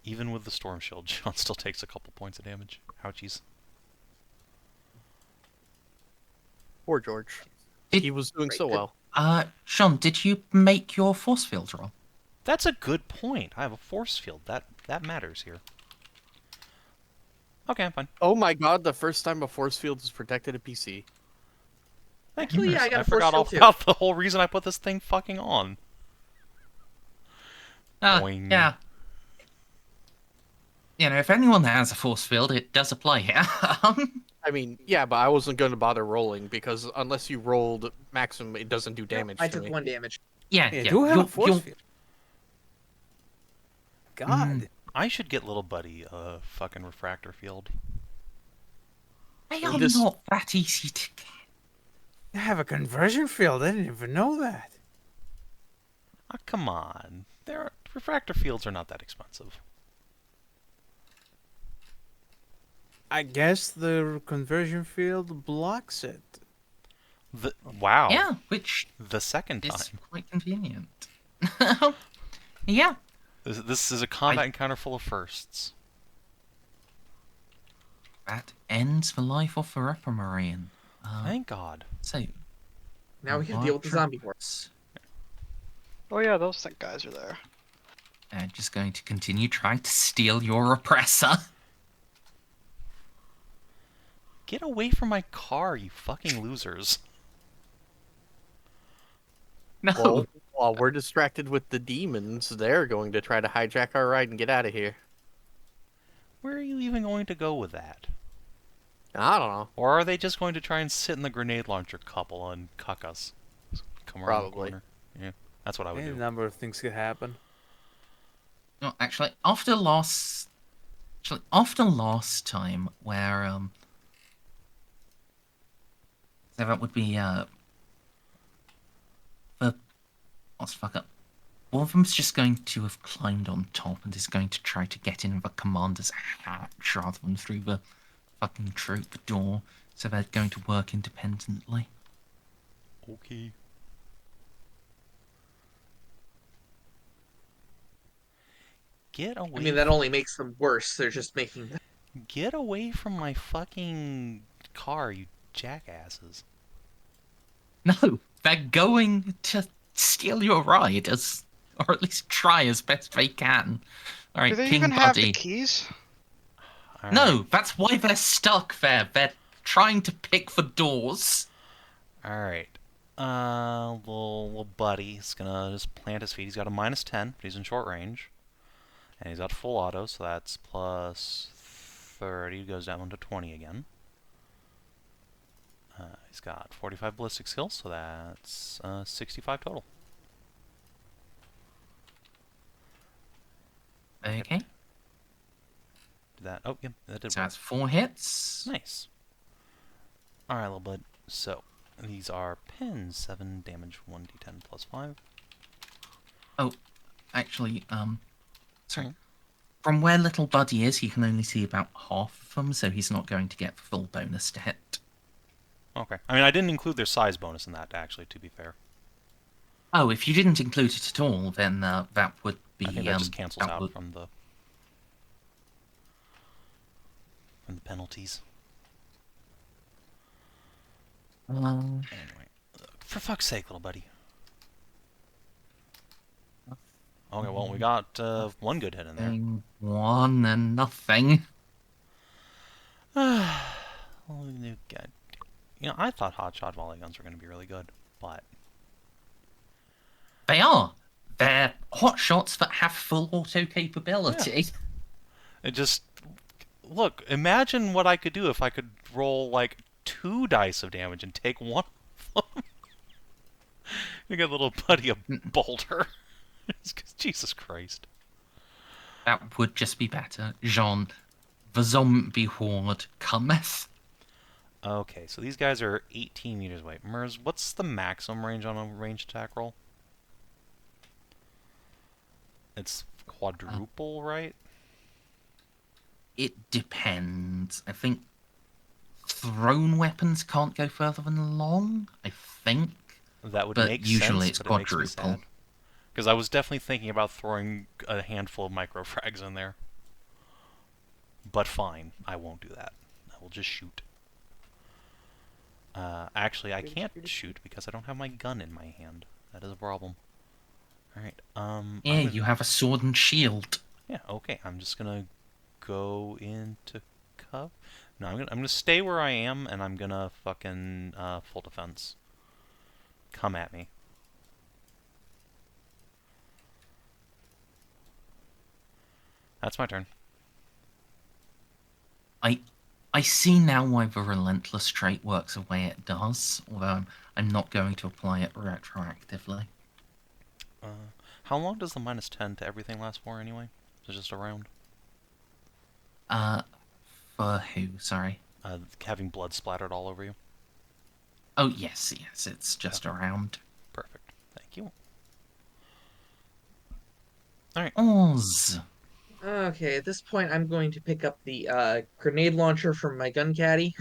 Even with the storm shield, John still takes a couple points of damage. Ouchies. Poor George. Did- He was doing so well. Sean, did you make your force field roll? That's a good point. I have a force field. That matters here. Okay, I'm fine. Oh my god, the first time a force field is protected at PC. Thank Actually, you. yeah, I got a force forgot all field, too. about the whole reason I put this thing fucking on. Boing. Yeah. If anyone has a force field, it does apply here. I mean, yeah, but I wasn't going to bother rolling, because unless you rolled maximum, it doesn't do damage I to took me. 1 damage. yeah, Yeah, yeah. do have a you'll- force you'll- field. God. I should get little buddy a fucking refractor field. They are This- not that easy to get. I have a conversion field. I didn't even know that. Ah, come on. Refractor fields are not that expensive. I guess the conversion field blocks it. Wow. Yeah, which The second is time. quite convenient. Yeah. This is a combat encounter full of firsts. That ends the life of the Ripper Marine. Thank God. So, Now we can deal with the zombie horde. Oh yeah, those think guys are there. Just going to continue trying to steal your oppressor. Get away from my car, you fucking losers. No. Well, while we're distracted with the demons, they're going to try to hijack our ride and get out of here. Where are you even going to go with that? I don't know. Or are they just going to try and sit in the grenade launcher couple and cuck us? Come around the Probably. corner. Yeah, that's what I would Any do. number of things could happen. No, actually, after last time, where so that would be the what's the fuck up? One of them's just going to have climbed on top and is going to try to get in the commander's hatch rather than through the fucking troop door. So they're going to work independently. Okay. Get away. I mean, that only makes them worse. They're just making them. Get away from my fucking car, you jackasses. No, they're going to steal your ride, or at least try as best they can. All right, Do they King even have the Buddy. keys? All No, right. that's why they're stuck there. They're trying to pick the doors. All right. Little buddy's gonna just plant his feet. He's got a -10, but he's in short range. And he's got full auto, so that's plus 30. Goes down to 20 again. He's got 45 ballistic skills, so that's 65 total. Okay, Did that? Oh, yep, that did so work. that's 4 hits. Nice. All right, little bud. So these are pins. 7 damage, 1d10 plus 5. Actually, sorry. Hmm. From where little Buddy is, he can only see about half of them, so he's not going to get the full bonus to hit. Okay. I mean, I didn't include their size bonus in that, actually, to be fair. Oh, if you didn't include it at all, then that would be. I think that just cancels that out would- from the penalties. Anyway, for fuck's sake, little buddy. Okay, well, we got one good hit in there. 1 and nothing. Oh, new guy. You know, I thought hotshot volley guns were going to be really good, but They are. They're hot shots that have full auto capability. it just look. Imagine what I could do if I could roll like 2 dice of damage and take one of them. You got little buddy a boulder. Jesus Christ. That would just be better. Jeanne, the zombie horde cometh. Okay, so these guys are 18 meters away. Merz, what's the maximum range on a ranged attack roll? It's quadruple, right? It depends. I think thrown weapons can't go further than long, I think. That would But make usually sense, it's but it makes me quadruple. sad. Because I was definitely thinking about throwing a handful of microfrags in there. But fine, I won't do that. I will just shoot. Actually, I can't shoot because I don't have my gun in my hand. That is a problem. Alright, Yeah, you have a sword and shield. Yeah, okay, I'm just gonna go into cover. No, I'm gonna stay where I am, and I'm gonna fucking full defense. Come at me. That's my turn. I see now why the relentless trait works the way it does, although I'm not going to apply it retroactively. How long does the -10 to everything last for anyway? Is it just a round? For who? Sorry. Having blood splattered all over you? Oh, yes, it's just around. Perfect. Thank you. Oz. Okay, at this point, I'm going to pick up the grenade launcher from my gun caddy.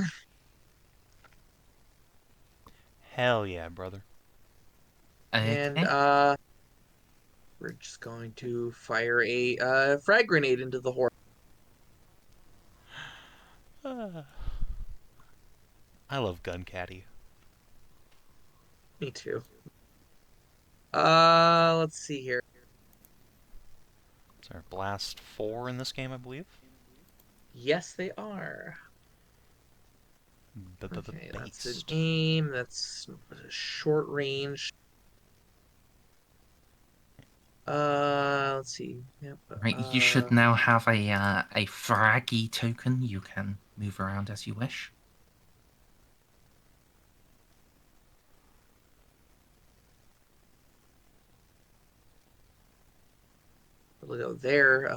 Hell yeah, brother. And Okay. we're just going to fire a frag grenade into the horse. I love gun caddy. Me too. Let's see here. Is there blast 4 in this game, I believe? Yes, they are. Okay, that's an Based. aim. That's short range. Let's see. Yep. Right, you should now have a fraggy token. You can move around as you wish. We'll go there.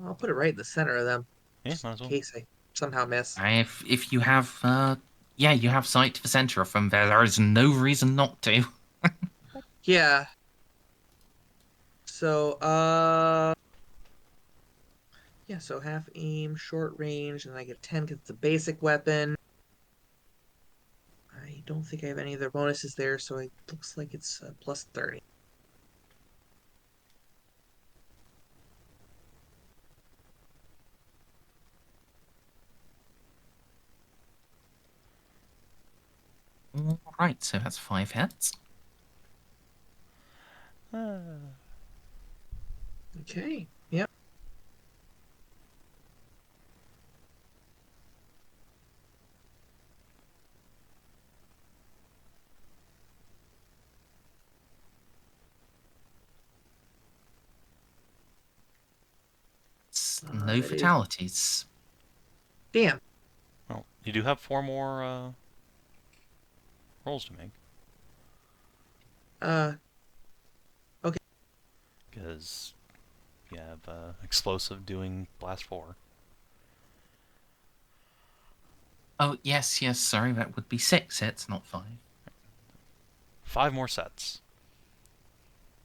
I'll put it right in the center of them, Yeah, just might in as well. case I somehow miss. If you have yeah, you have sight to the center of them. There is no reason not to. Yeah. So, yeah, so half aim, short range, and I get 10 because it's a basic weapon. I don't think I have any other bonuses there, so it looks like it's plus 30. All right, so that's 5 hits. Okay. Yep. No that is- fatalities. Damn. Well, you do have 4 more rolls to make. Because you have explosive doing blast 4. Oh, yes, sorry, that would be 6 hits, not 5. 5 more sets.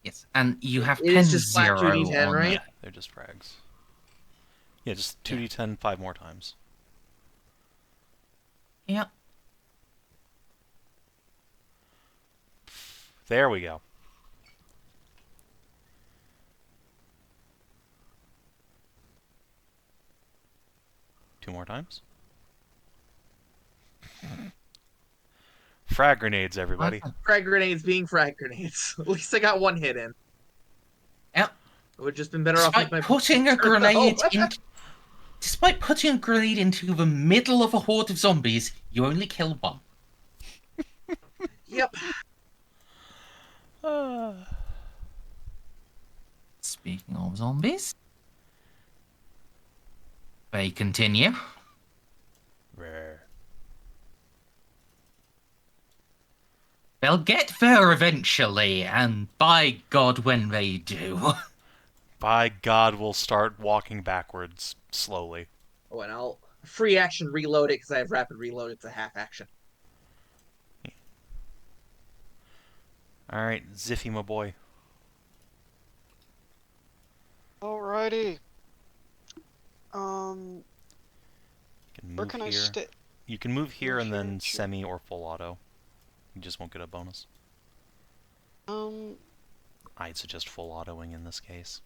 Yes, and you have It pen is just flat 0 2d10, on right? Yeah, they're just frags. Yeah, just 2d10 5 more times. Yeah. There we go. Two more times. Frag grenades, everybody. Frag grenades being frag grenades. At least I got one hit in. Yep. I would have just been better off with Despite my putting a turn, grenade though. in, despite putting a grenade into the middle of a horde of zombies, you only kill one. Yep. Speaking of zombies, they continue. Rare. They'll get there eventually, and by God, when they do. By God, we'll start walking backwards slowly. Oh, and I'll free action reload it because I have rapid reload. It's a half action. Alright, Xiph, my boy. Alrighty. You can Where move can I here. stay? You can move here Move and here, then sure. semi or full auto. You just won't get a bonus. I'd suggest full autoing in this case.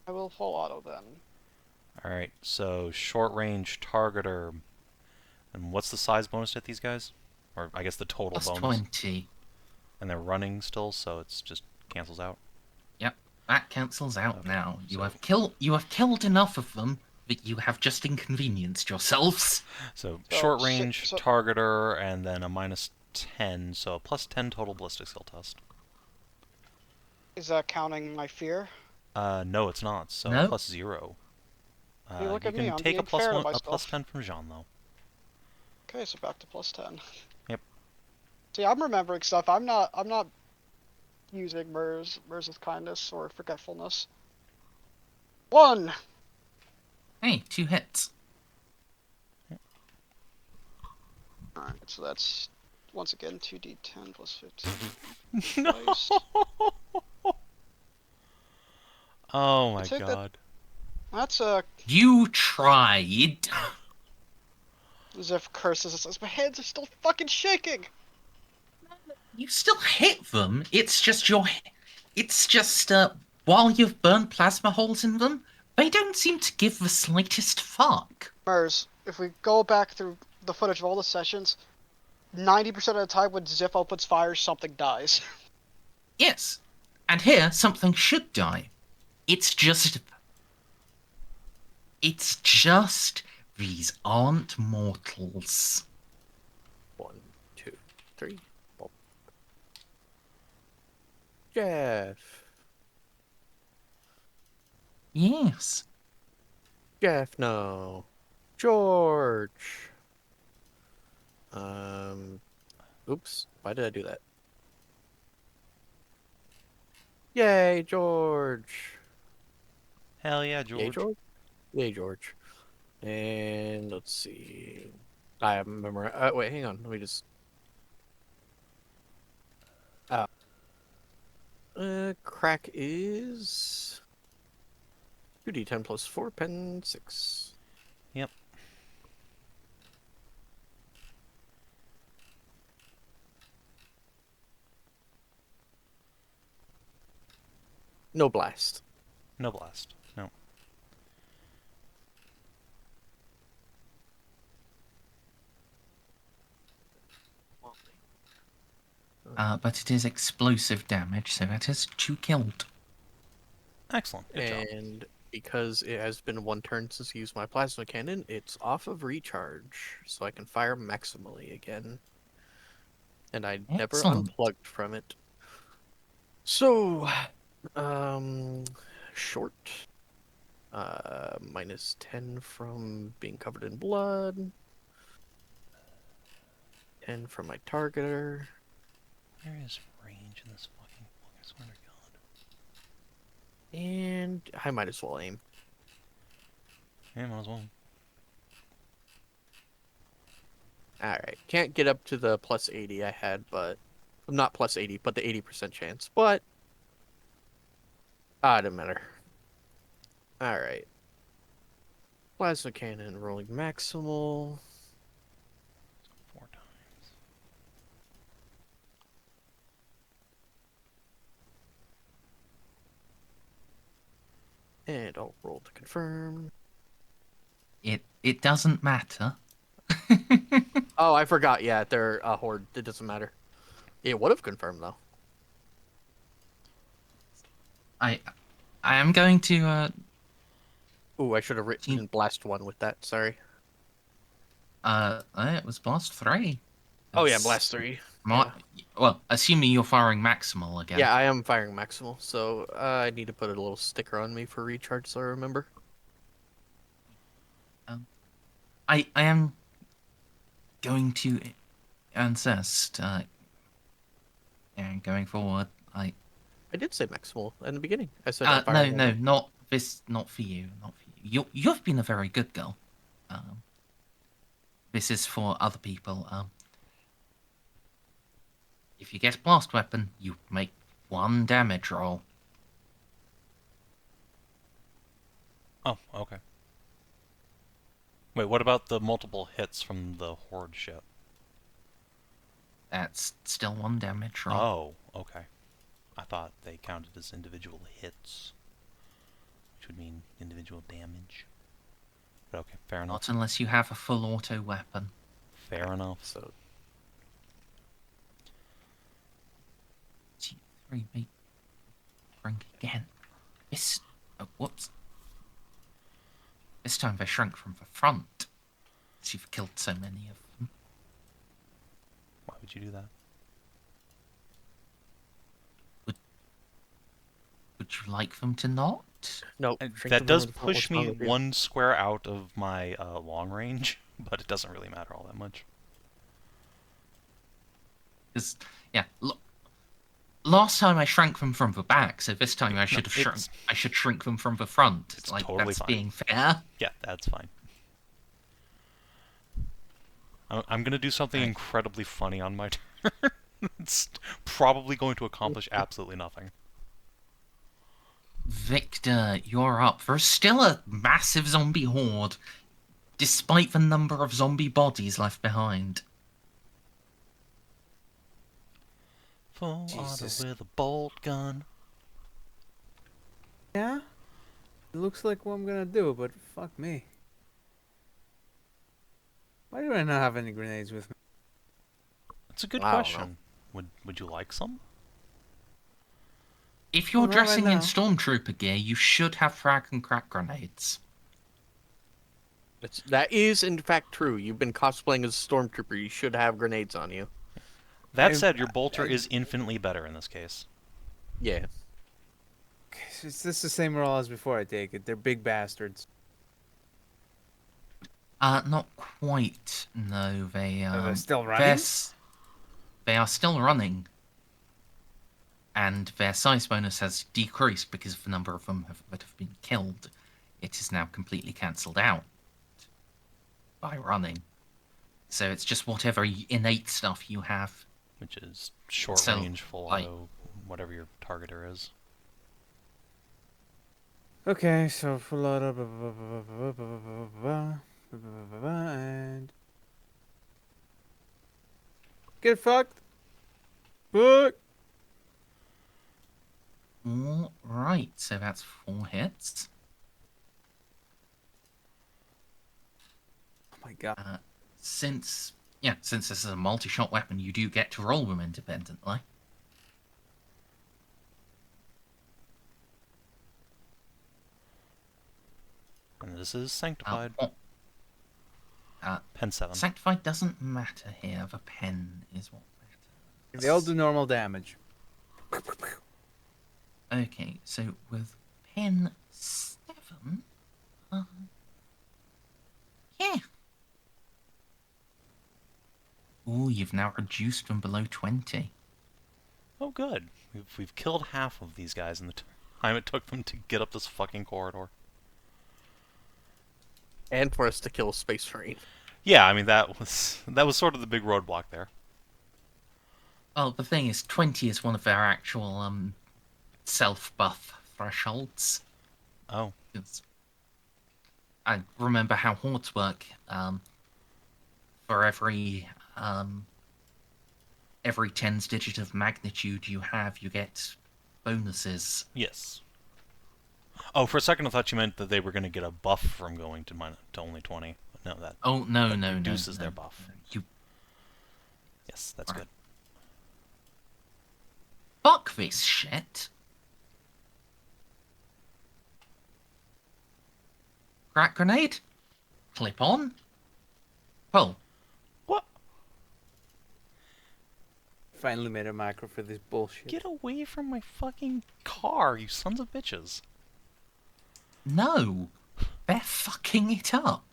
I will full auto then. Alright, so short range targeter. And what's the size bonus at these guys? Or I guess the total Plus bonus. 20. And they're running still, so it's just cancels out. Yep, that cancels out Okay, now. You so- have killed enough of them that you have just inconvenienced yourselves. So So, short range so- targeter and then a minus 10, so a plus 10 total ballistic skill test. Is that counting my fear? No, it's not. So No. plus 0. Hey, look You at me, can I'm take a being plus fair to 1, a plus myself. 10 from Jeanne though. Okay, so back to plus 10. Yep. See, I'm remembering stuff. I'm not using Merz's kindness or forgetfulness. 1. Hey, 2 hits. Alright, so that's once again 2d10 plus 15. No. Twice. Oh my think god. That's You tried. Xiph curses and says, "My hands are still fucking shaking." You still hit them. It's just while you've burned plasma holes in them, they don't seem to give the slightest fuck. Merz, if we go back through the footage of all the sessions, 90% of the time when Xiph opens fire, something dies. Yes. And here, something should die. It's just these aren't mortals. 1, 2, 3. Boom. Jeff. Yes. Jeff, no. George. Oops. Why did I do that? Yay, George. Hell yeah, George. Yay, George. Yay, George. And let's see. I haven't memorized. Wait, hang on. Let me just. Crack is 2d10 plus 4, pen 6. Yep. No blast. No blast. No. But it is explosive damage, so that is 2 killed. Excellent. Good job. And because it has been 1 turn since I used my plasma cannon, it's off of recharge, so I can fire maximally again. And I never Excellent. unplugged from it. So, short. Minus 10 from being covered in blood. 10 from my targeter. Where is range in this fucking book? I swear to God. And I might as well aim. Yeah, might as well. Alright, can't get up to the plus 80 I had, but... Not plus 80, but the 80% chance. But... it doesn't matter. Alright. Plasma cannon rolling maximal. 4 times. And I'll roll to confirm. It doesn't matter. Oh, I forgot. Yeah, they're a horde. It doesn't matter. It would have confirmed, though. I am going to Ooh, I should have written blast 1 with that. Sorry. it was blast 3. Oh, yeah, It's blast 3. Well, assuming you're firing maximal again. Yeah, I am firing maximal, so I need to put a little sticker on me for recharge so I remember. I am going to insist, and going forward, I did say maximal in the beginning. I said no, not for you, not for you. You've been a very good girl. This is for other people. If you get blast weapon, you make 1 damage roll. Oh, okay. Wait, what about the multiple hits from the horde ship? That's still 1 damage roll. Oh, okay. I thought they counted as individual hits, which would mean individual damage. But okay, fair enough. Not unless you have a full auto weapon. Fair enough. So 2, 3, make shrink again. Whoops. This time they shrunk from the front. So you've killed so many of them. Why would you do that? Would you like them to not? nope. That does push me 1 square out of my long range, but it doesn't really matter all that much. Because, yeah, last time I shrank them from the back, so this time I should have shrunk. I should shrink them from the front. It's like totally that's fine. being fair. Yeah, that's fine. I'm gonna do something incredibly funny on my turn. It's probably going to accomplish absolutely nothing. Victor, you're up. There's still a massive zombie horde, despite the number of zombie bodies left behind. Full Jesus. auto with a bolt gun. Yeah? It looks like what I'm gonna do, but fuck me. Why do I not have any grenades with me? That's a good I don't know. question. Would you like some? If you're Well, not right dressing in now. stormtrooper gear, you should have frag and crack grenades. That is in fact true. You've been cosplaying as a stormtrooper. You should have grenades on you. That I- said, your bolter I- is infinitely better in this case. Yeah. It's just the same role as before, I take it. They're big bastards. Not quite. No, they Are they um, still they're running? they are still running, and their size bonus has decreased because of the number of them that have been killed. It is now completely cancelled out by running. So it's just whatever innate stuff you have. Which is short So, range, full like- auto, whatever your targeter is. Okay, so full auto, and get fucked. Fuck. All right, so that's 4 hits. Oh my god. Since this is a multi-shot weapon, you do get to roll them independently. And this is Sanctified. Pen 7. Sanctified doesn't matter here. The pen is what matters. They all do normal damage. Okay, so with pen 7, yeah. Ooh, you've now reduced them below 20. Oh, good. We've killed half of these guys in the time it took them to get up this fucking corridor. And for us to kill a space marine. Yeah, I mean that was sort of the big roadblock there. Well, the thing is, 20 is one of their actual self-buff thresholds. Oh, I remember how hordes work. For every tens digit of magnitude you have, you get bonuses. yes. Oh, for a second I thought you meant that they were going to get a buff from going to only 20. No, that Oh no, that no, reduces no, their no. buff. You Yes, that's good. fuck this shit. Crack grenade. Clip on. Pull. What? Finally made a macro for this bullshit. Get away from my fucking car, you sons of bitches. No, they're fucking it up.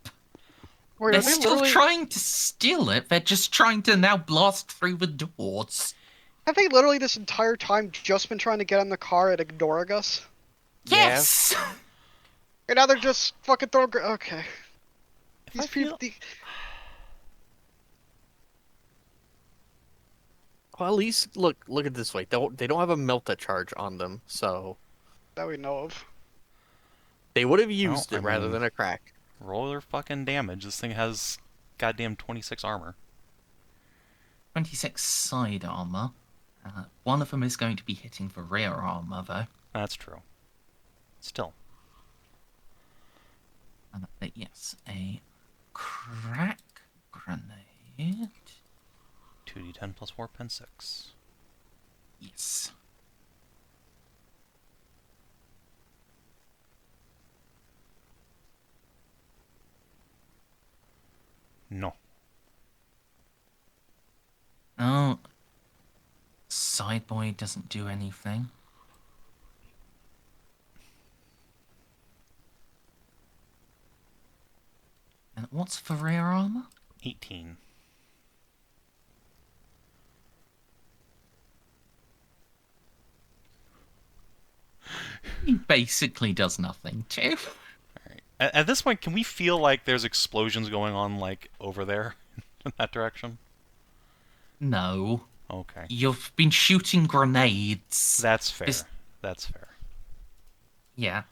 Wait, They're are they still literally, trying to steal it. They're just trying to now blast through the doors. have they literally this entire time just been trying to get in the car and ignoring us? Yes. And now they're just fucking throwing. Okay. If These I feel... people. Well, at least look at it this way. They don't have a melta charge on them, so That we know of. they would have used I it rather mean- than a crack. Roll their fucking damage. This thing has goddamn 26 armor. 26 side armor. One of them is going to be hitting the rear armor, though. That's true. Still. But yes, a crack grenade. 2d10 plus 4, pen 6. Yes. No. Oh. Sideboy doesn't do anything. And what's the rear armor? 18. He basically does nothing too. Alright. At this point, can we feel like there's explosions going on, like, over there? In that direction? No. Okay. You've been shooting grenades. That's fair. This- That's fair. Yeah,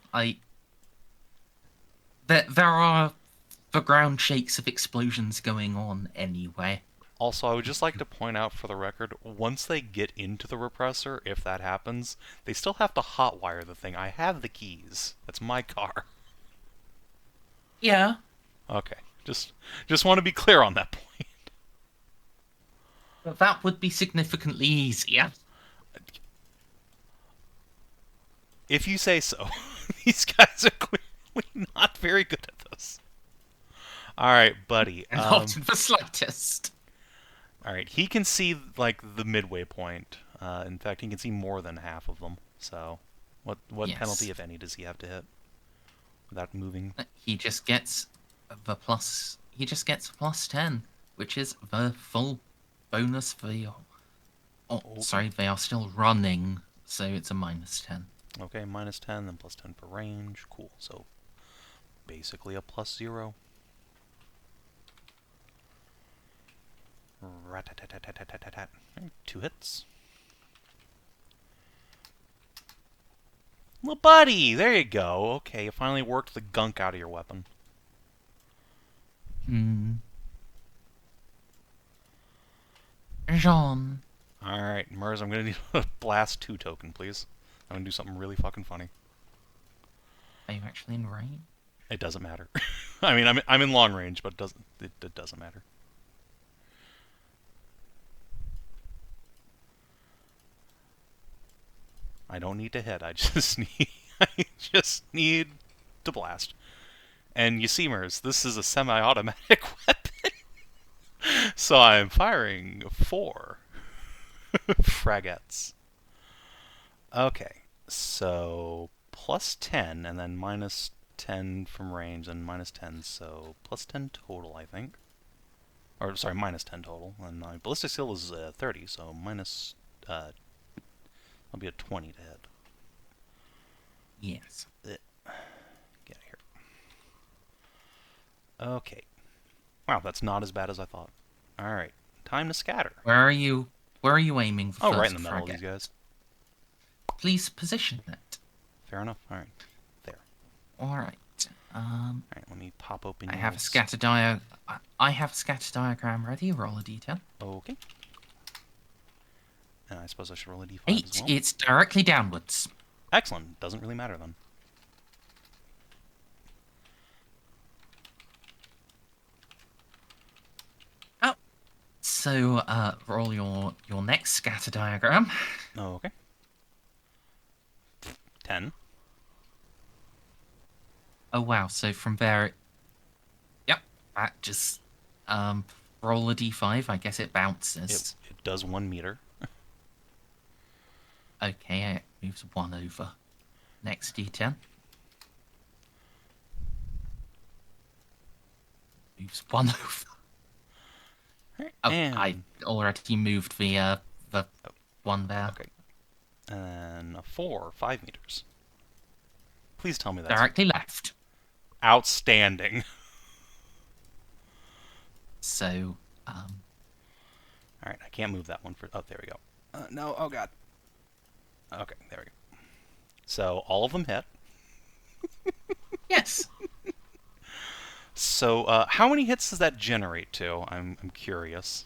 there are the ground shakes of explosions going on anyway. Also, I would just like to point out for the record, once they get into the repressor, if that happens, they still have to hotwire the thing. I have the keys. That's my car. Yeah, Okay. Just want to be clear on that point. but that would be significantly easier. If you say so. These guys are clearly not very good at this. Alright, buddy. Not in the slightest. Alright, he can see, like, the midway point. In fact, he can see more than half of them. So, what Yes. penalty, if any, does he have to hit? Without moving? He just gets the plus. He just gets plus 10, which is the full bonus for your. Oh, Okay. sorry, they are still running, so it's a minus 10. Okay, minus 10, then plus 10 for range. Cool, so basically a plus 0. Rat-tat-tat-tat-tat-tat-tat. 2 hits. Well, buddy, there you go. Okay, you finally worked the gunk out of your weapon. Jeanne. Alright, Merz, I'm gonna need a blast 2 token, please. I'm gonna do something really fucking funny. Are you actually in range? It doesn't matter. I mean, I'm in long range, but it doesn't matter. I don't need to hit. I just need to blast. And you see, Merz, this is a semi-automatic weapon, so I'm firing 4 fragettes. Okay, so plus 10, and then minus 10 from range, and minus 10, so plus 10 total, I think. Or, sorry, minus 10 total. And my ballistic skill is 30, so minus... I'll be at 20 to hit. Yes. Get out of here. Okay. Wow, that's not as bad as I thought. Alright, time to scatter. Where are you aiming for Oh, first right in the middle of fragate? these guys. Please position it. Fair enough. Alright. There. Alright. Alright, let me pop open I have a yours. scatter I have a scatter diagram ready. Roll a d10. Okay. And I suppose I should roll a d5 8. as well. It's directly downwards. Excellent. Doesn't really matter then. So, roll your next scatter diagram. Oh, okay. 10. Oh wow! So from there, yep, that just roll a d5. I guess it bounces. It does 1 meter. Okay, it moves 1 over. Next d10. Moves 1 over. Oh, And... I already moved the one there. Okay. And a 4, 5 meters. Please tell me that's Directly left. outstanding. So, Alright, I can't move that one for... Oh, there we go. No, oh god. Okay, there we go. So, all of them hit. yes. So, how many hits does that generate to? I'm curious.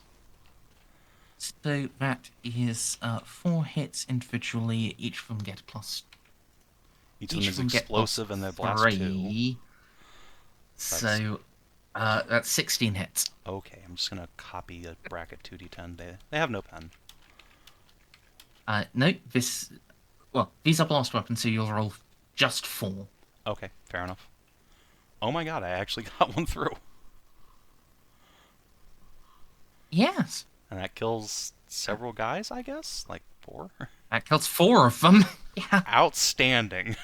So that is 4 hits individually. Each of them get plus. Each of them is get explosive and they blast 2. 3. So that's 16 hits. Okay, I'm just gonna copy a bracket 2d10. They have no pen. No, this. Well, these are blast weapons, so you'll roll just 4. Okay, fair enough. Oh my god, I actually got one through. Yes. And that kills several guys, I guess? Like 4? That kills 4 of them. Yeah. Outstanding.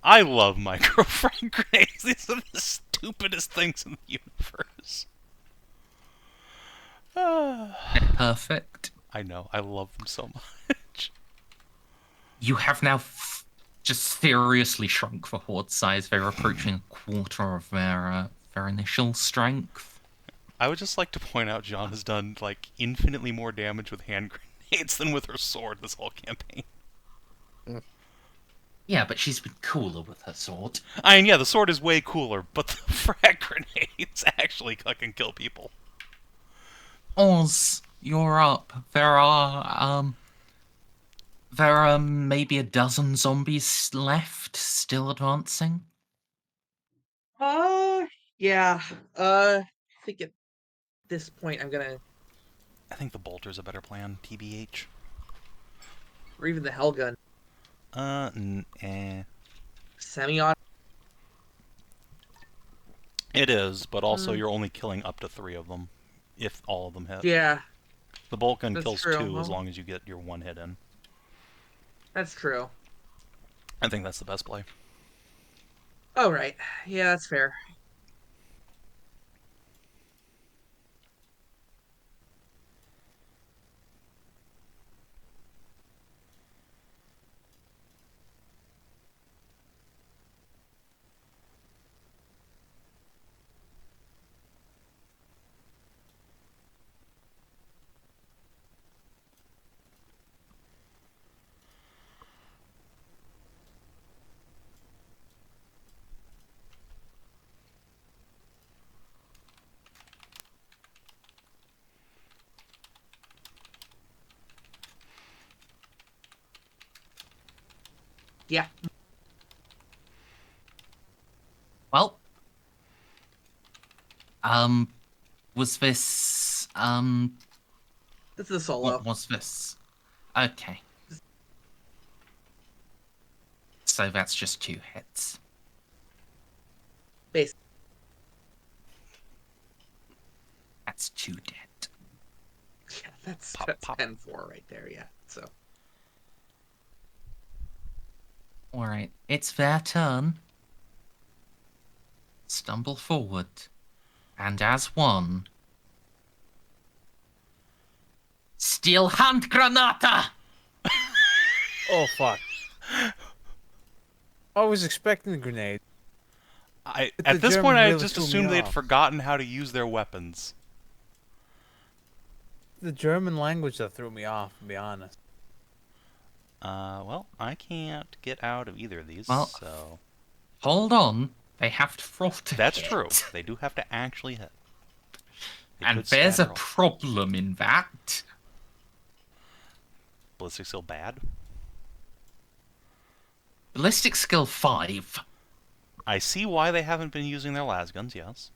I love micro-frag grenades. These are the stupidest things in the universe. Perfect. I know, I love them so much. You have now just seriously shrunk the horde size. They're approaching a quarter of their initial strength. I would just like to point out Jeanne has done, like, infinitely more damage with hand grenades than with her sword this whole campaign. Yeah, but she's been cooler with her sword. I mean, yeah, the sword is way cooler, but the frag grenades actually fucking kill people. Oz, you're up. There are maybe a dozen zombies left, still advancing. Yeah. I think at this point I'm gonna, I think the bolter's a better plan, TBH. or even the Hellgun, Eh. semi-auto. It is, but also you're only killing up to 3 of them, if all of them hit. Yeah, The bolt gun that's kills true. 2 as Well, long as you get your 1 hit in. that's true. I think that's the best play. Oh, right. Yeah, that's fair. Yeah. Well, was this, This is a solo. what was this? Okay. So that's just 2 hits. Base. That's 2 dead. Yeah, that's Pop, that's pop. 10-4 right there. Yeah. So Alright, it's their turn. Stumble forward. And as one. Steel hand granata! Oh fuck! I was expecting a grenade. But At the this German point, I really just threw me assumed they'd off. forgotten how to use their weapons. The German language that threw me off, to be honest. Well, I can't get out of either of these, Well, so... Hold on. They have to roll to That's hit. true. They do have to actually hit. They And could there's a scatter off. problem in that. Ballistic skill bad? Ballistic skill 5. I see why they haven't been using their las guns, yes.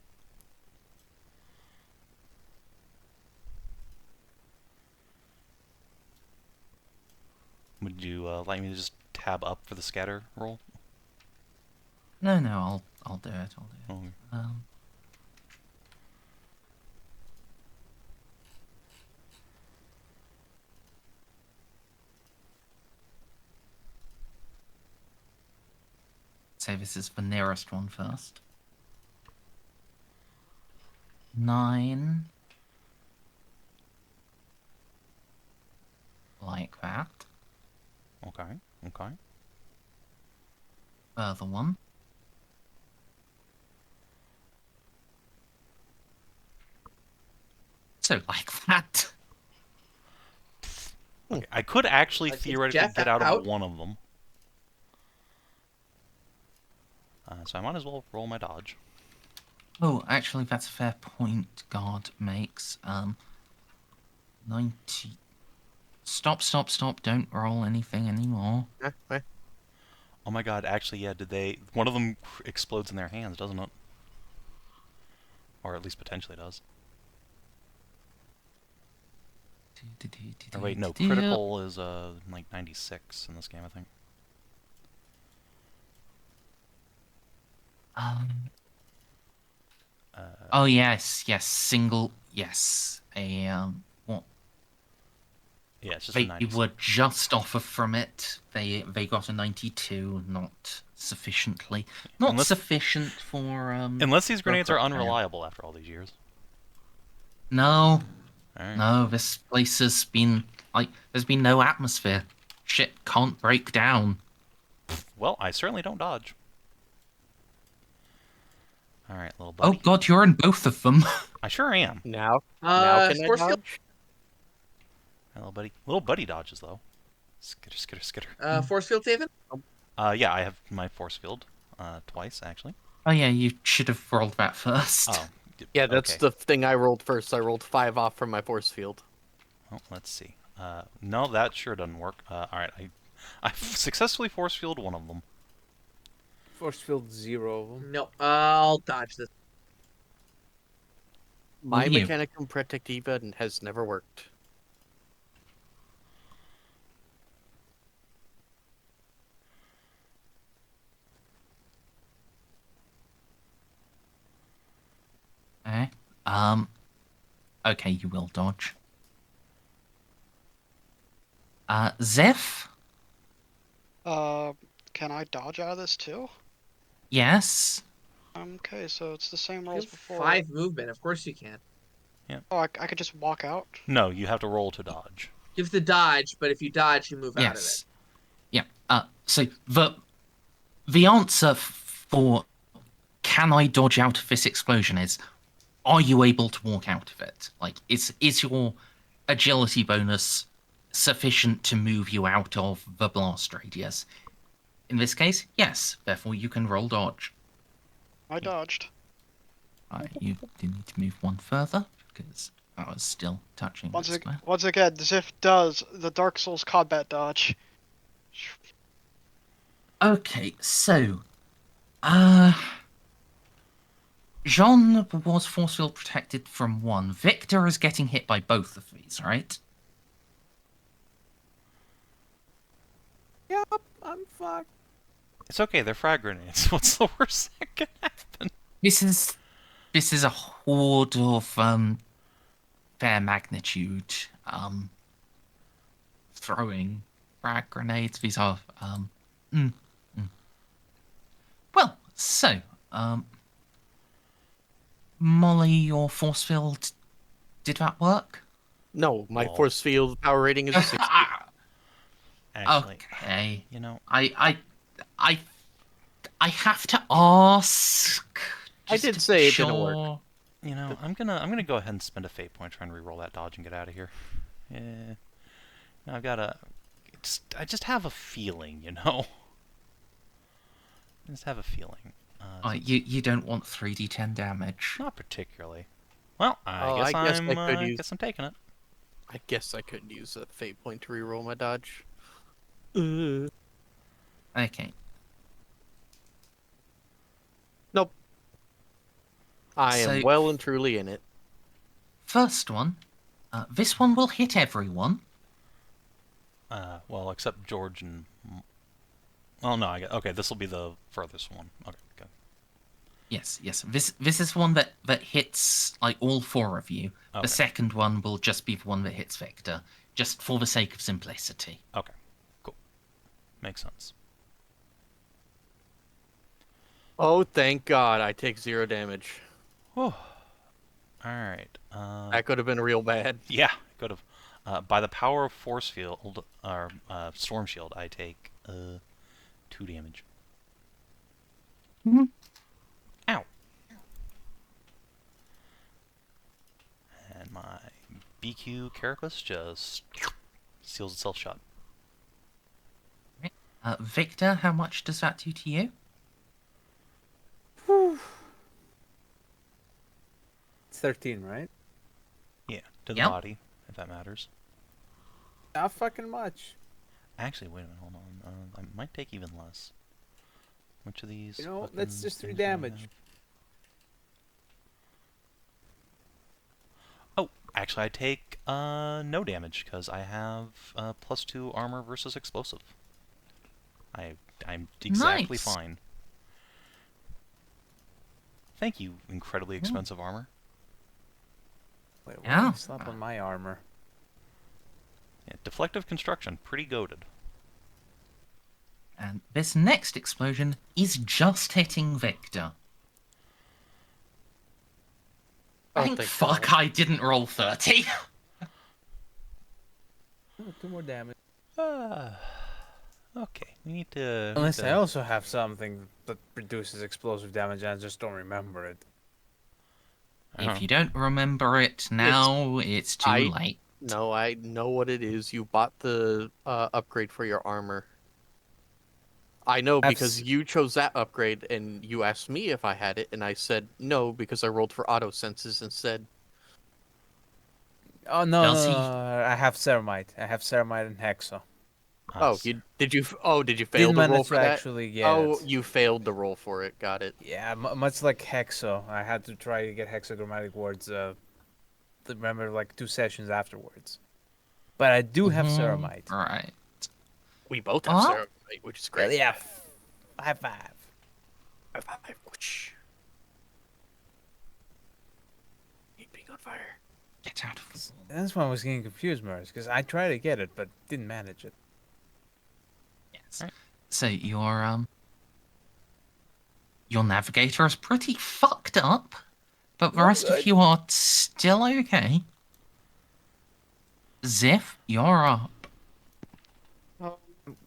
Would you like me to just tab up for the scatter roll? No, I'll do it. Oh, Say this is the nearest one first. 9. Like that. okay, okay. Further one. So like that. Okay, I could actually Let's get theoretically Jeff get out out. of one of them. So I might as well roll my dodge. Oh, actually, that's a fair point. God makes 90. Stop! Don't roll anything anymore. Oh my god, actually, yeah, did they... One of them explodes in their hands, doesn't it? Or at least potentially does. Or wait, no, critical is like 96 in this game, I think. Oh yes, single. Yes, what? Yeah, it's just a They 96. were just off from it. They got a 92, not sufficiently, not Unless- sufficient for Unless these grenades are fail. unreliable after all these years. No, Alright. no, this place has been there's been no atmosphere. Shit can't break down. Well, I certainly don't dodge. Alright, little Oh buddy. god, you're in both of them. I sure am. Now can I force field. dodge? Hi, little buddy. Little buddy dodges, though. Skitter, skitter, skitter. Force field, Savin. Yeah, I have my force field twice, actually. Oh yeah, you should have rolled that first. Oh. Yeah, that's okay. the thing I rolled first. I rolled 5 off from my force field. Well, let's see. No, that sure doesn't work. Alright, I successfully force field one of them. Force field 0 of them. No, I'll dodge this. My you? Mechanicum Protectiva has never worked. Okay. Okay, you will dodge. Xiph? Can I dodge out of this too? Yes. Okay, so it's the same You rules have before. 5 movement. Of course you can. Oh, I could just walk out? No, you have to roll to dodge. You have to dodge, but if you dodge, you move out of it. Yes. Yeah. So the answer for can I dodge out of this explosion is, are you able to walk out of it? Like, is your agility bonus sufficient to move you out of the blast radius? In this case, yes. Therefore, you can roll dodge. I dodged. You do need to move one further because I was still touching that square. Once again, Xiph does the Dark Souls combat dodge. Okay, so, Jeanne was force field protected from one. Victor is getting hit by both of these, right? Yep, I'm fucked. It's okay, they're frag grenades. What's the worst that can happen? This is a horde of fair magnitude throwing frag grenades. These are well, so Molly, your force field, did that work? No, my Oh. force field power rating is 60. Actually, Okay. you know, I have to ask. I just did to say be it didn't work. sure. you know, I'm gonna go ahead and spend a fate point trying to reroll that dodge and get out of here. Yeah. I've got I just have a feeling, you know. I just have a feeling. You don't want 3d10 damage. Not particularly. Well, Oh, I guess I guess I could I use- guess I'm taking it. I guess I could use a fate point to reroll my dodge. Okay. Nope. I am So- well and truly in it. First one. This one will hit everyone. Well, except George and. Oh no, okay. This will be the furthest one. Okay, good. Yes. This is one that hits like all four of you. Okay. The second one will just be the one that hits Victor, just for the sake of simplicity. Okay, cool. Makes sense. Oh, thank God, I take 0 damage. Whew. All right. That could have been real bad. Yeah, could have. By the power of force field or storm shield, I take 2 damage. Mhm. Ow. And my BQ carapace just seals itself shut. Victor, how much does that do to you? It's 13, right? Yeah, to the Yep. body, if that matters. Not fucking much. Actually, wait a minute, hold on. I might take even less. Which of these? You know, fucking that's just 3 things do I damage. have? Oh, actually, I take no damage because I have +2 armor versus explosive. I'm exactly Nice. fine. Thank you, incredibly expensive armor. Wait, why Yeah. did I slap on my armor? Yeah, deflective construction, pretty goated. And this next explosion is just hitting Victor. Oh, Thank thank fuck God. I didn't roll 30. Oh, 2 more damage. Okay, we need to. Unless I also have something that produces explosive damage and I just don't remember it. If you don't remember it now, it's too I- late. No, I know what it is. You bought the upgrade for your armor. I know I've because s- you chose that upgrade, and you asked me if I had it, and I said no because I rolled for auto senses instead. Oh no, Does no, he? no! I have ceramite. I have ceramite and hexo. Oh, Nice. did you fail Didn't to roll manage for to that? actually get Oh, it. you failed to roll for it. Got it. Yeah, much like hexo, I had to try to get hexagrammatic words. Remember, like 2 sessions afterwards. But I do have ceramite. Right. We both have Well, ceramite, which is great. Yeah, 5/5. Whoosh. Hate being on fire. get out of the wall. That's why I was getting confused, Merz, because I tried to get it, but didn't manage it. Yes. Right. So your navigator is pretty fucked up, but the rest of you are still okay. Xiph, you're up. Um,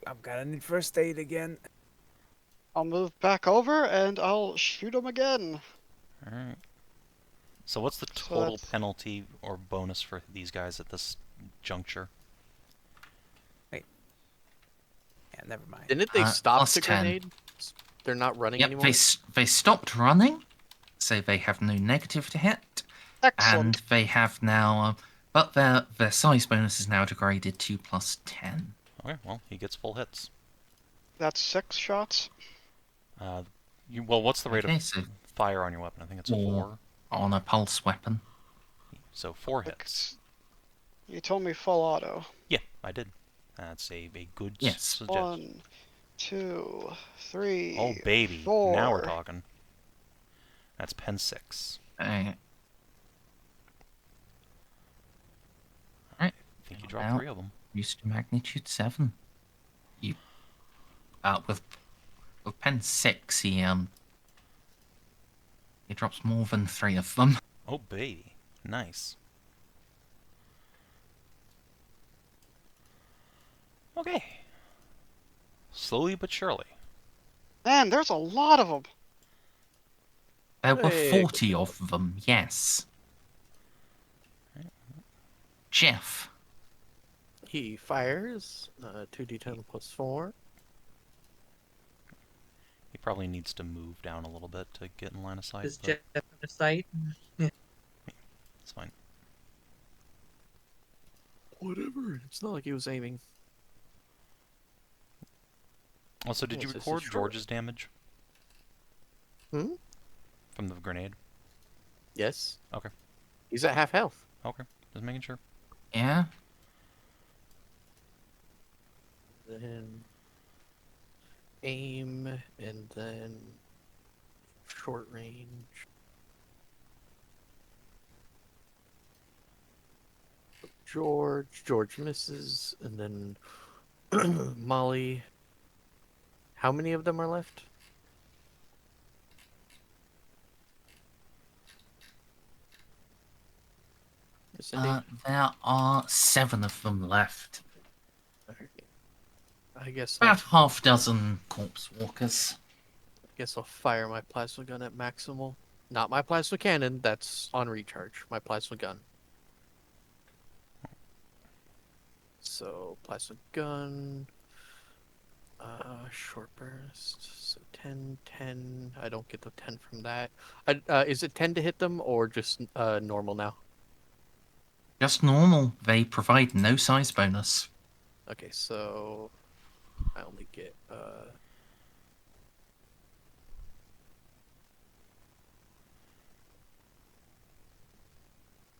I'm gonna need first aid again. I'll move back over and I'll shoot him again. All right. So what's the So total that's- penalty or bonus for these guys at this juncture? Yeah, never mind. Didn't they stop plus the 10. grenade? They're not running Yep, anymore. they stopped running, so they have no negative to hit, Excellent. and they have now, but their size bonus is now degraded to plus 10. Okay, well, he gets full hits. That's 6 shots. Well, what's the rate Okay, of so fire on your weapon? I think it's Four. 4. on a pulse weapon. So 4 hits. You told me full auto. Yeah, I did. That's a good Yes. suggestion. 1, 2, 3. Oh, baby. 4. Now we're talking. That's pen 6. Alright, I think you dropped Now- 3 of them. used to magnitude 7. You, with pen 6, he drops more than 3 of them. Oh, baby. Nice. Okay. Slowly but surely. Man, there's a lot of them. There were Hey, 40 of them, yes. Jeff, He fires 2d10 plus 4. He probably needs to move down a little bit to get in line of sight. Does but Jeff have a sight? It's fine. Whatever. It's not like he was aiming. Also, did you Yes, this is record short. George's damage Hmm? from the grenade? Yes. Okay. He's at half health. Okay. Just making sure. yeah? Then aim, and then short range. George misses, and then Molly. How many of them are left? Cindy? There are 7 of them left. I guess About half dozen corpse walkers. I'll fire my plasma gun at maximal. Not my plasma cannon, that's on recharge. My plasma gun. So, plasma gun. Short burst. So 10, 10. I don't get the 10 from that. Is it 10 to hit them or just normal now? Just normal. They provide no size bonus. Okay, so I only get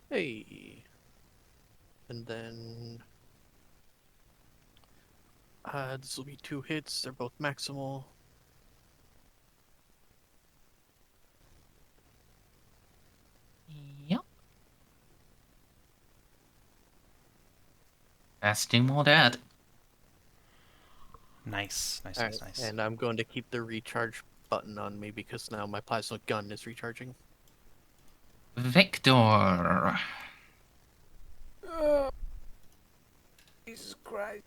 hey. And then this will be 2 hits. They're both maximal. Yep. That's 2 more dead. Nice. Nice, Alright, nice, nice. and I'm going to keep the recharge button on me because now my plasma gun is recharging. Victor. Jesus Christ.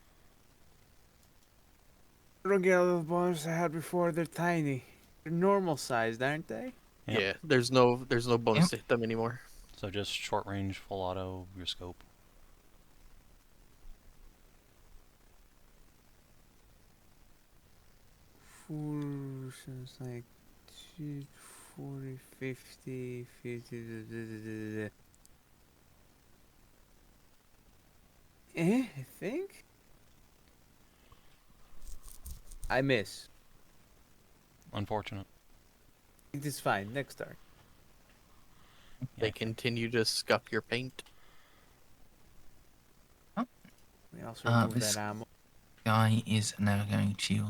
I don't get all the bonus I had before. They're tiny. They're normal sized, aren't they? Yep. Yeah, there's no bonus Yep. to hit them anymore. So just short range, full auto, your scope. So it's like 40, 50, 50. I think. I miss. Unfortunate. It is fine. Next turn. They continue to scuff your paint. We also remove this- that ammo. Guy is now going to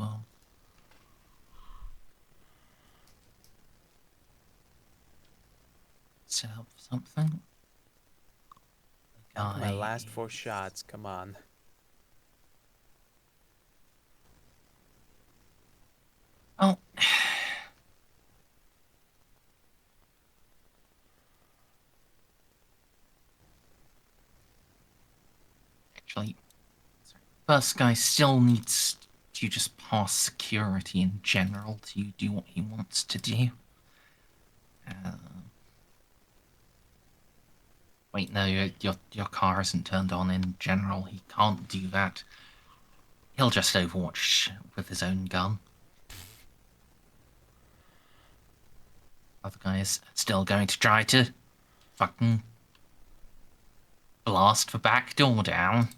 set up something. Down to my Guy last 4 is- shots. Come on. Oh. Actually, sorry. First guy still needs to just pass security in general to do what he wants to do. Wait, no, your car isn't turned on in general. He can't do that. He'll just overwatch with his own gun. Other guy is still going to try to fucking blast the back door down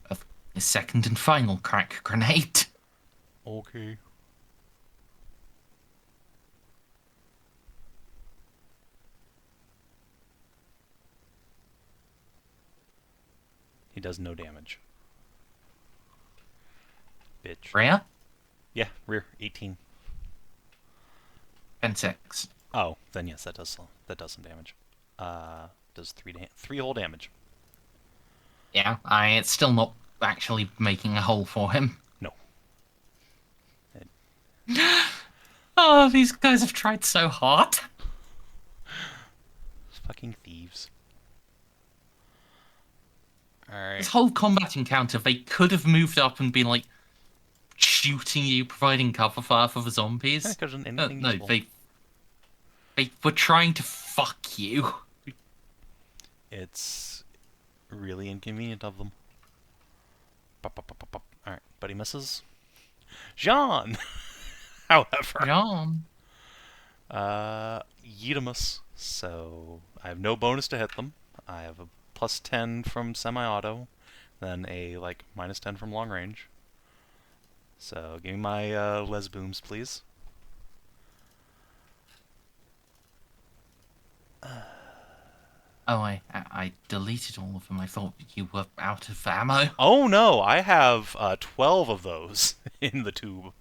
of his second and final crack grenade. Okay. He does no damage. Bitch. Rear? Yeah, rear 18. 10-6. Oh, then yes, that does some damage. Does 3 whole damage. Yeah, it's still not actually making a hole for him. No. Oh, these guys have tried so hard. Fucking thieves. This Alright. whole combat encounter, they could have moved up and been like shooting you, providing cover fire for the zombies. Yeah, could've done anything No, useful. they were trying to fuck you. It's really inconvenient of them. Alright, but he misses. Jeanne! However, John. Yeetimus. So, I have no bonus to hit them. I have a plus 10 from semi-auto, then a, like, minus 10 from long range. So, give me my, les booms, please. Oh, I deleted all of them. I thought you were out of ammo. Oh no, I have 12 of those in the tube.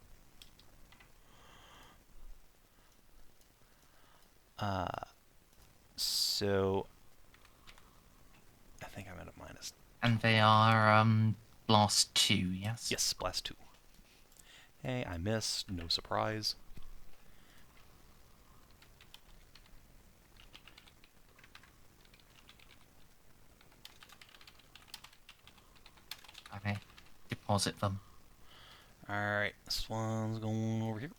So I think I'm at a minus. And they are, blast 2, yes? Yes, blast 2. Hey, I missed. No surprise. Okay. Deposit them. Alright, this one's going over here.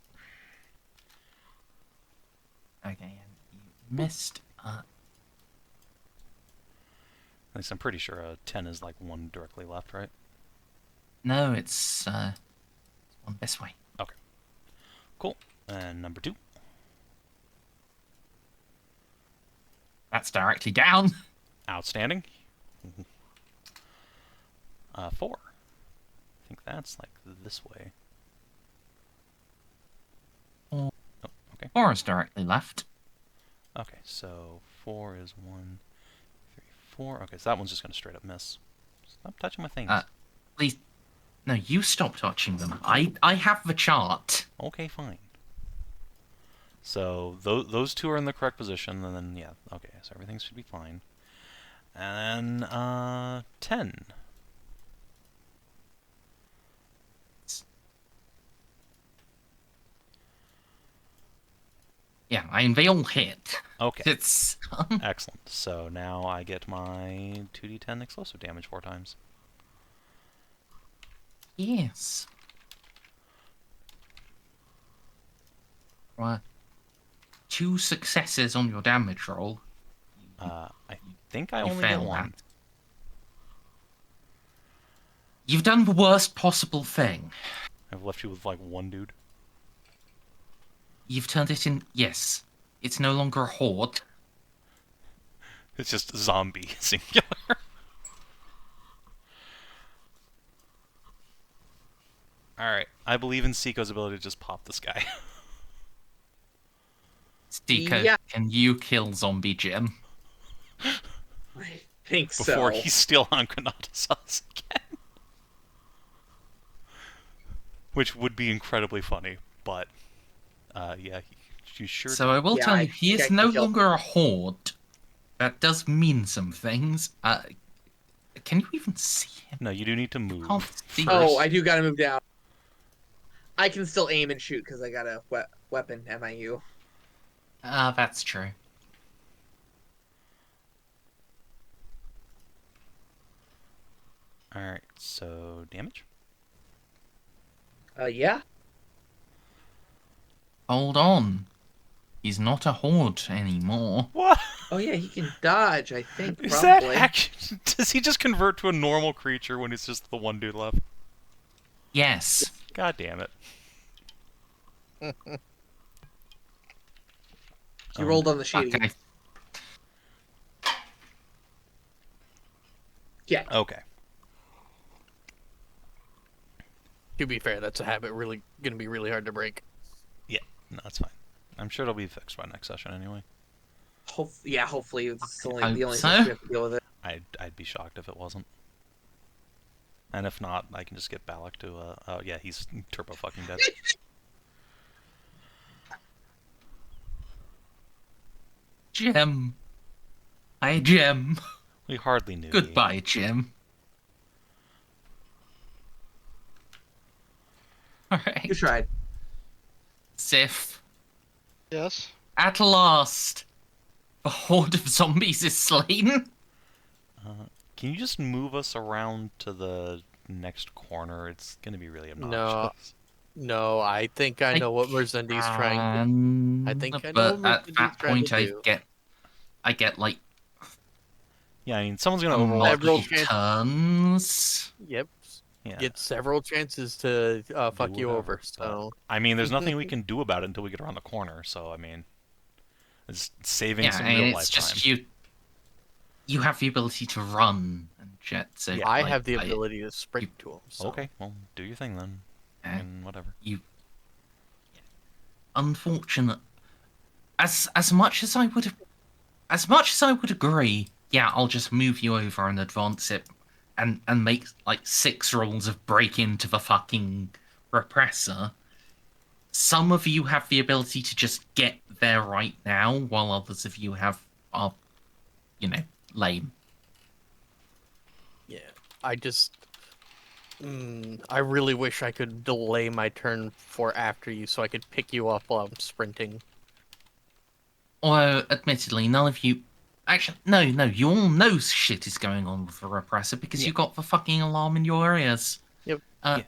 Okay, and you missed, At least I'm pretty sure a 10 is like one directly left, right? no, it's, one this way. Okay. Cool. And number 2. That's directly down. Outstanding. 4. I think that's like this way. Oh. Oh, okay. 4 is directly left. Okay, so 4 is 1, 3, 4. Okay, so that one's just gonna straight up miss. Stop touching my things. Please, no, you stop touching them. I have the chart. Okay, fine. So those 2 are in the correct position, and then yeah, okay, so everything should be fine. And then 10. Yeah, I mean, they all hit. Okay, It's... excellent. So now I get my 2d10 explosive damage 4 times. yes. Right. 2 successes on your damage roll. I think I You only get failed 1. that. You've done the worst possible thing. I've left you with like 1 dude. You've turned it in. Yes, it's no longer a horde. It's just zombie singular. Alright, I believe in Ceiko's ability to just pop this guy. Ceiko, Yeah. can you kill Zombie Jim? I think Before so. he's still on us again. Which would be incredibly funny, but yeah, you sure So I will Yeah, tell I you, he think I is can no kill- longer a horde. That does mean some things. Can you even see him? No, you do need to move. Can't see. Oh, I do gotta move down. I can still aim and shoot because I got a weapon MIU. That's true. Alright, so damage? Yeah. Hold on. He's not a horde anymore. What? Oh yeah, he can dodge. I think Is that probably. actually... Does he just convert to a normal creature when it's just the one dude left? Yes. God damn it. He rolled on the sheet. Okay. Again. Yeah. Okay. To be fair, that's a habit really gonna be really hard to break. No, that's fine. I'm sure it'll be fixed by next session anyway. Hopefully it's I only the hope only so. thing we have to deal with it. I'd be shocked if it wasn't. And if not, I can just get Balak to, oh yeah, he's turbo fucking dead. Jim. Hi, Jim. We hardly knew you. Goodbye, Jim. You Alright. tried. Xiph. Yes. At last, a horde of zombies is slain. Can you just move us around to the next corner? It's gonna be really obnoxious. No, I think I know what Merzendi's trying to... I think I know But what at Merzendi's that trying point, to do. I get like Yeah, I mean, someone's gonna multiple overwatch. Several turns. Yep. Yeah. Get several chances to fuck Do you whatever, over, but- so... I mean, there's nothing we can do about it until we get around the corner, so I mean, it's saving Yeah, some and real it's life just time. you have the ability to run and jet. So Yeah. I like, have the ability to sprint to him, so... Okay, well, do your thing then, and whatever. Unfortunate. As much as I would agree. Yeah, I'll just move you over and advance it, and make like 6 rolls of break into the fucking repressor. Some of you have the ability to just get there right now, while others of you are, lame. Yeah, I just... I really wish I could delay my turn for after you so I could pick you up while I'm sprinting. Although, admittedly, none of you... Actually, no, you all know shit is going on with the repressor because you got the fucking alarm in your ears. Yep. Yeah.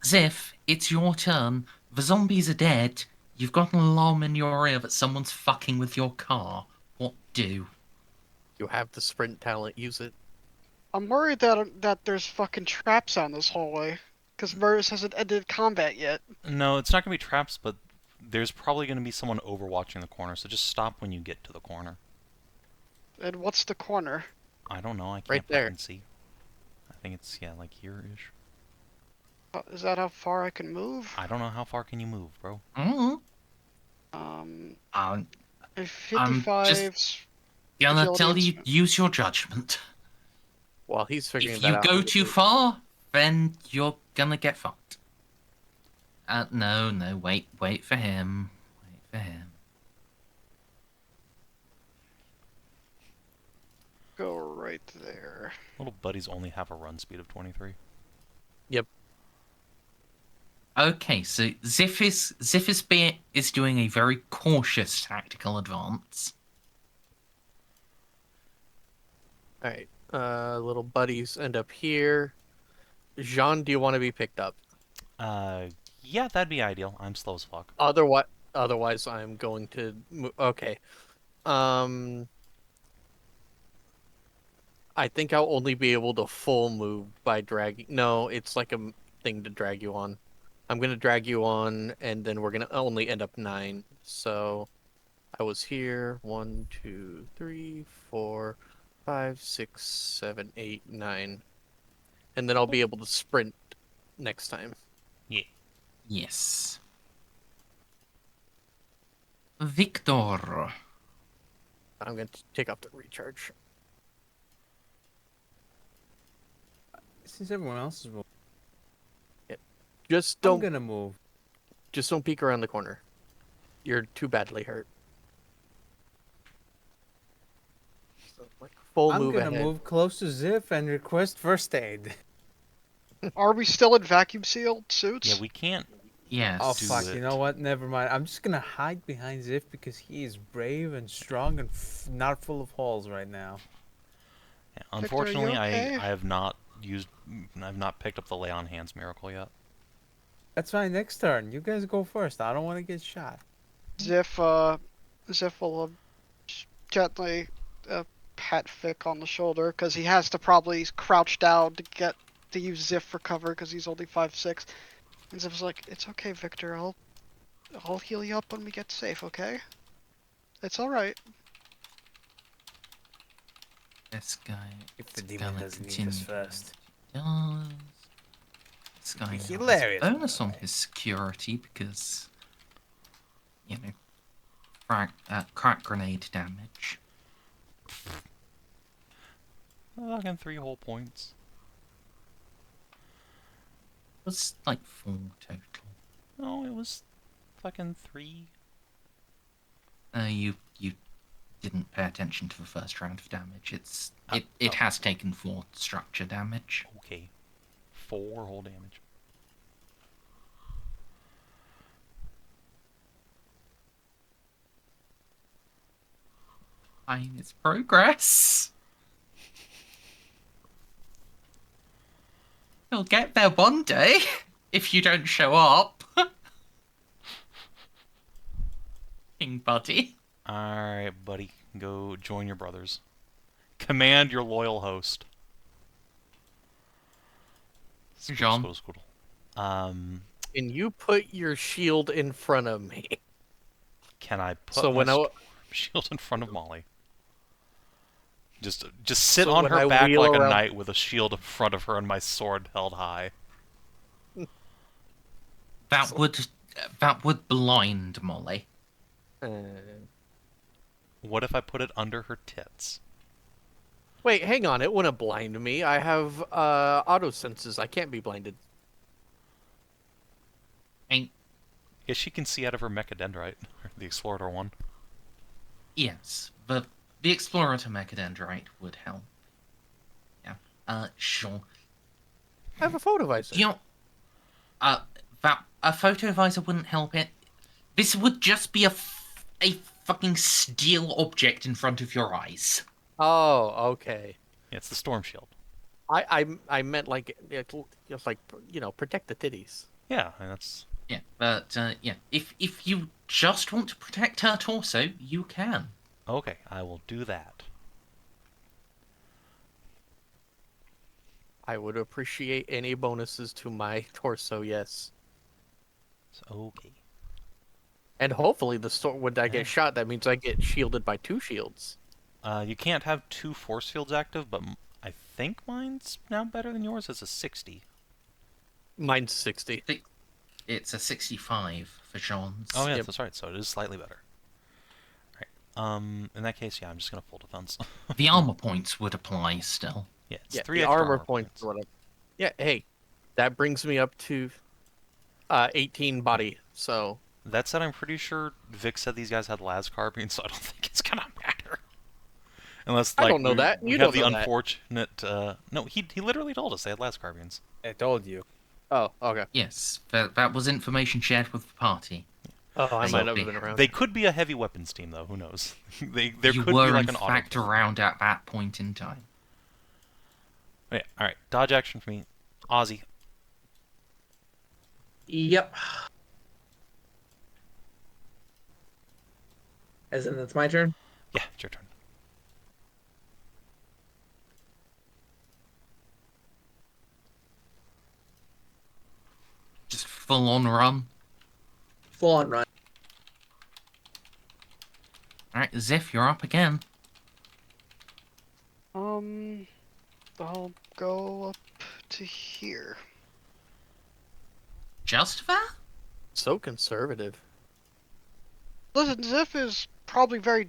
Xiph, it's your turn. The zombies are dead. You've got an alarm in your ear that someone's fucking with your car. What do? You have the sprint talent, use it. I'm worried that there's fucking traps on this hallway, because Merz hasn't ended combat yet. No, it's not gonna be traps, but there's probably gonna be someone overwatching the corner, so just stop when you get to the corner. And what's the corner? I don't know, I can't Right there. fucking see. I think it's, yeah, like here-ish. Is that how far I can move? I don't know, how far can you move, bro? Mm-hmm. A I'm 55. gonna Agility tell and you, use your judgment. While he's figuring If that you out... go too far, then you're gonna get fucked. No, wait for him. Wait for him. Go right there. Little buddies only have a run speed of 23. Okay, so Xiph is doing a very cautious tactical advance. Alright, little buddies end up here. Jeanne, do you want to be picked up? Yeah, that'd be ideal. I'm slow as fuck. Otherwise, I'm going to... Okay. I think I'll only be able to full move by dragging... No, it's like a thing to drag you on. I'm gonna drag you on, and then we're gonna only end up 9. So I was here 1, 2, 3, 4, 5, 6, 7, 8, 9, and then I'll be able to sprint next time. Yeah. Yes. Victor. I'm gonna take off the recharge. Since everyone else is moving, Just I'm don't, gonna move. just don't peek around the corner. You're too badly hurt. So, like, full I'm move gonna ahead. move close to Xiph and request first aid. Are we still in vacuum sealed suits? Yeah, we can't. Yes. Oh Do fuck! it. You know what? Never mind. I'm just gonna hide behind Xiph because he is brave and strong and not full of holes right now. Yeah, Victor, are you unfortunately, okay? I have not picked up the lay on hands miracle yet. That's fine. Next turn, you guys go first. I don't want to get shot. Xiph will gently pat Vic on the shoulder because he has to probably crouch down to use Xiph for cover because he's only 5'6". And Ziph's like, "It's okay, Victor. I'll heal you up when we get safe. Okay? It's all right." This guy. If the this demon guy doesn't eat us continued first. does. This guy Be now has hilarious, a by bonus the on way. his security because, you know, crack grenade damage. Again, 3 whole points. It was like 4 total. No, it was fucking 3. You didn't pay attention to the first round of damage. It oh. has taken 4 structure damage. Okay. 4 whole damage. I mean, it's progress. You'll get there one day if you don't show up. King buddy. Alright, buddy. Go join your brothers. Command your loyal host. Jeanne. Scoodle. Can you put your shield in front of me? Can I put So my when I shield in front of Molly? Just sit So on when her I back wheel like a around- knight with a shield in front of her and my sword held high. That would blind Molly. What if I put it under her tits? Wait, hang on. It wouldn't blind me. I have auto senses. I can't be blinded. Ain't Yeah, she can see out of her mechadendrite, the Explorator one. yes, the Explorator mechadendrite would help. Yeah. Sure. I have a photo visor. You know, that a photo visor wouldn't help it. This would just be a fucking steel object in front of your eyes. Oh, okay. Yeah, it's the Storm Shield. I meant like just like protect the titties. Yeah, and that's... Yeah, but yeah, if you just want to protect her torso, you can. Okay, I will do that. I would appreciate any bonuses to my torso, yes. So, okay. And hopefully the when I Yeah. get shot, that means I get shielded by 2 shields. You can't have 2 force fields active, but I think mine's now better than yours. It's a 60. Mine's 60. It's a 65 for Jean's. Oh, yeah, Yep. that's right. So it is slightly better. Alright. In that case, yeah, I'm just going to full defense. The armor points would apply still. Yeah, it's Yeah, 3 the extra armor points. Yeah, hey, that brings me up to 18 body. So That said, I'm pretty sure Vic said these guys had las carbines, so I don't think it's gonna matter. Unless, I like, don't know that. we You have don't the know that. unfortunate. No, he literally told us they had las carbines. I told you. oh, okay. Yes, that was information shared with the party. Oh, I So might have they- been around. They could be a heavy weapons team, though. Who knows? There You could were be like in an fact auto. around at that point in time. Yeah, all right. Dodge action for me, Ozzy. Yep. As in, that's my turn? Yeah, it's your turn. Just full on run. Full on run. Alright, Xiph, you're up again. I'll go up to here. Just there? So conservative. Listen, Xiph is probably very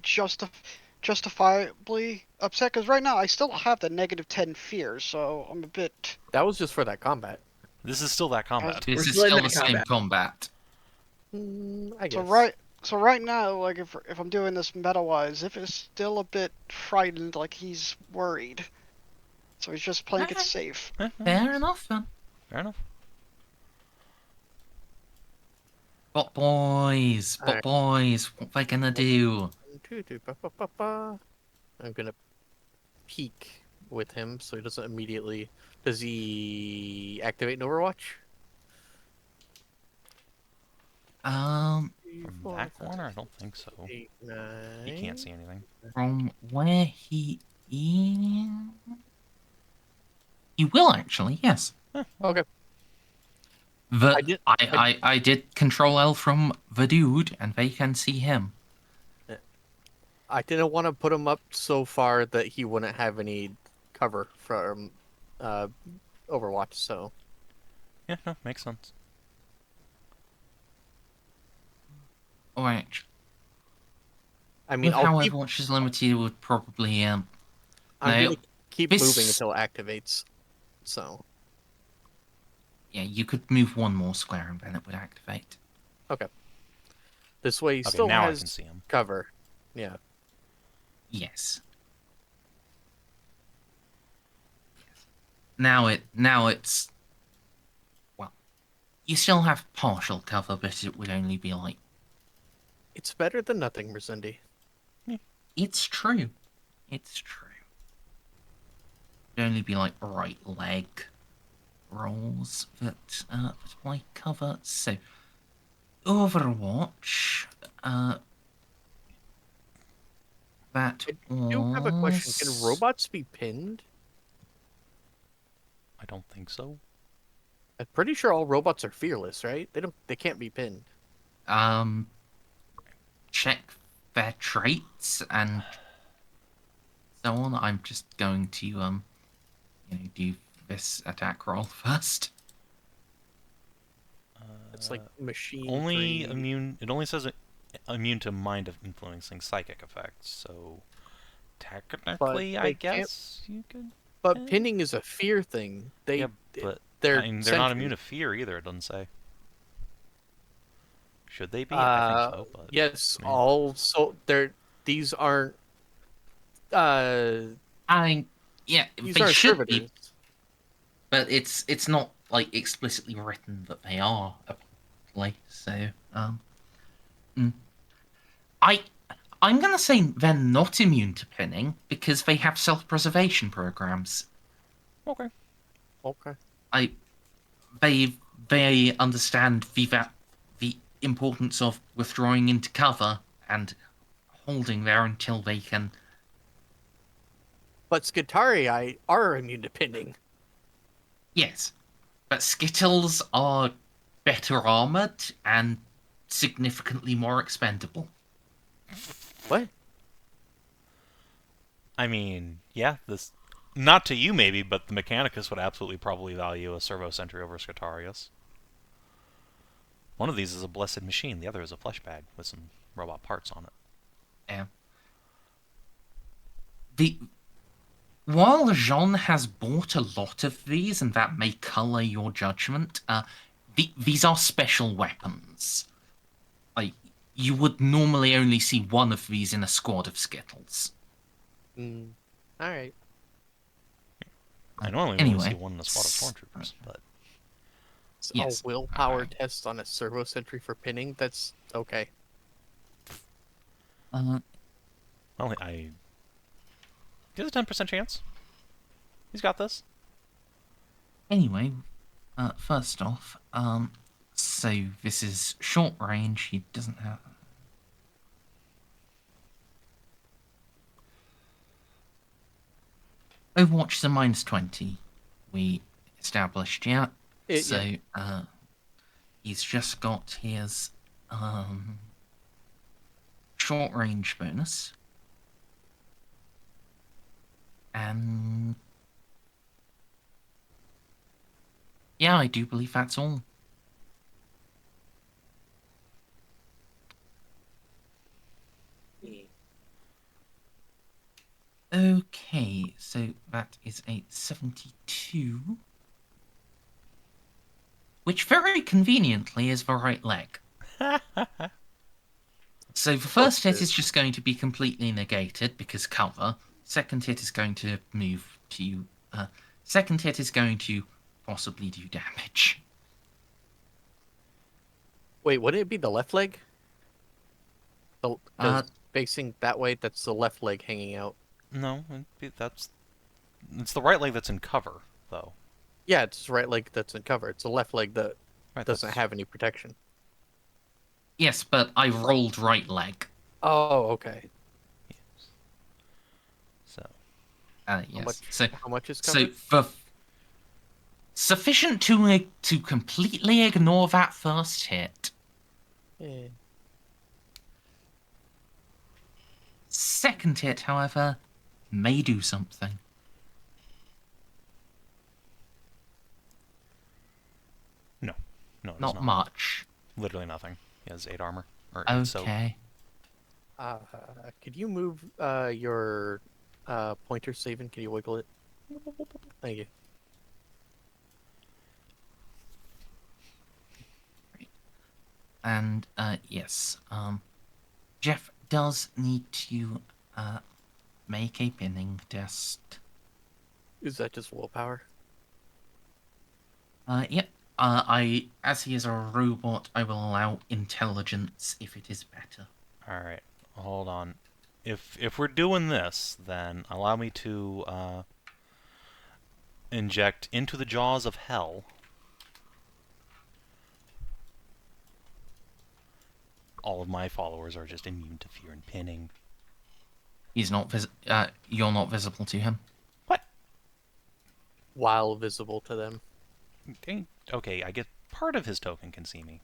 justifiably upset, because right now I still have the -10 fear, so I'm a bit... That was just for that combat. This is still that combat. This We're is still in still that the same combat. I guess. So right now, like, if I'm doing this meta-wise, Xiph is still a bit frightened, like he's worried. So he's just playing it Okay. safe. Fair enough then. Fair enough. But boys, Alright. what they gonna do? I'm gonna peek with him so he doesn't immediately. Does he activate an Overwatch? From that corner, I don't think so. 8, He can't 9. see anything. From where he is... He will actually, yes. Okay. I did Control L from the dude, and they can see him. I didn't want to put him up so far that he wouldn't have any cover from Overwatch, so. Yeah, no, makes sense. Alright. I mean, With I'll however keep, Watch is limited, would probably I'm no, gonna keep this- moving until it activates. So. yeah, you could move one more square and then it would activate. This way he Okay, still now I has can see him. cover. Yeah. Yes. Now it's well, you still have partial cover, but it would only be like It's better than nothing, Merzendi. it's true. It's true. It'd only be like right leg rolls that might cover. So Overwatch, that I do have a question. Can was- robots be pinned? I don't think so. I'm pretty sure all robots are fearless, right? They can't be pinned. check their traits and so on. I'm just going to do this attack roll first. It's like machine Only free. immune. It only says immune to mind of influencing psychic effects. So technically, they I can't- guess you could. But pinning is a fear thing. Yeah, but they're I mean, they're not sentient. immune to fear either. It doesn't say. Should they be? I think so. But Yes, I mean- all so these aren't I mean, yeah, these they aren't should servitors. be, but it's not like explicitly written that they are apparently. So I'm gonna say they're not immune to pinning because they have self-preservation programs. Okay. Okay. They understand the importance of withdrawing into cover and holding there until they can. But Skitarii are immune to pinning. Yes, but Skittles are better armored and significantly more expendable. What? I mean, yeah, this not to you maybe, but the Mechanicus would absolutely probably value a servo sentry over Scutarius. One of these is a blessed machine, the other is a flesh bag with some robot parts on it. Yeah. While Jeanne has bought a lot of these, and that may color your judgment, these are special weapons. Like, you would normally only see one of these in a squad of Skittles. All right. I normally Anyway. only see one in a squad of stormtroopers, but It's Yes. a willpower test on a servo sentry for pinning. That's okay. well, he has a 10% chance. He's got this. Anyway, first off, so this is short range. He doesn't have. Overwatch is a -20. We established, yeah. Yeah. he's just got his short range bonus. And yeah, I do believe that's all. Okay, so that is a 72. Which very conveniently is the right leg. So the first hit is just going to be completely negated because cover. Second hit is going to move to... second hit is going to possibly do damage. Wait, wouldn't it be the left leg? The, 'cause Uh, facing that way, that's the left leg hanging out. No, it's the right leg that's in cover, though. Yeah, it's right leg that's in cover. It's the left leg that Right, doesn't that's- have any protection. yes, but I rolled right leg. Oh, okay. Yes. So, Yes. So, How much is so covered? for sufficient to completely ignore that first hit. Yeah. Second hit, however, may do something. no, it does Not not. much. Literally nothing. He has 8 armor. Or 8 soak. Okay. Could you move your pointer, Savin? Can you wiggle it? Thank you. And yes, Jeff does need to make a pinning test. Is that just willpower? Yep. As he is a robot, I will allow intelligence if it is better. Alright, hold on. If we're doing this, then allow me to inject into the jaws of hell all of my followers are just immune to fear and pinning. He's not you're not visible to him. What? While visible to them. Okay, I get part of his token can see me.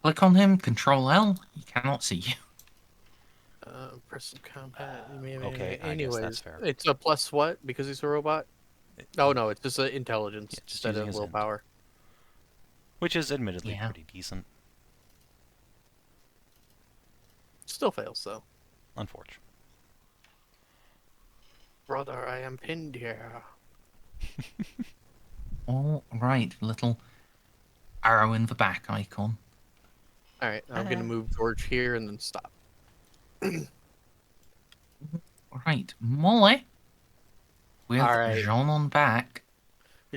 Click on him, Control L, he cannot see you. Person combat. Okay, I guess Anyways, that's fair. it's a plus what? Because he's a robot? Oh no, it's just intelligence Yeah, just instead using of his int. willpower. Which is admittedly Yeah. pretty decent, Still fails though. unfortunately. Brother, I am pinned here. All right, little arrow in the back icon. Alright, I'm gonna move George here and then stop. Right, Molly. With All right. Jeanne on back.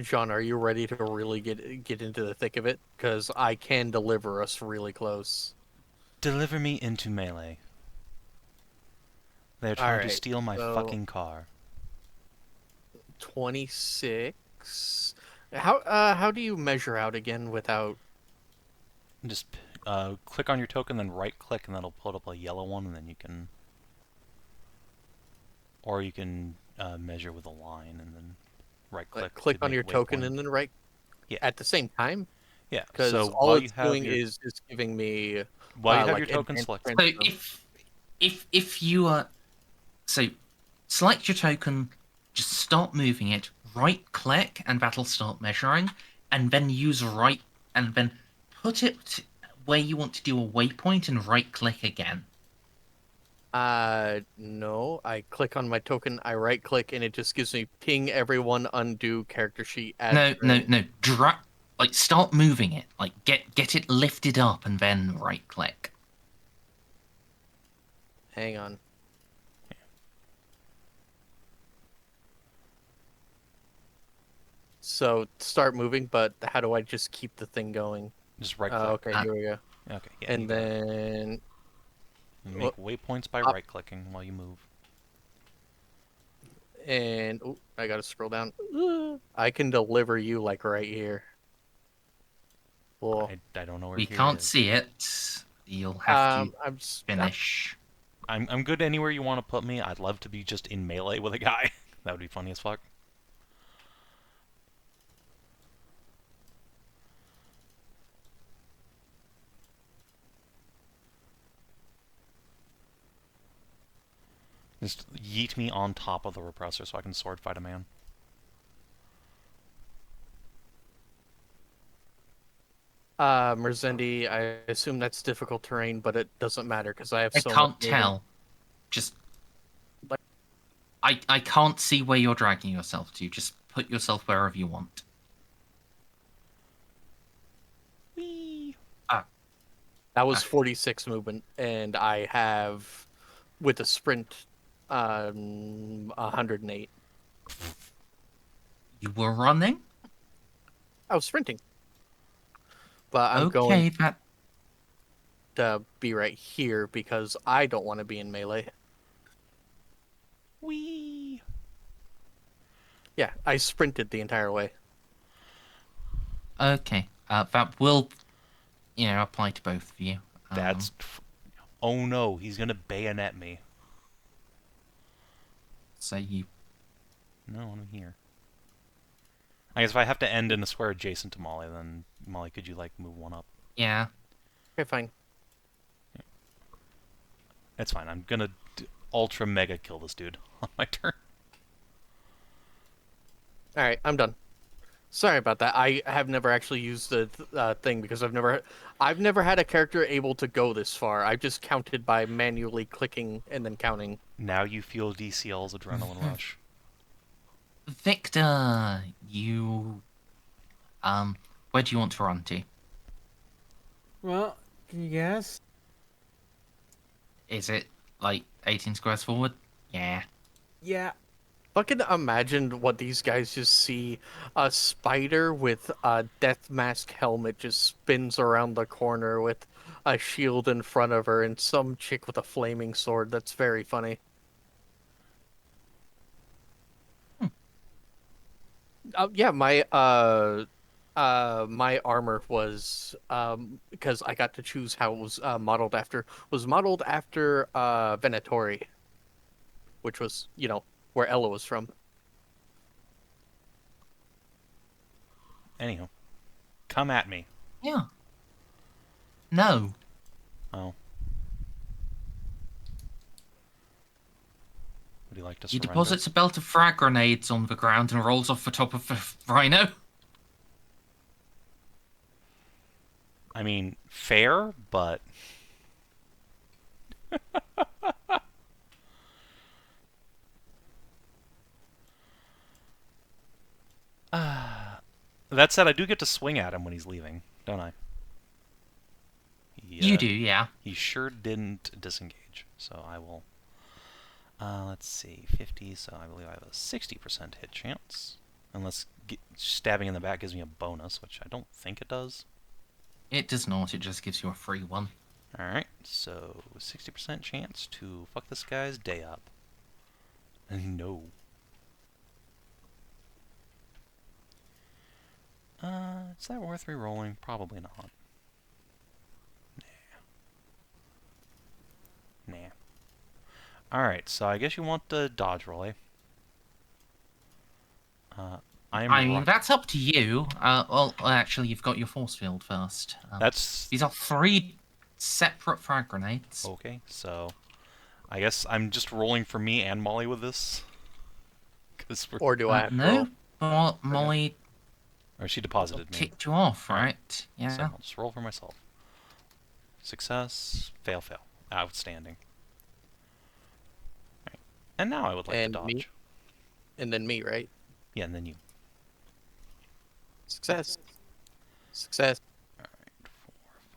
Jeanne, are you ready to really get into the thick of it? Because I can deliver us really close. Deliver me into melee. They're trying to Alright, steal my so- fucking car. 26. How do you measure out again without? Just click on your token, then right click, and that'll pull up a yellow one, and then you can... Or you can measure with a line, and then right click. Click to on make your a token waypoint. and then right. Yeah. At the same time, Yeah, because so all while it's you have doing your, is giving me. while you have like your token advanced selected. So transfer. if you so select your token, just start moving it, right click, and that'll start measuring, and then use right, and then put it where you want to do a waypoint and right click again. No. I click on my token, I right click, and it just gives me ping everyone, undo character sheet. Add No. Like start moving it. Like get it lifted up and then right click. Hang on. So start moving, but how do I just keep the thing going? Just right click. Okay, here we go. Okay, yeah. And you got it. then You make waypoints by up. right clicking while you move. ooh, I gotta scroll down. I can deliver you like right here. Cool. I don't know where We here can't is. see it. You'll have to I'm just finish. I'm good anywhere you want to put me. I'd love to be just in melee with a guy. That would be funny as fuck. Just yeet me on top of the repressor so I can sword fight a man. Merzendi, I assume that's difficult terrain, but it doesn't matter because I have I so can't much movement. tell. Just... I can't see where you're dragging yourself to. Just put yourself wherever you want. Whee! That was 46 movement, and I have, with a sprint, 108. You were running? I was sprinting. But I'm Okay, going that... to be right here because I don't want to be in melee. Whee! Yeah, I sprinted the entire way. Okay, that will, apply to both of you. That's... Oh no, he's gonna bayonet me. So you... No, I'm here. I guess if I have to end in a square adjacent to Molly, then Molly, could you like move one up? Yeah. Okay, fine. It's fine. I'm gonna ultra mega kill this dude on my turn. All right, I'm done. Sorry about that. I have never actually used the thing because I've never had a character able to go this far. I've just counted by manually clicking and then counting. Now you feel DCL's adrenaline rush. Victor, you... where do you want to run to? Well, can you guess? Is it, like, 18 squares forward? Yeah. Yeah. Fucking imagine what these guys just see. A spider with a death mask helmet just spins around the corner with a shield in front of her and some chick with a flaming sword. That's very funny. Yeah, my armor was because I got to choose how it was modeled after Venatori, which was, where Ella was from. Anyhow, come at me. Yeah. No. Oh. Would you like to He surrender? deposits a belt of frag grenades on the ground and rolls off the top of the rhino. I mean, fair, but... That said, I do get to swing at him when he's leaving, don't I? You do, yeah. He sure didn't disengage, so I will... let's see, 50, so I believe I have a 60% hit chance. Unless stabbing in the back gives me a bonus, which I don't think it does. It does not, it just gives you a free one. Alright, so 60% chance to fuck this guy's day up. No. Is that worth re-rolling? Probably not. Nah. Alright, so I guess you want the dodge roll, eh? I mean, that's up to you. Well, actually, you've got your force field first. These are 3 separate frag grenades. Okay, so I guess I'm just rolling for me and Molly with this. Or do I have to roll? Molly... Or she deposited me. Kicked you off, right? Yeah. So I'll just roll for myself. Success, fail, fail. Outstanding. Right. And now I would like to dodge. Me? And then me, right? Yeah, and then you. Success. Success. Alright, 4,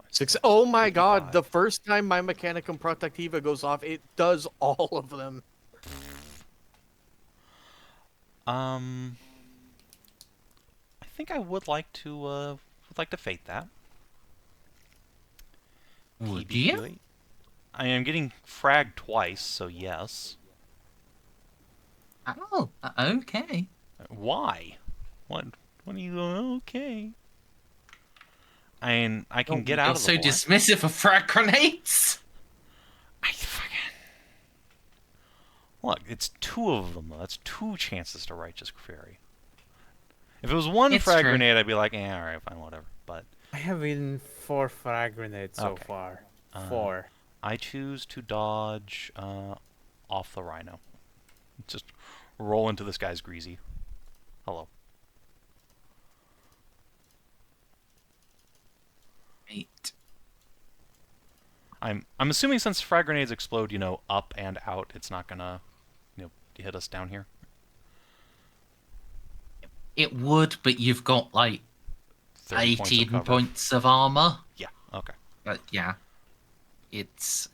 5, Success. Oh my 5. god, the first time my Mechanicum Protectiva goes off, it does all of them. I think I would like to fate that. Would you? I am getting fragged twice, so yes. Oh, okay. Why? What are you okay? I mean, I can get out of the You're so dismissive of frag grenades. I fucking... Look, it's 2 of them, though. That's 2 chances to Righteous Fairy. If it was 1 frag grenade, I'd be like, alright, fine, whatever. But I have eaten 4 frag grenades so far. 4. I choose to dodge off the rhino. Just roll into this guy's greasy. Hello. Eight. I'm assuming since frag grenades explode, up and out, it's not gonna, hit us down here. It would, but you've got like 30 points of 18 cover. points of armor. Yeah. Okay. But yeah, it's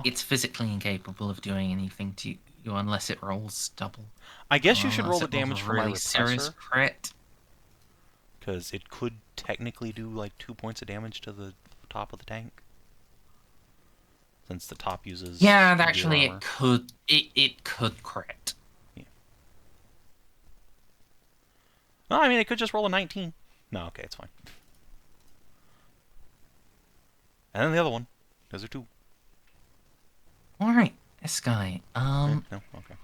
physically incapable of doing anything to you unless it rolls double. I guess you Or should unless roll the it rolls damage a for my really serious repressor, crit. because it could technically do like 2 points of damage to the top of the tank. Since the top uses Yeah, and gear actually, armor. it could crit. Yeah. Well, I mean, it could just roll a 19. No, okay, it's fine. And then the other one. Those are 2. All right, this guy. No, okay.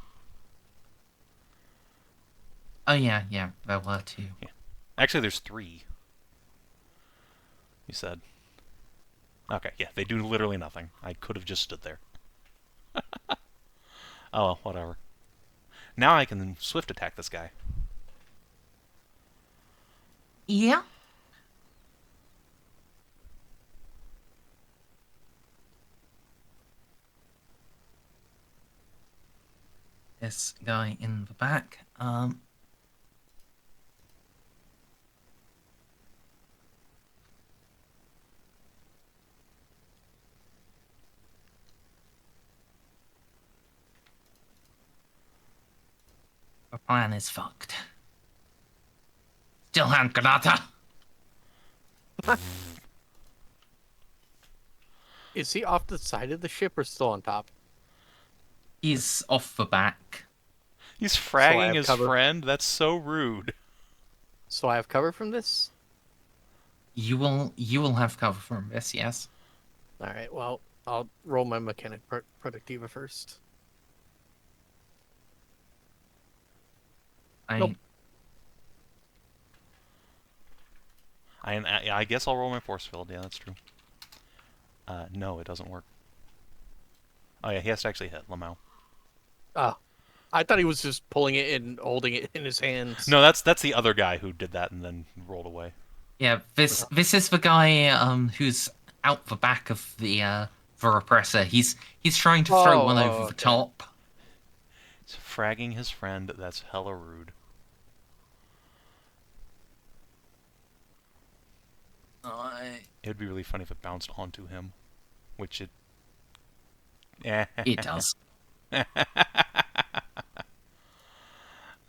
Oh yeah, there were 2. Yeah. Actually, there's 3. You said. Okay, yeah, they do literally nothing. I could have just stood there. Oh well, whatever. Now I can swift attack this guy. Yeah. This guy in the back. The plan is fucked. Still hand granata. Is he off the side of the ship or still on top? He's off the back. He's I fragging have his cover. friend? That's so rude. So I have cover from this? You will have cover from this, yes. Alright, well, I'll roll my mechanic productiva first. Nope. I guess I'll roll my force field. Yeah, that's true. No, it doesn't work. Oh yeah, he has to actually hit Lamau. Oh. I thought he was just pulling it and holding it in his hands. No, that's the other guy who did that and then rolled away. Yeah, this is the guy who's out the back of the repressor. He's trying to throw one over the okay. He's top. fragging his friend. That's hella rude. It would be really funny if it bounced onto him, which it. It does.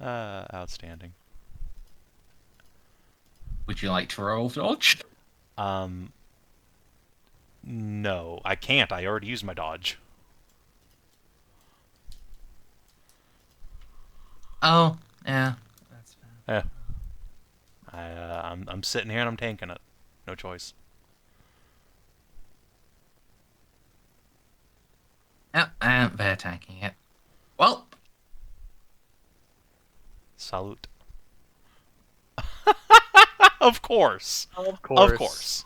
Outstanding. Would you like to roll dodge? No, I can't. I already used my dodge. Oh, yeah. That's fair. I'm sitting here and I'm tanking it. No choice. Yeah, and they're attacking it. Well, Salute. Of course. Of course. Of course.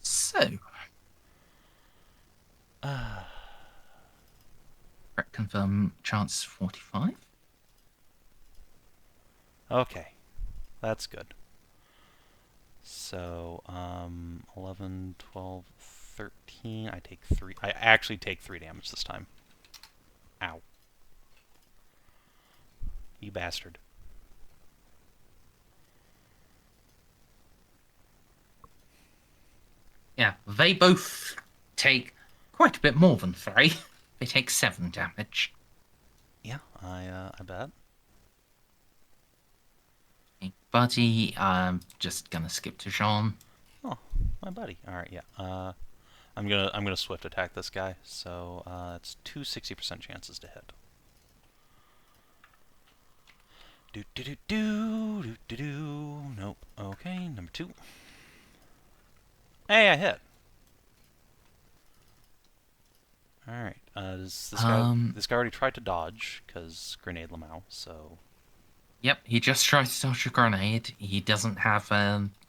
so. Confirm chance 45. Okay. That's good. So, 11, 12, 13. I take 3. I actually take 3 damage this time. Ow. You bastard. Yeah, they both take quite a bit more than 3. They take 7 damage. Yeah, I bet. Okay, buddy, I'm just gonna skip to Jeanne. Oh, my buddy. All right, yeah. I'm gonna swift attack this guy. So it's 2 60% chances to hit. Do do do do do do do. Nope. Okay, number 2. Hey, I hit. All right. This guy already tried to dodge because grenade Lamau. So Yep, he just tries to dodge a grenade. He doesn't have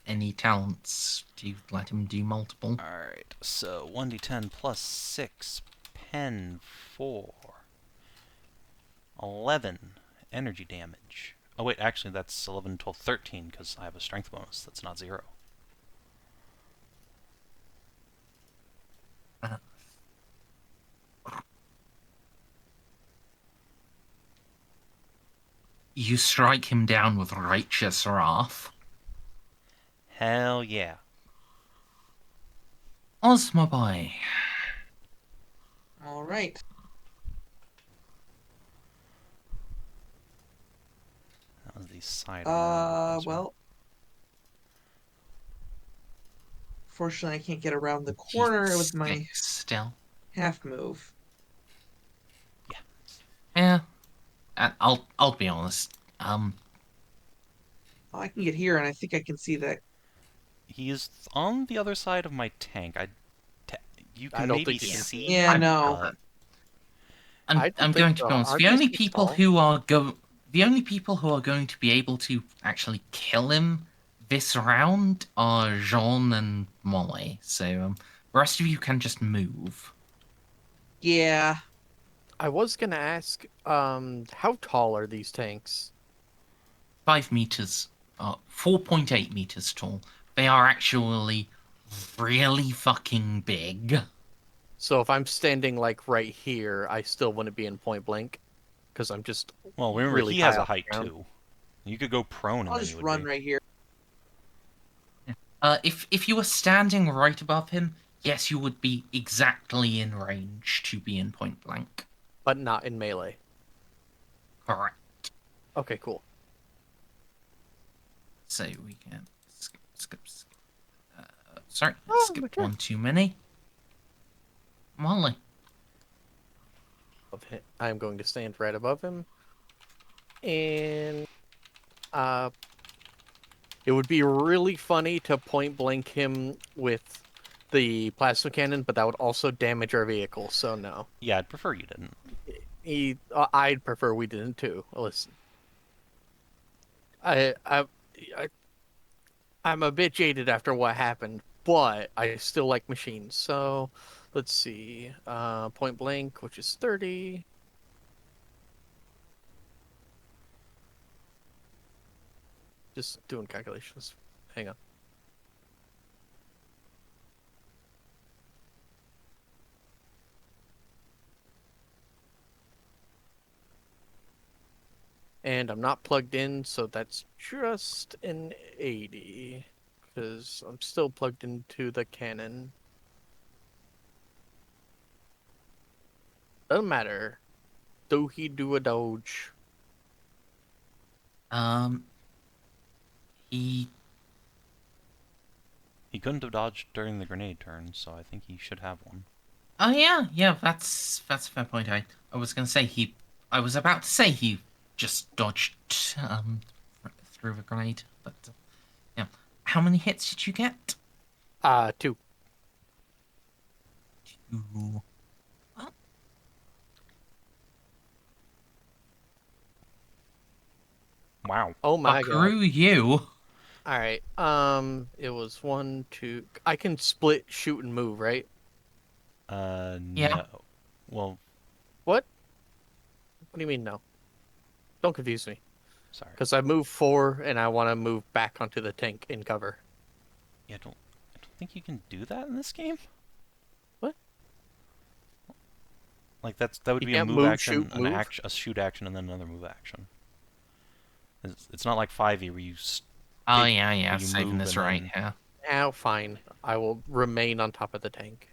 any talents? Do you let him do multiple? Alright, so 1d10 plus 6, pen 4, 11 energy damage. Oh wait, actually that's 11, 12, 13 because I have a strength bonus that's not 0. Uh, you strike him down with righteous wrath. Hell yeah. Ozma boy. All right. That was the side armor. Well, fortunately, I can't get around the You corner with my stick still. half move. Yeah. And I'll be honest. Oh, I can get here, and I think I can see that. He is on the other side of my tank. You I can don't maybe think he can. see Yeah, him, no. but I don't I'm think going to so. be honest. Aren't The you only 6 people tall? who are going to be able to actually kill him this round are Jeanne and Molly. So the rest of you can just move. Yeah. I was gonna ask, how tall are these tanks? 5 meters, 4.8 meters tall. They are actually really fucking big. So if I'm standing like right here, I still wouldn't be in point blank, because I'm just well, remember really he high has a off the height ground. too. You could go prone and I'll then just you would run be. right here. If you were standing right above him, yes, you would be exactly in range to be in point blank. But not in melee. Correct. Okay, cool. So we can skip. Sorry, Oh, skip my turn. one too many. Molly. I'm going to stand right above him, and it would be really funny to point blank him with the plasma cannon, but that would also damage our vehicle. So no. Yeah, I'd prefer you didn't. I'd prefer we didn't too. Listen, I, I, I, I'm a bit jaded after what happened, but I still like machines. So, let's see. Point blank, which is 30. Just doing calculations. Hang on. And I'm not plugged in, so that's just an 80. Because I'm still plugged into the cannon. Doesn't matter. Do he do a dodge? He He couldn't have dodged during the grenade turn, so I think he should have one. Oh yeah, that's a fair point. I was gonna say I was about to say he just dodged through the grenade, but yeah. How many hits did you get? 2. Ooh. Wow. Oh my god. Buckaroo you. Alright, it was 1, 2... I can split, shoot, and move, right? Yeah. No. Well, What? What do you mean, no? Don't confuse me. sorry. Because I moved 4, and I want to move back onto the tank in cover. Yeah, I don't think you can do that in this game. What? Like that would You be a can't move, move, action, shoot, an move? action, a shoot action, and then another move action. It's not like 5e where you Oh Take- yeah, you saving move this and right then- here. Now, fine. I will remain on top of the tank.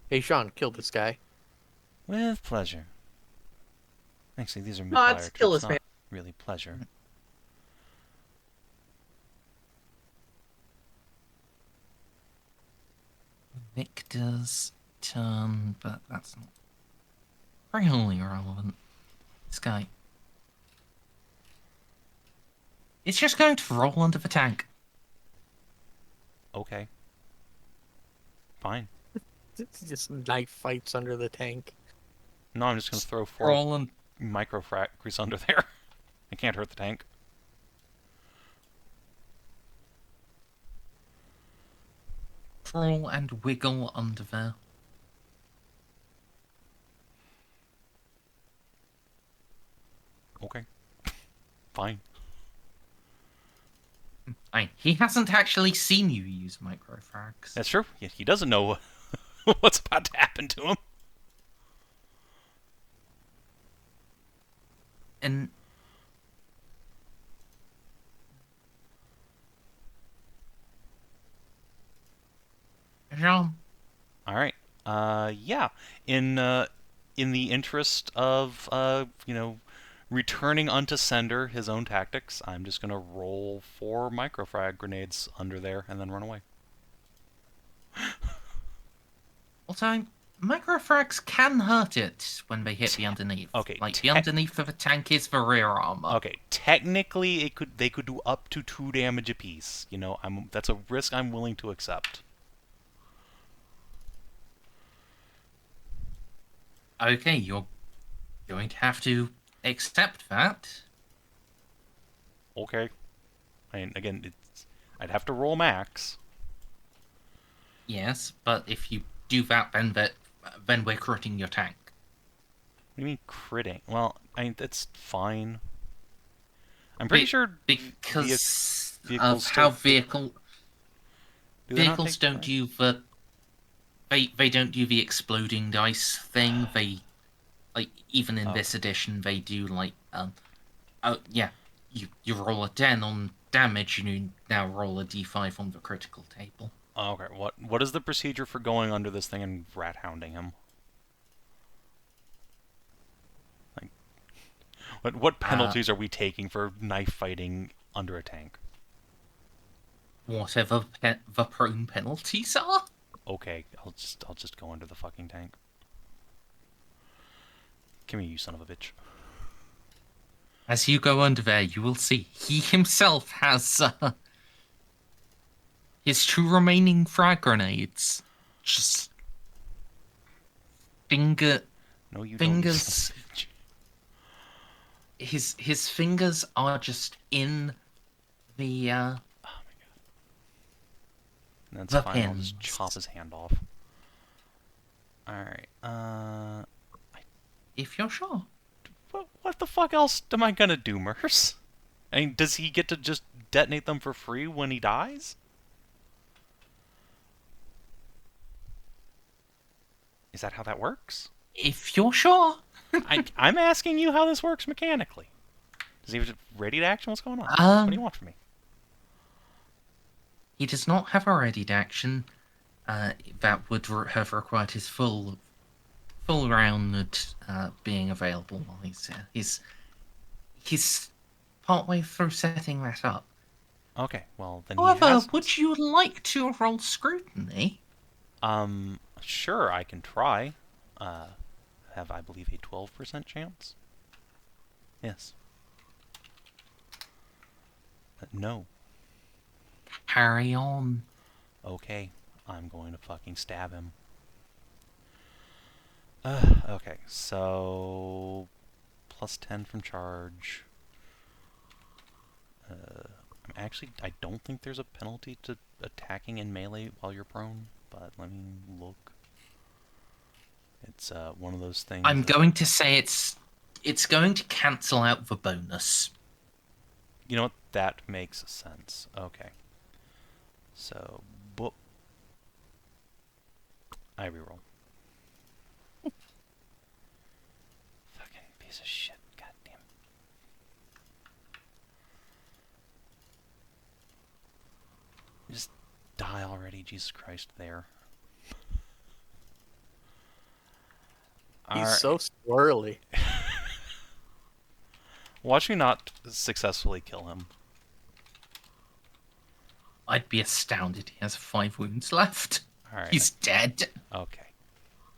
Hey, Sean, kill this guy. with pleasure. Actually, these are No, mid-fire it's kill troops, this not man. really pleasure. Victor's turn, but that's not really irrelevant. This guy. It's just going to roll under the tank. Okay. Fine. Just knife fights under the tank. No, I'm just gonna throw 4 Roll and microfractures under there. It can't hurt the tank. Crawl and wiggle under there. Okay. Fine. He hasn't actually seen you use microfrags. That's true. He doesn't know what's about to happen to him. And Jeanne, All right. Yeah. In the interest of returning unto sender his own tactics, I'm just gonna roll 4 microfrag grenades under there and then run away. also, microfrags can hurt it when they hit the underneath. Okay, Like, the underneath of a tank is the rear armor. Okay, technically they could do up to 2 damage apiece. You know, that's a risk I'm willing to accept. Okay, you're going to have to accept that. Okay. I mean, again, I'd have to roll max. Yes, but if you do that, then we're critting your tank. What do you mean critting? Well, I mean, that's fine. I'm pretty sure because vehicles of how do they not vehicles take don't damage? do the they don't do the exploding dice thing. They like even in this edition they do like oh yeah, you roll a 10 on damage and you now roll a d5 on the critical table. Okay, what is the procedure for going under this thing and rat hounding him? Like, what penalties are we taking for knife fighting under a tank? Whatever the prone penalties are. Okay, I'll just go under the fucking tank. Come here, you son of a bitch. As you go under there, you will see he himself has his 2 remaining frag grenades. Just No, you don't. You fingers. son of a bitch. His fingers are just in the Oh my god. That's the fine. I'll just pins. chop his hand off. All right. If you're sure. What the fuck else am I gonna do, Merce? I mean, does he get to just detonate them for free when he dies? Is that how that works? If you're sure. I'm asking you how this works mechanically. Does he have ready to action? What's going on? What do you want from me? He does not have a readied action. That would have required his full round being available while he's partway through setting that up. Okay, well then However, he has. would you like to roll scrutiny? Sure, I can try. Have I believe a 12% chance? Yes. No. Carry on. Okay, I'm going to fucking stab him. Okay, so plus 10 from charge. I don't think there's a penalty to attacking in melee while you're prone, but let me look. It's one of those things. I'm going to say it's going to cancel out the bonus. You know what? That makes sense. Okay. So, boop. I reroll. Fucking piece of shit. God damn it. Just die already, Jesus Christ, there. He's so swirly. Watch me not successfully kill him. I'd be astounded he has 5 wounds left. Alright. He's dead. Okay.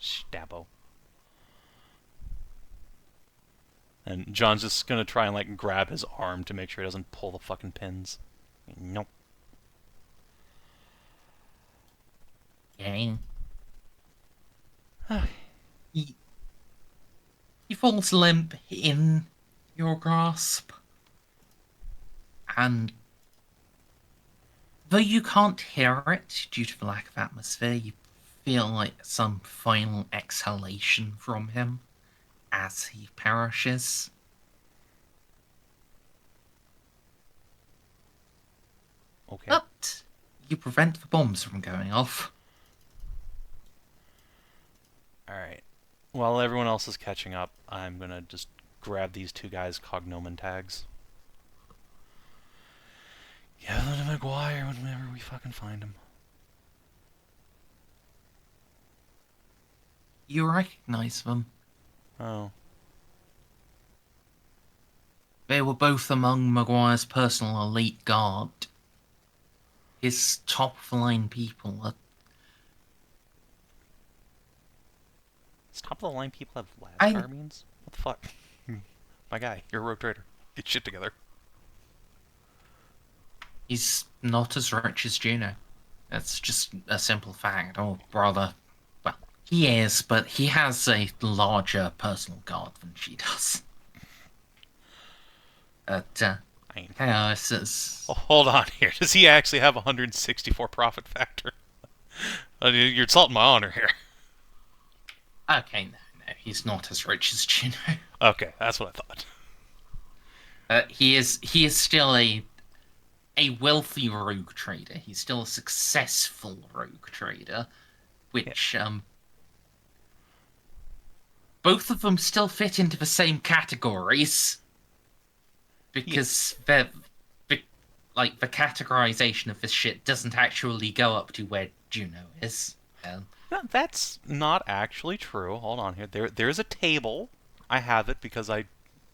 Stabbo. And John's just gonna try and like grab his arm to make sure he doesn't pull the fucking pins. Nope. Okay. He falls limp in your grasp. And though you can't hear it due to the lack of atmosphere, you feel like some final exhalation from him as he perishes. Okay. But you prevent the bombs from going off. Alright. While everyone else is catching up, I'm gonna just grab these two guys' cognomen tags. Give them to McGuire whenever we fucking find him. You recognize them. Oh. They were both among Maguire's personal elite guard. His top-of-the-line people are... Does top-of-the-line people have las I- carbines? What the fuck? My guy, you're a rogue trader. Get shit together. He's not as rich as Juno. That's just a simple fact. Or rather, well, he is, but he has a larger personal guard than she does. But, Chaos is... Oh, hold on here. Does he actually have 164 profit factor? You're insulting my honor here. Okay, no, he's not as rich as Juno. Okay, that's what I thought. He is still a wealthy rogue trader. He's still a successful rogue trader, which both of them still fit into the same categories because the categorization of this shit doesn't actually go up to where Juno is. No, that's not actually true. Hold on here. There's a table. I have it because it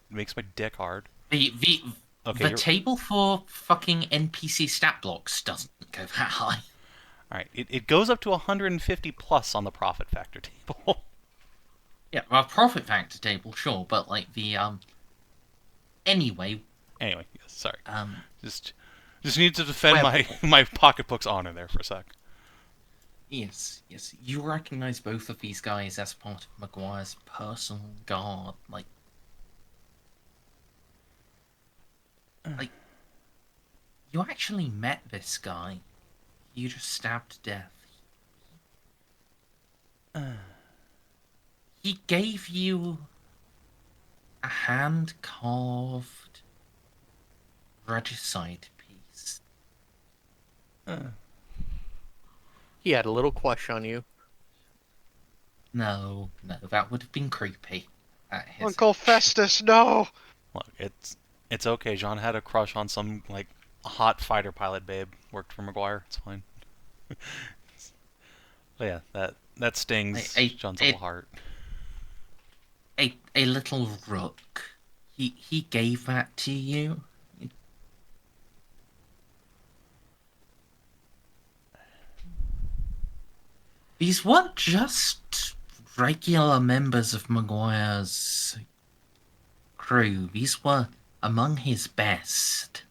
makes my dick hard. The table for fucking NPC stat blocks doesn't go that high. Alright, it goes up to 150 plus on the profit factor table. Yeah, well, profit factor table, sure, but like the Anyway, yes, sorry. Just need to well, defend my pocketbook's honor there for a sec. Yes. You recognize both of these guys as part of Maguire's personal guard. Like, you actually met this guy. You just stabbed to death. He gave you a hand-carved regicide piece. He had a little crush on you. No, that would have been creepy. Uncle Festus, no! Look, it's okay. Jeanne had a crush on some like hot fighter pilot babe. Worked for McGuire. It's fine. But yeah, that stings Jeanne's little heart. A little rook. He gave that to you. These weren't just regular members of Maguire's crew. These were among his best.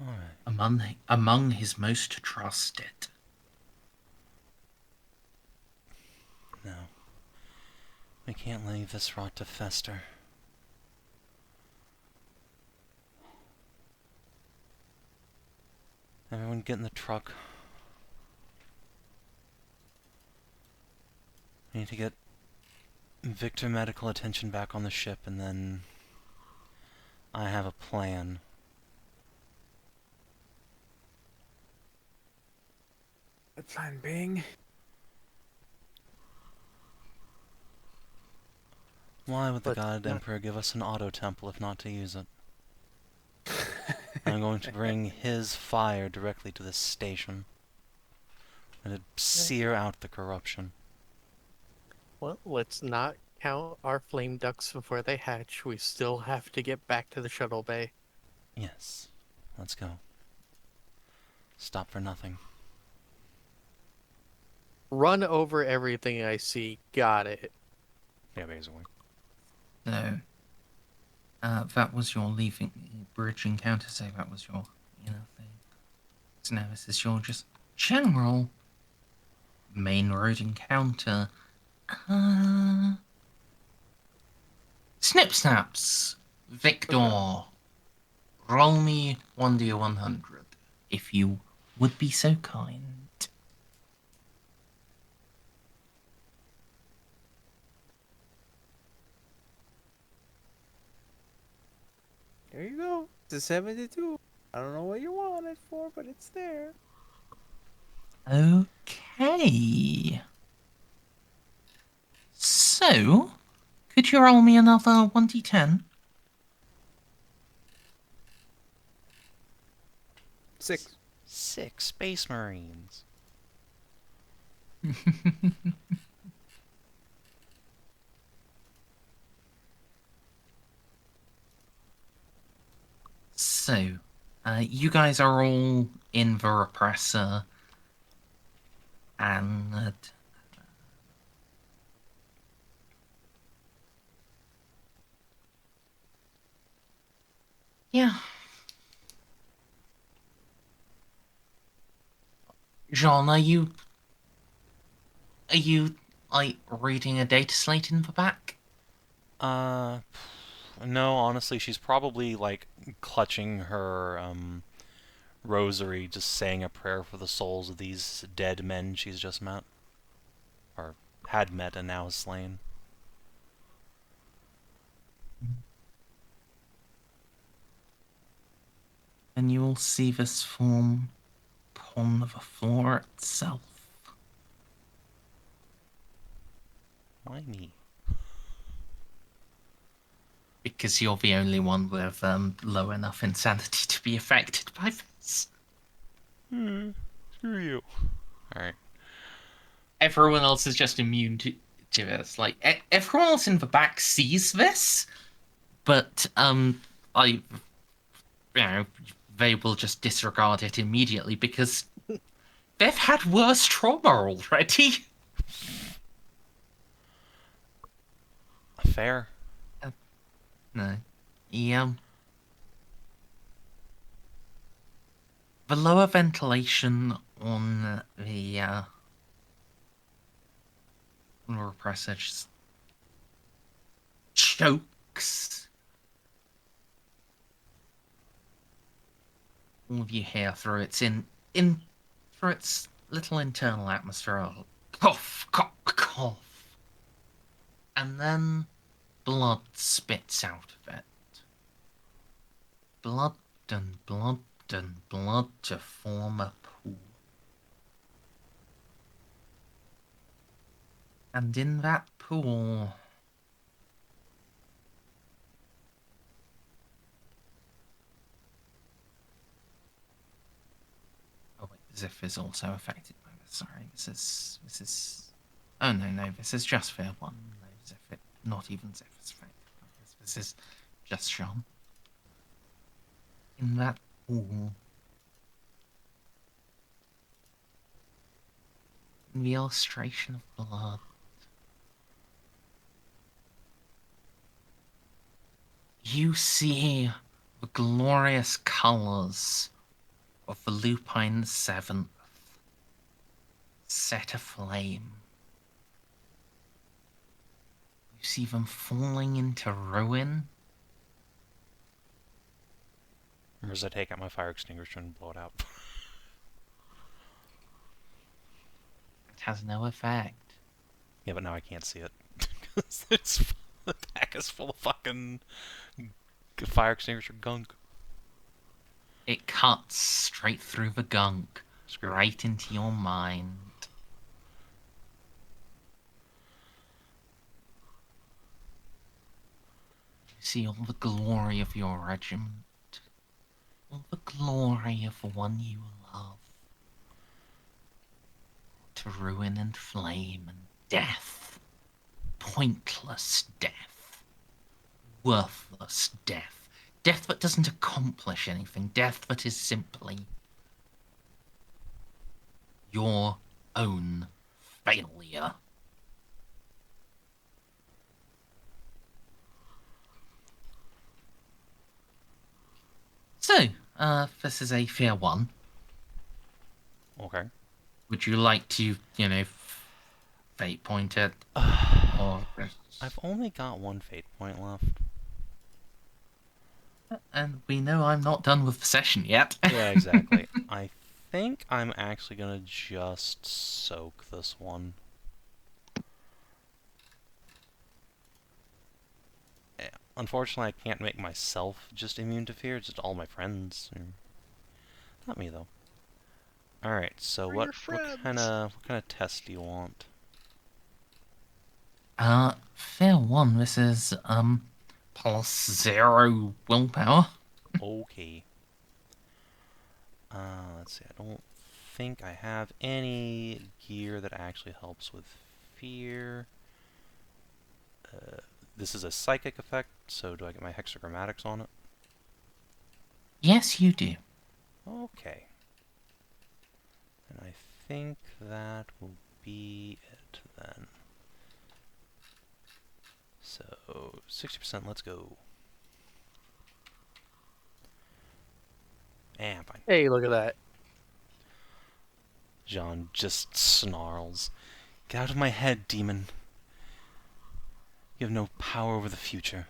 Alright. Among his most trusted. No. We can't leave this rot to fester. Everyone get in the truck. We need to get Victor medical attention back on the ship, and then I have a plan. The plan being? Why would the But God not- Emperor give us an auto temple if not to use it? I'm going to bring his fire directly to this station and to sear out the corruption. Well, let's not count our flame ducks before they hatch. We still have to get back to the shuttle bay. Yes. Let's go. Stop for nothing. Run over everything I see. Got it. Yeah, basically. So, that was your leaving bridge encounter, so that was your, thing. So now this is your just general main road encounter. Snip snaps. Victor. Roll me 1d100, if you would be so kind. There you go. It's a 72. I don't know what you want it for, but it's there. Okay. So, could you roll me another 1d10? 6. 6 Space Marines. So, you guys are all in the repressor, and yeah. Jeanne, are you like reading a data slate in the back? No, honestly, she's probably like clutching her rosary, just saying a prayer for the souls of these dead men she's just met, or had met and now is slain. And you will see this form upon the floor itself. Why me? Because you're the only one with low enough insanity to be affected by this. Screw you. Alright. Everyone else is just immune to this. Like, everyone else in the back sees this, but, you know, they will just disregard it immediately because they've had worse trauma already. Fair. No. The lower ventilation on the repressor just chokes. All of you hear through its through its little internal atmosphere, cough, cough, cough, and then blood spits out of it. Blood and blood and blood to form a pool. And in that pool, oh wait, Xiph is also affected by this. Sorry, this is. Oh no, this is just Fair One. No, Xiph, not even Xiph is affected by this. This is just Jeanne. In that pool, in the illustration of blood, you see the glorious colours of the lupine 7th set aflame. You see them falling into ruin. Or does I take out my fire extinguisher and blow it out? It has no effect. Yeah, but now I can't see it. The pack is full of fucking fire extinguisher gunk. It cuts straight through the gunk, Screw it. right into your mind. You see all the glory of your regiment, all the glory of the one you love, to ruin and flame and death, pointless death, worthless death, death that doesn't accomplish anything, death that is simply your own failure. So, this is a fair one. Okay. Would you like to, fate point it? or I've only got one fate point left. and we know I'm not done with the session yet. Yeah, exactly. I think I'm actually gonna just soak this one. Yeah, unfortunately, I can't make myself just immune to fear, just all my friends. Not me, though. Alright, so We're what your kind friends. of test do you want? Fair one. This is +0 willpower. Okay. Let's see, I don't think I have any gear that actually helps with fear. This is a psychic effect, so do I get my hexagrammatics on it? Yes, you do. Okay. And I think that will be it then. So, 60%, let's go. And fine. Hey, look at that. Jeanne just snarls. Get out of my head, demon. You have no power over the future.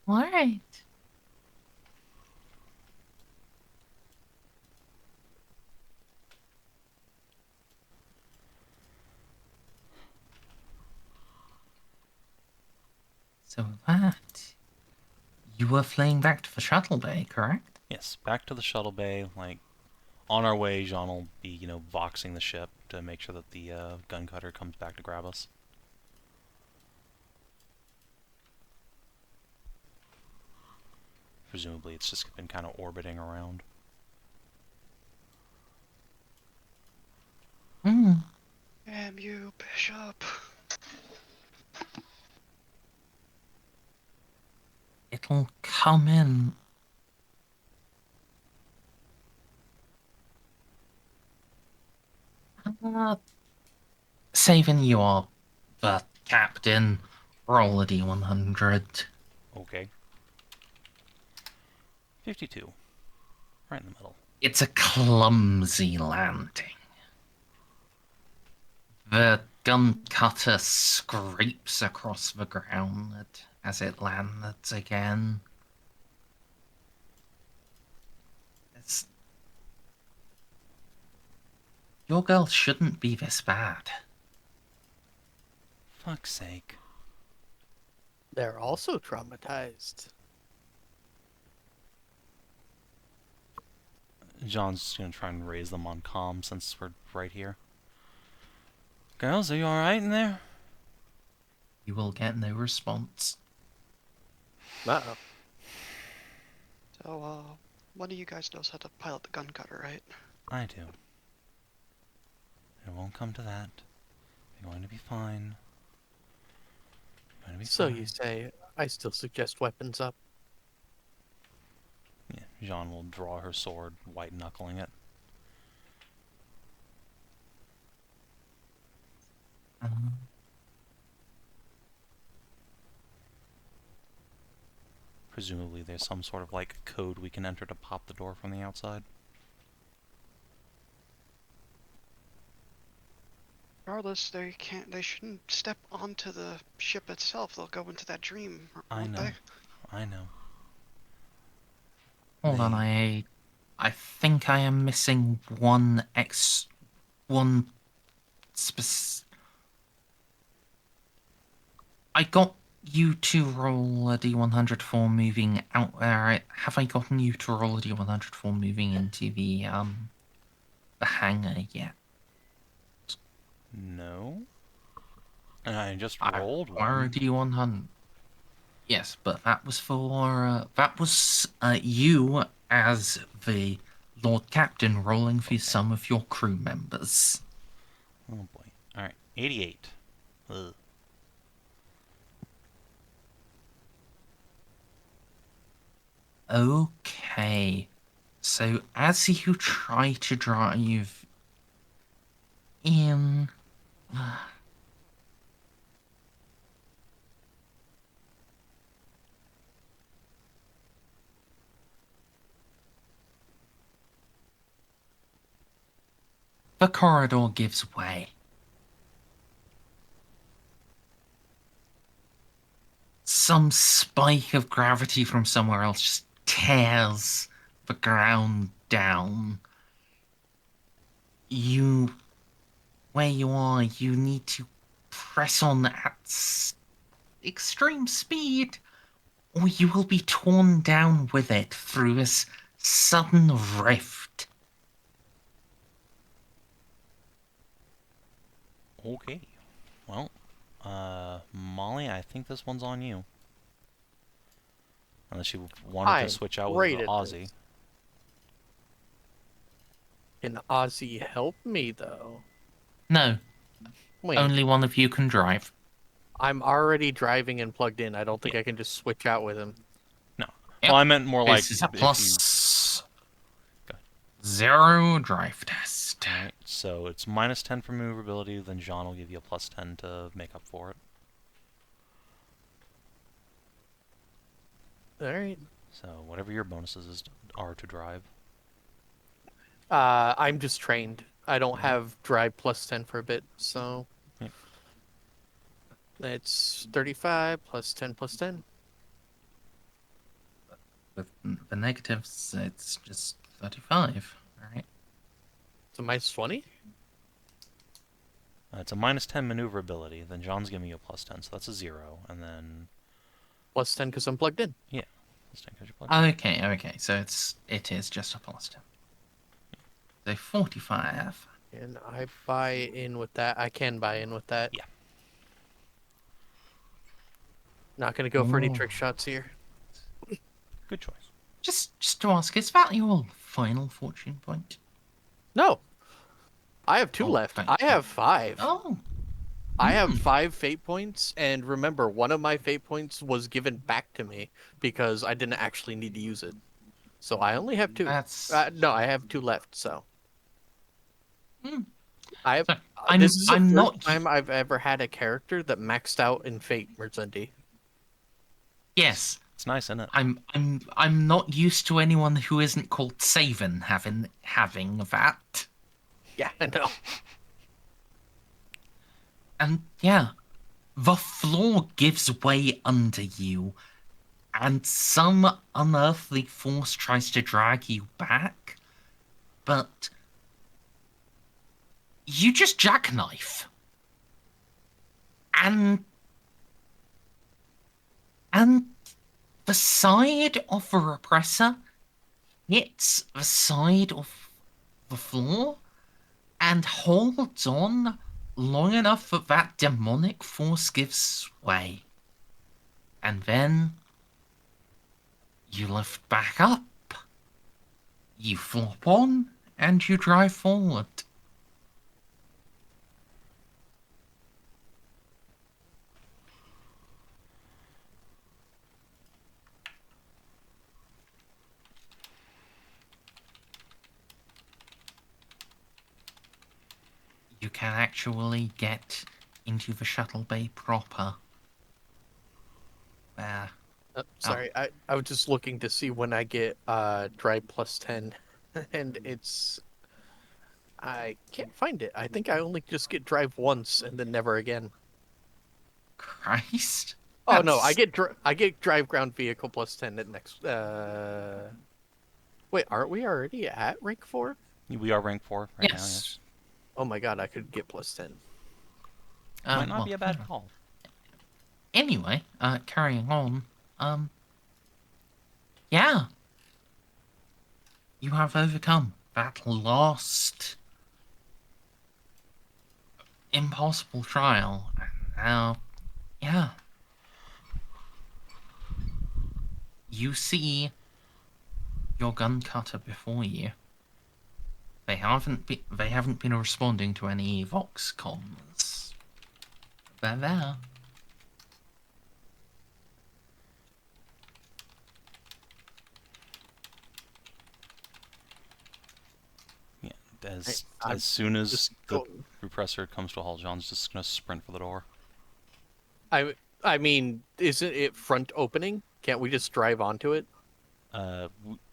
All right. So that you were flying back to the shuttle bay, correct? Yes, back to the shuttle bay. Like, on our way, Jeanne will be, voxing the ship to make sure that the gun cutter comes back to grab us. Presumably, it's just been kind of orbiting around. Hmm. Damn you, Bishop. It'll come in. Savin, you are the captain. Roll a D100. Okay. 52. Right in the middle. It's a clumsy landing. The gun cutter scrapes across the ground as it lands again. Your girl shouldn't be this bad. Fuck's sake. They're also traumatized. John's gonna try and raise them on comm since we're right here. Girls, are you alright in there? You will get no response. Uh-oh. So, one of you guys knows how to pilot the gun cutter, right? I do. It won't come to that. You're going to be fine. You're going to be So fine. you say, I still suggest weapons up. Yeah, Jeanne will draw her sword, white knuckling it. Presumably there's some sort of like code we can enter to pop the door from the outside. Regardless, they shouldn't step onto the ship itself. They'll go into that dream, I won't know. they? I know. Hold on, I think I am missing one I got you to roll a D100 for moving out there. Have I gotten you to roll a D100 for moving into the hangar yet? No. And I just I rolled require a one. D100. Yes, but that was for you as the Lord Captain rolling for some of your crew members. Oh boy. Alright, 88. Ugh. Okay. So as you try to drive in, The corridor gives way. Some spike of gravity from somewhere else just tears the ground down. Where you are, you need to press on at extreme speed, or you will be torn down with it through this sudden rift. Okay. Well, Molly, I think this one's on you. Unless you wanted to I'm switch out great with the at Aussie. this. Can Ozzy help me, though? No, Wait, only one of you can drive. I'm already driving and plugged in. I don't think Yeah. I can just switch out with him. No. Yep. Well, I meant more like This is a if you... plus Go 0 drive test. Alright, so it's -10 for maneuverability, then Jeanne will give you a +10 to make up for it. Alright. So whatever your bonuses are to drive. I'm just trained. I don't have drive +10 for a bit, so... Yep. It's 35 plus 10 plus 10. With the negatives, it's just 35, right? So -20? It's a -10 maneuverability, then Jeanne's giving you a +10, so that's a 0, and then Plus 10 because I'm plugged in. +10 'cause you're plugged in. Okay, so it is just a plus 10. So 45. And I buy in with that. I can buy in with that. Yeah. Not gonna go for any Ooh. trick shots here. Good choice. Just to ask, is that your final fortune point? No. I have 2 Oh, left. thank I you. have 5. Oh, I have 5 fate points, and remember, one of my fate points was given back to me because I didn't actually need to use it. So I only have 2. that's. No, I have 2 left. So Hmm. I have. So, I'm This is the I'm first not. time I've ever had a character that maxed out in fate, Merzendi. Yes, It's nice, isn't it? I'm not used to anyone who isn't called Savin having that. Yeah, I know. And yeah, the floor gives way under you, and some unearthly force tries to drag you back, but you just jackknife. And the side of the repressor hits the side of the floor and holds on long enough that that demonic force gives way. And then you lift back up, you flop on, and you drive forward. You can actually get into the shuttle bay proper. Where Sorry, I was just looking to see when I get drive plus 10, and it's I can't find it. I think I only just get drive once and then never again. Christ. Oh no, I That's- get drive ground vehicle plus 10 at next. Wait, aren't we already at rank 4? We are rank 4 right now, yes. Yes. Oh my god, I could get plus 10. Might not Well, be a bad call. Anyway, carrying on. Yeah. You have overcome that last impossible trial. Now, yeah. You see your gun cutter before you. They haven't been responding to any Vox comms. They're there. As soon as just the go- repressor comes to a halt, John's just gonna sprint for the door. I mean, isn't it front opening? Can't we just drive onto it?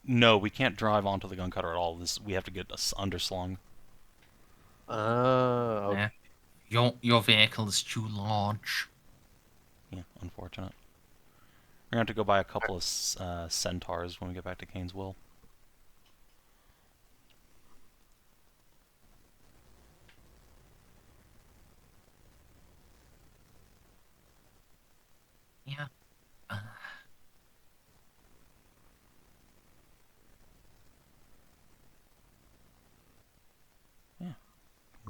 No, we can't drive onto the gun cutter at all. We have to get us underslung. Oh, okay. Your vehicle is too large. Yeah, unfortunate. We're gonna have to go buy a couple of centaurs when we get back to Kane's Will. Yeah.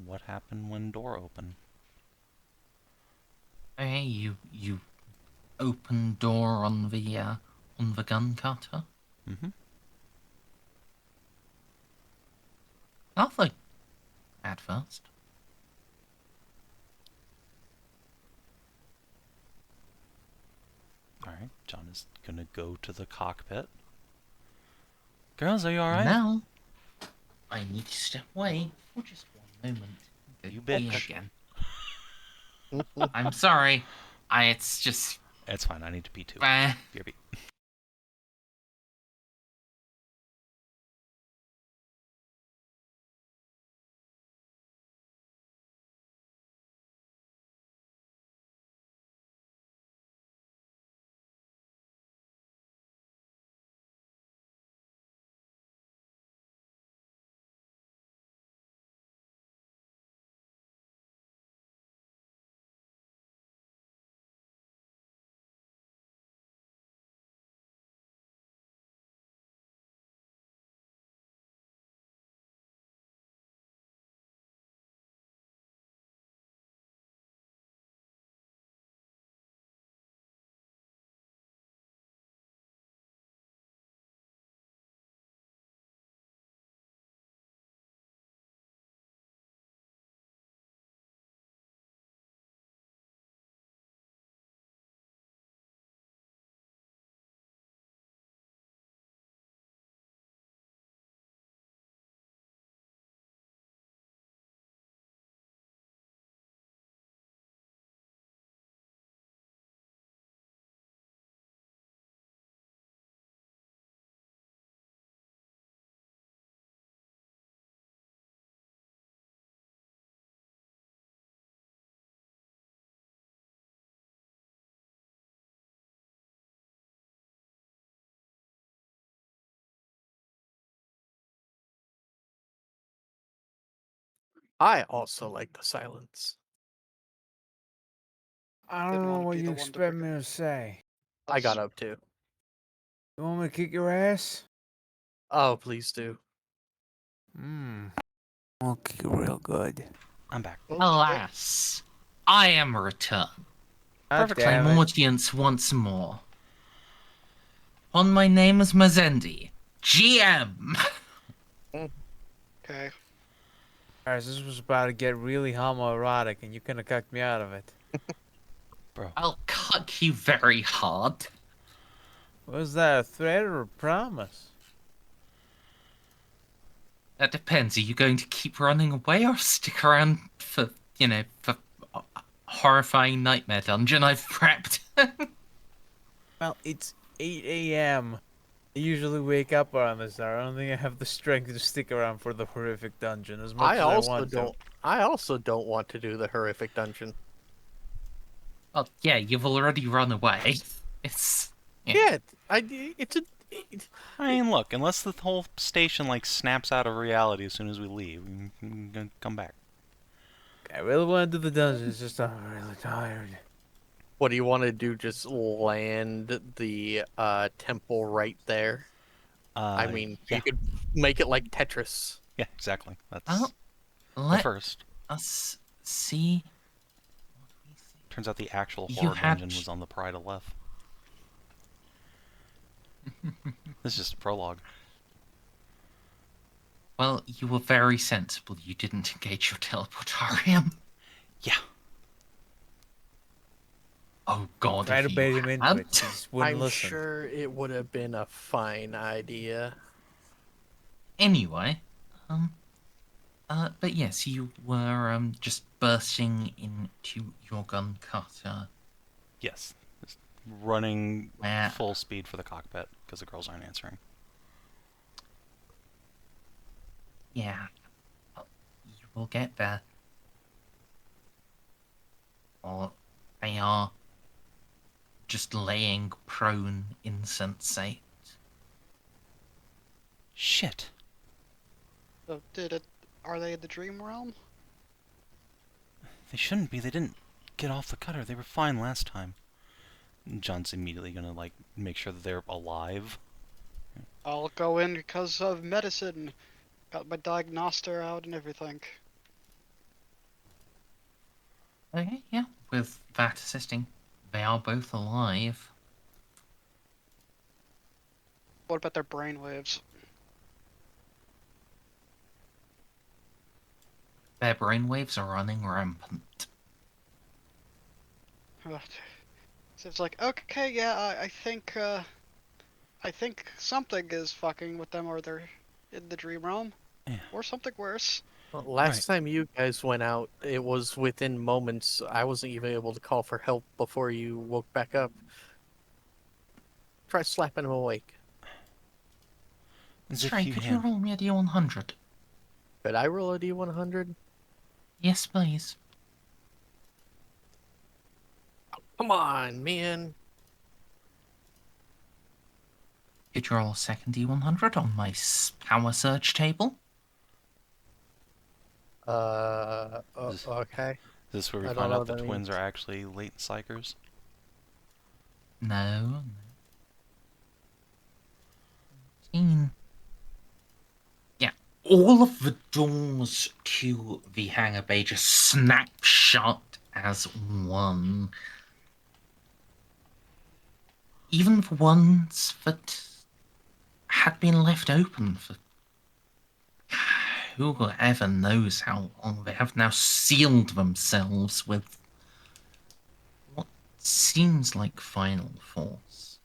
What happened when door opened? Hey, you open door on the gun cutter. Mm-hmm. Nothing. At first. Alright, John is gonna go to the cockpit. Girls, are you alright? Now, I need to step away for just one moment. You Go pee bitch. again. I'm sorry. It's just. It's fine, I need to pee too. BRB. I also like the silence. I don't Didn't know wanna what be you the one to expect bring me it to say. I got up too. You want me to kick your ass? Oh, please do. I'll kick you real good. I'm back. Alas, I am returned. God Perfect claim damn it. audience once more. On my name is Merzendi, GM. Okay. Alright, this was about to get really homoerotic and you kinda cucked me out of it. Bro. I'll cuck you very hard. Was that a threat or a promise? That depends. Are you going to keep running away or stick around for, for horrifying nightmare dungeon I've prepped? Well, it's 8 a.m. I usually wake up around this hour. I don't think I have the strength to stick around for the horrific dungeon as much I as I also want don't. I also don't want to do the horrific dungeon. Well, yeah, you've already run away. It's... Yeah, it's a. I mean, look, unless the whole station, like, snaps out of reality as soon as we leave, we can come back. to. I really want to do the dungeon. It's just I'm really tired. What do you want to do? Just land the temple right there? I mean, yeah. you could make it like Tetris. Yeah, exactly. That's Well, the let first. us see. Turns out the actual You horror had dungeon was on the Pride of Left. This is just a prologue. Well, you were very sensible. You didn't engage your teleportarium. Yeah. Oh god, Try if to you bait him into had. it. He just wouldn't I'm listen. sure it would have been a fine idea. Anyway, But yes, you were just bursting into your gun cutter. Yes. Just running Where full speed for the cockpit because the girls aren't answering. Yeah, you will get there. Or they are just laying prone insensate. Shit. So are they in the dream realm? They shouldn't be. They didn't get off the cutter. They were fine last time. John's immediately gonna, like, make sure that they're alive. I'll go in because of medicine. Got my diagnoster out and everything. Okay, yeah, with that assisting, they are both alive. What about their brainwaves? Their brainwaves are running rampant. So it's like, okay, yeah, I think something is fucking with them, or they're in the dream realm, Yeah. or something worse. Well, last time you guys went out, it was within moments. I wasn't even able to call for help before you woke back up. Try slapping him awake. Stray, could you roll me a D100? Could I roll a D100? Yes, please. Come on, man. Could you roll a second D100 on my power surge table? Okay. Is this where we I don't find know out what the that twins means. are actually latent psychers? No. 15. Yeah, all of the doors to the hangar bay just snap shut as one. Even the ones that had been left open for whoever knows how long, they have now sealed themselves with what seems like final force.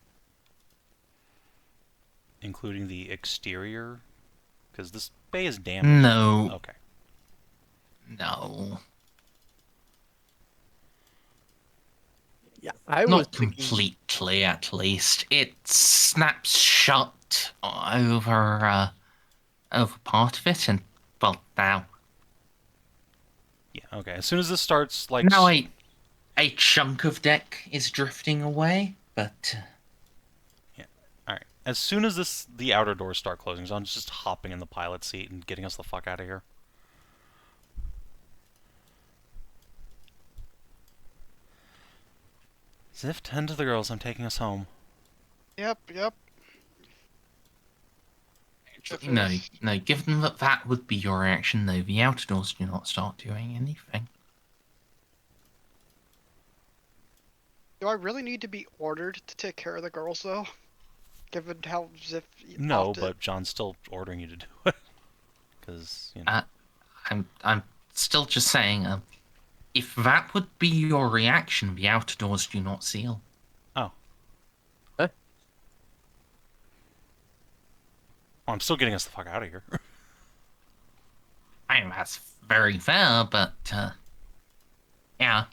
Including the exterior? Because this bay is damaged. No. Okay. No. Yeah, I was Not thinking. completely, at least. It snaps shut over part of it, and well, now Yeah, okay. As soon as this starts, like... now a chunk of deck is drifting away, but Yeah. Alright. As soon as the outer doors start closing, John's just hopping in the pilot seat and getting us the fuck out of here. Xiph, tend to the girls. I'm taking us home. Yep. no. Given that would be your reaction, though, the outer doors do not start doing anything. Do I really need to be ordered to take care of the girls, though? Given how Xiph No, often... but John's still ordering you to do it. Because, you know... I'm still just saying, if that would be your reaction, the outer doors do not seal. Oh. Huh? Well, I'm still getting us the fuck out of here. I mean, that's very fair, but yeah.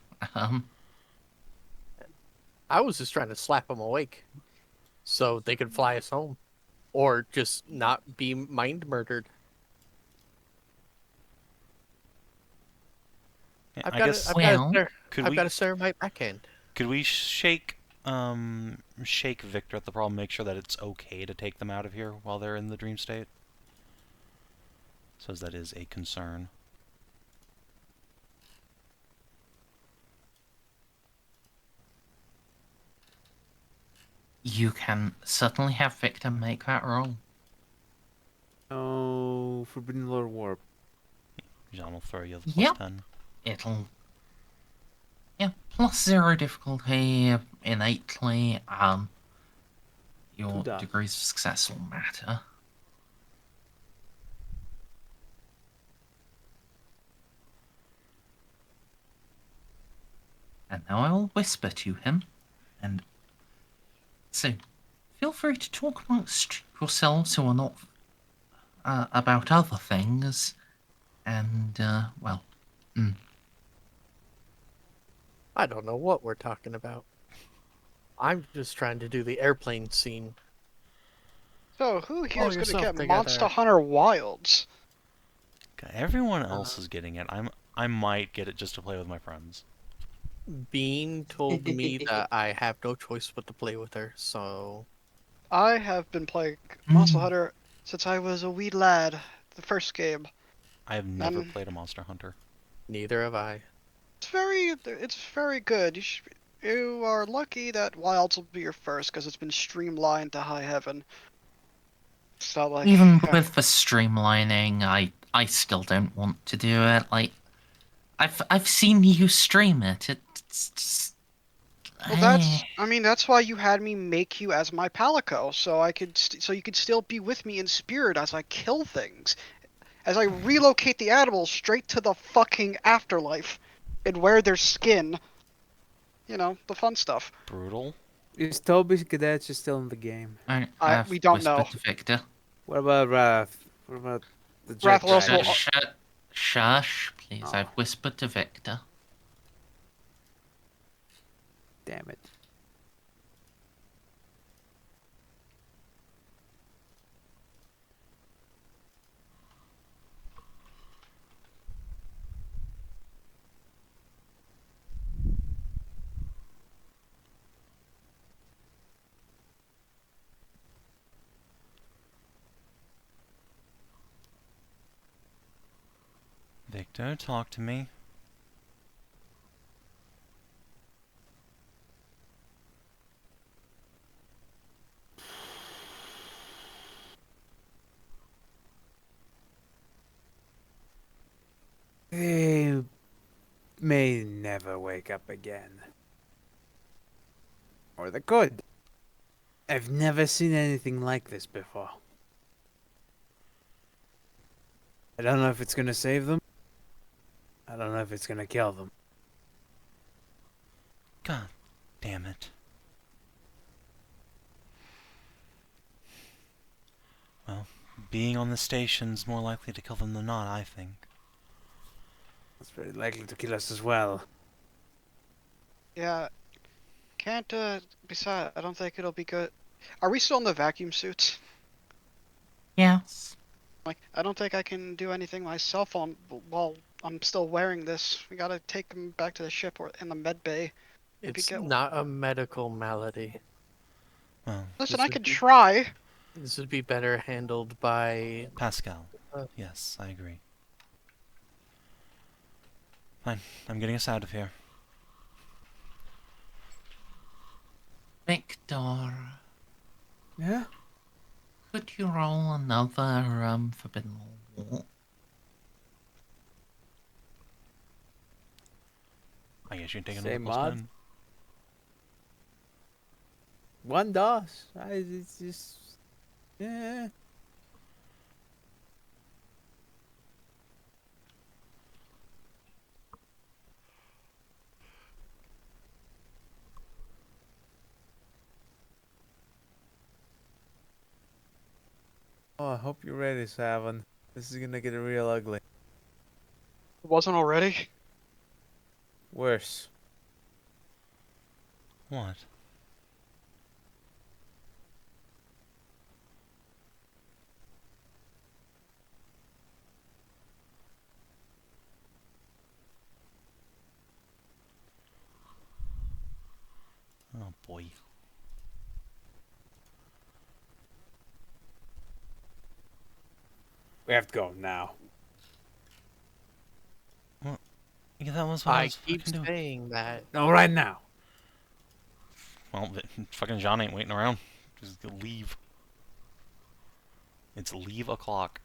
I was just trying to slap him awake so they could fly us home. Or just not be mind murdered. Yeah, I've I got guess... to stare my backhand. Could we shake Victor at the problem, make sure that it's okay to take them out of here while they're in the dream state? Says that is a concern. You can certainly have Victor make that roll. Oh, Forbidden Lore Warp. Jeanne will throw you the Yep. +10. It'll... Yeah, +0 difficulty innately. Your Kuda. degrees of success will matter. And now I will whisper to him, and so feel free to talk amongst yourselves who are not about other things, And, well, I don't know what we're talking about. I'm just trying to do the airplane scene. So who here Pull is going to yourself get together. Monster Hunter Wilds? Everyone else is getting it. I might get it just to play with my friends. Bean told me that I have no choice but to play with her, so I have been playing Monster Mm. Hunter since I was a wee lad. The first game. I have never And played a Monster Hunter. neither have I. it's very good. You are lucky that Wilds will be your first because it's been streamlined to high heaven. So like, even with the streamlining, I still don't want to do it. Like, I've seen you stream it. It's just, well, that's why you had me make you as my Palico, so so you could still be with me in spirit as I kill things, as I relocate the animals straight to the fucking afterlife, and wear their skin. You know, the fun stuff. Brutal. Is Toby's cadets still in the game? I've We don't know. whispered to Victor. What about Wrath? What about the Wrath Jet will also- Dragon? Shush, please. Oh. I've whispered to Victor. Damn it. Victor, talk to me. They may never wake up again. Or they could. I've never seen anything like this before. I don't know if it's gonna save them. I don't know if it's gonna kill them. God damn it. Well, being on the station's more likely to kill them than not, I think. It's very likely to kill us as well. Yeah, can't. Besides, I don't think it'll be good. Are we still in the vacuum suits? Yes. Like, I don't think I can do anything myself while I'm still wearing this. We gotta take him back to the ship or in the med bay. Maybe It's get- not a medical malady. Well, Listen, This I would can be- try. This would be better handled by... Pascal. Yes, I agree. Fine, I'm getting us out of here. Victor, Yeah? could you roll another Forbidden War? I guess you can take Same another plus mod? 10. One does. It's just... Yeah. Oh, I hope you're ready, Savin. This is gonna get real ugly. It wasn't already. Worse. What? Oh boy. We have to go now. Yeah, that was what I I was keep fucking doing. saying that. No, right now. Well, fucking Jeanne ain't waiting around. Just leave. It's leave o'clock.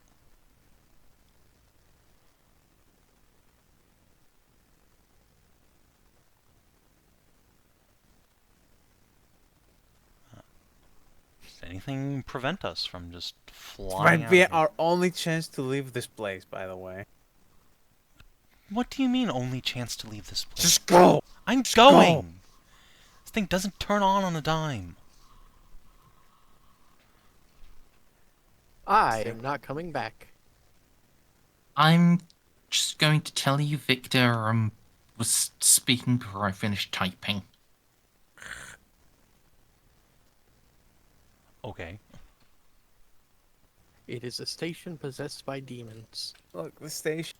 Does anything prevent us from just flying Might out be of here? our only chance to leave this place, by the way. What do you mean only chance to leave this place? Just go! I'm go. going! This thing doesn't turn on a dime. I am not coming back. I'm just going to tell you Victor was speaking before I finished typing. Okay. It is a station possessed by demons. Look, the station.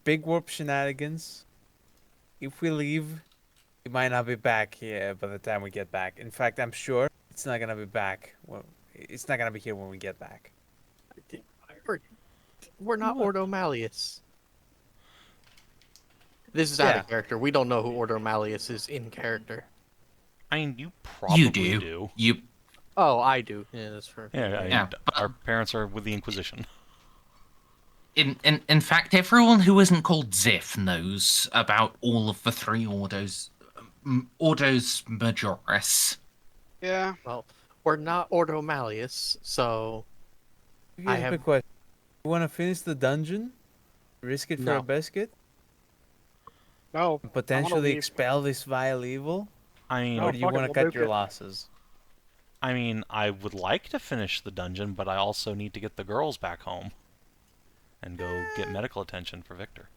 Big warp shenanigans. If we leave, we might not be back here by the time we get back. In fact, I'm sure it's not gonna be back. Well, it's not gonna be here when we get back. We're not What? Ordo Malleus. This is out Yeah. of character. We don't know who Ordo Malleus is in character. I mean, you probably You do. You. Oh, I do. Yeah, that's fair. Yeah, Yeah, but- our parents are with the Inquisition. In fact, everyone who isn't called Xiph knows about all of the three Ordos Majoris. Yeah. Well, we're not Ordo Malleus, so Here's I a have- quick question. You want to finish the dungeon? Risk it for No. a biscuit? No. And potentially leave. expel this vile evil? I mean, Or do you fuck it, want to we'll cut nuke your it. losses? I would like to finish the dungeon, but I also need to get the girls back home and go get medical attention for Victor.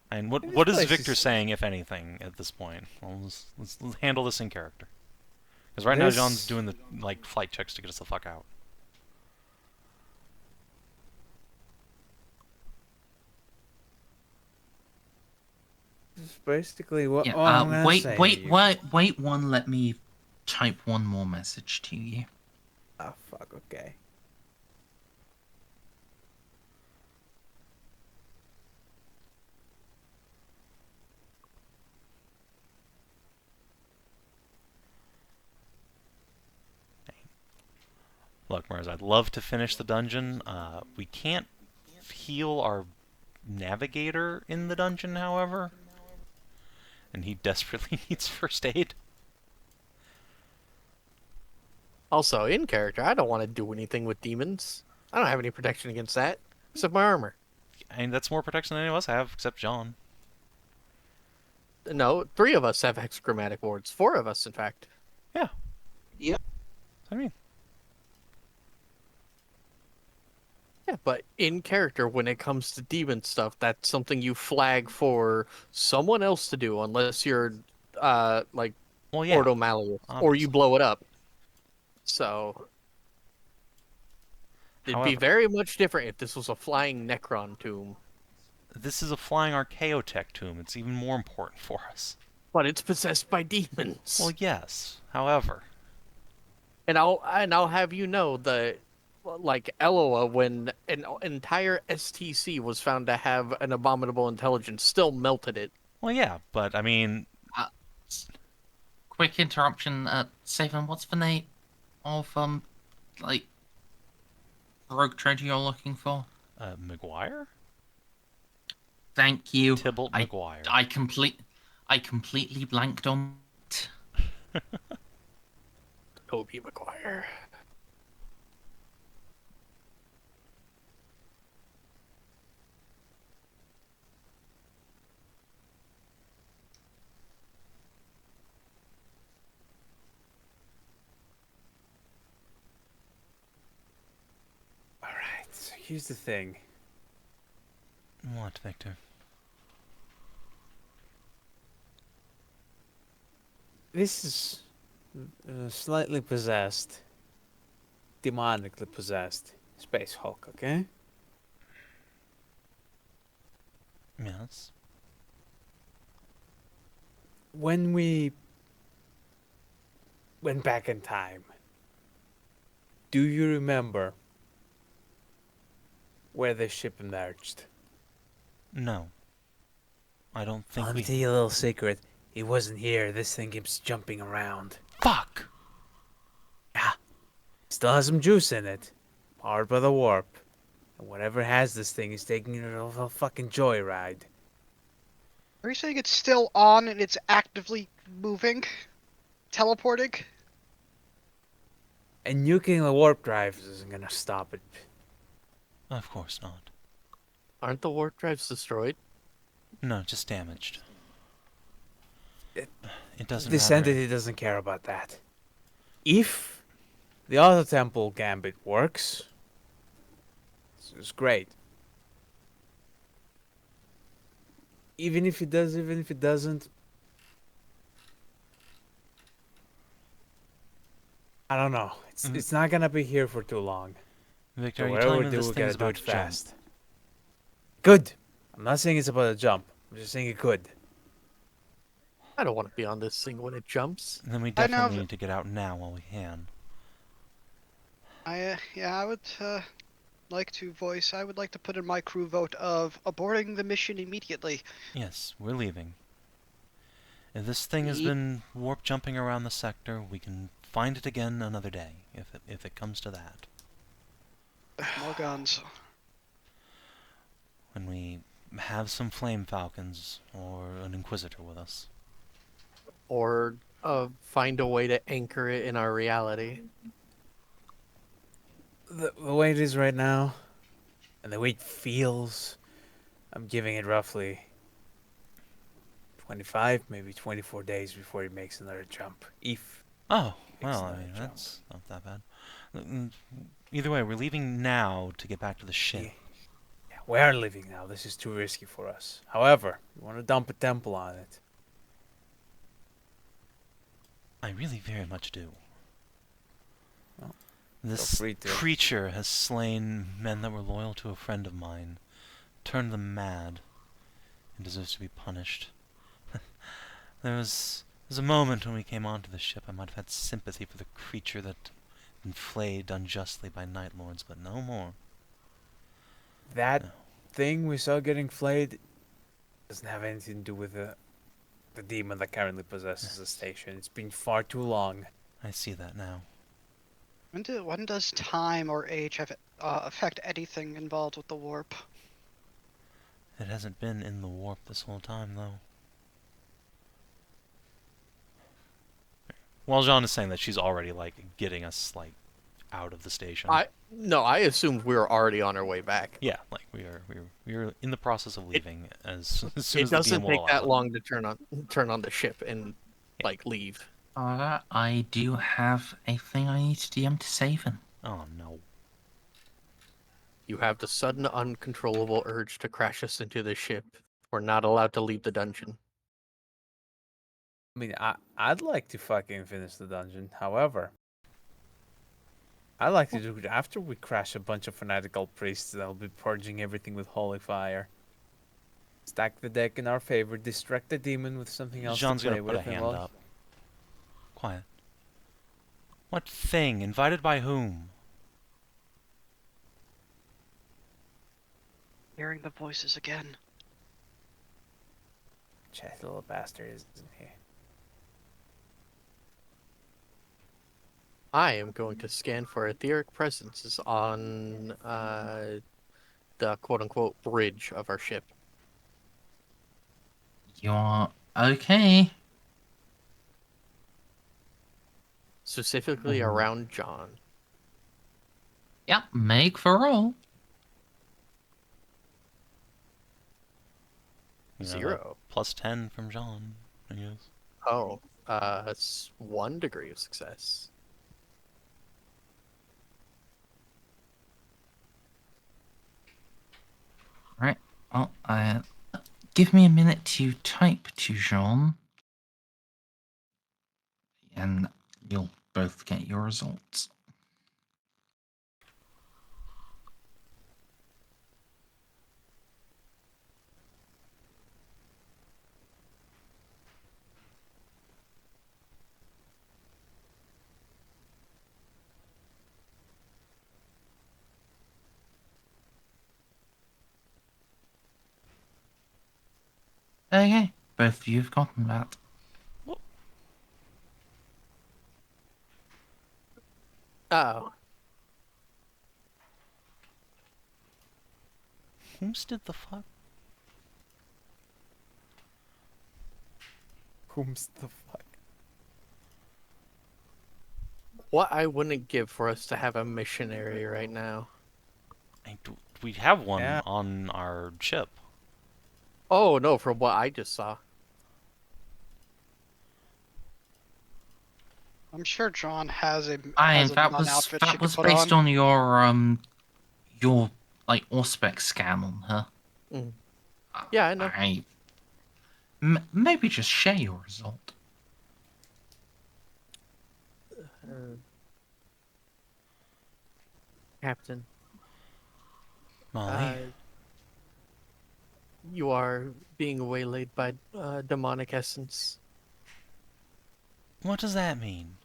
And This what is place Victor is- saying, if anything, at this point? Well, let's handle this in character. Because right now, Jeanne's This- doing the flight checks to get us the fuck out. This is basically what Yeah, I'm gonna say to you. wait one. Let me type one more message to you. Oh, fuck, okay. Look, Mers, I'd love to finish the dungeon. We can't heal our Navigator in the dungeon, however. And he desperately needs first aid. also in character. I don't want to do anything with demons. I don't have any protection against that, except my armor. I mean, that's more protection than any of us have, except Jeanne. No, 3 of us have hexachromatic wards. 4 of us, in fact. Yeah. Yep. I mean, Yeah, but in character, when it comes to demon stuff, that's something you flag for someone else to do, unless you're, like, well, yeah. Ordo Malleus, or obviously. you blow it up. So it'd be However- very much different if this was a flying Necron tomb, This is a flying Archaeotech tomb. It's even more important for us. but it's possessed by demons. Well, yes. However, And I'll have you know that, like, Eloa, when an entire STC was found to have an abominable intelligence, still melted it. well, yeah, but I mean, Quick interruption. Savin, what's the name of like rogue trader you're looking for? McGuire? Thank you. Tybalt I McGuire. I completely blanked on it. Toby McGuire. Alright, so here's the thing. What, Victor? This is slightly possessed, demonically possessed Space Hulk, okay? Yes. When we went back in time, do you remember where this ship emerged? No. I don't think Let me we... tell you a little secret. He wasn't here. This thing keeps jumping around. Fuck! Still has some juice in it. Powered by the warp. And whatever has this thing is taking it on a fucking joyride. Are you saying it's still on and it's actively moving? Teleporting? And nuking the warp drive isn't gonna stop it. Of course not. Aren't the warp drives destroyed? No, just damaged. It doesn't This matter. entity doesn't care about that. If the Auto Temple Gambit works, was great. Even if it does, even if it doesn't, I don't know. It's not gonna be here for too long. Victor, So are you whatever telling we me do, this we thing gotta is do about it to jump? fast. Good. I'm not saying it's about a jump. I'm just saying it could. I don't want to be on this thing when it jumps. Then we I know. definitely need to get out now while we can. I would like to voice. I would like to put in my crew vote of aborting the mission immediately. Yes, we're leaving. If this thing has Ye- been warp jumping around the sector, we can find it again another day, if it comes to that. More guns. When we have some flame falcons or an inquisitor with us. Or find a way to anchor it in our reality. The way it is right now, and the way it feels, I'm giving it roughly 25, maybe 24 days before it makes another jump. If Oh, Makes well, I another mean, jump. that's not that bad. Either way, we're leaving now to get back to the ship. Yeah, we are leaving now. This is too risky for us. However, we want to dump a temple on it. I really very much do. Well, This free to. creature has slain men that were loyal to a friend of mine, turned them mad, and deserves to be punished. There was a moment when we came onto the ship I might have had sympathy for the creature that had been flayed unjustly by Night Lords, but no more. That No. thing we saw getting flayed doesn't have anything to do with the demon that currently possesses the station. It's been far too long. I see that now. When does time or age have affect anything involved with the warp? It hasn't been in the warp this whole time, though. Well, Jeanne is saying that she's already, like, getting us, like, out of the station. I assumed we were already on our way back. Yeah, like, we are in the process of leaving as soon It as the DM doesn't will take allow that it. long to turn on the ship and like leave. I do have a thing I need to DM to Savin. Oh, no. You have the sudden uncontrollable urge to crash us into the ship. We're not allowed to leave the dungeon. I mean, I'd like to fucking finish the dungeon. However, I'd like to do it after we crash a bunch of fanatical priests that'll be purging everything with holy fire. Stack the deck in our favor, distract the demon with something else Jeanne's to play gonna put a with, and hand well, up. Quiet. What thing? Invited by whom? Hearing the voices again. Chat Alabaster isn't here. I am going to scan for etheric presences on the quote-unquote bridge of our ship. You're okay. Specifically Mhm. around John. Yep, make for roll. You know, Zero. plus 10 from Jeanne, I guess. Oh, it's 1 degree of success. Right. Well, give me a minute to type to Jean, and you'll both get your results. Okay, both of you have gotten that. Oh, Whom's did the fuck? Whom's the fuck? what I wouldn't give for us to have a missionary right now. We have one Yeah. on our ship. Oh no, from what I just saw. I'm sure John has a Aye, has and a that nun outfit she was could put based on your like Auspex scan on her. Mm. Yeah, I know. Maybe just share your result. Captain, Molly, you are being waylaid by demonic essence. what does that mean?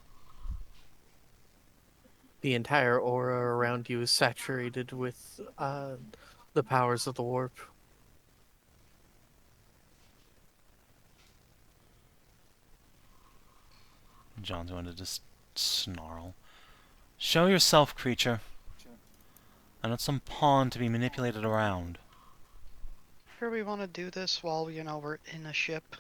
The entire aura around you is saturated with the powers of the warp. John's going to just snarl. Show yourself, creature. I'm not some pawn to be manipulated around. Sure we want to do this while, we're in a ship?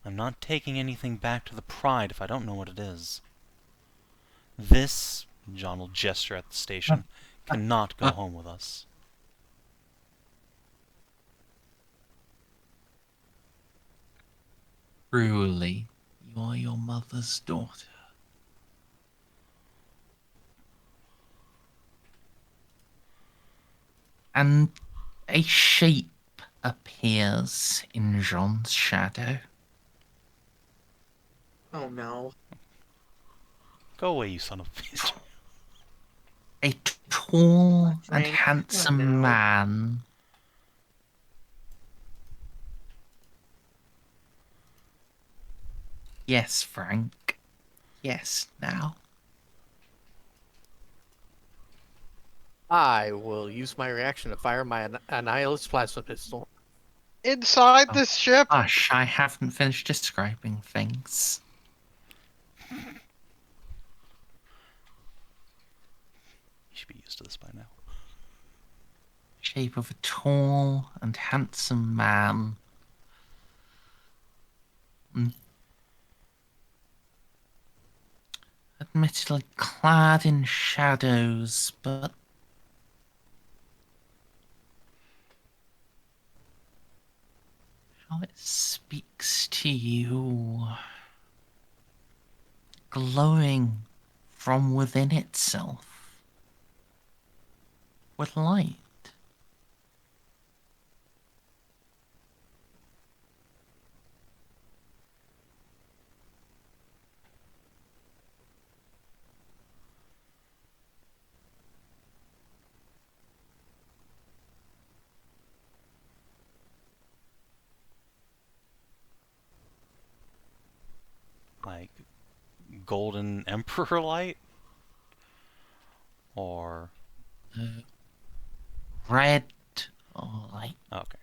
I'm not taking anything back to the Pride if I don't know what it is. This, John will gesture at the station, cannot go home with us. Truly, you are your mother's daughter. And a shape appears in Jeanne's shadow. Oh no. Go away, you son of a bitch. A tall and Frank, handsome oh no. man. Yes, Frank. Yes, now. I will use my reaction to fire my Annihilus plasma pistol. Inside Oh. this ship? Hush, I haven't finished describing things. You should be used to this by now. Shape of a tall and handsome man. Admittedly clad in shadows, but how it speaks to you, glowing from within itself with light. Like, golden emperor light? Or... Red light. Okay.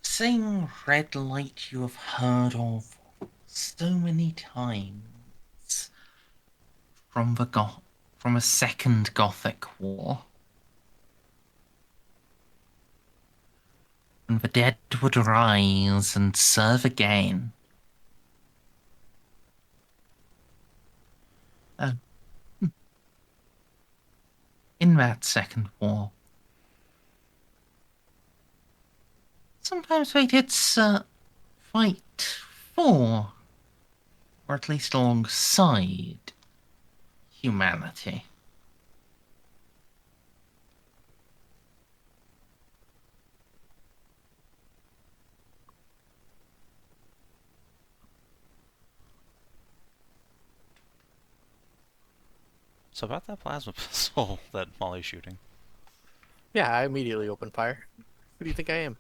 Same red light you have heard of so many times from from a second Gothic war. When the dead would rise and serve again. In that second war. Sometimes they did fight for, or at least alongside, humanity. So about that plasma pistol that Molly's shooting. Yeah, I immediately open fire. Who do you think I am?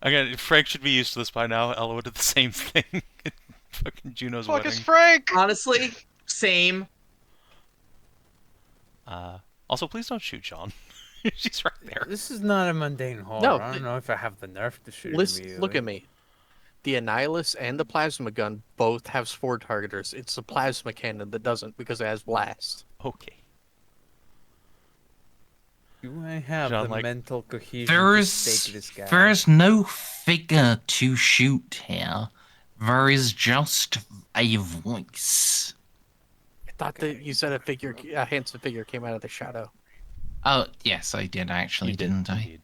Again, Frank should be used to this by now. Ella did the same thing at fucking Juno's Fuck wedding. is Frank? Honestly, same. Also, please don't shoot John. She's right there. This is not a mundane horror. No, I don't know if I have the nerve to shoot Listen, look at me. The Annihilus and the plasma gun both have spore targeters. It's the plasma cannon that doesn't because it has blast. Okay. Do I have John, the like, mental cohesion to stake this guy? There's no figure to shoot here. There is just a voice. I thought that you said a handsome figure came out of the shadow. Oh, yes, I did actually, You did, didn't I? indeed.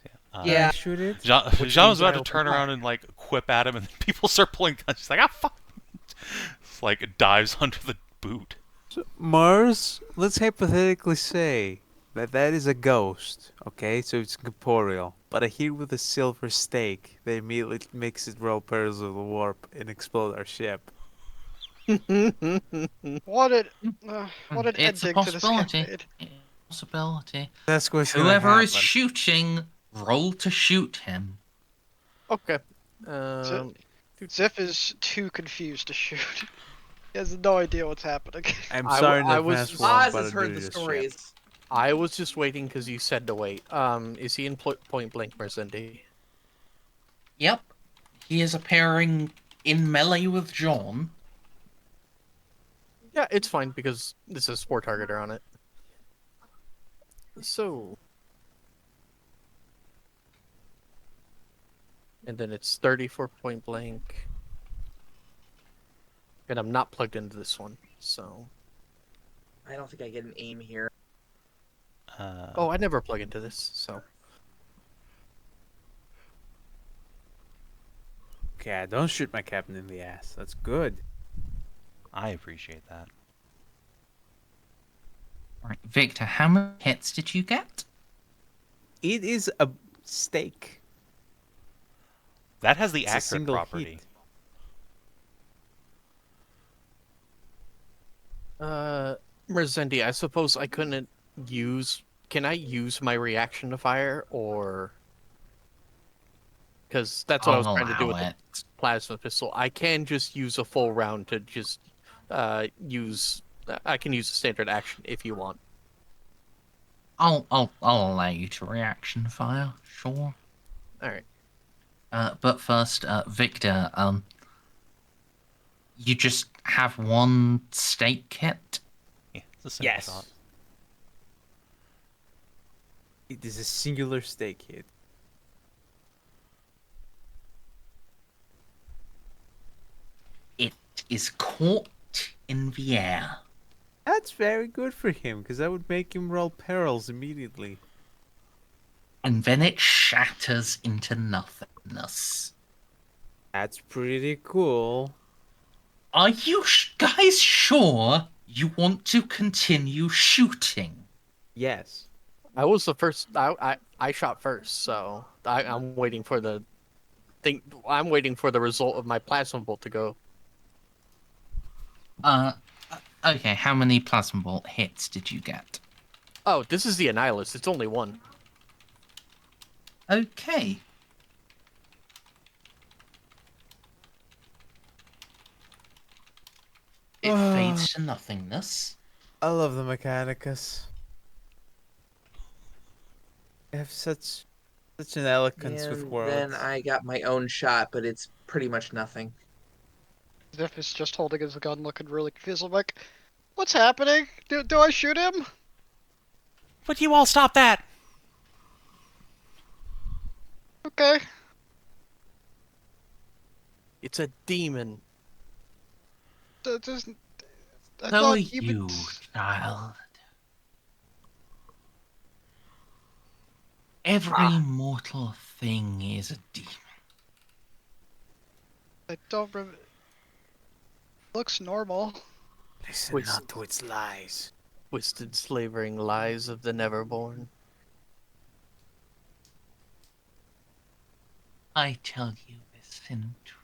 Yeah. Yeah. I shoot it? Jean Which was means about I to open turn fire. around and like quip at him, and then people start pulling guns. She's like, "Ah, fuck!" It's like it dives under the boot. So, Mars, let's hypothetically say that that is a ghost, okay? So it's corporeal. But I hear with a silver stake that immediately makes it roll Perils of the Warp and explode our ship. What an It's a ending to this possibility. campaign. It's a possibility. That's what's gonna Whoever is happen. shooting, roll to shoot him. Okay. Xiph is too confused to shoot. He has no idea what's happening. I'm I sorry in I was- advance for what I'm Oz about has to heard do the to this stories. ship. I was just waiting because you said to wait. Is he in point blank, Merzendi? Yep. He is appearing in melee with Jeanne. Yeah, it's fine because this is sport targeter on it. So. And then it's 30 for point blank. And I'm not plugged into this one, so. I don't think I get an aim here. Oh, I never plug into this, so. Okay, don't shoot my captain in the ass. That's good. I appreciate that. Right, Victor, how many hits did you get? It is a stake. That has the It's a accurate single property. hit. Merzendi, I suppose I couldn't use. Can I use my reaction to fire, or? Because that's what I was I'll trying to do with allow the it. plasma pistol. I can just use a full round to just use. I can use a standard action if you want. I'll allow you to reaction fire, sure. All right. But first, Victor, you just have one stake kit? Yeah, it's a simple Yes. thought. It is a singular stake hit. It is caught in the air. That's very good for him, because that would make him roll perils immediately. And then it shatters into nothingness. That's pretty cool. Are you guys sure you want to continue shooting? Yes. I was the first. I shot first, so I'm waiting for the thing. I'm waiting for the result of my plasma bolt to go. Okay, how many plasma bolt hits did you get? Oh, this is the Annihilus. It's only one. Okay. It fades to nothingness. I love the Mechanicus. They have such an eloquence with And words. then I got my own shot, but it's pretty much nothing. Xiph is just holding his gun, looking really confused. I'm like, what's happening? Do I shoot him? Would you all stop that? Okay. It's a demon. Just, I So are thought you, child. Every mortal thing is a demon. I don't remember. Looks normal. Listen Wait, not to its lies. Twisted, slavering lies of the Neverborn. I tell you this in truth.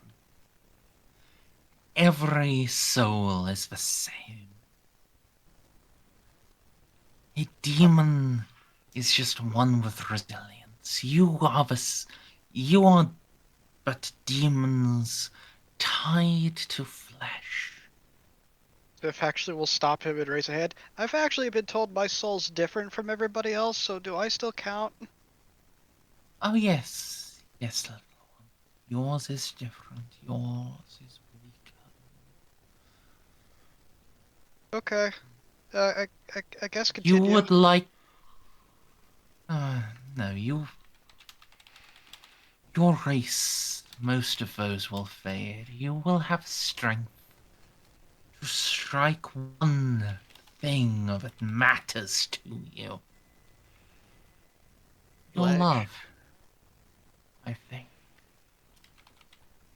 Every soul is the same. A demon is just one with resilience. You are but demons tied to flesh. Xiph actually will stop him and raise a hand. I've actually been told my soul's different from everybody else, so do I still count? Oh yes, yes, little one. Yours is different. Yours is weaker. Okay. I guess You continue. would like. No, Your race, most of those will fade. You will have strength to strike one thing that matters to you. Your Flesh. love, I think.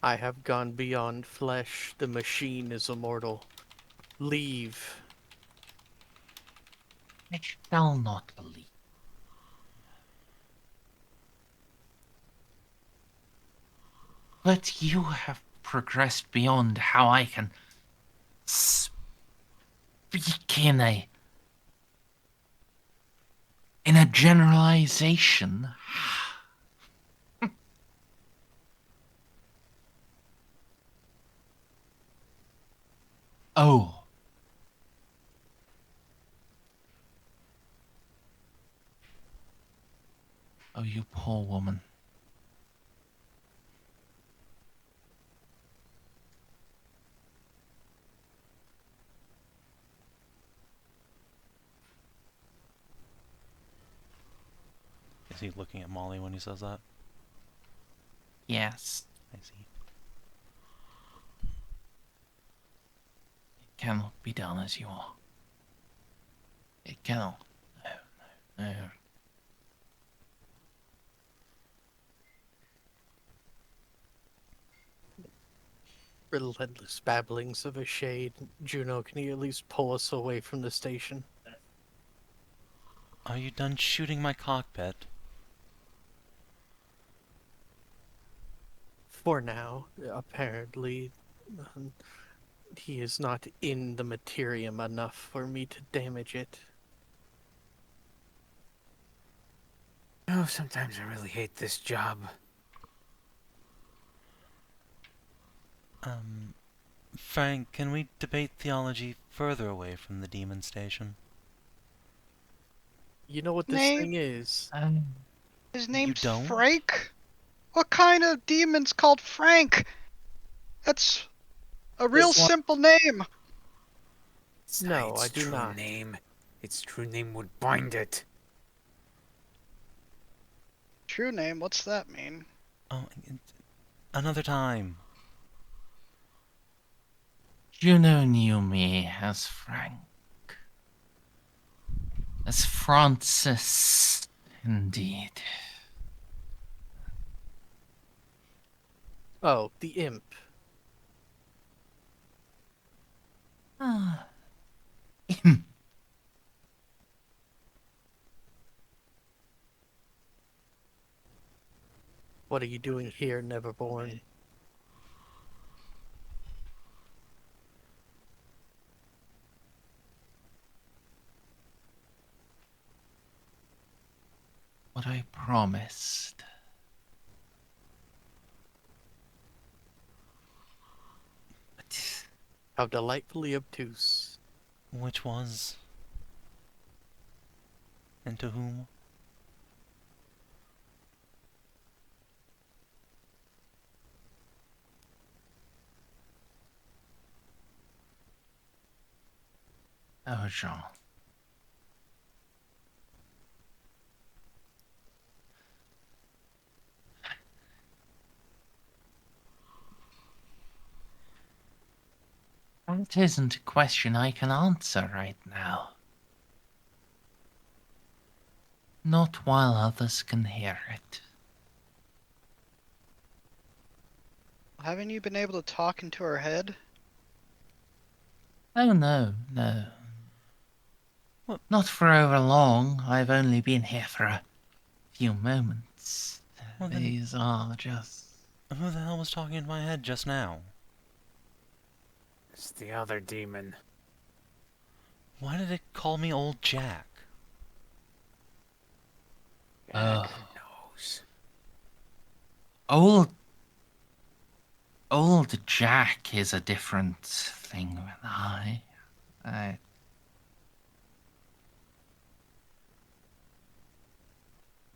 I have gone beyond flesh. The machine is immortal. Leave. I shall not believe. But you have progressed beyond how I can speak in a generalization. Oh. Oh, you poor woman. Is he looking at Molly when he says that? Yes, I see. it cannot be done as you are. It cannot. No, no, no. Relentless babblings of a shade. Juno, can you at least pull us away from the station? Are you done shooting my cockpit? For now, apparently, um, he is not in the materium enough for me to damage it. Oh, sometimes I really hate this job. Frank, can we debate theology further away from the demon station? You know what this Name? thing is? His You name's don't? Frank? What kind of demon's called Frank? That's a real This one- simple name. It's No, not I its do true not. name. Its true name would bind it. True name, what's that mean? Oh, another time. Juno knew me as Frank. As Francis, indeed. Oh, the imp. Ah. What are you doing here, Neverborn? What I promised. But How delightfully obtuse. Which was? And to whom? oh, Jeanne. That isn't a question I can answer right now. Not while others can hear it. Haven't you been able to talk into her head? Oh, no, no. What? Not for over long. I've only been here for a few moments. Well, then- These are just... Who the hell was talking in my head just now? It's the other demon. Why did it call me Old Jack? God Oh. knows. Old Jack is a different thing than I.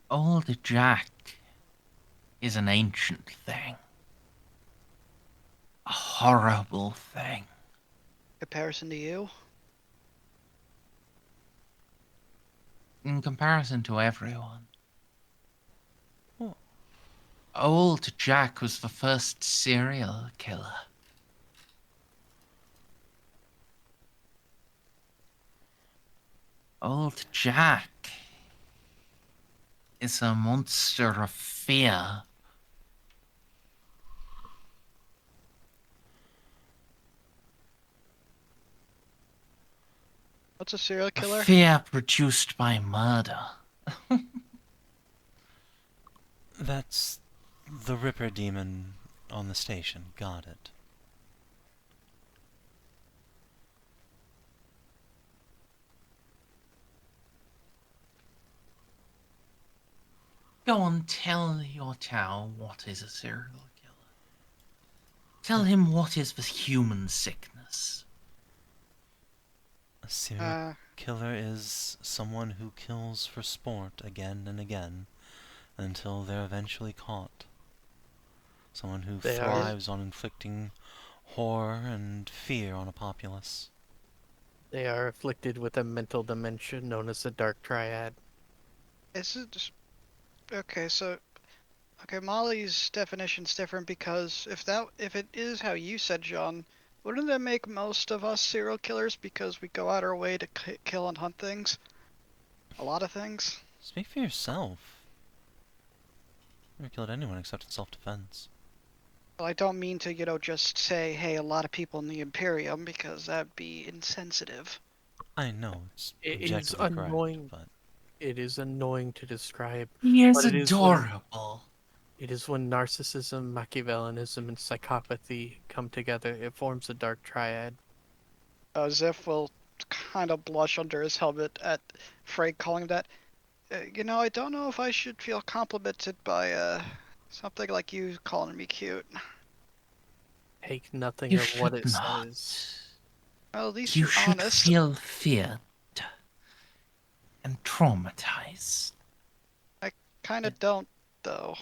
Old Jack is an ancient thing. A horrible thing. Comparison to you? In comparison to everyone. What? Old Jack was the first serial killer. Old Jack is a monster of fear. What's a serial A killer? fear produced by murder. That's the Ripper demon on the station. Got it. Go on, tell your Tao what is a serial killer. Tell him what is the human sickness. A serial killer is someone who kills for sport again and again until they're eventually caught. Someone who They are- thrives on inflicting horror and fear on a populace. They are afflicted with a mental dementia known as the Dark Triad. Is it just okay? So, okay, Molly's definition's different because if it is how you said, John, wouldn't that make most of us serial killers because we go out our way to kill and hunt things? A lot of things. Speak for yourself. Never killed anyone except in self-defense. Well, I don't mean to, just say, hey, a lot of people in the Imperium, because that'd be insensitive. I know, it's It is objectively correct, annoying. but It is annoying to describe. He is But it is when- adorable. It is when narcissism, Machiavellianism, and psychopathy come together. It forms the Dark Triad. Xiph will kind of blush under his helmet at Frank calling him that. I don't know if I should feel complimented by, something like you calling me cute. Take nothing You of what should it not. says. Well, at least You you're should honest. feel feared and traumatized. Kinda don't, though.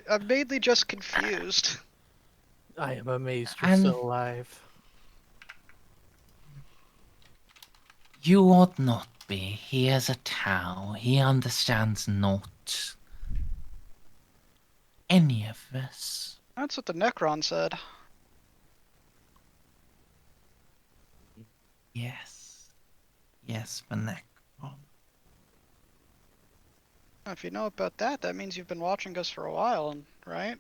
I'm mainly just confused. I am amazed you're And- still alive. You ought not be. He is a Tao. He understands not any of this. That's what the Necron said. Yes. Yes, Benek. If you know about that, that means you've been watching us for a while, right?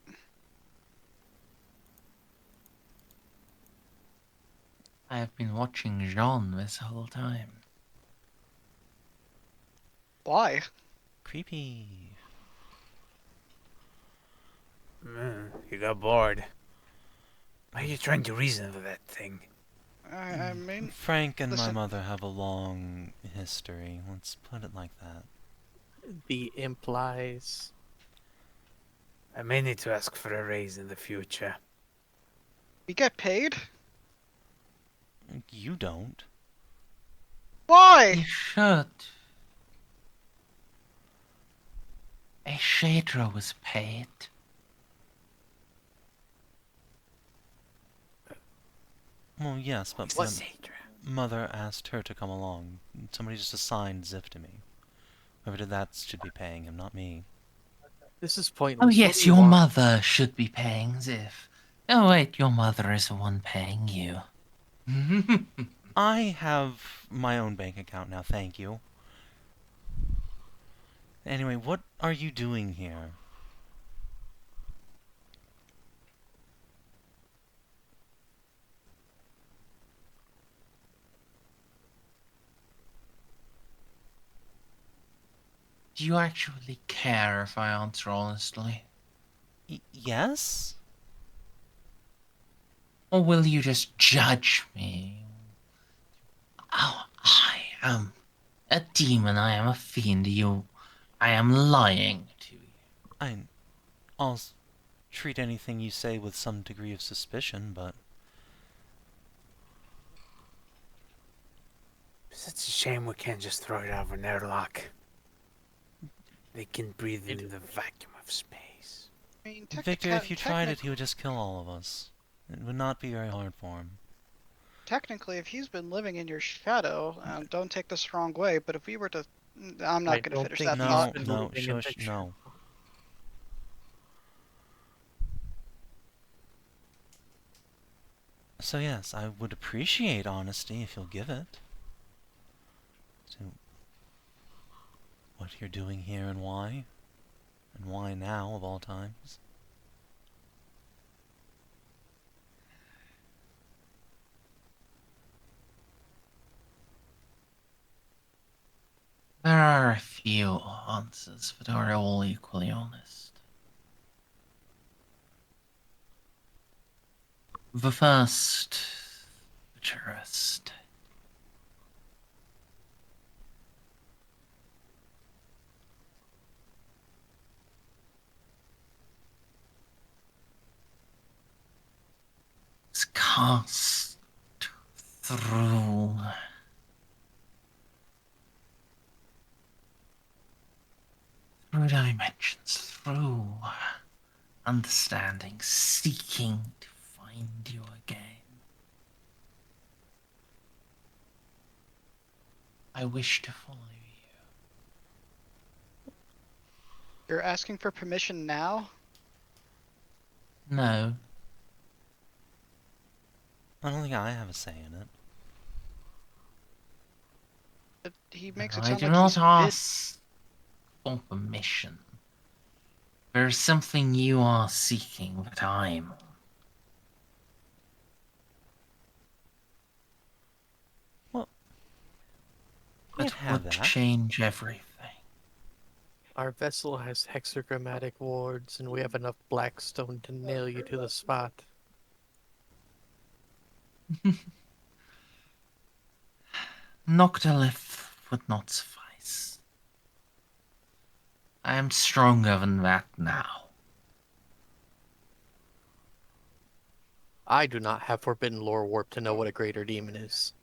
I have been watching Jeanne this whole time. Why? creepy. You got bored. Why are you trying to reason with that thing? I mean, Frank and my listen. mother have a long history. Let's put it like that. The implies. I may need to ask for a raise in the future. We get paid? You don't. You Why? should. A Shadra was paid. Well, yes, but What? my mother asked her to come along. Somebody just assigned Xiph to me. Whoever did that should be paying him, not me. This is pointless. Oh What yes, do you your want? mother should be paying Xiph. Oh wait, your mother is the one paying you. I have my own bank account now, thank you. Anyway, what are you doing here? Do you actually care if I answer honestly? Yes? Or will you just judge me? Oh, I am a demon, I am a fiend, I am lying to you. I'll treat anything you say with some degree of suspicion, but It's a shame we can't just throw it out of an airlock. They can breathe in the vacuum of space. I mean, Victor, if you tried it, he would just kill all of us. It would not be very hard for him. technically, if he's been living in your shadow, don't take this the wrong way, but if we were to... I'm I not going to don't finish think that he's thought. been No, living in shush, the no. So yes, I would appreciate honesty if you'll give it. So, what you're doing here and why now of all times. are a few answers, but are all equally honest. The first, the tourist. It's cast through dimensions, through understanding, seeking to find you again. I wish to follow you. You're asking for permission now? No, I don't think I have a say in it. He makes it I sound do like not he's ask for permission. There is something you are seeking that I'm. Well, It have would that. change everything. Our vessel has hexagrammatic wards, and we have enough blackstone to nail you to the spot. Noctilith would not suffice. I am stronger than that now. I do not have Forbidden Lore Warp to know what a greater demon is.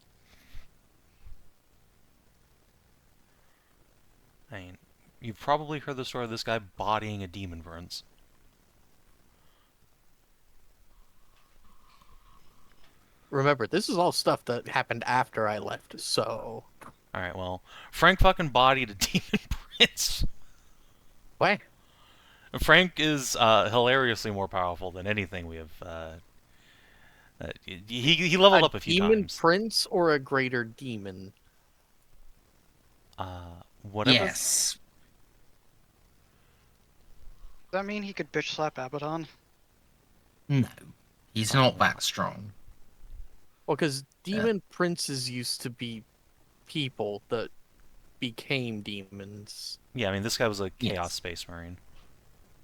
I mean, you've probably heard the story of this guy bodying a demon prince. Remember, this is all stuff that happened after I left, so... Alright, well, Frank fucking bodied a demon prince. What? Frank is hilariously more powerful than anything we have. He leveled up a few demon times. prince or a greater demon? Whatever. Yes. Does that mean he could bitch slap Abaddon? No. He's not that strong. Well, because demon princes used to be people that became demons. Yeah, I mean, this guy was a Chaos Yes. Space Marine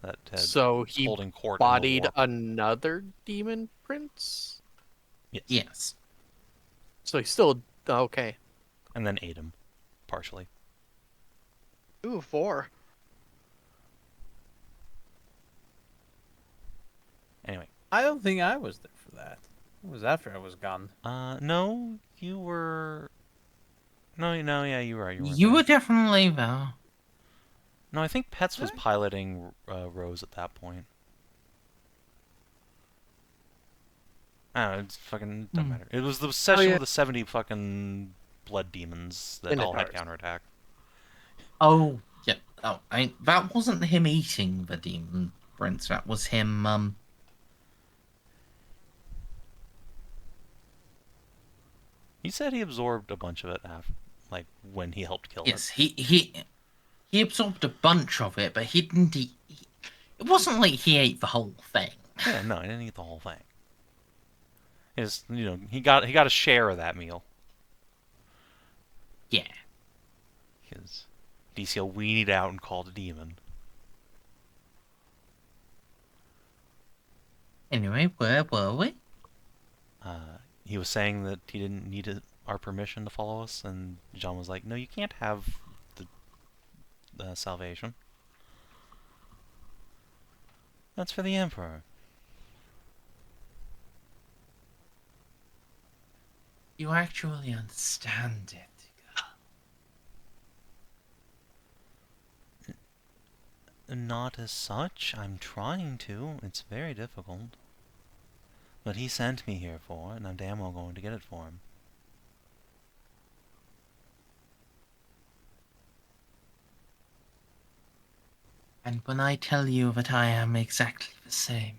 that So was he holding court bodied in the war. another demon prince? Yes. Yes. So he's still... Okay. And then ate him, partially. Ooh, 4. Anyway. I don't think I was there for that. It was after I was gone. No, you were... No, yeah, you were right. You there. were definitely there. No, I think Pets was Really? piloting Rose at that point. I don't know, it's fucking doesn't matter. It was the session yeah. with the 70 fucking blood demons that all had Minotaurs. counterattack. Oh, yeah. Oh, that wasn't him eating the demon prince. That was him, He said he absorbed a bunch of it after, like, when he helped kill Yes, it. he absorbed a bunch of it, but he didn't eat... It wasn't like he ate the whole thing. Yeah, no, he didn't eat the whole thing. He got a share of that meal. Yeah. Because DCL weaned out and called a demon. Anyway, where were we? He was saying that he didn't need our permission to follow us, and Jeanne was like, "No, you can't have the salvation. That's for the Emperor." You actually understand it. Not as such. I'm trying to. It's very difficult. But he sent me here for it, and I'm damn well going to get it for him. And when I tell you that I am exactly the same,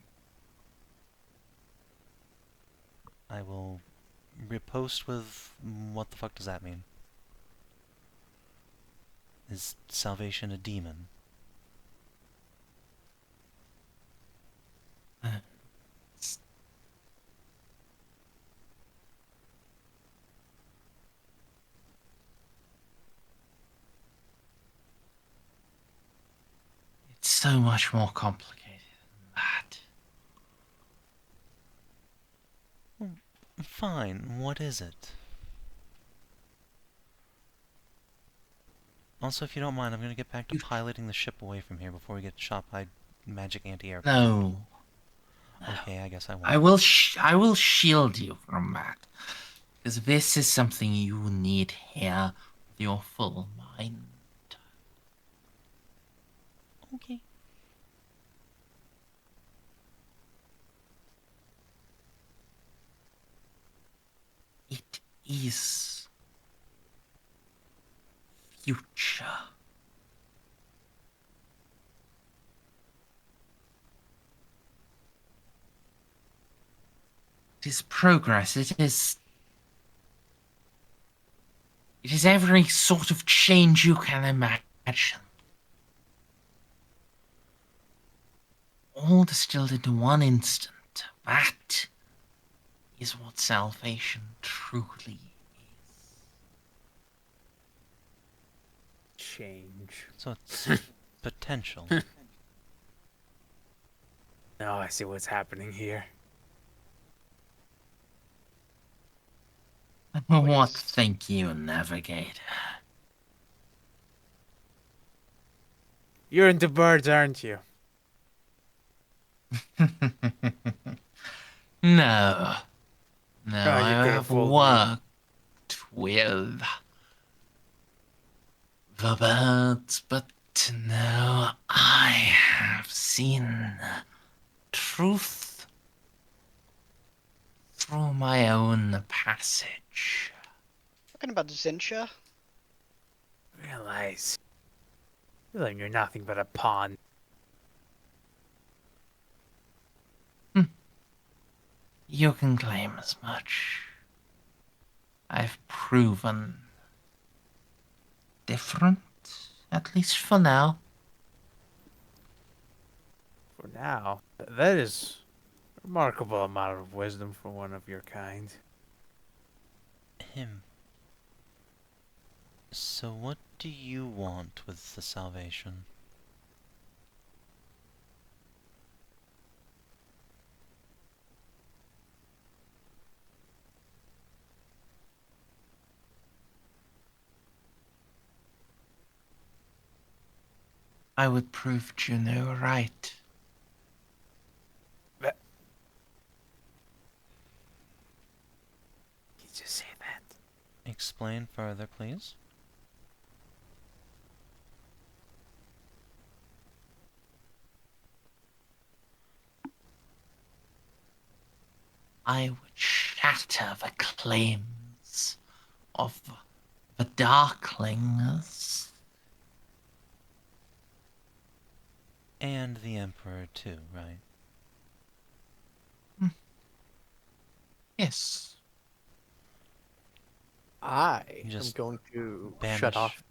I will riposte with... What the fuck does that mean? Is salvation a demon? so much more complicated than that. Fine, what is it? Also, if you don't mind, I'm gonna get back to piloting the ship away from here before we get shot by magic anti-aircraft. No. Okay, I guess I won't. I will shield you from that. Because this is something you need here with your full mind. Okay. It is future. It is progress. It is every sort of change you can imagine. All distilled into one instant. That is what salvation truly is. Change. So it's potential. Oh, I see what's happening here. What think you, Navigator? You're into birds, aren't you? No. No, Oh, I you could have have fooled me. worked with the birds, but no, I have seen truth through my own passage. Talking about Zincha? Realize. Feeling you're nothing but a pawn. You can claim as much. I've proven different, at least for now. For now, that is a remarkable amount of wisdom for one of your kind. Him. So what do you want with the salvation? I would prove Juno right. You just say that. Explain further, please. I would shatter the claims of the Darklings. And the Emperor too, right? Yes. I am Just going to banish. shut off.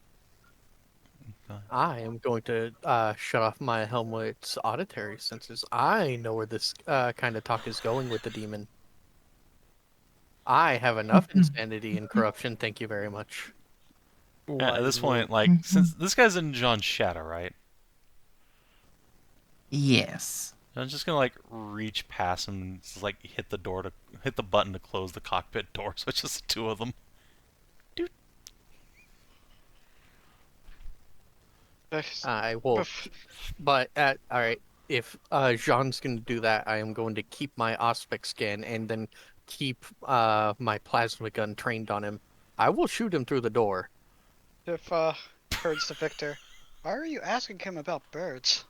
Go ahead. I am going to shut off my helmet's auditory senses. I know where this kind of talk is going with the demon. I have enough insanity and corruption. Thank you very much. At this point, like, since this guy's in Jean's shadow, right? Yes. I'm just gonna like reach past him and just, like hit the button to close the cockpit door, so it's just the two of them. I will, but all right. If Jean's going to do that, I am going to keep my Auspex scan and then keep my plasma gun trained on him. I will shoot him through the door. If turns to Victor, why are you asking him about birds?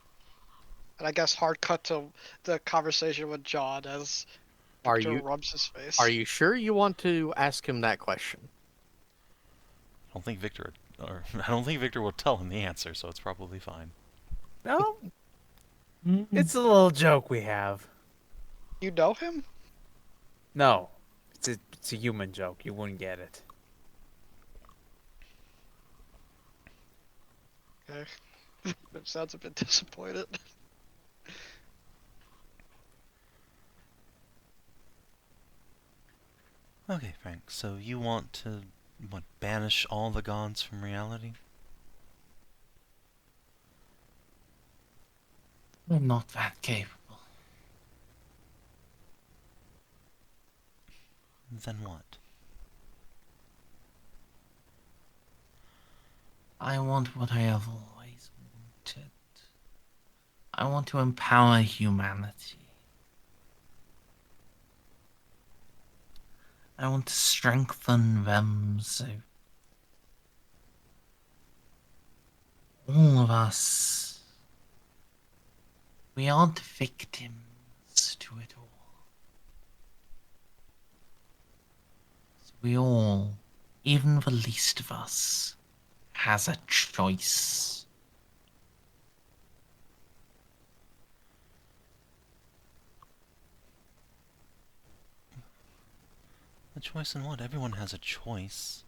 And I guess hard cut to the conversation with John as Are Victor you rubs his face. Are you sure you want to ask him that question? I don't think Victor will tell him the answer, so it's probably fine. No? It's a little joke we have. You know him? No. It's a human joke. You wouldn't get it. Okay. It sounds a bit disappointed. Okay, Frank, so you want to, banish all the gods from reality? I'm not that capable. Then what? I want what I have always wanted. I want to empower humanity. I want to strengthen them so all of us, we aren't victims to it all. So we all, even the least of us, has a choice. A choice in what? Everyone has a choice.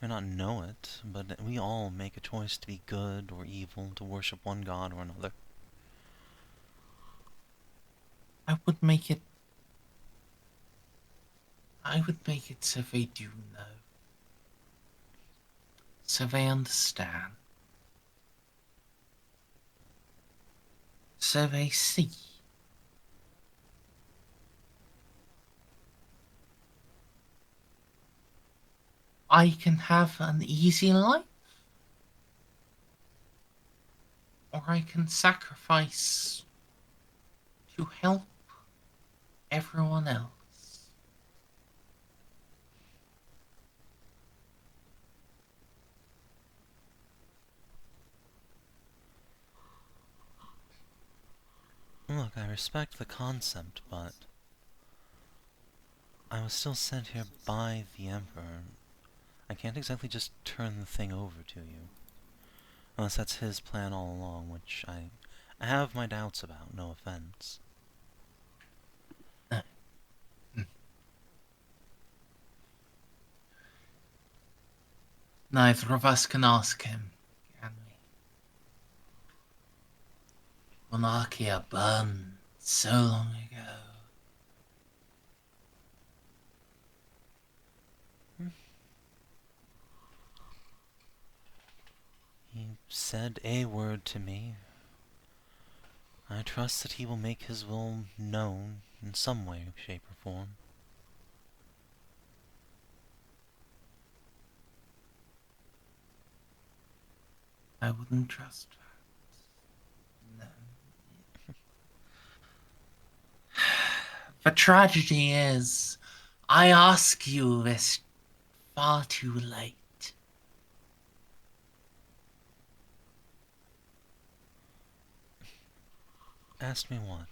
May not know it, but we all make a choice to be good or evil, to worship one god or another. I would make it so they do know. So they understand. So they see. I can have an easy life, or I can sacrifice to help everyone else. Look, I respect the concept, but I was still sent here by the Emperor. I can't exactly just turn the thing over to you. Unless that's his plan all along, which I have my doubts about, no offense. Neither of us can ask him, can we? Monarchia burned so long ago. He said a word to me. I trust that he will make his will known in some way, shape, or form. I wouldn't trust that. No. The tragedy is, I ask you this far too late. Ask me what?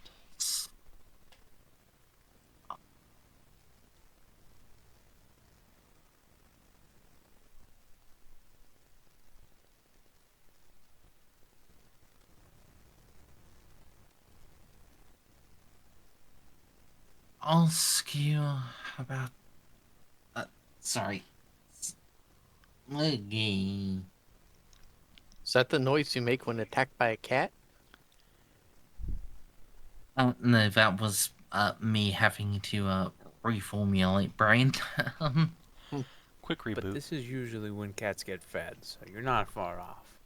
Ask you about. Sorry. Okay. Is that the noise you make when attacked by a cat? Oh, no, that was me having to reformulate brain. Quick But reboot. this is usually when cats get fed, so you're not far off.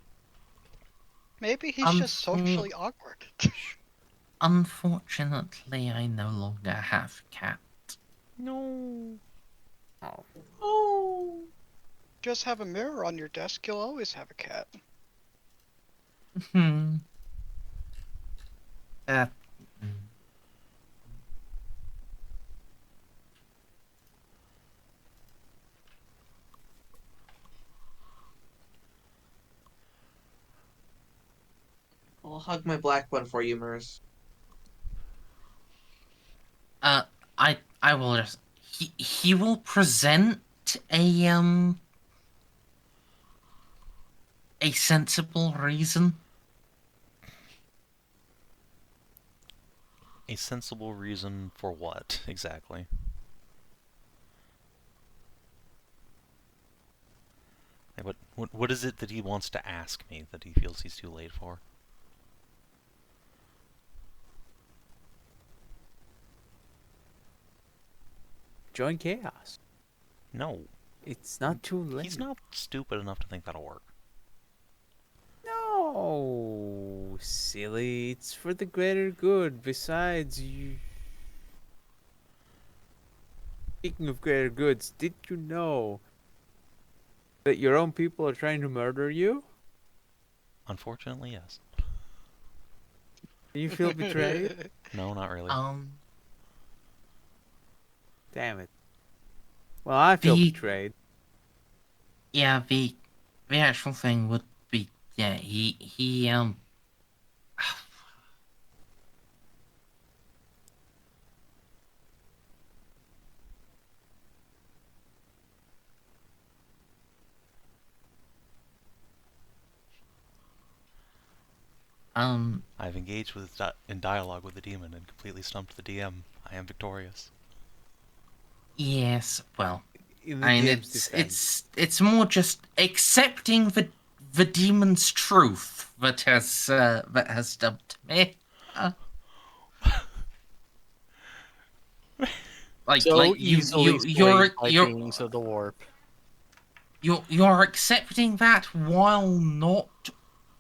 Maybe he's just socially awkward. Unfortunately, I no longer have cat. No. Oh. Oh. Just have a mirror on your desk, you'll always have a cat. Hmm. Uh, mm. I'll hug my black one for you, Merz. I will just. He will present a sensible reason. A sensible reason for what, exactly? Like, what is it that he wants to ask me that he feels he's too late for? Join chaos. No. It's not too late. He's not stupid enough to think that'll work. No. Oh, silly. It's for the greater good. Besides, you. Speaking of greater goods, did you know that your own people are trying to murder you? Unfortunately, yes. Do you feel betrayed? No, not really. Damn it. Well, I feel The- betrayed. Yeah, the actual thing would be, yeah, he I've engaged with in dialogue with the demon and completely stumped the DM. I am victorious. yes, well, In the I mean, DM's defense. it's more just accepting the demon's truth that has stumped me. So Like easily swayed by beings of the warp. you're accepting that while not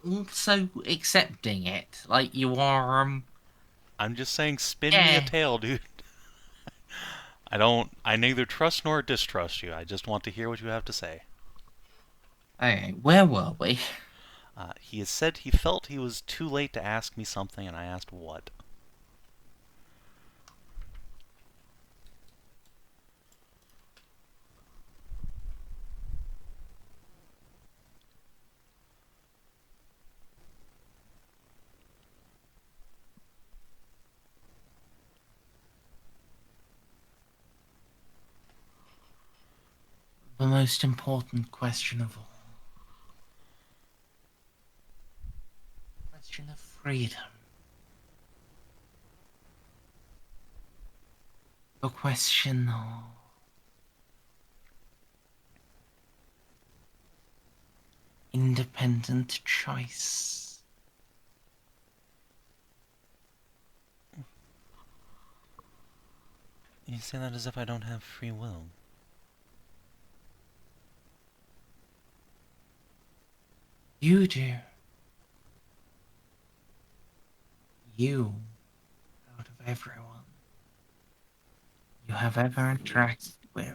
also accepting it. Like you are I'm just saying, spin me a yeah. tale, dude. I neither trust nor distrust you. I just want to hear what you have to say. Okay, where were we? He has said he felt he was too late to ask me something, and I asked what. The most important question of all. Question of freedom. The question of independent choice. You say that as if I don't have free will. You do. You, out of everyone you have ever interacted with,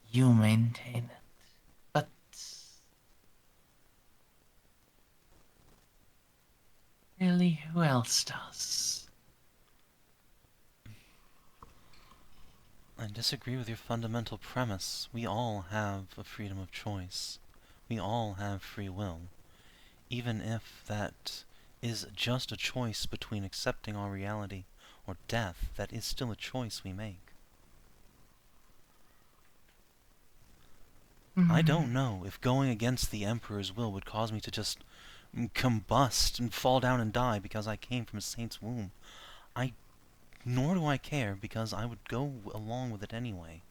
you maintain it. But really, who else does? I disagree with your fundamental premise. We all have a freedom of choice. We all have free will. Even if that is just a choice between accepting our reality or death, that is still a choice we make. I don't know if going against the Emperor's will would cause me to just combust and fall down and die because I came from a saint's womb. Nor do I care, because I would go along with it anyway.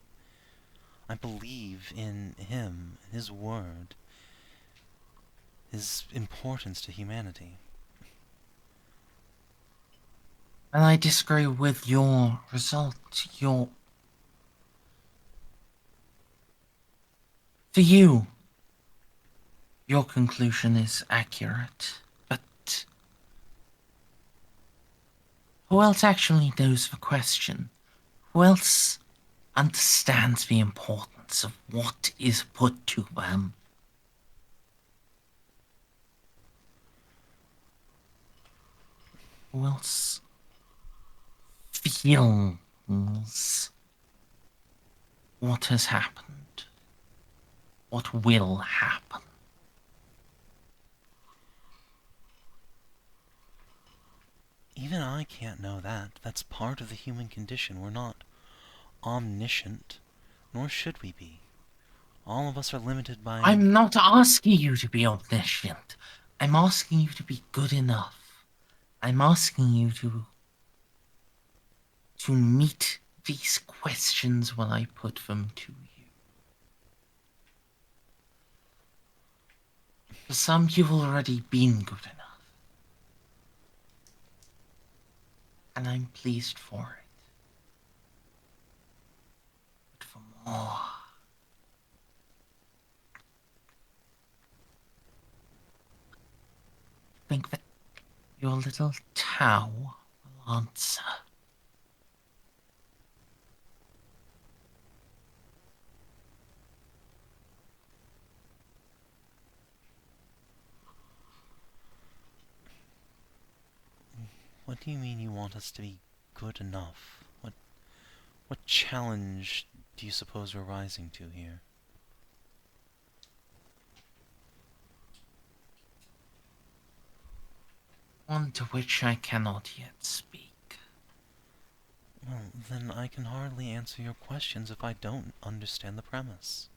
I believe in him, his word, his importance to humanity. And I disagree with your result. For you, your conclusion is accurate, but who else actually knows the question? Who else understands the importance of what is put to them? Who else feels what has happened? What will happen? Even I can't know that. That's part of the human condition. We're not omniscient, nor should we be. All of us are limited by... I'm not asking you to be omniscient. I'm asking you to be good enough. I'm asking you to meet these questions when I put them to you. For some, you've already been good enough. And I'm pleased for it. But for more, Your little Tau will answer. What do you mean you want us to be good enough? What challenge do you suppose we're rising to here? One to which I cannot yet speak. Well, then I can hardly answer your questions if I don't understand the premise.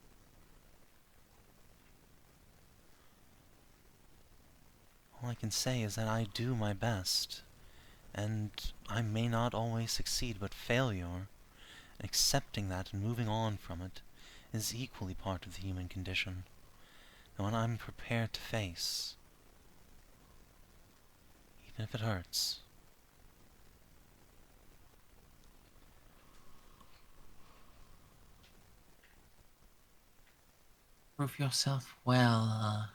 All I can say is that I do my best, and I may not always succeed, but failure, accepting that and moving on from it, is equally part of the human condition, and what I'm prepared to face, even if it hurts. Prove yourself well.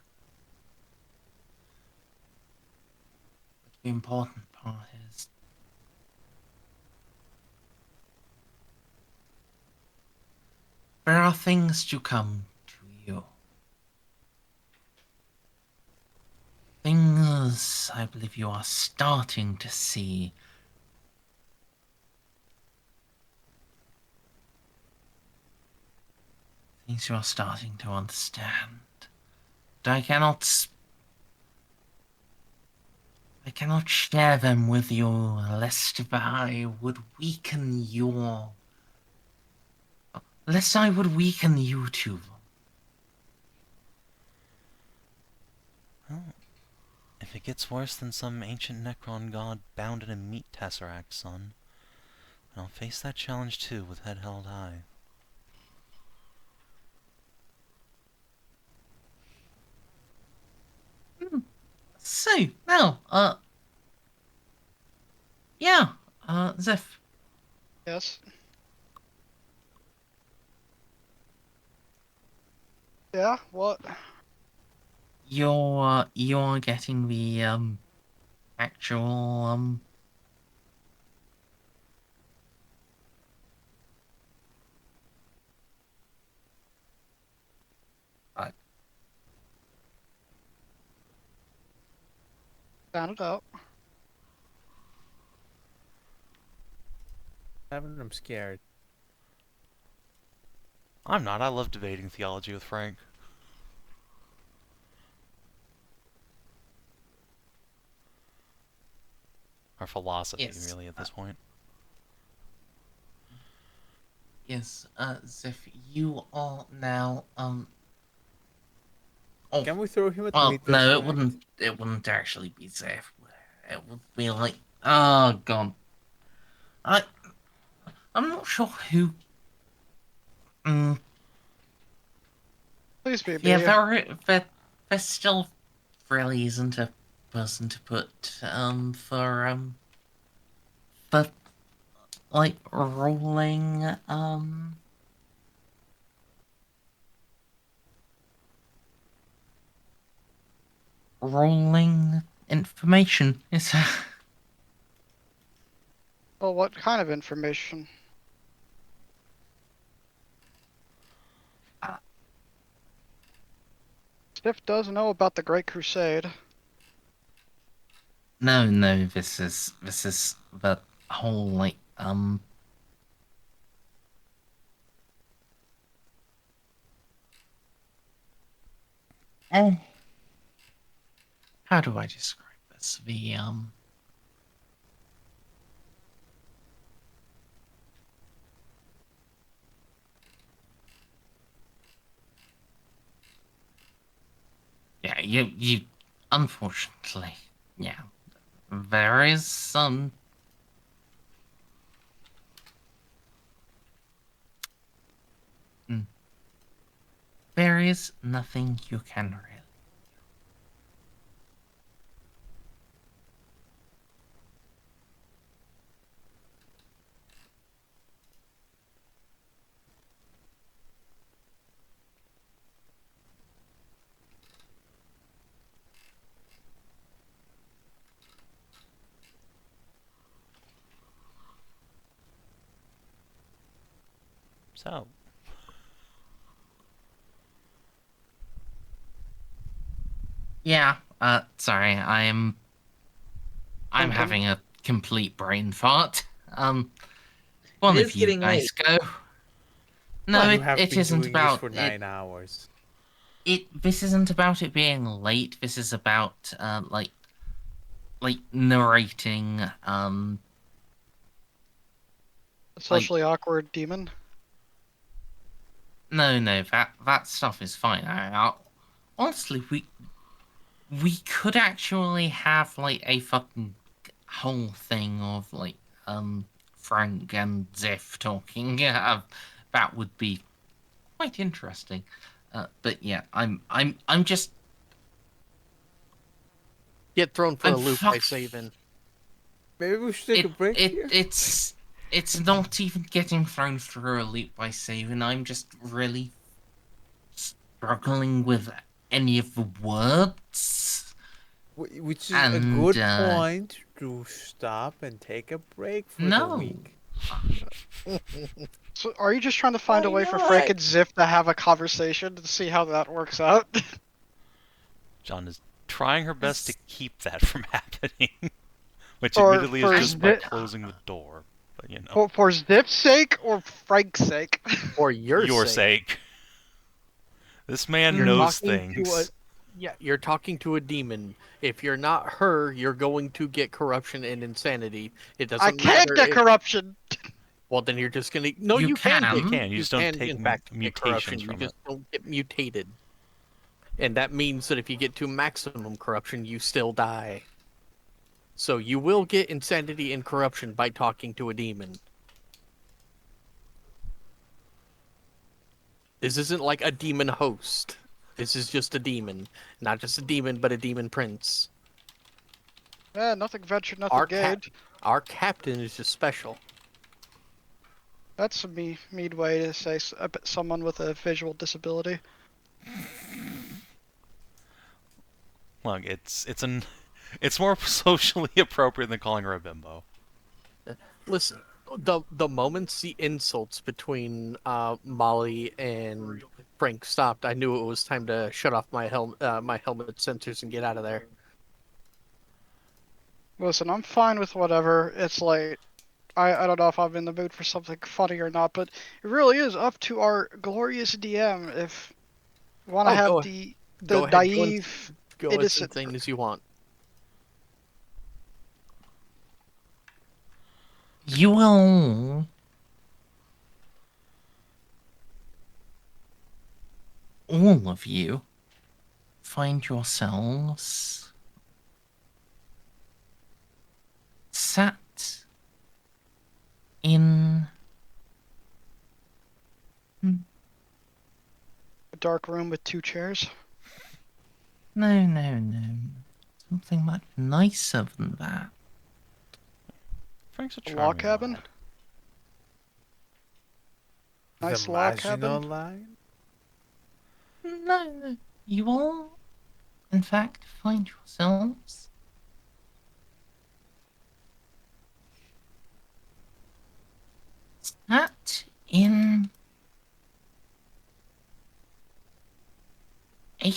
But the important part is there are things to come to you. Things I believe you are starting to see. Things you are starting to understand. But I cannot share them with you lest I would weaken your... Lest I would weaken you to them. Well, if it gets worse than some ancient Necron god bound in a meat tesseract, son, then I'll face that challenge too with head held high. So, now, yeah, Xiph. Yes. Yeah, what? You're getting the, actual, Found it out. I'm scared. I'm not. I love debating theology with Frank. Or philosophy, Yes, really, at this point. yes, Xiph, you are now, oh, Can we throw him at the well, meat no, tesseract? it wouldn't actually be Xiph. It would be like, oh, God. I'm not sure who, mm, Please be yeah, me. there still really isn't a person to put, for, like, rolling information. It's Well, what kind of information? Sniff does know about the Great Crusade. no, this is the whole, like, eh, how do I describe this? Yeah, you, unfortunately, yeah, there is some, there is nothing you can really. So, Yeah. Sorry. I'm Thinking. having a complete brain fart. One It of is you getting guys late. go. No, You have it been isn't doing this about for it. 9 hours. This isn't about it being late. This is about like narrating A like socially awkward demon. no, that stuff is fine. Honestly, we could actually have like a fucking whole thing of like Frank and Xiph talking. That would be quite interesting. But yeah, I'm just Get thrown for I'm a loop by fuck. Savin. Maybe we should take a break here. It's not even getting thrown through a loop by Savin. I'm just really struggling with any of the words. Which is a And good point to stop and take a break for the no. week. So, are you just trying to find a Why way for not? Frank and Xiph to have a conversation to see how that works out? John is trying her best to keep that from happening. Which For- admittedly for is just by Xiph- closing the door. But you know. For Xip's sake or Frank's sake? For your sake. This man You're knows talking to things. Yeah, you're talking to a demon. If you're not her, you're going to get corruption and insanity. It doesn't I can't matter get if- corruption. Well, then you're just gonna. No, You you can. can. Get, You can, you just don't can, take in fact, get mutations corruption. You from just don't get mutated. And that means that if you get to maximum corruption, you still die. So you will get insanity and corruption by talking to a demon. This isn't like a demon host. This is just a demon. Not just a demon, but a demon prince. Nothing ventured, nothing Our gained. Our captain is just special. That's a mean way to say someone with a visual disability. Look, it's more socially appropriate than calling her a bimbo. Listen, the moments the insults between Molly and Frank stopped, I knew it was time to shut off my helmet sensors and get out of there. Listen, I'm fine with whatever. It's late. I don't know if I'm in the mood for something funny or not, but it really is up to our glorious DM if you want to have go the go ahead, naive, Go as innocent. insane as you want. You will all of you find yourselves sat in A dark room with 2 chairs. no, something much nicer than that. Frank's a A charming log cabin? lad. Nice the log Maginot cabin. Line? No, you all, in fact, find yourselves sat in a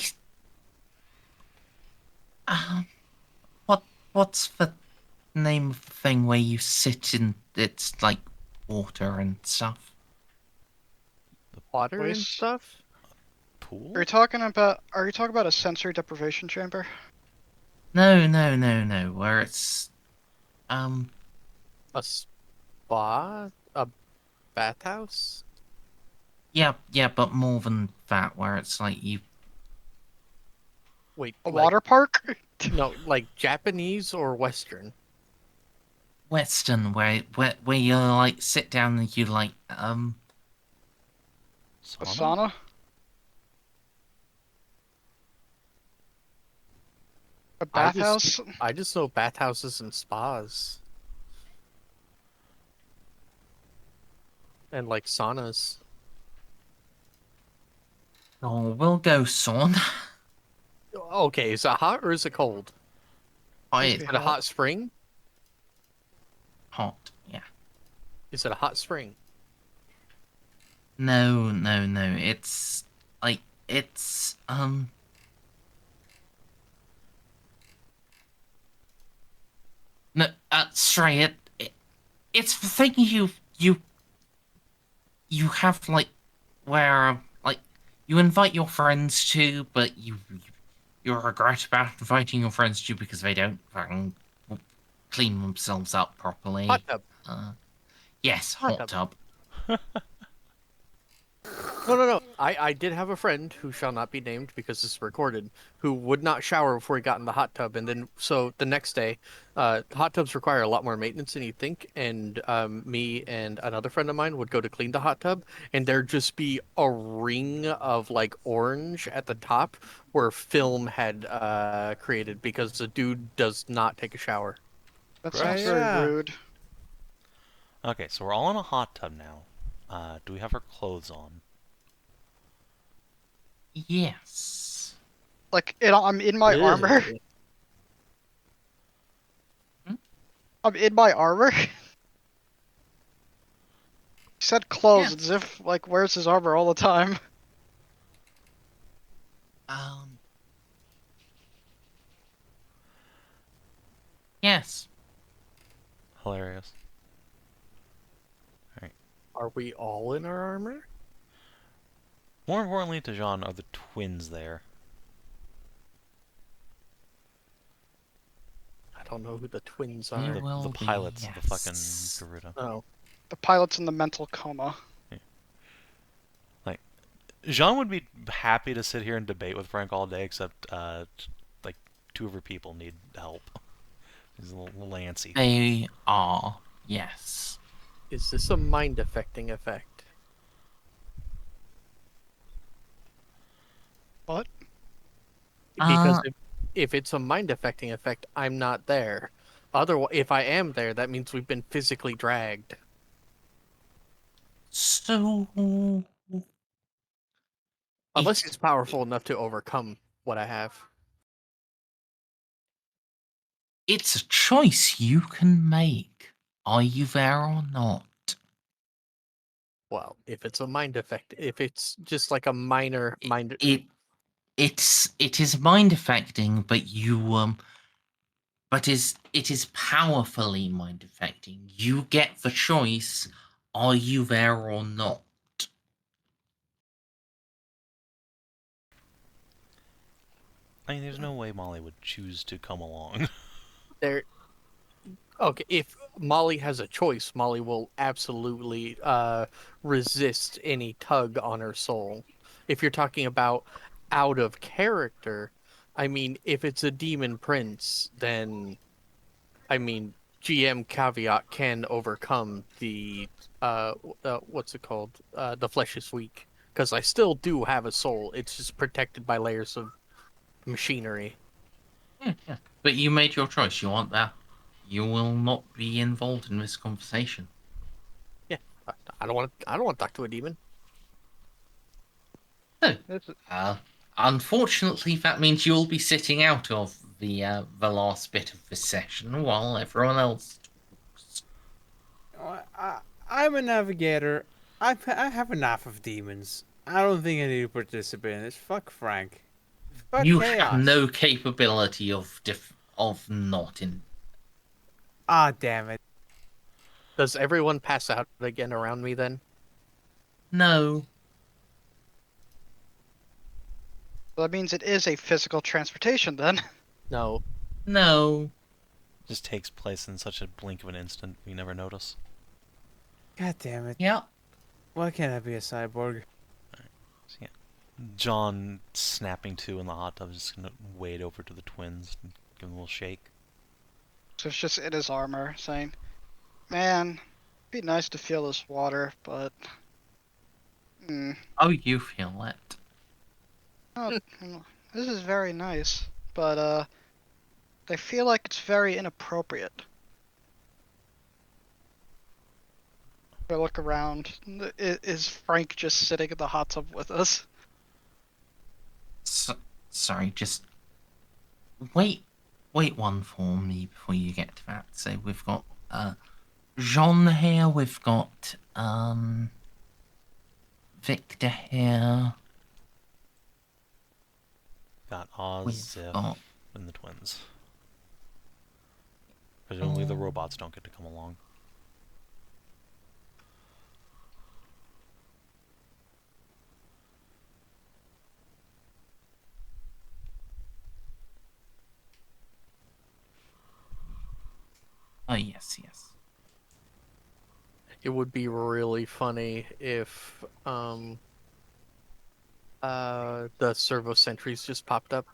what's the name of the thing where you sit in it's like water and stuff? Water and Place. stuff? Pool? Are you talking about a sensory deprivation chamber? No, where it's A spa? A bathhouse? yeah, but more than that, where it's like you Wait, A like, water park? no, like Japanese or Western? Western where you like sit down and you like A Sauna? sauna? A bathhouse? I just know bathhouses and spas. And like saunas. oh we'll go sauna. Okay, is it hot or is it cold? Oh, Must it's Is be it a hot spring? hot, yeah. Is it a hot spring? No, no, no. It's like it's no. Sorry. It's the thing you have like where like you invite your friends to, but you regret about inviting your friends to because they don't fucking clean themselves up Hot properly. tub. Uh, yes, Hot hot tub. tub. No, no, no. I did have a friend who shall not be named because it's recorded, who would not shower before he got in the hot tub, and then so the next day, hot tubs require a lot more maintenance than you'd think, and me and another friend of mine would go to clean the hot tub, and there'd just be a ring of like orange at the top where film had created because the dude does not take a shower. That sounds Gross. very Yeah. rude. Okay, so we're all in a hot tub now. Do we have our clothes on? Yes. Like, I'm in my armor. Ugh. Hmm? I'm in my armor. He said clothes Yeah. as if like wears his armor all the time. Um. Yes. Hilarious. Are we all in our armor? More importantly to Jeanne, are the twins there? I don't know who the twins They are. will The be. pilots of the fucking Yes. Garuda. Oh, The pilot's in the mental coma. Like, Jeanne would be happy to sit here and debate with Frank all day, except, like, two of her people need help. He's a little antsy. They are. Yes. is this a mind affecting effect? What? Because Uh, if it's a mind affecting effect, I'm not there. Otherwise, if I am there, that means we've been physically dragged. so Unless it he's powerful enough to overcome what I have. it's a choice you can make. Are you there or not? Well, if it's a mind effect, if it's just like a minor mind. It is mind affecting, but it is powerfully mind affecting. You get the choice. Are you there or not? I mean, there's no way Molly would choose to come along. There. Okay, if Molly has a choice, Molly will absolutely resist any tug on her soul. If you're talking about out of character, I mean, if it's a demon prince, then I mean, GM caveat can overcome the what's it called? The flesh is weak because I still do have a soul. It's just protected by layers of machinery. Yeah, yeah. But you made your choice. You want that. You will not be involved in this conversation. Yeah, I don't want. I don't want to talk to a demon. So, This is- uh, unfortunately, that means you'll be sitting out of the last bit of this session while everyone else talks. I'm a navigator. I have enough of demons. I don't think I need to participate in this. Fuck Frank. Fuck You have chaos. no capability of not in. Ah, damn it. Does everyone pass out again around me then? No. that means it is a physical transportation then. No. No. Just takes place in such a blink of an instant, we never notice. God damn it. Yeah. Why can't I be a cyborg? So, yeah. John snapping to in the hot tub is just gonna wade over to the twins and give them a little shake. So it's just in his armor saying, man, it'd be nice to feel this water, but Oh, you feel it. oh, this is very nice, but I feel like it's very inappropriate. If I look around, is Frank just sitting in the hot tub with us? Sorry, just wait one for me before you get to that. So we've got Jeanne here, we've got Victor here. Got Oz, We've Xiph, got and the twins. Presumably the robots don't get to come along. oh yes. It would be really funny if the servo sentries just popped up.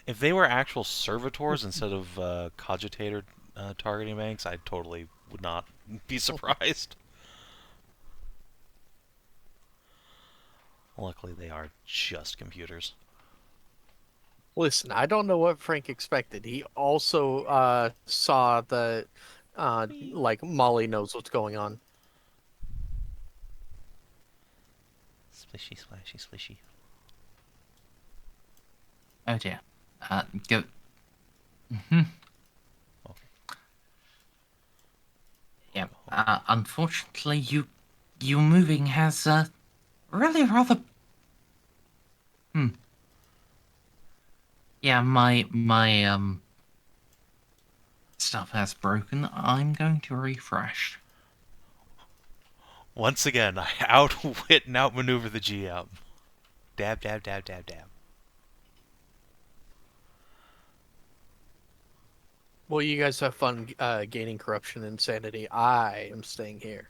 If they were actual servitors instead of cogitator targeting banks, I totally would not be surprised. Luckily, they are just computers. Listen, I don't know what Frank expected. He also saw that like Molly knows what's going on. Splishy, splashy, splishy. Oh dear. Go. Mm-hmm. Okay. Yeah. Unfortunately, you moving has really rather. Yeah, my stuff has broken. I'm going to refresh. Once again, I outwit and outmaneuver the GM. Dab, dab, dab, dab, dab. Well, you guys have fun gaining corruption and insanity. I am staying here.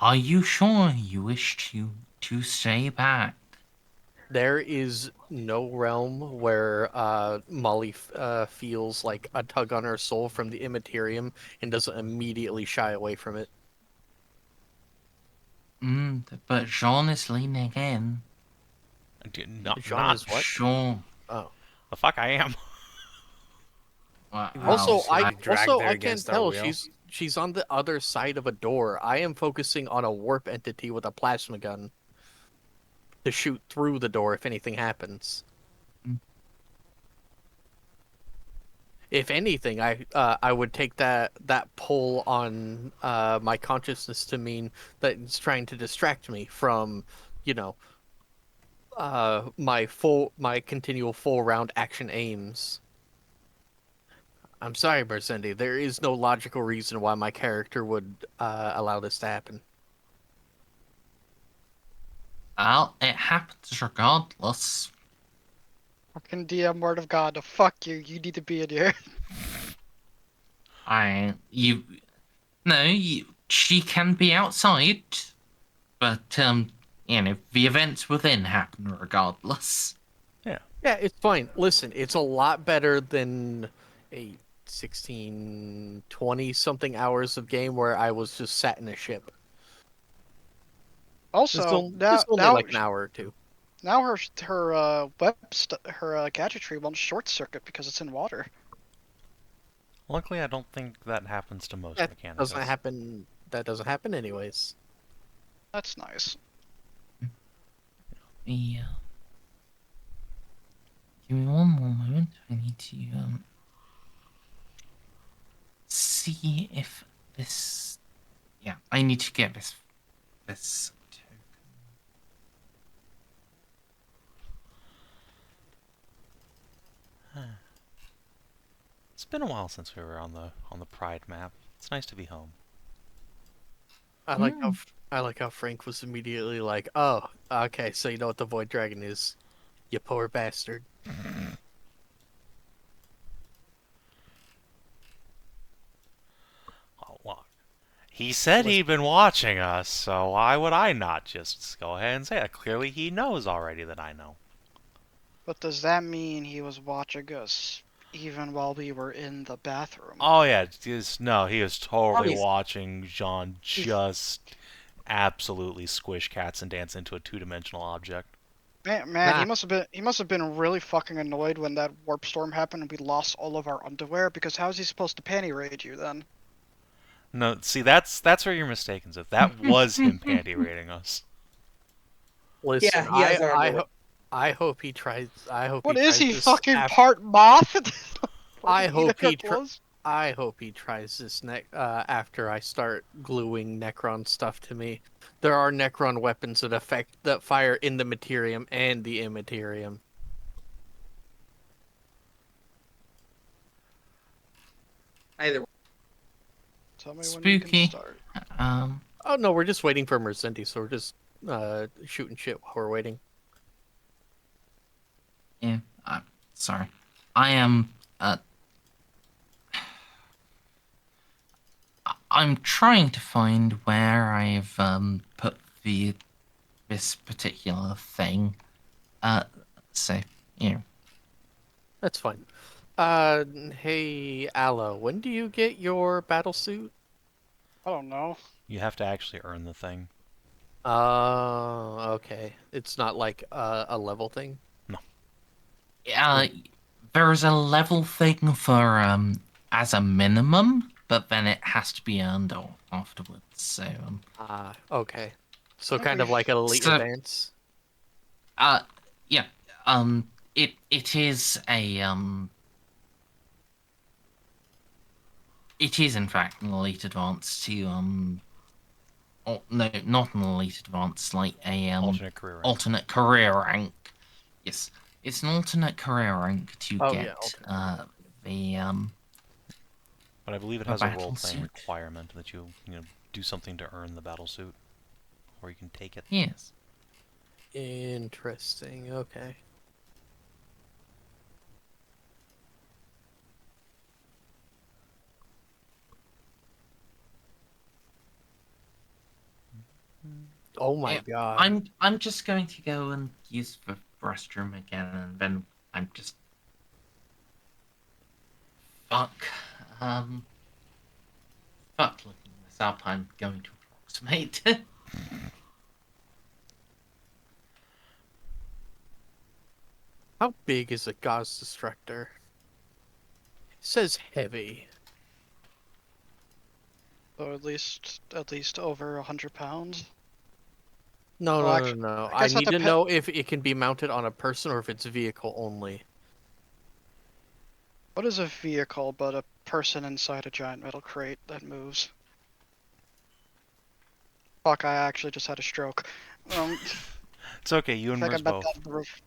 Are you sure you wish to stay back? There is no realm where Molly feels like a tug on her soul from the Immaterium and doesn't immediately shy away from it. But Jeanne is leaning in. Not, Jeanne not is what? Sure. Oh. the fuck I am. Well, Also, Obviously, I dragged also there I can't against our tell. will. She's on the other side of a door. I am focusing on a warp entity with a plasma gun to shoot through the door if anything happens. Mm. If anything, I would take that pull on my consciousness to mean that it's trying to distract me from, you know, my continual full round action aims. I'm sorry, Merzendi. There is no logical reason why my character would allow this to happen. Well, it happens regardless. Fucking DM word of God, fuck you. You need to be in here. She can be outside, but the events within happen regardless. Yeah, it's fine. Listen, it's a lot better than a 16, 20 something hours of game where I was just sat in a ship. Also, This only like an hour or two. now her gadgetry won't short circuit because it's in water. Luckily, I don't think that happens to most That mechanics. doesn't happen. That doesn't happen anyways. That's nice. Yeah. Give me one more moment. I need to see if this. Yeah, I need to get this token. It's been a while since we were on the Pride map. It's nice to be home. I like how Frank was immediately like, "Oh, okay, so you know what the Void Dragon is, you poor bastard." Oh, well, he said he'd been watching us, so why would I not just go ahead and say it? Clearly, he knows already that I know. But does that mean he was watching us even while we were in the bathroom? Oh yeah, he was totally Obvious. watching Jeanne just absolutely squish cats and dance into a two-dimensional object. Man, Nah. he must have been really fucking annoyed when that warp storm happened and we lost all of our underwear, because how is he supposed to panty raid you then? No, see, that's where you're mistaken, Xiph. That was him panty raiding us. Listen, Yeah, he has our underwear. I hope he tries. What is he, this fucking after- part moth? I hope he tries. I hope he tries this after I start gluing Necron stuff to me. There are Necron weapons that fire in the Materium and the Immaterium. Either way. Tell me when you can Spooky. start. Oh no, we're just waiting for Merzendi, so we're just shooting shit while we're waiting. Yeah, sorry. I am. I'm trying to find where I've put this particular thing. So yeah. That's fine. Hey, Aloe, when do you get your battle suit? I don't know. You have to actually earn the thing. Oh, okay. It's not like a level thing? There's a level thing for as a minimum, but then it has to be earned afterwards. So Okay. So think kind of we- like an elite So- advance? yeah. It is a it is in fact an elite advance to oh, no, not an elite advance, like a Alternate career rank. alternate career rank. Yes, it's an alternate career rank to Oh, yeah, get alternate. the But I believe it a has a battle role-playing suit. requirement that you do something to earn the battle suit, or you can take it. Yes. Interesting, okay. Oh my Yeah, god. I'm just going to go and use the restroom again, and then I'm just fuck fuck looking this up. I'm going to approximate. How big is a Gauss Destructor? It says heavy. So at least over 100 pounds. No, Well, no, actually, no, no. I I guess that need to depen- know if it can be mounted on a person or if it's vehicle only. What is a vehicle but a person inside a giant metal crate that moves? Fuck, I actually just had a stroke. It's okay, you and I think I Merz bet both. that the roof.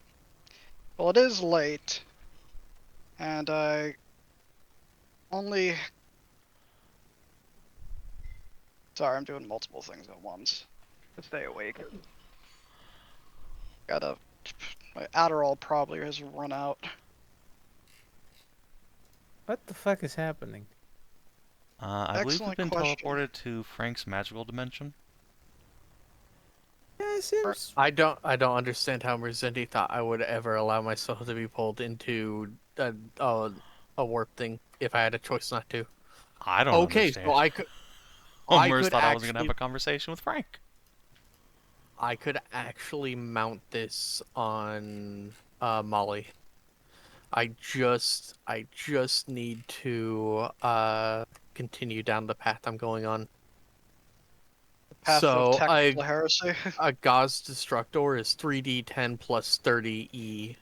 Well, it is late, and I only. Sorry, I'm doing multiple things at once to stay awake. Gotta. My Adderall probably has run out. What the fuck is happening? I believe we've Excellent been question. teleported to Frank's magical dimension. Yeah, it seems. I don't understand how Merzendi thought I would ever allow myself to be pulled into a warp thing if I had a choice not to. I don't Okay, understand. so I could Oh, I Merz could thought I was going to have actually a conversation with Frank. mount this on Molly. I just need to continue down the path I'm going on. Path So of technical heresy. a Gauss Destructor is 3d10 plus 30e.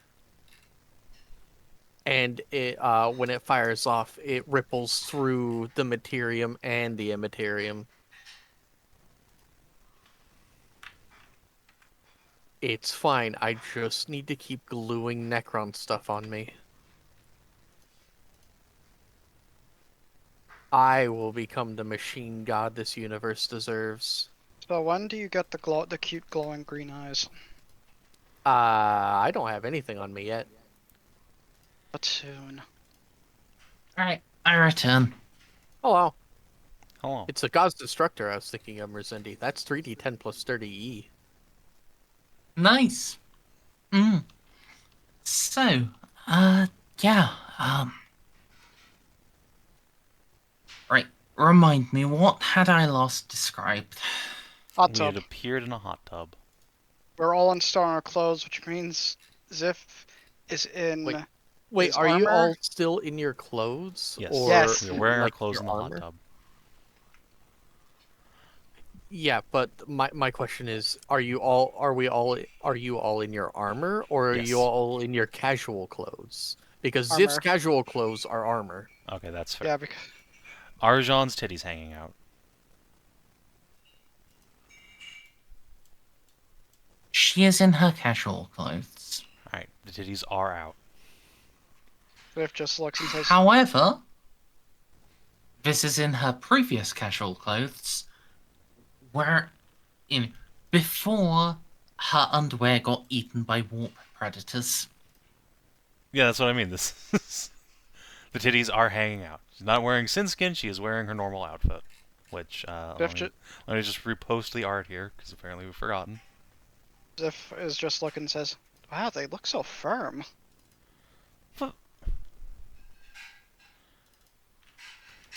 And it when it fires off, it ripples through the Materium and the Immaterium. It's fine, I just need to keep gluing Necron stuff on me. I will become the machine god this universe deserves. So when do you get the cute glowing green eyes? I don't have anything on me yet. But soon. Alright, I return. Hello. Hello. It's a Gauss Destructor I was thinking of, Merzendi. That's 3d10 plus 30e. Nice. So, yeah, right. Remind me, what had I last described? Hot We tub. had appeared in a hot tub. We're all in our clothes, which means Xiph is in. Wait, His are you armor? all still in your clothes? Yes. Or Yes. We were wearing our like clothes your in the armor? hot tub. Yeah, but my question is, are you all in your armor or are Yes. you all in your casual clothes? Because Armor. Ziff's casual clothes are armor. Okay, that's fair. Yeah, because Arjan's titties hanging out. She is in her casual clothes. Alright, the titties are out. Xiph just looks and says, However, this is in her previous casual clothes, where before her underwear got eaten by warp predators. Yeah, that's what I mean. This the titties are hanging out. She's not wearing skin. She is wearing her normal outfit. Which, Xiph let me just repost the art here, because apparently we've forgotten. is just looking and says, wow, they look so firm. But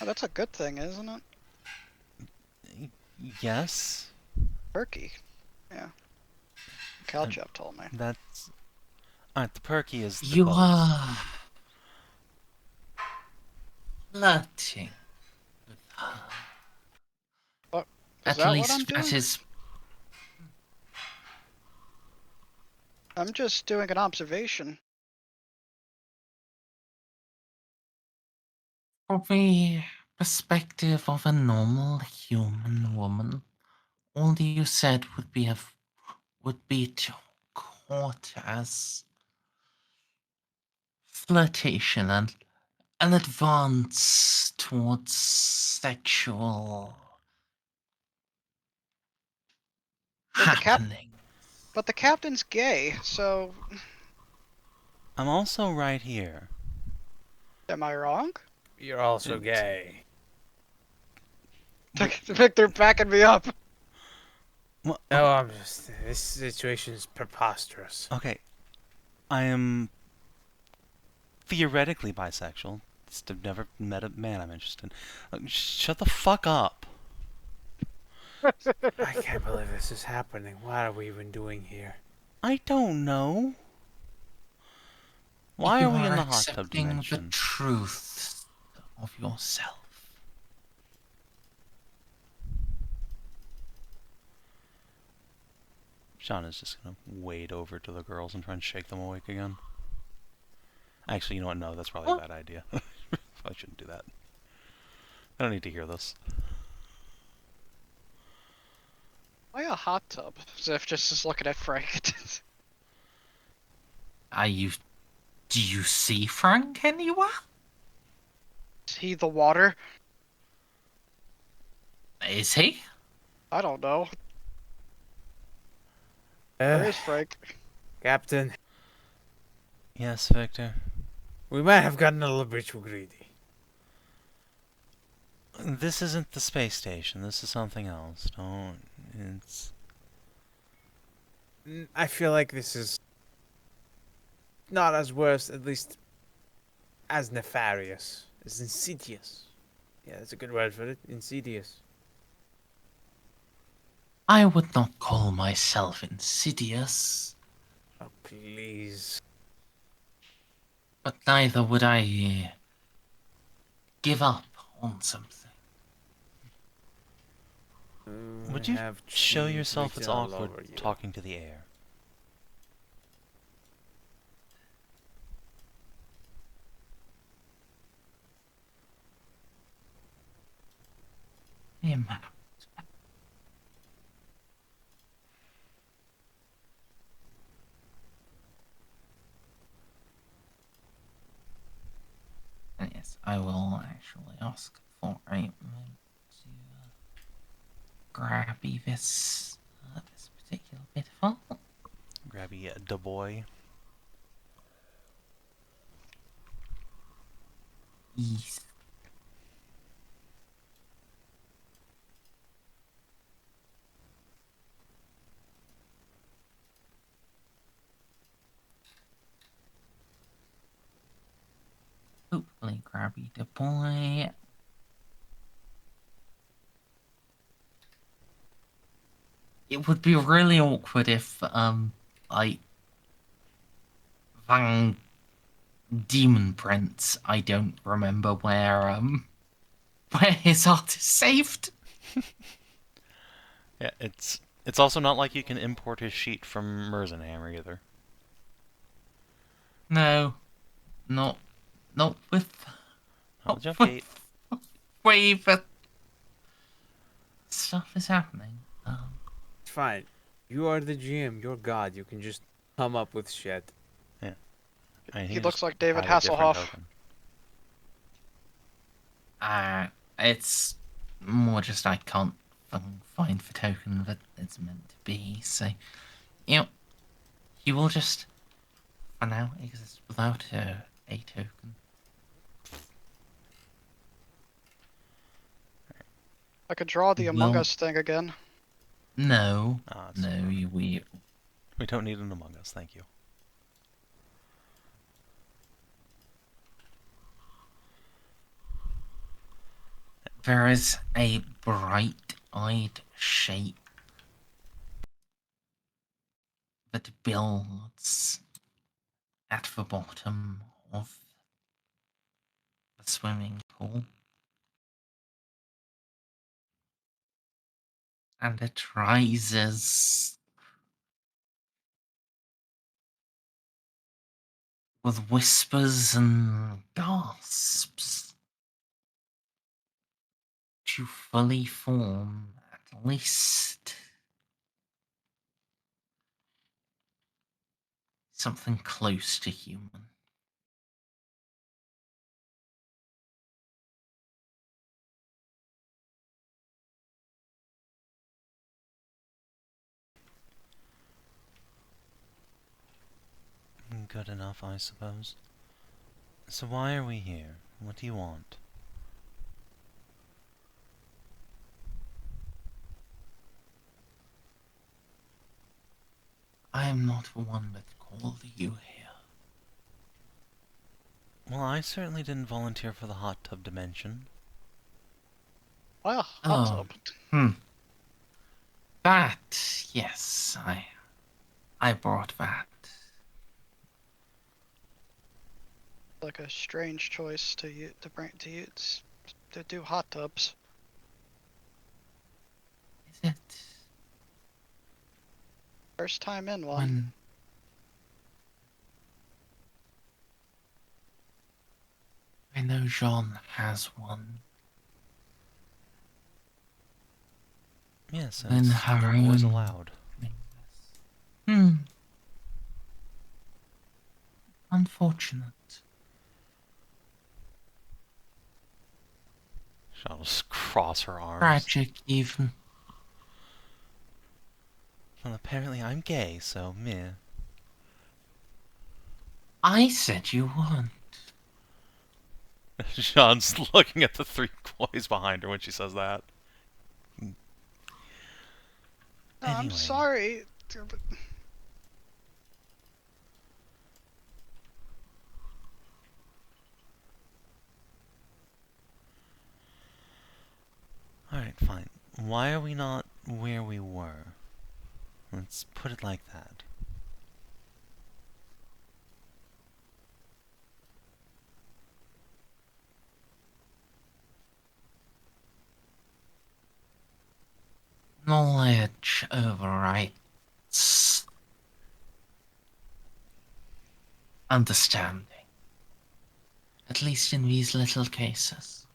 Oh, that's a good thing, isn't it? yes, Perky. Yeah. Calchep told me. that's... Alright, the perky is the You clothes. are flirting with her. Is At that what least I'm that doing? is I'm just doing an observation. from the perspective of a normal human woman. All you said would be to court as flirtation and an advance towards sexual But happening. the captain's gay, so I'm also right here. am I wrong? You're also And- gay. Victor backing me up. Well, No, I'm just. This situation is preposterous. okay, I am theoretically bisexual. Just have never met a man I'm interested in. Shut the fuck up. I can't believe this is happening. What are we even doing here? I don't know. Why You are we in are the hot tub accepting dimension? the truth of yourself. Jeanne is just gonna wade over to the girls and try and shake them awake again. Actually, you know what? No, that's probably a bad idea. Probably shouldn't do that. I don't need to hear this. Why a hot tub? Xiph just is looking at Frank. Do you see Frank anywhere? Is he the water? Is he? I don't know. Where is Frank? Captain, Yes, Victor. we might have gotten a little bit too greedy. This isn't the space station. This is something else. Don't. It's. I feel like this is not as worse, at least as nefarious, as insidious. Yeah, that's a good word for it. Insidious. I would not call myself insidious, Oh, please. but neither would I give up on something. Would I you have show cheese yourself it's written all over awkward you. talking to the air? Him. And yes, I will actually ask for a moment to grab this particular bit of art. Grabby da boy. Yes. Hopefully grabby the boy. It would be really awkward if like Van Demon Prince, I don't remember where his art is saved. Yeah, it's also not like you can import his sheet from MerzenTrader either. No. Not with Oh, jump gate. Wait, but stuff is happening. It's fine. You are the GM. You're God. You can just come up with shit. I mean, He just looks like David had a different Hasselhoff. token. It's more just I can't find the token that it's meant to be, so he will just, for now, exist without a token. I could draw the Among Well- Us thing again. No, Ah, it's no, fine. we don't need an Among Us, thank you. There is a bright-eyed shape that builds at the bottom of the swimming pool. And it rises with whispers and gasps to fully form at least something close to human. Good enough, I suppose. So why are we here? What do you want? I am not the one that called you here. Well, I certainly didn't volunteer for the hot tub dimension. Well, hot tub. That, yes, I brought that. Like a strange choice to bring to use to do hot tubs. Is it? First time in one. I know Jeanne has one. Yes, In it's her not always own allowed. Unfortunate. She'll just cross her arms. Tragic, even. Well, apparently I'm gay, so meh. I said you weren't. Jeanne's looking at the three boys behind her when she says that. No, I'm Anyway. sorry. Alright, fine. Why are we not where we were? Let's put it like that. Knowledge overrides understanding. At least in these little cases.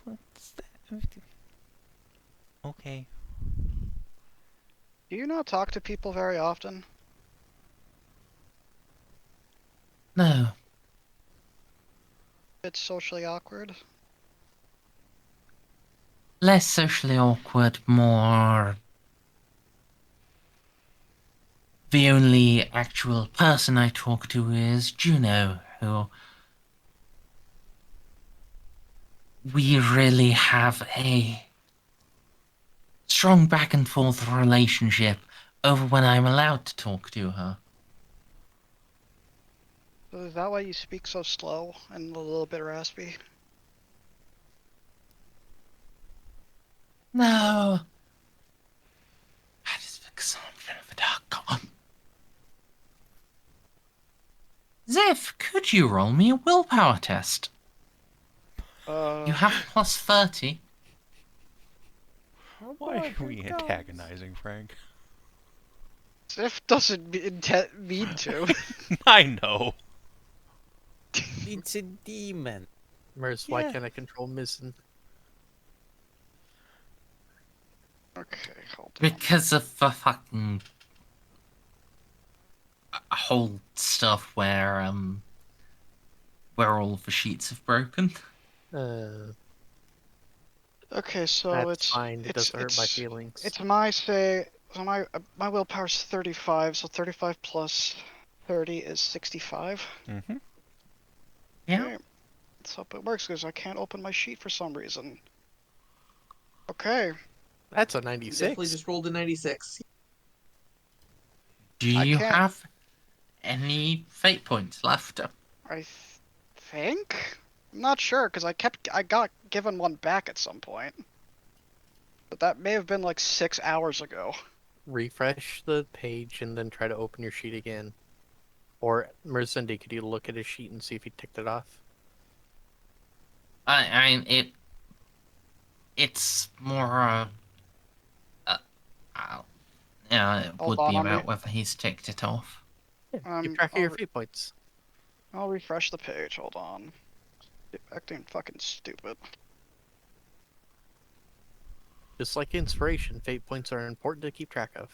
What's that? Okay. Do you not talk to people very often? No, It's socially awkward. less socially awkward, more... The only actual person I talk to is Juno, who... We really have a strong back and forth relationship over when I'm allowed to talk to her. So is that why you speak so slow and a little bit raspy? No. That is the consumption of the dark god. Xiph, could you roll me a willpower test? You have plus 30. Why are we antagonizing Frank? Xiph doesn't mean to. I know. It's a demon. Merz, why Yeah. can't I control Mizzen? Okay, hold on. Because of the fucking whole stuff where all of the sheets have broken. Okay, so That's fine. It doesn't hurt my feelings. It's my say. So my willpower's 35. So 35 plus 30 is 65. Mm-hmm. Yeah. Okay. Let's hope it works because I can't open my sheet for some reason. Okay. That's a You definitely 96. just rolled a 96. Do I you can't- have any fate points left? I think. I'm not sure because I got given one back at some point. But that may have been like 6 hours ago. Refresh the page and then try to open your sheet again. Or Merzendi, could you look at his sheet and see if he ticked it off? It's more it Hold would on, be I'm about whether he's ticked it off. Keep track of your fate points. I'll refresh the page. Hold on. Acting fucking stupid. Just like inspiration, fate points are important to keep track of.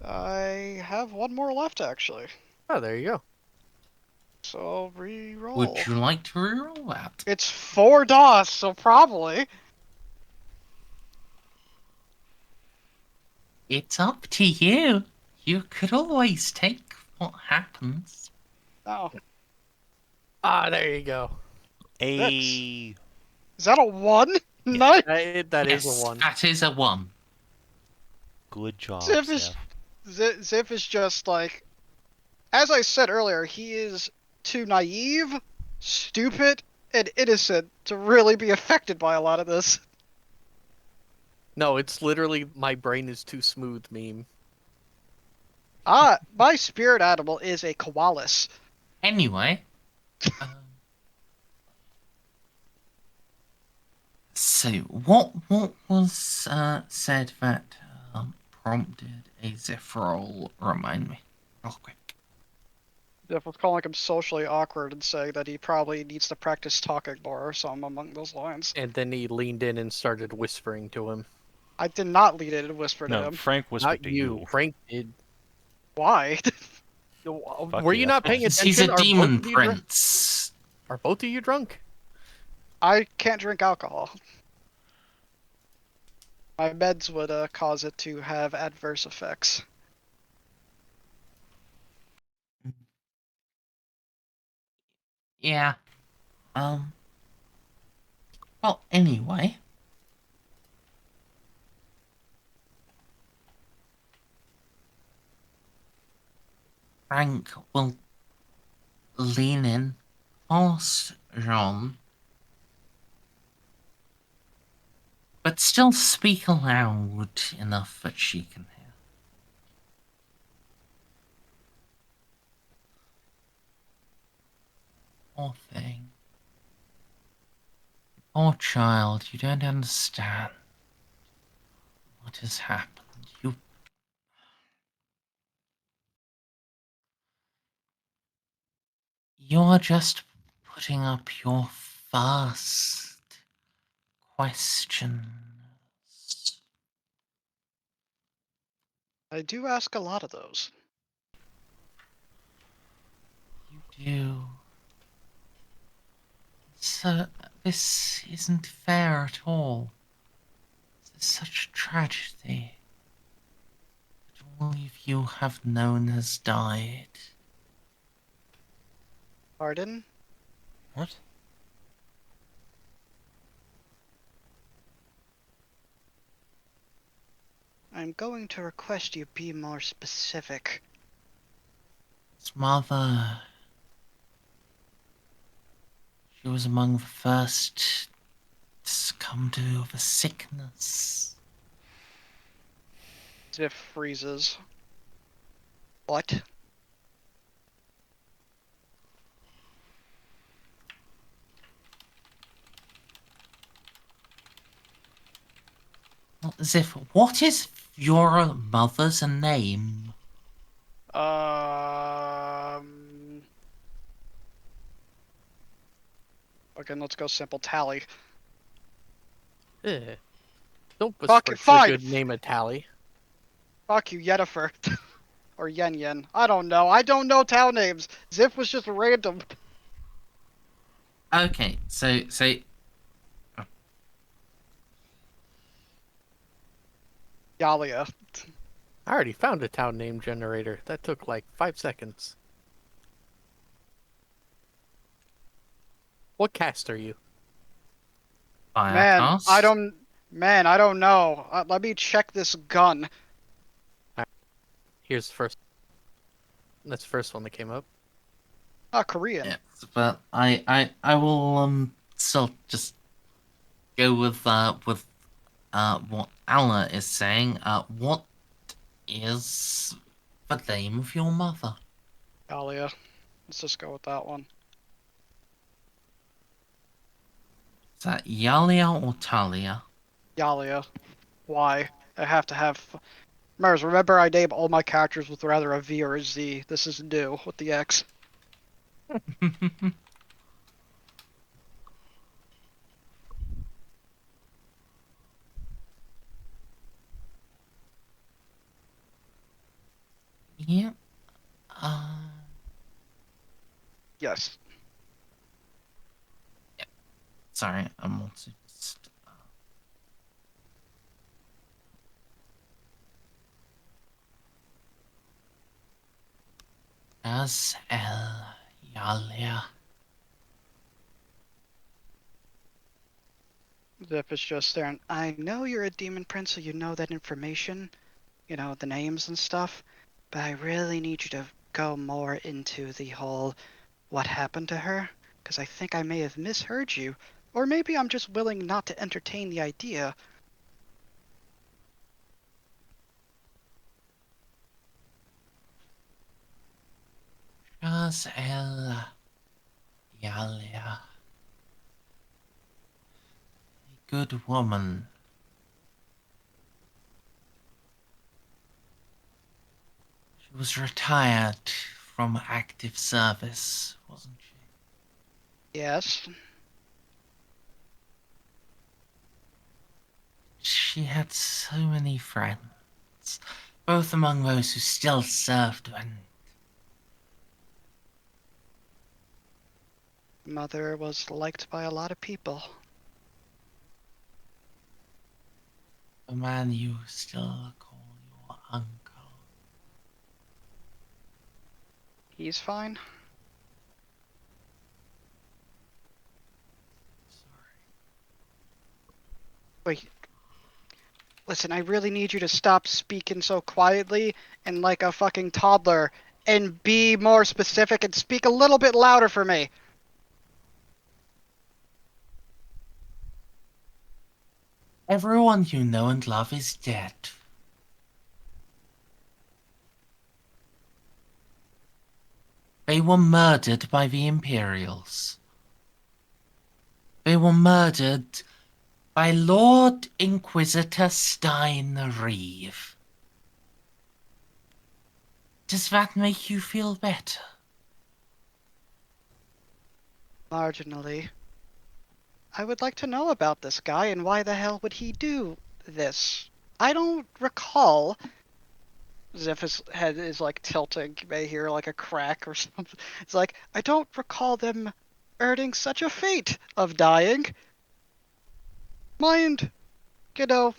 I have one more left actually. Oh, there you go. So I'll re-roll. Would you like to reroll that? It's 4 DOS, so probably. It's up to you. You could always take what happens. Oh. Ah, there you go. A Is that a 1? Nice! That is Yes, a 1. that is a 1. good job, Xiph is- Xiph. Xiph is just like... As I said earlier, he is too naive, stupid, and innocent to really be affected by a lot of this. No, it's literally my brain is too smooth meme. My spirit animal is a koalas. Anyway, so what was said that prompted a Xiph roll? Remind me, real quick. Xiph was calling him socially awkward and saying that he probably needs to practice talking more or something among those lines. And then he leaned in and started whispering to him. I did not lead in and whisper to No, him. Frank whispered Not to you. you. Frank did. Why? Were you yeah. not paying Because attention? he's a demon prince. Are both of you drunk? I can't drink alcohol. My meds would cause it to have adverse effects. Yeah. Well, anyway. Frank will lean in, past Jeanne, but still speak aloud enough that she can hear. Poor thing. Poor child, you don't understand what has happened. You're just putting up your first questions. I do ask a lot of those. You do. So, this isn't fair at all. This is such a tragedy. That all of you have known has died. Pardon? What? I'm going to request you be more specific. His mother. She was among the first to succumb to the sickness. Xiph freezes. What? Well, Xiph, what is your mother's name? Again, let's go simple. Tally. Eh, don't Fuck besmirch it, the fine. good name of Tally. Fuck you, Yennefer. Or Yen Yen. I don't know. I don't know town names. Xiph was just random. Okay, so Yalia. I already found a town name generator. That took like 5 seconds. What caste are you? Man, I Firecast. don't. Man, I don't know. Let me check this gun. Here's the first. That's the first one that came up. Korean. Yeah, but I will still just go with what Allah is saying. What is the name of your mother? Yalia. Let's just go with that one. Is that Yalia or Talia? Yalia. Why? I have to have. Merz, remember I name all my characters with rather a V or a Z. This is new with the X. Yeah. Yes. Sorry, I'm also just. As El Yalia. Zip is just staring. I know you're a demon prince, so you know that information. You know, the names and stuff. But I really need you to go more into the whole what happened to her. Because I think I may have misheard you. Or maybe I'm just willing not to entertain the idea. As El Yalia. A good woman. She was retired from active service, wasn't she? Yes. She had so many friends, both among those who still served and Mother was liked by a lot of people. the man you still call your uncle. He's fine. Sorry. Wait. Listen, I really need you to stop speaking so quietly and like a fucking toddler and be more specific and speak a little bit louder for me. Everyone you know and love is dead. They were murdered by the Imperials. They were murdered by Lord Inquisitor Stein Reeve. Does that make you feel better? Marginally. I would like to know about this guy and why the hell would he do this? I don't recall. Xiph head is like tilting. You may hear like a crack or something. It's like, I don't recall them earning such a fate of dying. Mind, you know,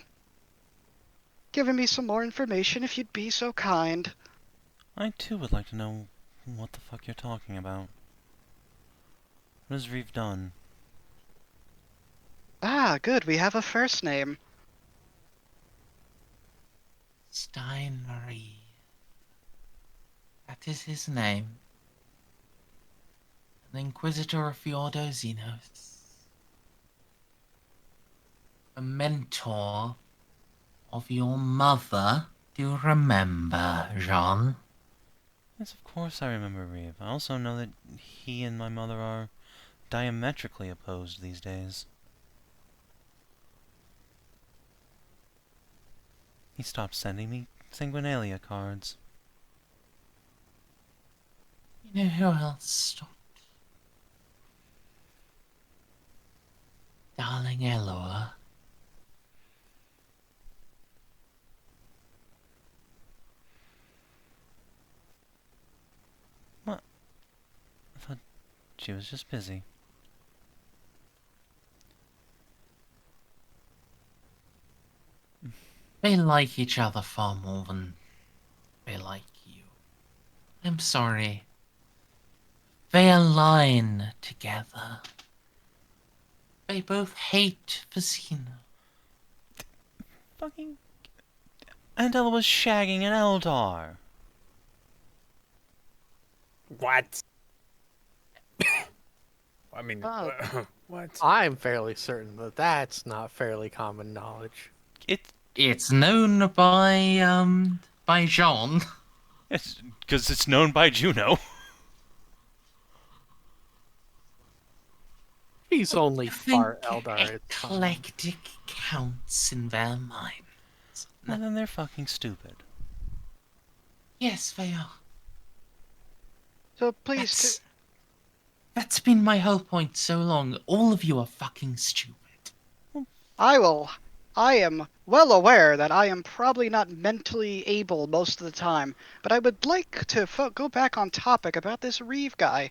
giving me some more information if you'd be so kind. I too would like to know what the fuck you're talking about. What has Reeve done? Ah, good, we have a first name. Stein Reeve. That is his name. An Inquisitor of Fjordo Xenos. A mentor of your mother. Do you remember, Jeanne? Yes, of course I remember Reeve. I also know that he and my mother are diametrically opposed these days. He stopped sending me Sanguinalia cards. You know who else stopped? Darling Eloa. What? I thought she was just busy. They like each other far more than they like you. I'm sorry. They align together. They both hate Vecina. Fucking... Andela was shagging an Eldar. What? I mean, Oh. what? I'm fairly certain that that's not fairly common knowledge. It's known by Jeanne. It's because it's known by Juno. He's only I think part Eldar. It's fine. eclectic counts in their minds. Well, then they're fucking stupid. Yes, they are. So please, That's been my whole point so long. All of you are fucking stupid. I am well aware that I am probably not mentally able most of the time, but I would like to go back on topic about this Reeve guy.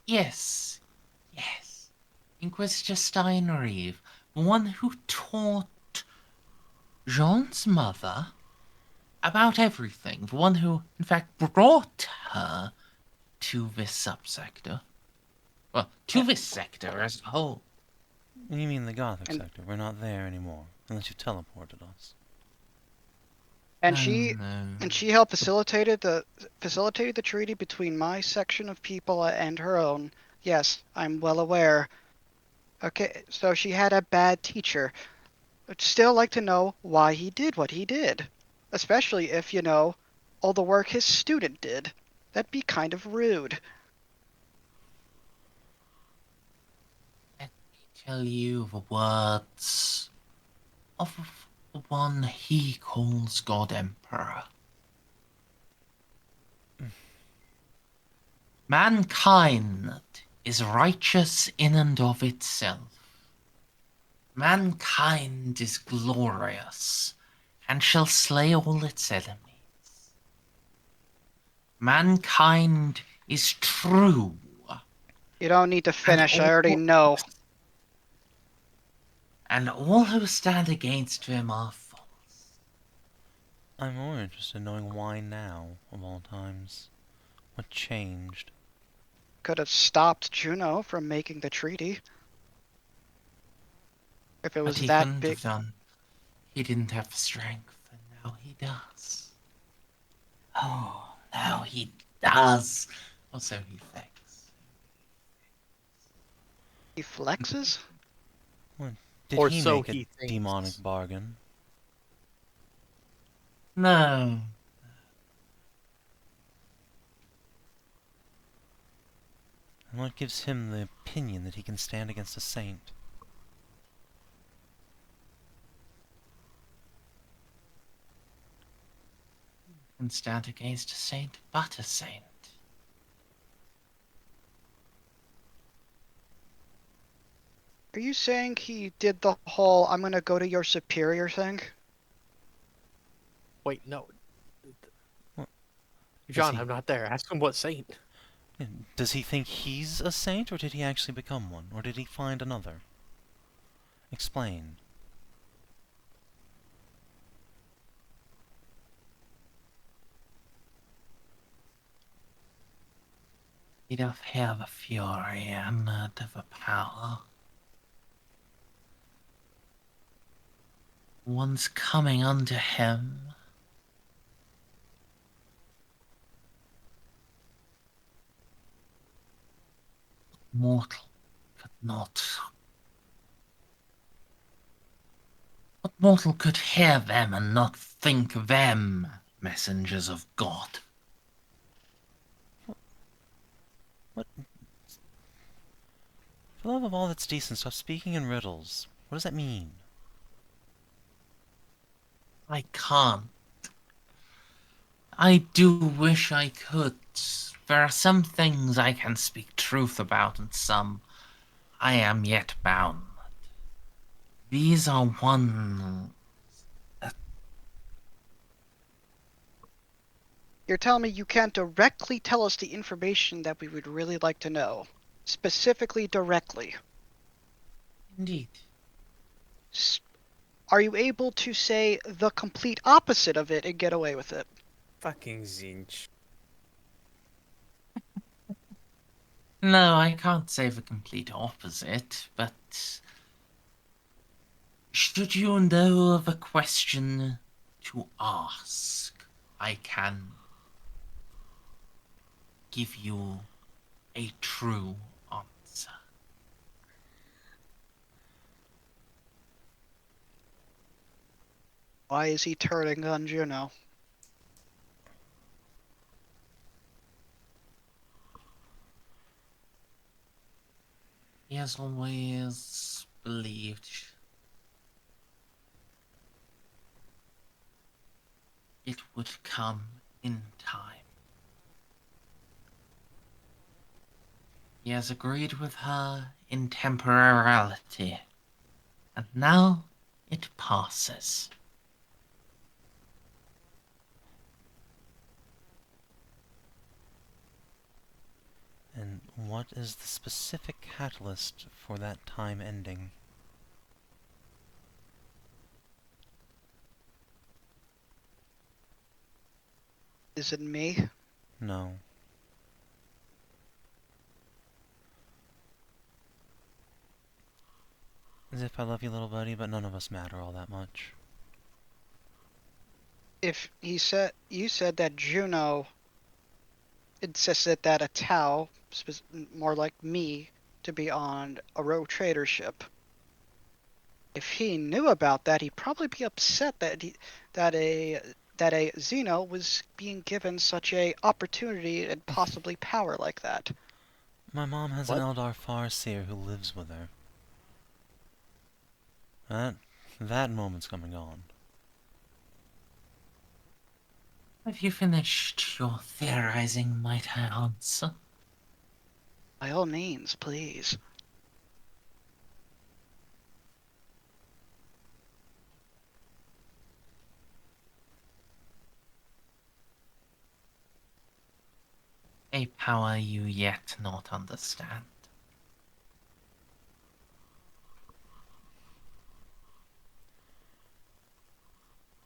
Yes. Inquisitor Steinreeve, the one who taught Jean's mother about everything. The one who, in fact, brought her to this subsector. Well, to this sector as a whole. You mean the Gothic And- sector? We're not there anymore, unless you teleported us. And Oh, she no. and she helped facilitated the treaty between my section of people and her own. Yes, I'm well aware. Okay, so she had a bad teacher. I'd still like to know why he did what he did, especially if you know all the work his student did. That'd be kind of rude. Let me tell you the words of the one he calls God Emperor. Mankind is righteous in and of itself. Mankind is glorious, and shall slay all its enemies. Mankind is true. You don't need to finish, I all- already know. And all who stand against them are false. I'm more interested in knowing why now, of all times. What changed? Could have stopped Juno from making the treaty. If it But was he that couldn't big. have done. He didn't have the strength, and now he does. Oh, now he does. Also, he thinks. He flexes? Did Or he so make a he thinks. demonic bargain? No. And what gives him the opinion that he can stand against a saint? Can stand against a saint, but a saint. Are you saying he did the whole I'm gonna go to your superior thing? Wait, no. What? John, he- I'm not there. Ask him what saint. Does he think he's a saint, or did he actually become one? Or did he find another? Explain. He doth hear the fury and the power. One's coming unto him. Mortal could not. What mortal could hear them and not think them messengers of God? What? For the love of all that's decent, stop speaking in riddles. What does that mean? I can't. I do wish I could. There are some things I can speak truth about, and some I am yet bound. These are one. You're telling me you can't directly tell us the information that we would really like to know. Specifically, directly. Indeed. Are you able to say the complete opposite of it and get away with it? Fucking Zinch. No, I can't say the complete opposite, but should you know of a question to ask, I can give you a true answer. Why is he turning on Juno? He has always believed it would come in time. He has agreed with her in temporality, and now it passes. And what is the specific catalyst for that time ending? Is it me? No. As if I love you, little buddy, but none of us matter all that much. If you said that Juno insisted that a Tau, more like me, to be on a rogue trader ship. If he knew about that, he'd probably be upset that a Xeno was being given such a opportunity and possibly power like that. My mom has What? an Eldar Farseer who lives with her. That moment's coming on. Have you finished your theorizing, might I answer? By all means, please. A power you yet not understand.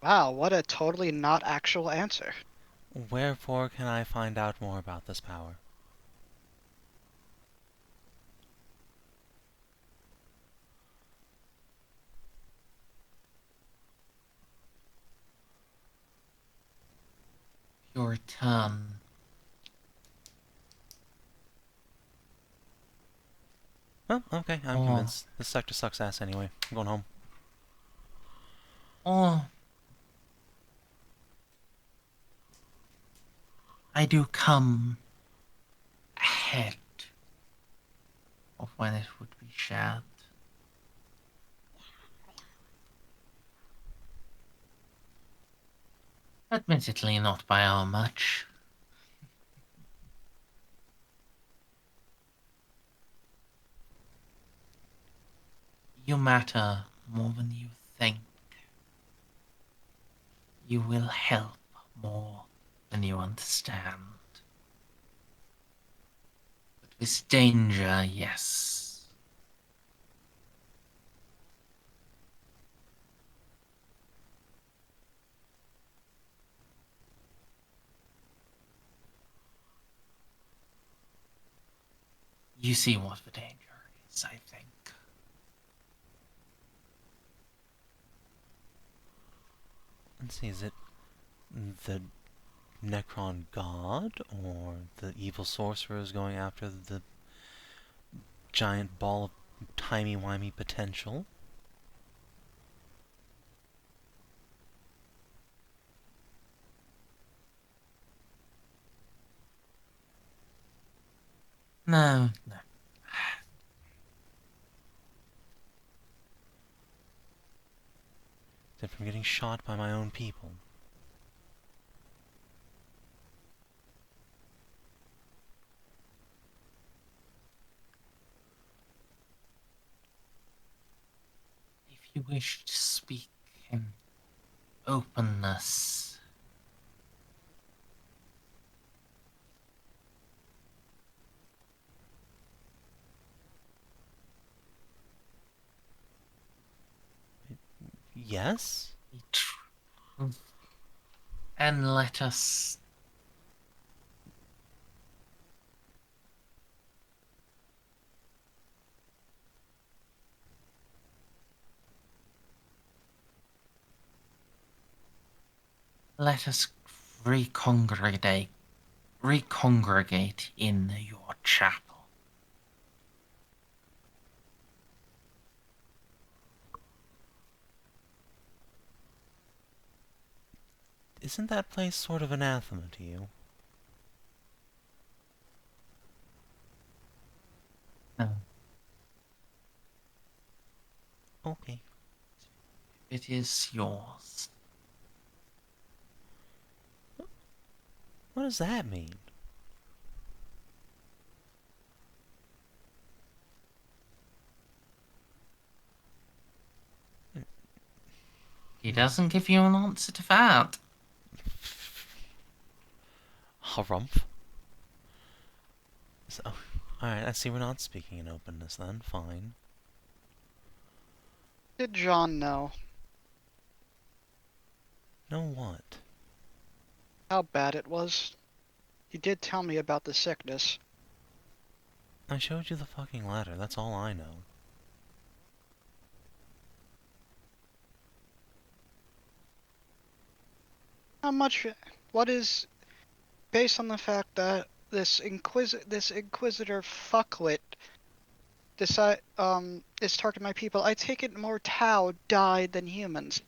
Wow, what a totally not actual answer. Wherefore can I find out more about this power? Your return. Well, okay, I'm convinced. This sector sucks ass anyway. I'm going home. Or I do come ahead of when it would be shared. Admittedly, not by how much. You matter more than you think. You will help more than you understand. But this danger, yes. You see what the danger is, I think. Let's see, is it the Necron God, or the evil sorcerers going after the giant ball of timey-wimey potential? No. than from getting shot by my own people. If you wish to speak in openness, Yes? be true, and let us recongregate in your chapel. Isn't that place sort of anathema to you? No, Okay. it is yours. What does that mean? He doesn't give you an answer to that. Harumph? So, alright, I see we're not speaking in openness then. Fine. Did Jeanne know Know what? how bad it was? He did tell me about the sickness. I showed you the fucking letter, that's all I know. How much? What is based on the fact that this Inquisitor fuckwit is targeting my people? I take it more Tau died than humans.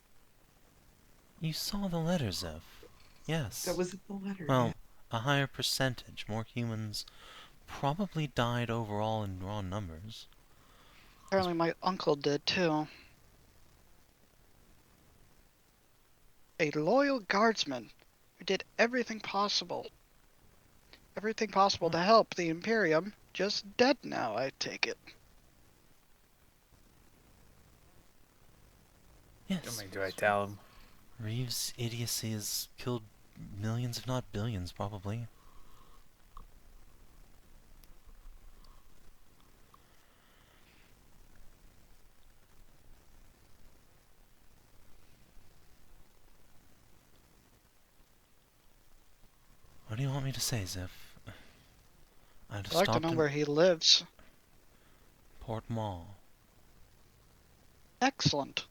You saw the letter, Xiph. Yes. That was the letter. Well, a higher percentage. More humans probably died overall in raw numbers. Apparently, my uncle did too. A loyal guardsman who did everything possible to help the Imperium. Just dead now, I take it. I Yes. mean, do I tell him? Reeves' idiocy has killed millions, if not billions, probably. What do you want me to say, Xiph? I'd have I'd like to stopped know in where he lives. Port Mall. Excellent.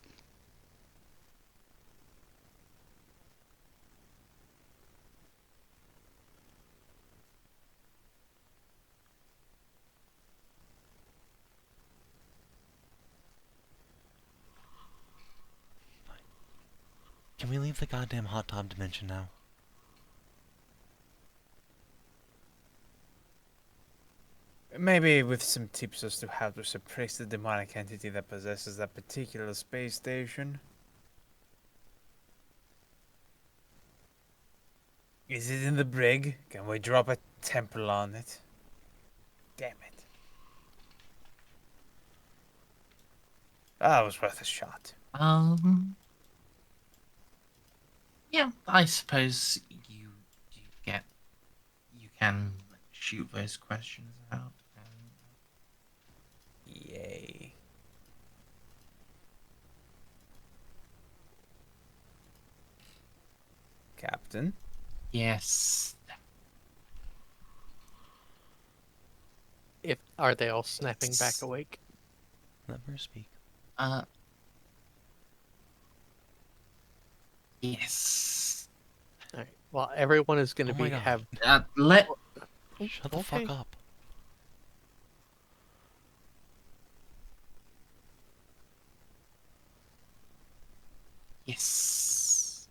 Can we leave the goddamn hot tub dimension now? Maybe with some tips as to how to suppress the demonic entity that possesses that particular space station. Is it in the brig? Can we drop a temple on it? Damn it. That was worth a shot. Yeah, I suppose you get you can shoot those questions out. Yay. Captain? Yes, Are they all snapping back awake? Let her speak. yes. All right. Well, everyone is going to Oh my be God. have. Let Shut the Okay. fuck up. yes,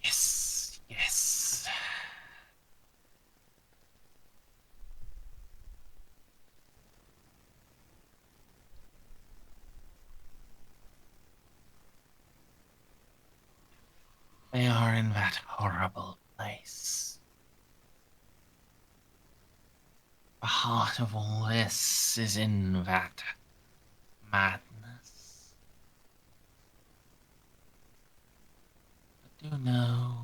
yes, yes. that horrible place. The heart of all this is in that madness. But do know,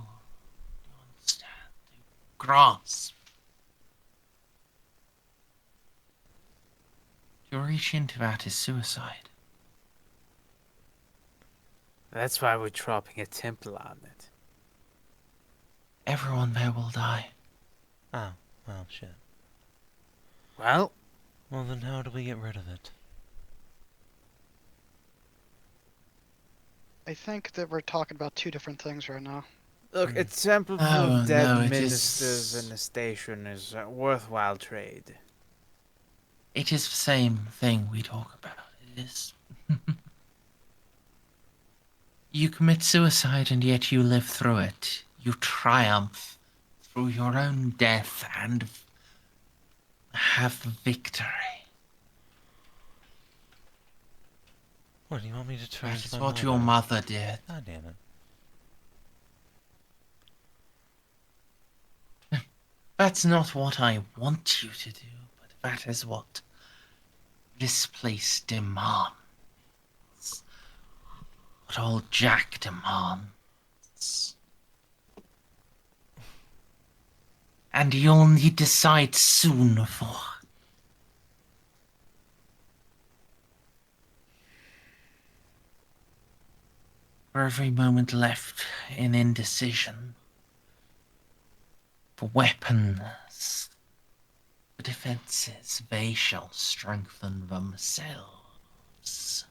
do understand, do grasp. To reach into that is suicide. That's why we're dropping a temple on it. Everyone there will die. Oh, well, shit. Well, Well, then how do we get rid of it? I think that we're talking about two different things right now. Look, a temple full Oh, of dead no, it ministers is- and a station is a worthwhile trade. It is the same thing we talk about. It is. You commit suicide and yet you live through it. You triumph through your own death and have victory. What, do you want me to turn That to is my what your mother did. God damn it. That's not what I want you to do, but that is what this place demands. What old Jack demands. And you'll need to decide soon for. For every moment left in indecision. For weapons. For defenses, they shall strengthen themselves.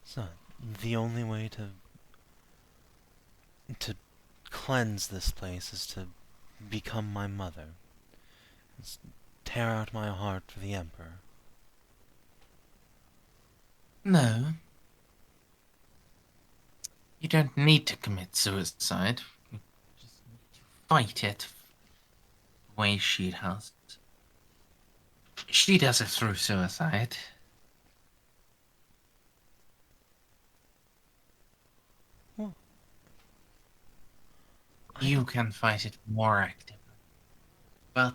So, the only way to cleanse this place is to become my mother. Is tear out my heart for the Emperor. No. You don't need to commit suicide. You just need to fight it the way she does. She does it through suicide. Well, You can fight it more actively. But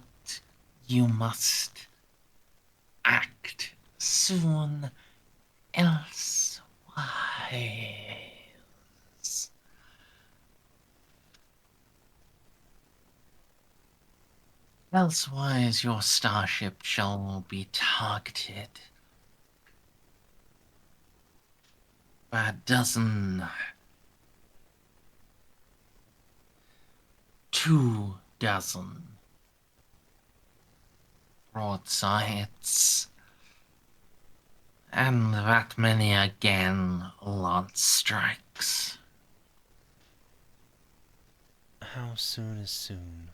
you must act soon, else wise. Elsewise, your starship shall be targeted by a dozen, 24 broadsides, and that many again launch strikes. how soon is soon?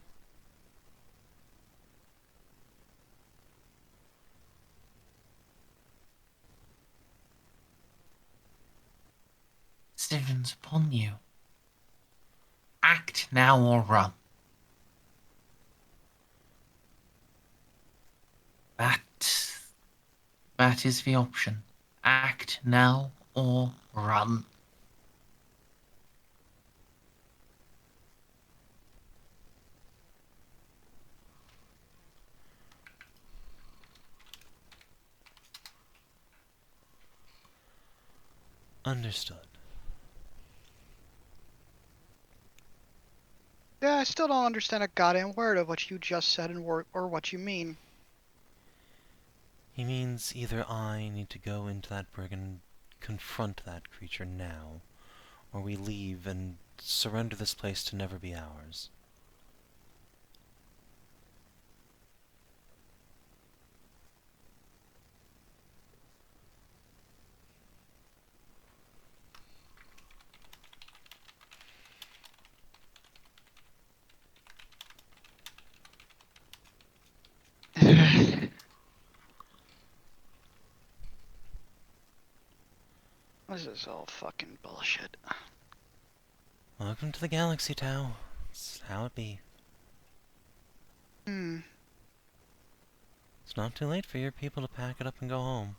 Decisions upon you. Act now or run. That is the option. Act now or run. Understood. Yeah, I still don't understand a goddamn word of what you just said or what you mean. He means either I need to go into that brig and confront that creature now, or we leave and surrender this place to never be ours. This is all fucking bullshit. Welcome to the galaxy, Tau. It's how it be. Hmm. It's not too late for your people to pack it up and go home.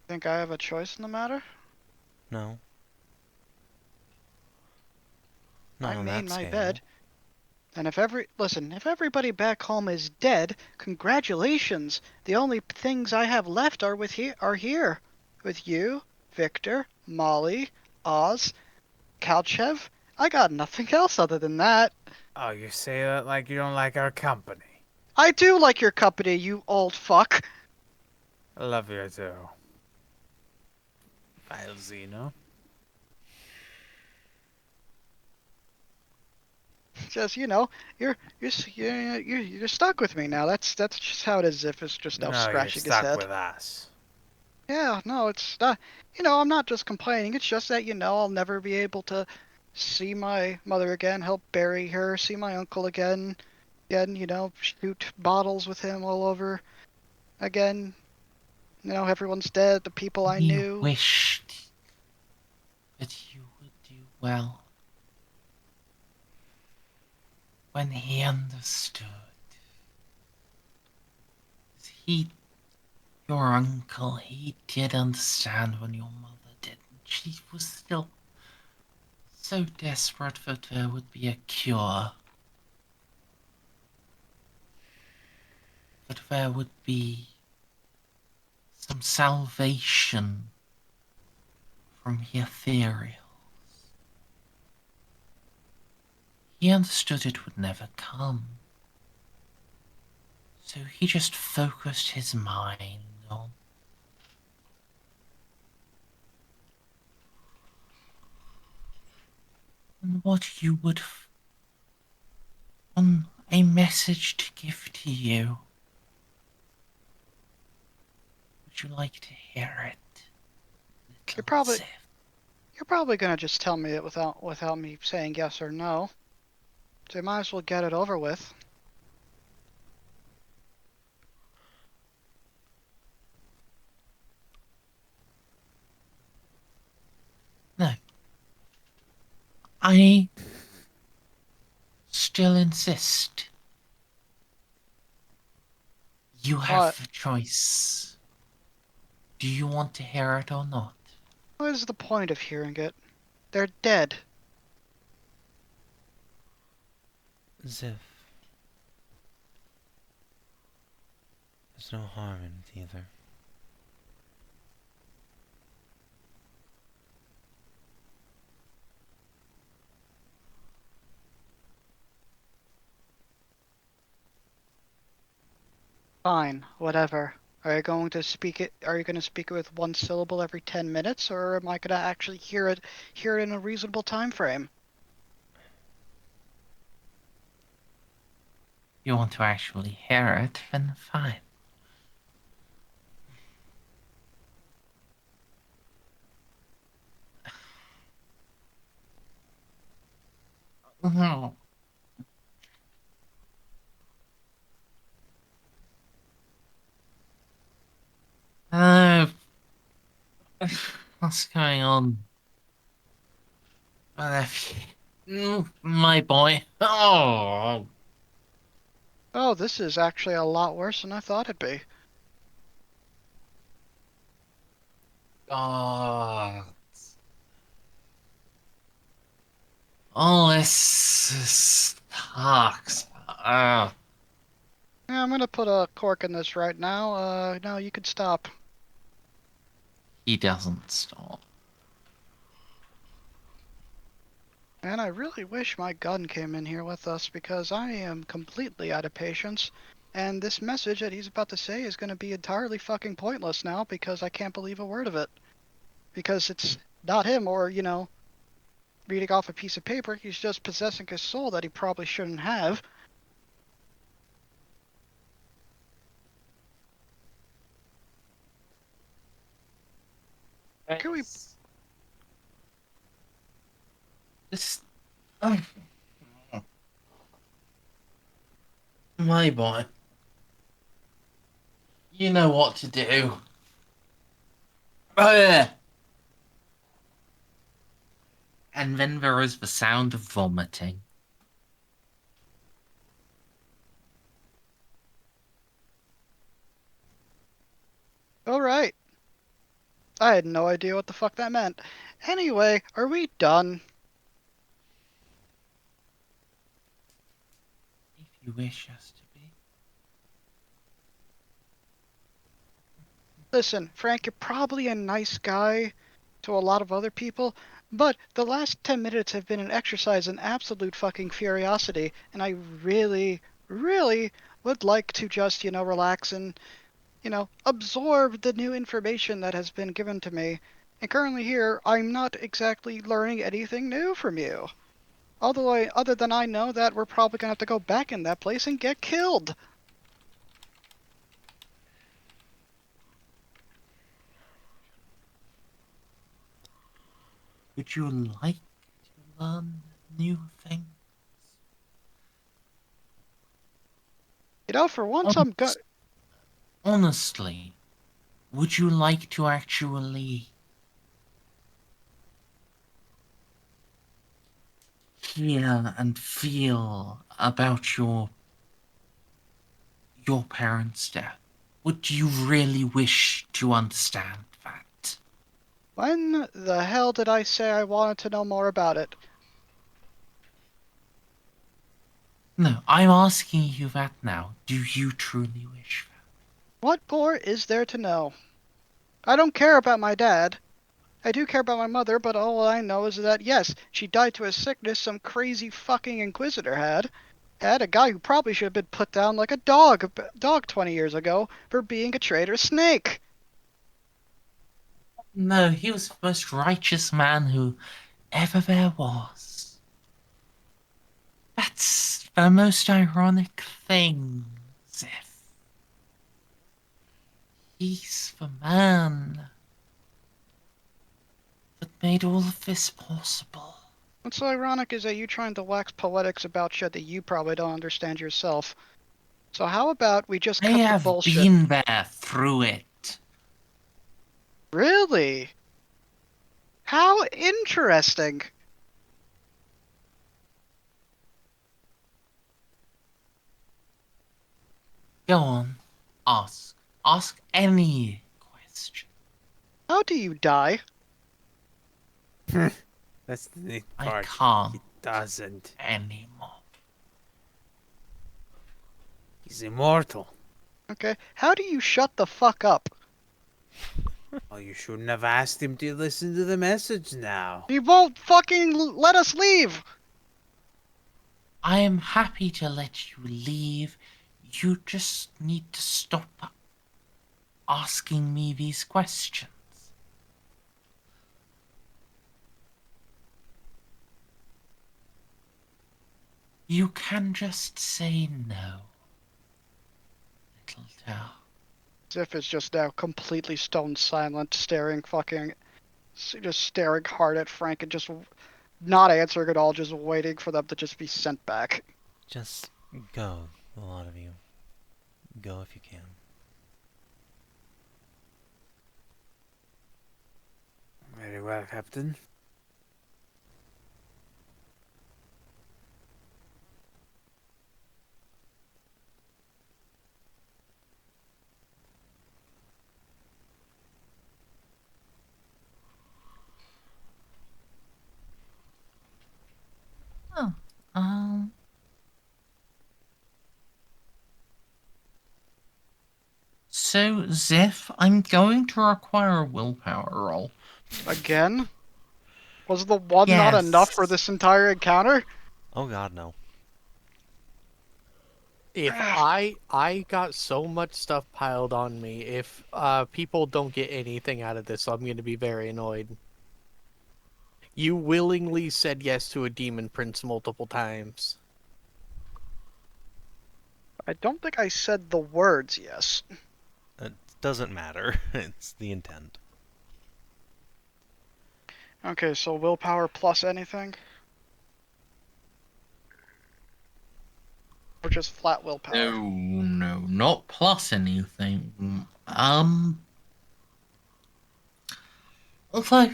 Think I have a choice in the matter? No. Not I on made that my scale. bed. And if everybody back home is dead, congratulations. The only things I have left are here. With you, Victor, Molly, Oz, Kalchev. I got nothing else other than that. Oh, you say that like you don't like our company. I do like your company, you old fuck. I love you too. Zeno. Just you're stuck with me now. That's just how it is. If it's just now No, you're scratching his stuck head. with us. Yeah, no, it's not. I'm not just complaining. It's just that I'll never be able to see my mother again, help bury her, see my uncle again, shoot bottles with him all over again. Everyone's dead. The people I We knew. wished that you would do well. When he understood. He, your uncle, he did understand when your mother didn't. She was still so desperate that there would be a cure. That there would be some salvation from the ethereals. He understood it would never come. So he just focused his mind on what you would, on a message to give to you. Would you like to hear it, little Xiph? You're probably gonna just tell me it without me saying yes or no. So you might as well get it over with. No. I still insist. You have What? the choice. Do you want to hear it or not? What is the point of hearing it? They're dead. Xiph. There's no harm in it either. Fine, whatever. Are you going to speak it? Are you going to speak it with one syllable every 10 minutes, or am I going to actually hear it in a reasonable time frame? You want to actually hear it, then fine. No. Hello. What's going on? My boy. Oh. Oh, this is actually a lot worse than I thought it'd be. God. All this sucks. Yeah, I'm going to put a cork in this right now. No, you could stop. He doesn't stop. And I really wish my gun came in here with us because I am completely out of patience. And this message that he's about to say is going to be entirely fucking pointless now because I can't believe a word of it. Because it's not him or, reading off a piece of paper. He's just possessing his soul that he probably shouldn't have. Can we... This... Oh. My boy. You know what to do. And then there is the sound of vomiting. Alright. I had no idea what the fuck that meant. Anyway, are we done? If you wish us to be. Listen, Frank, you're probably a nice guy to a lot of other people, but the last 10 minutes have been an exercise in absolute fucking curiosity, and I really, really would like to just, relax and, absorb the new information that has been given to me. And currently here, I'm not exactly learning anything new from you. Other than I know that we're probably gonna have to go back in that place and get killed. Would you like to learn new things? For once Honestly, would you like to actually hear and feel about your parents' death? Would you really wish to understand that? When the hell did I say I wanted to know more about it? No, I'm asking you that now. Do you truly wish that? What more is there to know? I don't care about my dad. I do care about my mother, but all I know is that, yes, she died to a sickness some crazy fucking inquisitor had. Had a guy who probably should have been put down like a dog 20 years ago for being a traitor snake. No, he was the most righteous man who ever there was. That's the most ironic thing, Xiph. He's the man that made all of this possible. What's so ironic is that you trying to wax poetics about shit that you probably don't understand yourself. So how about we just I cut the have bullshit? been there through it. Really? How interesting. Go on, ask. Ask any question. How do you die? That's the neat I part. can't He doesn't. anymore. He's immortal. Okay, how do you shut the fuck up? Oh, you shouldn't have asked him to listen to the message now. He won't fucking let us leave! I am happy to let you leave. You just need to stop asking me these questions. You can just say no, little girl. Xiph is just now completely stone silent, just staring hard at Frank and just not answering at all, just waiting for them to just be sent back. Just go, a lot of you. Go if you can. Very well, Captain. Oh, So, Xiph, I'm going to require a willpower roll. Again? Was the one not enough for Yes. this entire encounter? Oh god, no. If I got so much stuff piled on me, if people don't get anything out of this, I'm going to be very annoyed. You willingly said yes to a demon prince multiple times. I don't think I said the words yes. It doesn't matter. It's the intent. Okay, so willpower plus anything? Or just flat willpower? No, not plus anything. Although,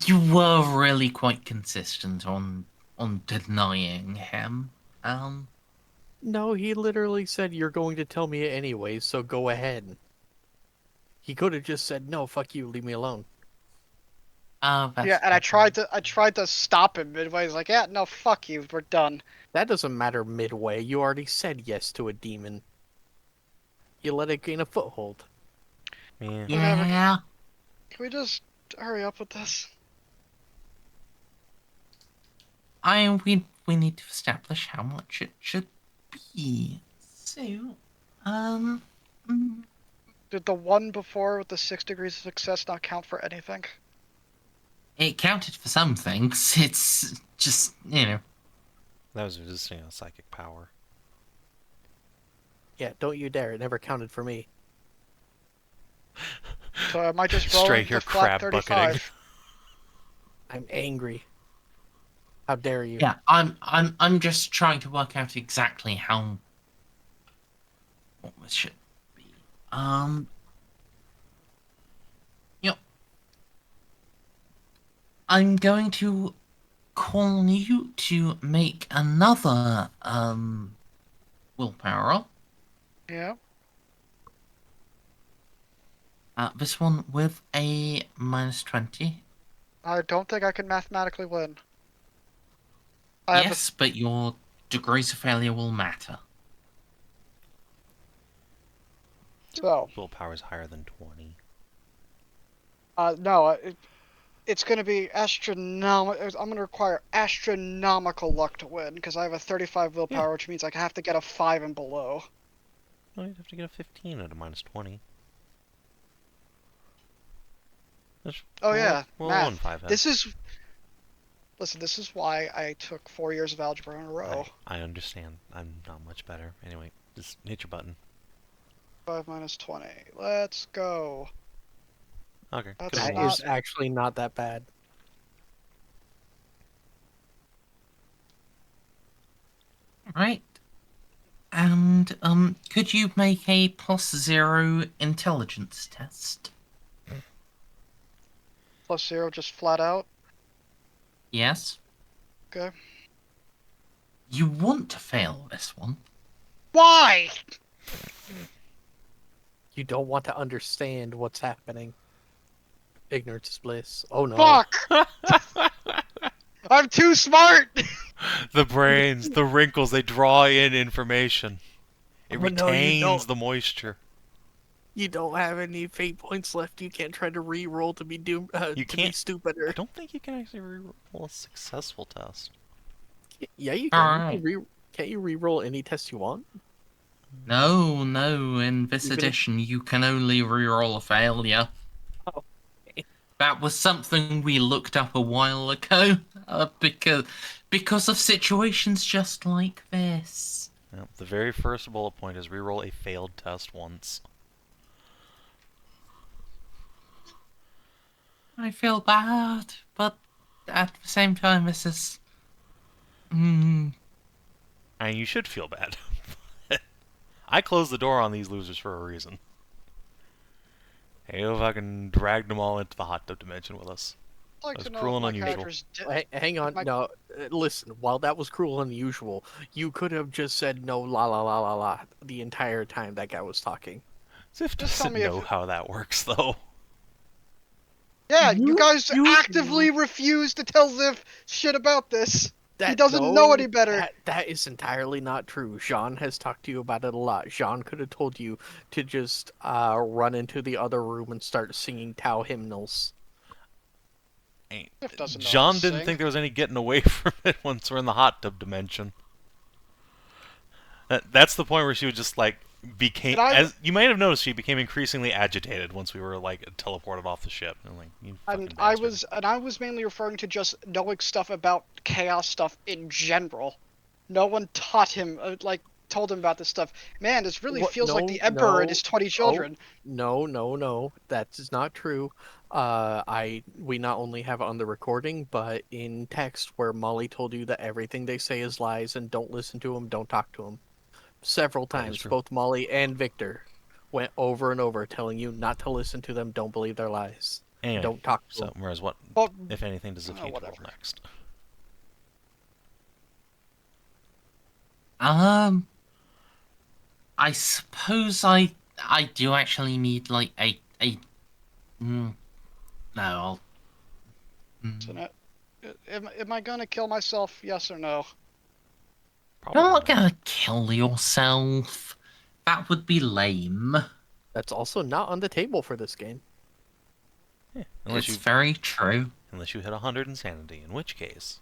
you were really quite consistent on denying him. No, he literally said you're going to tell me anyway, so go ahead. He could have just said, no, fuck you, leave me alone. That's Yeah, and I tried to stop him midway. He's like, yeah, no, fuck you, we're done. That doesn't matter midway. You already said yes to a demon. You let it gain a foothold. Yeah. Whatever. Yeah. Can we just hurry up with this? We need to establish how much it should be. So, mm, Did the one before with the 6 degrees of success not count for anything? it counted for some things. It's just, you know. That was just, psychic power. Yeah, don't you dare. It never counted for me. So I might just roll Straight the here flat crab 35. bucketing. I'm angry. How dare you? Yeah, I'm just trying to work out exactly what this should be. Yep. I'm going to call you to make another willpower roll. Yeah. This one with a -20. I don't think I can mathematically win. I have Yes, but your degrees of failure will matter. So, Willpower is higher than 20. no, it's going to be astronomical. I'm going to require astronomical luck to win because I have a 35 willpower, which means I have to get a 5 and below. No, you'd have to get a 15 at a -20. Oh yeah, Well, math. 1-5 then. Listen, this is why I took 4 years of algebra in a row. I understand. I'm not much better. Anyway, just hit your button. 5 minus 20. Let's go. Okay. That's could've That rolled. is actually not that bad. Right. And could you make a +0 intelligence test? +0 just flat out. Yes. Okay. You want to fail this one. Why? You don't want to understand what's happening. Ignorance is bliss. Oh no. Fuck! I'm too smart! The brains, the wrinkles, they draw in information. It But no, you retains don't. the moisture. You don't have any fate points left. You can't try to re-roll to be You to be can't- stupider. I don't think you can actually re-roll a successful test. Yeah, you can. Alright. Can't you re-roll any test you want? No, in this Even if- edition you can only reroll a failure. Oh. That was something we looked up a while ago, because of situations just like this. Yep, the very first bullet point is re-roll a failed test once. I feel bad, but at the same time, this is. Hmm. I mean, you should feel bad. I closed the door on these losers for a reason. Hey, you fucking dragged them all into the hot tub dimension with us. I'd like That's to know cruel if and my unusual. character's Hang on. My- No, listen. While that was cruel and unusual, you could have just said no, la la la la la, the entire time that guy was talking. Xiph Just tell doesn't me if- know how that works, though. Yeah, you guys you- actively refuse to tell Xiph shit about this. That, doesn't no, know any better. That is entirely not true. Jeanne has talked to you about it a lot. Jeanne could have told you to just run into the other room and start singing Tao hymnals. Xiph doesn't know how Jeanne to didn't sing. think there was any getting away from it once we're in the hot tub dimension. That's the point where she was just like became. As you might have noticed, she became increasingly agitated once we were like teleported off the ship. And like, you fucking And bastard. I was mainly referring to just knowing stuff about chaos stuff in general. No one taught him, told him about this stuff. Man, this really What? feels like No, the Emperor and no, his 20 children. No, that is not true. We not only have it on the recording, but in text where Molly told you that everything they say is lies and don't listen to them, don't talk to them. Several That is times, true. both Molly and Victor went over and over telling you not to listen to them, don't believe their lies, Anyway, don't talk to so them. whereas what, Well, if anything, does Xiph need to roll whatever. next? I suppose I do actually need like a no, I'll So now, am I gonna kill myself? Yes or no? you're not Probably. gonna kill yourself. That would be lame. That's also not on the table for this game. Yeah, unless It's you very true. hit 100 insanity, in which case.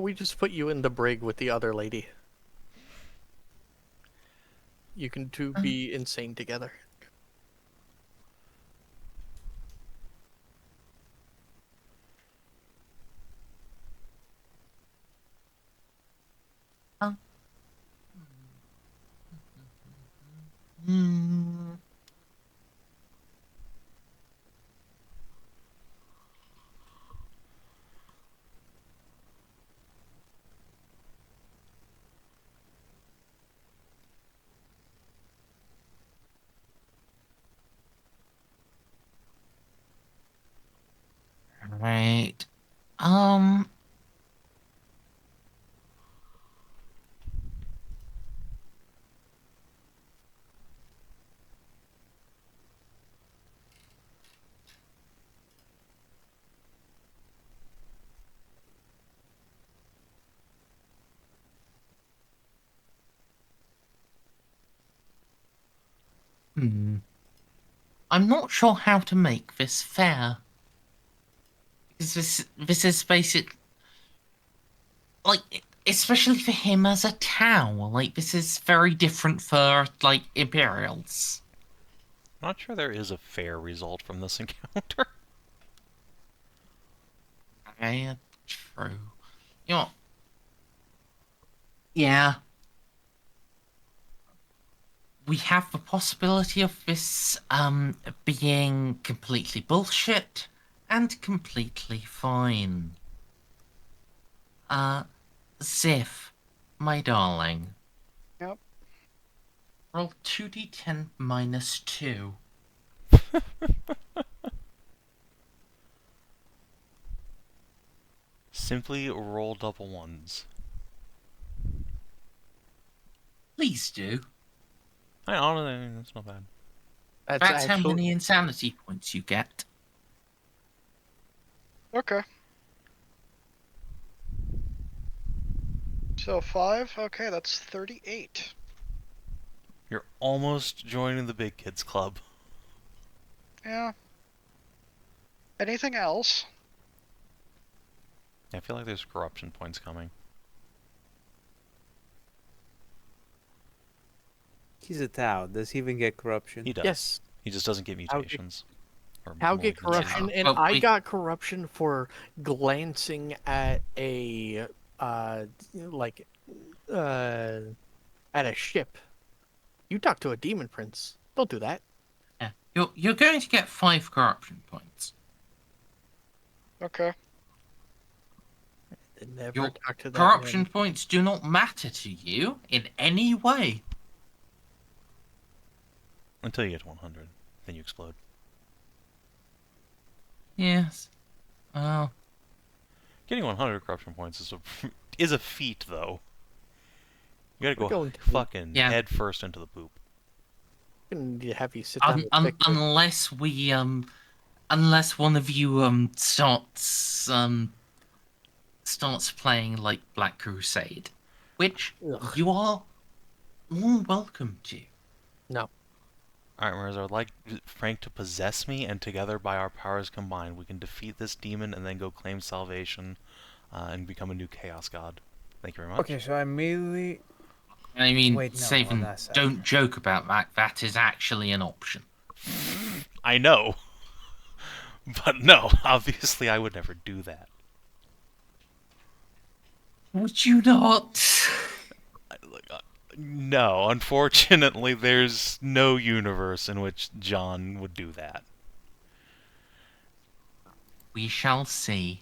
We just put you in the brig with the other lady. You can two be insane together. Hmm. Right. Um. Hmm. I'm not sure how to make this fair. Because this is basic, like, especially for him as a Tau. Like, this is very different for like Imperials. I'm not sure there is a fair result from this encounter. Yeah, true. You know, yeah. We have the possibility of this being completely bullshit and completely fine. Xiph, my darling. Yep. Roll 2d10 minus 2. Simply roll double ones. Please do. I honestly, that's not bad. That's how many insanity points you get. Okay. So 5. Okay, that's 38. You're almost joining the big kids club. Yeah. Anything else? I feel like there's corruption points coming. He's a Tau. Does he even get corruption? He does. Yes. He just doesn't get mutations. How get corruption? And Well, I got corruption for glancing at a at a ship. You talk to a demon prince. Don't do that. Yeah. You're going to get 5 corruption points. Okay. Never Your talk to that corruption man. points do not matter to you in any way. Until you get to 100. Then you explode. Yes. Well, Getting 100 corruption points is a feat, though. You gotta We're go going to- fucking Yeah. head first into the poop. And you have you sit down with Victor. unless we unless one of you starts playing like Black Crusade, which Ugh. you are more welcome to. No. Alright, Merzer, I'd like Frank to possess me, and together by our powers combined, we can defeat this demon and then go claim salvation and become a new Chaos God. Thank you very much. Okay, so I immediately. I mean, Wait, no, Savin, well, that's don't joke about that. That is actually an option. I know. But no, obviously I would never do that. Would you not? No, unfortunately, there's no universe in which John would do that. We shall see.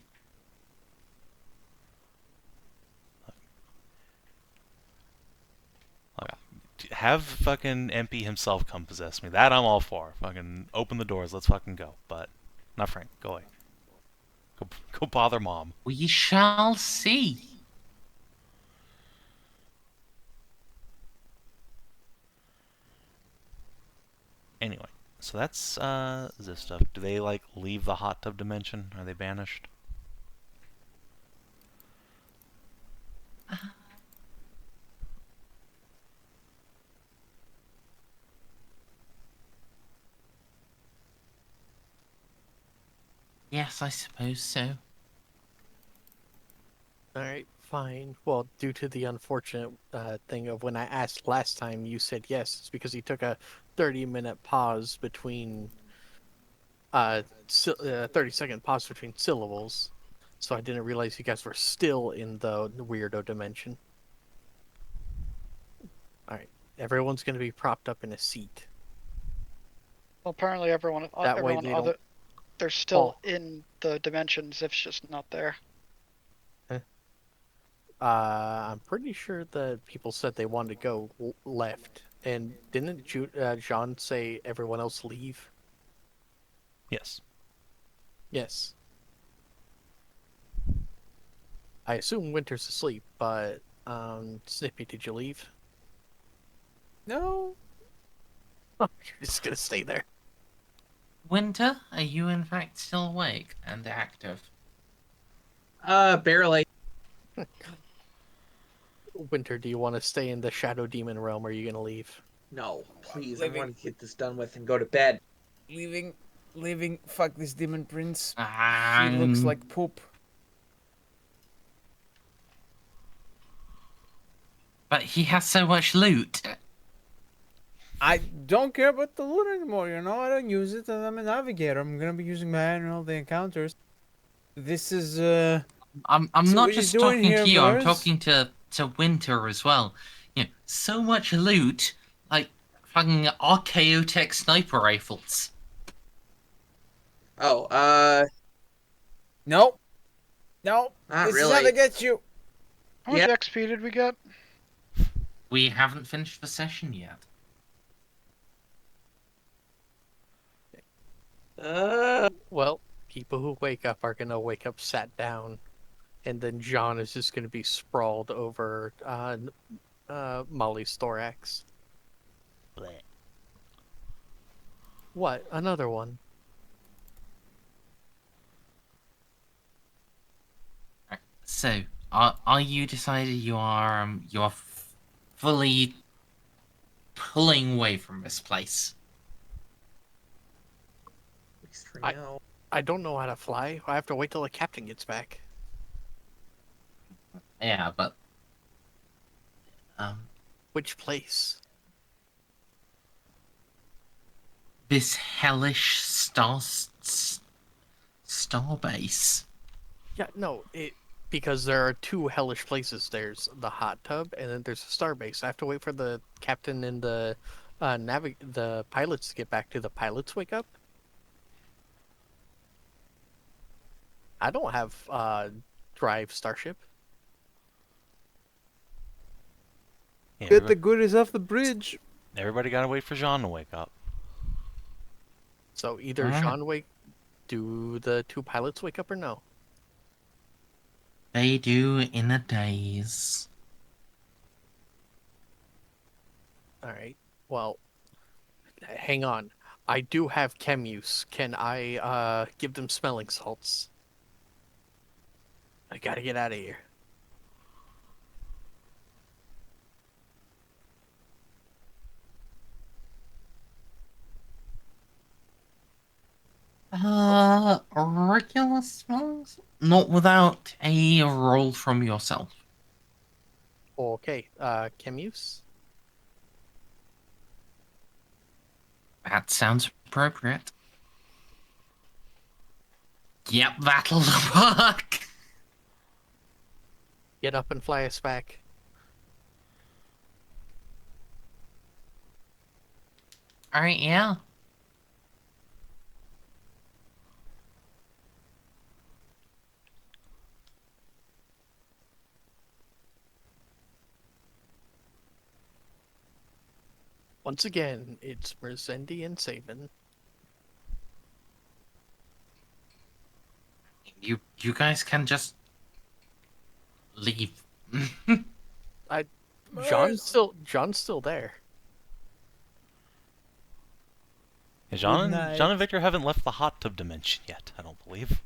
Have fucking MP himself come possess me. That I'm all for. Fucking open the doors. Let's fucking go. But not Frank. Go away. Go bother Mom. We shall see. Anyway, so that's this stuff. Do they like leave the hot tub dimension? Are they banished? Yes, I suppose so. Alright, fine. Well, due to the unfortunate thing of when I asked last time, you said yes. It's because he took a 30-minute pause between 30-second pause between syllables. So I didn't realize you guys were still in the weirdo dimension. Alright, everyone's going to be propped up in a seat. Well, apparently everyone, That way everyone they other, don't they're still fall. in the dimension. Xiph's just not there. I'm pretty sure that people said they wanted to go left. And didn't Jeanne say everyone else leave? Yes. Yes. I assume Winter's asleep, but Snippy, did you leave? No. Oh, you're just gonna stay there. Winter, are you in fact still awake and active? Barely. Winter, do you want to stay in the Shadow Demon realm, or are you gonna leave? No, please. I Living. want to get this done with and go to bed. Leaving. Fuck this demon prince. He Um, looks like poop. But he has so much loot. I don't care about the loot anymore, you know? I don't use it, and I'm a navigator. I'm gonna be using manual the encounters. This is, I'm So not what you just doing talking here, to you, I'm Merz? talking to Winter as well. You know, so much loot, like fucking archaeotech sniper rifles. Oh, Nope. Nope. not This is how really. they get you. How much Yeah. XP did we get? We haven't finished the session yet. Well, people who wake up are gonna wake up sat down, and then John is just gonna be sprawled over Molly's thorax. Bleh. What? Another one? So, are you decided you are fully pulling away from this place? At least for I- now. I don't know how to fly. I have to wait till the captain gets back. Yeah, but Which place? this hellish star base. Yeah, no, because there are two hellish places. There's the hot tub, and then there's a starbase. I have to wait for the captain and the the pilots to get back. Do the pilots wake up? I don't have drive starship. Yeah, Get the goodies off the bridge. everybody gotta wait for Jeanne to wake up. So either Alright. Jean do the two pilots wake up or no? They do in a daze. All right. Well, hang on. I do have chem use. Can I give them smelling salts? I gotta get out of here. Regular spells? Not without a roll from yourself. Okay. Chem use. That sounds appropriate. Yep, that'll work. Get up and fly us back. Alright, yeah. Once again, it's Merzendi and Savin. You guys can just leave. John's still there. Jeanne night. and Victor haven't left the hot tub dimension yet, I don't believe.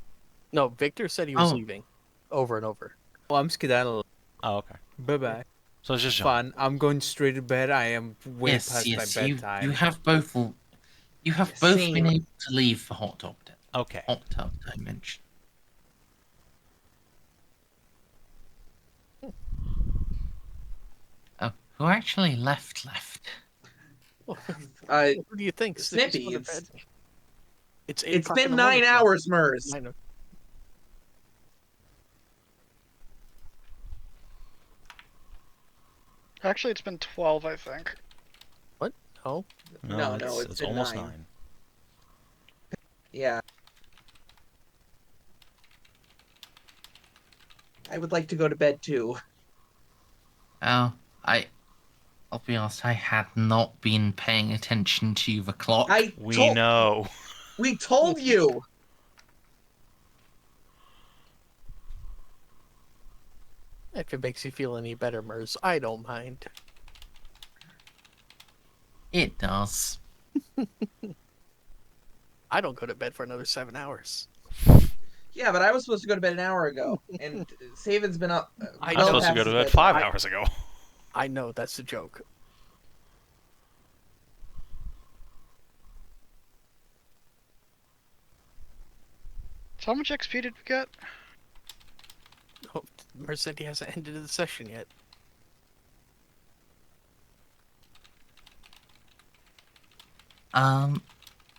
No, Victor said he was Oh. leaving, over and over. Well, I'm skedaddling. Oh, okay. Bye-bye. So it's just Jeanne. Fun. I'm going straight to bed. I am way Yes, past yes. my You bedtime. have both. You have both Same. been able to leave the hot tub Okay. dimension. Oh, who actually left? Uh, Who do you think? Snippy, Snippy's going to it's- bed. It's it's been 9 hours, Merz. Actually, it's been 12, I think. What? Oh, No, it's it's been almost 9. 9. Yeah. I would like to go to bed too. Oh, I'll be honest. I had not been paying attention to the clock. We know. We told you. if it makes you feel any better, Merz, I don't mind. It does. I don't go to bed for another 7 hours. Yeah, but I was supposed to go to bed an hour ago, and Savin's been up. I I know. was supposed to go to bed past 5 I- hours ago. I know, that's a joke. So how much XP did we get? Oh, Merzendi hasn't ended the session yet.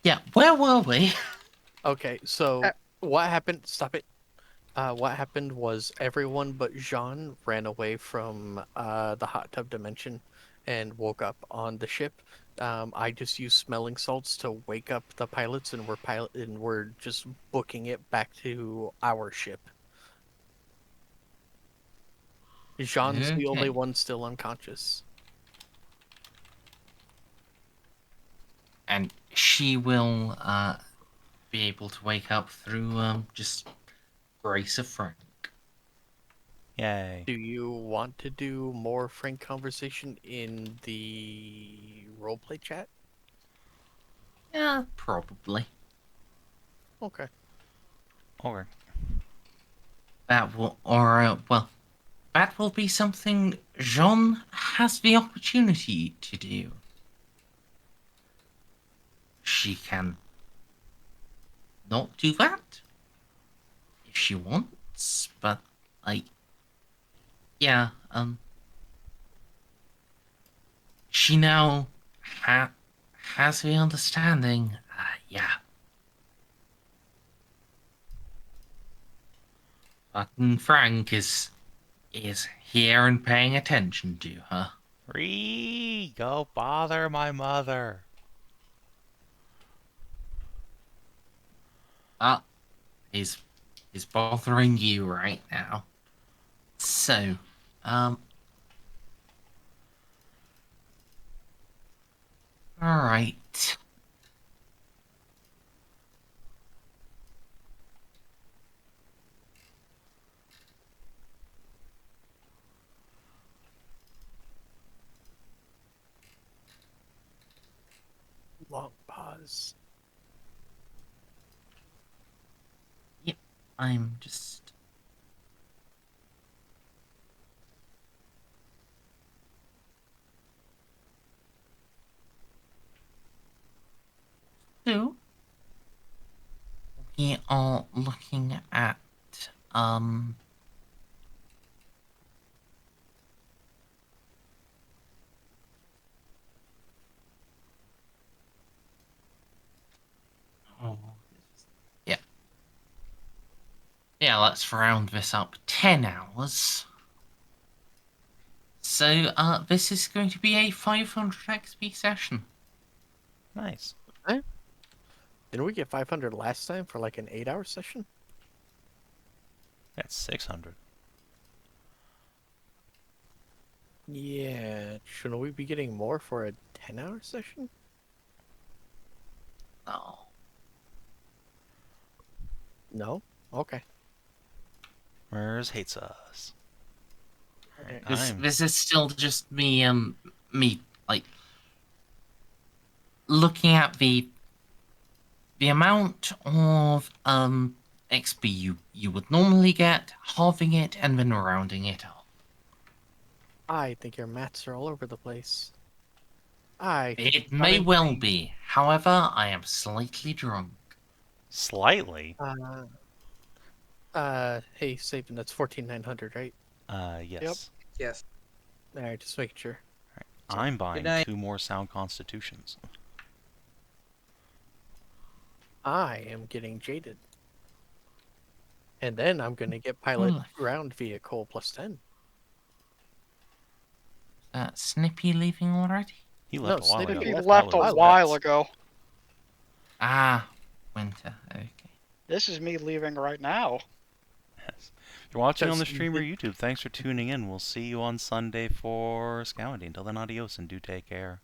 Yeah. Where were we? Okay, so Uh, what happened? Stop it. What happened was everyone but Jeanne ran away from the hot tub dimension and woke up on the ship. I just used smelling salts to wake up the pilots, and we're just booking it back to our ship. Jeanne's the only Okay. one still unconscious. And she will be able to wake up through just grace of Frank. Yay. Do you want to do more frank conversation in the roleplay chat? Yeah, probably. Okay. Okay. That will, that will be something Jeanne has the opportunity to do. She can not do that if she wants, but yeah, she now has the understanding. Yeah. Fucking Frank is here and paying attention to her. Go bother my mother. Is bothering you right now. So, alright. Long pause. Yep, I'm just... So, we are looking at, yeah. Yeah, let's round this up 10 hours. So, this is going to be a 500 XP session. Nice. Didn't we get 500 last time for like an 8-hour session? That's 600. Yeah, shouldn't we be getting more for a 10-hour session? Oh. No? Okay. Merz hates us. Okay. This is still just me, like, looking at the the amount of XP you would normally get, halving it and then rounding it up. I think your maths are all over the place. I think It you've may gone well insane. be. However, I am slightly drunk. Slightly. Hey, Savin, that's 14,900, right? Yes. Yes. Alright, just making sure. I'm buying night. 2 more sound constitutions. I am getting jaded. And then I'm gonna get pilot Well, ground vehicle plus 10. Snippy leaving already? He left No, a while Snippy ago. He left left a That was while Vets. ago. Ah, winter. Okay. This is me leaving right now. Yes. If you're watching on the Because stream or YouTube, thanks for tuning in. We'll see you on Sunday for scouting. Until then, adios and do take care.